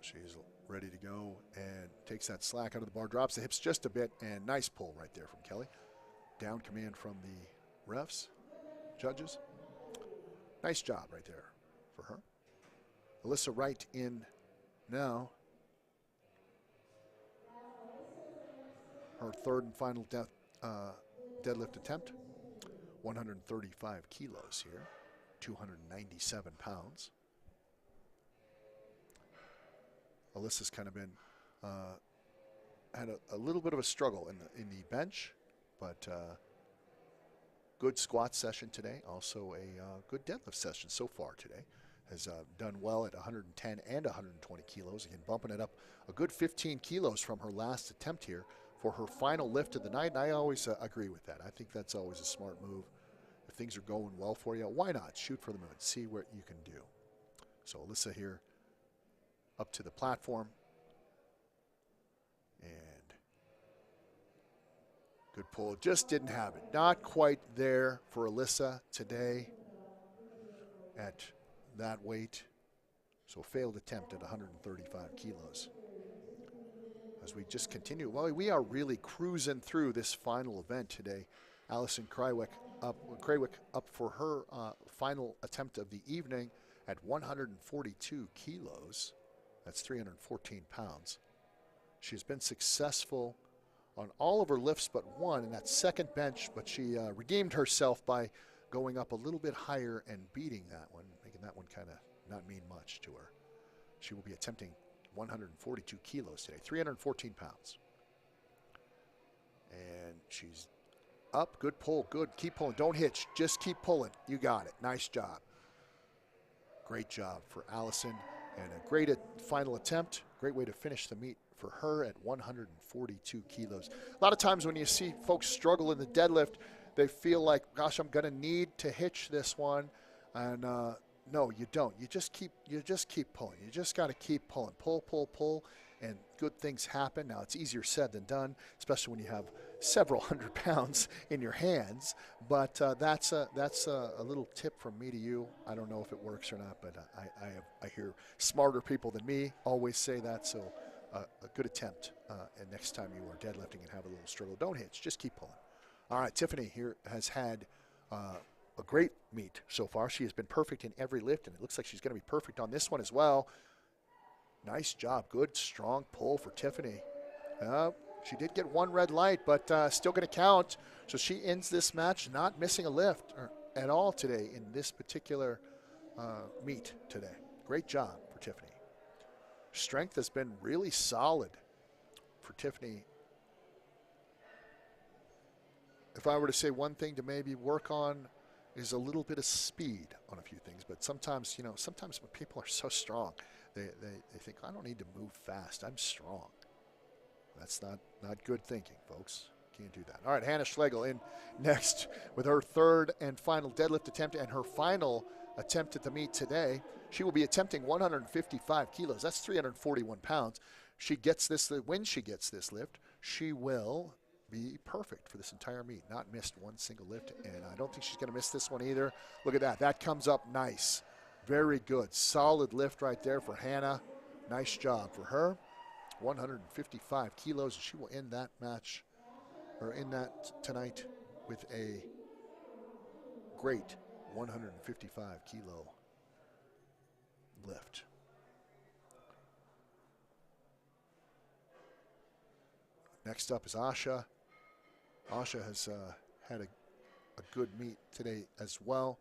She's ready to go and takes that slack out of the bar, drops the hips just a bit, and nice pull right there from Kelly. Down command from the refs, judges. Nice job right there for her. Alyssa Wright in now. Her third and final deadlift attempt. 135 kilos here, 297 pounds. Alyssa's kind of been had a little bit of a struggle in the bench, but good squat session today. Also a good deadlift session so far today. Has done well at 110 and 120 kilos. Again, bumping it up a good 15 kilos from her last attempt here for her final lift of the night. And I always agree with that. I think that's always a smart move. If things are going well for you, why not shoot for the moon? See what you can do. So Alyssa here up to the platform. And good pull. Just didn't have it. Not quite there for Alyssa today at that weight. So failed attempt at 135 kilos. As we just continue, well, we are really cruising through this final event today. Allison Kraywick up for her final attempt of the evening at 142 kilos. That's 314 pounds. She's been successful on all of her lifts but one in that second bench, but she redeemed herself by going up a little bit higher and beating that one, making that one kind of not mean much to her. She will be attempting 142 kilos today, 314 pounds. And she's up, good pull, good, keep pulling, don't hitch, just keep pulling, you got it, nice job. Great job for Allison, and a great final attempt, great way to finish the meet for her at 142 kilos. A lot of times when you see folks struggle in the deadlift, they feel like, gosh, I'm gonna need to hitch this one, and no, you don't. You just keep pulling. You just got to keep pulling. Pull, pull, pull, and good things happen. Now, it's easier said than done, especially when you have several hundred pounds in your hands. But that's a little tip from me to you. I don't know if it works or not, but I hear smarter people than me always say that. So a good attempt. And next time you are deadlifting and have a little struggle, don't hitch. Just keep pulling. All right, Tiffany here has had a great meet so far. She has been perfect in every lift, and it looks like she's going to be perfect on this one as well. Nice job. Good, strong pull for Tiffany. She did get one red light, but still going to count. So she ends this match not missing a lift at all today in this particular meet today. Great job for Tiffany. Strength has been really solid for Tiffany. If I were to say one thing to maybe work on is a little bit of speed on a few things. But sometimes, sometimes when people are so strong, they think, I don't need to move fast. I'm strong. That's not good thinking, folks. Can't do that. All right, Hannah Schlegel in next with her third and final deadlift attempt and her final attempt at the meet today. She will be attempting 155 kilos. That's 341 pounds. When she gets this lift, she will be perfect for this entire meet. Not missed one single lift, and I don't think she's going to miss this one either. Look at that. That comes up nice. Very good. Solid lift right there for Hannah. Nice job for her. 155 kilos. She will end that match, or end that tonight, with a great 155 kilo lift. Next up is Asha. Asha has had a good meet today as well.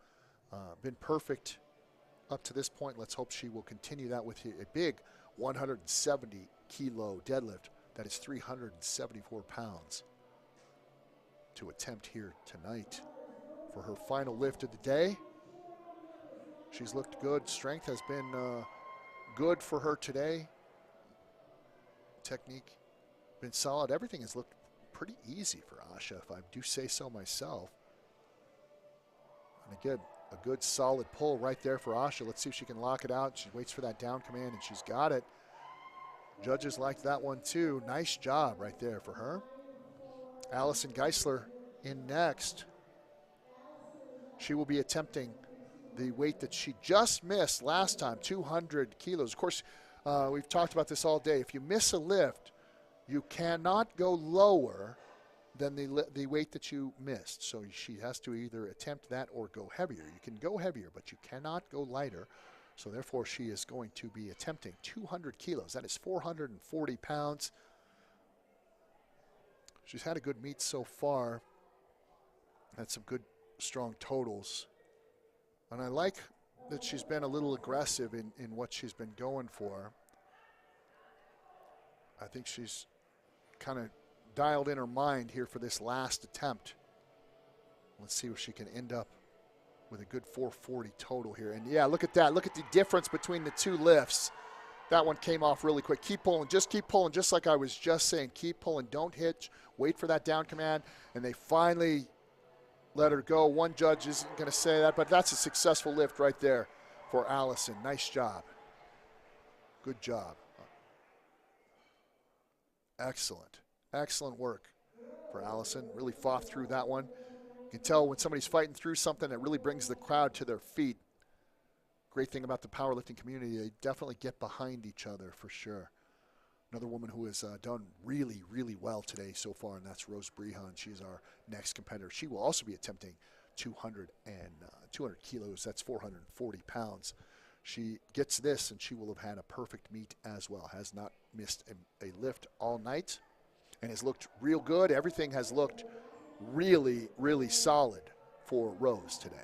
Been perfect up to this point. Let's hope she will continue that with a big 170 kilo deadlift. That is 374 pounds to attempt here tonight for her final lift of the day. She's looked good. Strength has been good for her today. Technique been solid. Everything has looked pretty easy for Asha, if I do say so myself. And again, a good solid pull right there for Asha. Let's see if she can lock it out. She waits for that down command, and she's got it. Judges liked that one too. Nice job right there for her. Allison Geisler in next. She will be attempting the weight that she just missed last time, 200 kilos. Of course, we've talked about this all day. If you miss a lift, you cannot go lower than the weight that you missed. So she has to either attempt that or go heavier. You can go heavier, but you cannot go lighter. So therefore, she is going to be attempting 200 kilos. That is 440 pounds. She's had a good meet so far. Had some good, strong totals. And I like that she's been a little aggressive in what she's been going for. I think she's kind of dialed in her mind here for this last attempt. Let's see if she can end up with a good 440 total here. And yeah, look at that. Look at the difference between the two lifts. That one came off really quick. Keep pulling, just like I was just saying. Keep pulling, don't hitch, wait for that down command. And they finally let her go. One judge isn't going to say that, but that's a successful lift right there for Allison. Nice job. Good job. Excellent. Excellent work for Allison. Really fought through that one. You can tell when somebody's fighting through something, it really brings the crowd to their feet. Great thing about the powerlifting community, they definitely get behind each other for sure. Another woman who has done really, really well today so far, and that's Rose Brehan. She is our next competitor. She will also be attempting 200 kilos. That's 440 pounds. She gets this, and she will have had a perfect meet as well. Has not missed a lift all night. and has looked real good. Everything has looked really, really solid for Rose today.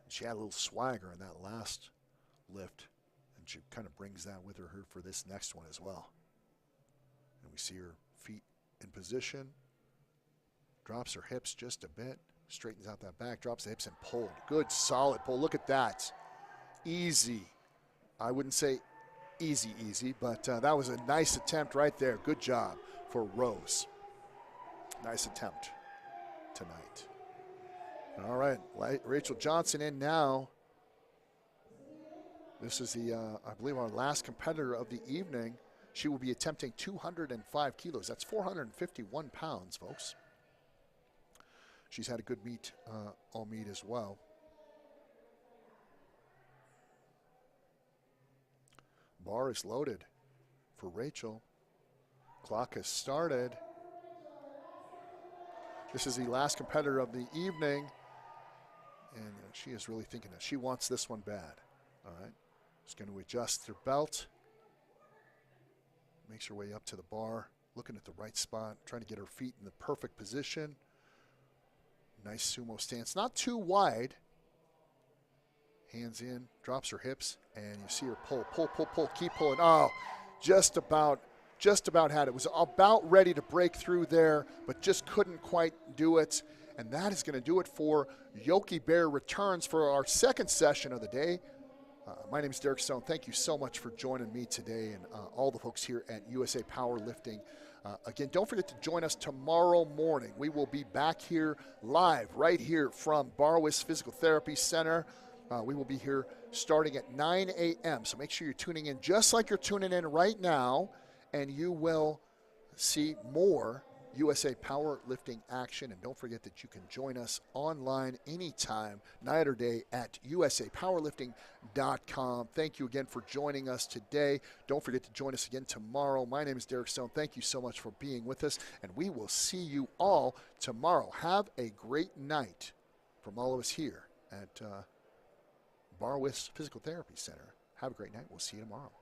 She had a little swagger in that last lift, and she kind of brings that with her for this next one as well. And we see her feet in position, drops her hips just a bit, straightens out that back, drops the hips and pulled. Good, solid pull. Look at that. Easy. I wouldn't say easy, but that was a nice attempt right there. Good job for Rose. Nice attempt tonight. All right, Rachel Johnson in now. This is the, I believe, our last competitor of the evening. She will be attempting 205 kilos. That's 451 pounds, folks. She's had a good meet, all meet as well. Bar is loaded for Rachel. Clock has started. This is the last competitor of the evening. And she is really thinking that she wants this one bad. All right. She's going to adjust her belt. Makes her way up to the bar. Looking at the right spot. Trying to get her feet in the perfect position. Nice sumo stance. Not too wide. Hands in. Drops her hips. And you see her pull. Pull. Keep pulling. Oh, just about had it. Was about ready to break through there, but just couldn't quite do it. And that is going to do it for Yokey Bear Returns for our second session of the day. My name is Derek Stone. Thank you so much for joining me today and all the folks here at USA Powerlifting. Again, don't forget to join us tomorrow morning. We will be back here live right here from Barwis Physical Therapy Center. We will be here starting at 9 a.m. So make sure you're tuning in just like you're tuning in right now, and you will see more USA Powerlifting action. And don't forget that you can join us online anytime, night or day, at usapowerlifting.com. Thank you again for joining us today. Don't forget to join us again tomorrow. My name is Derek Stone. Thank you so much for being with us, and we will see you all tomorrow. Have a great night from all of us here at Barwis Physical Therapy Center. Have a great night. We'll see you tomorrow.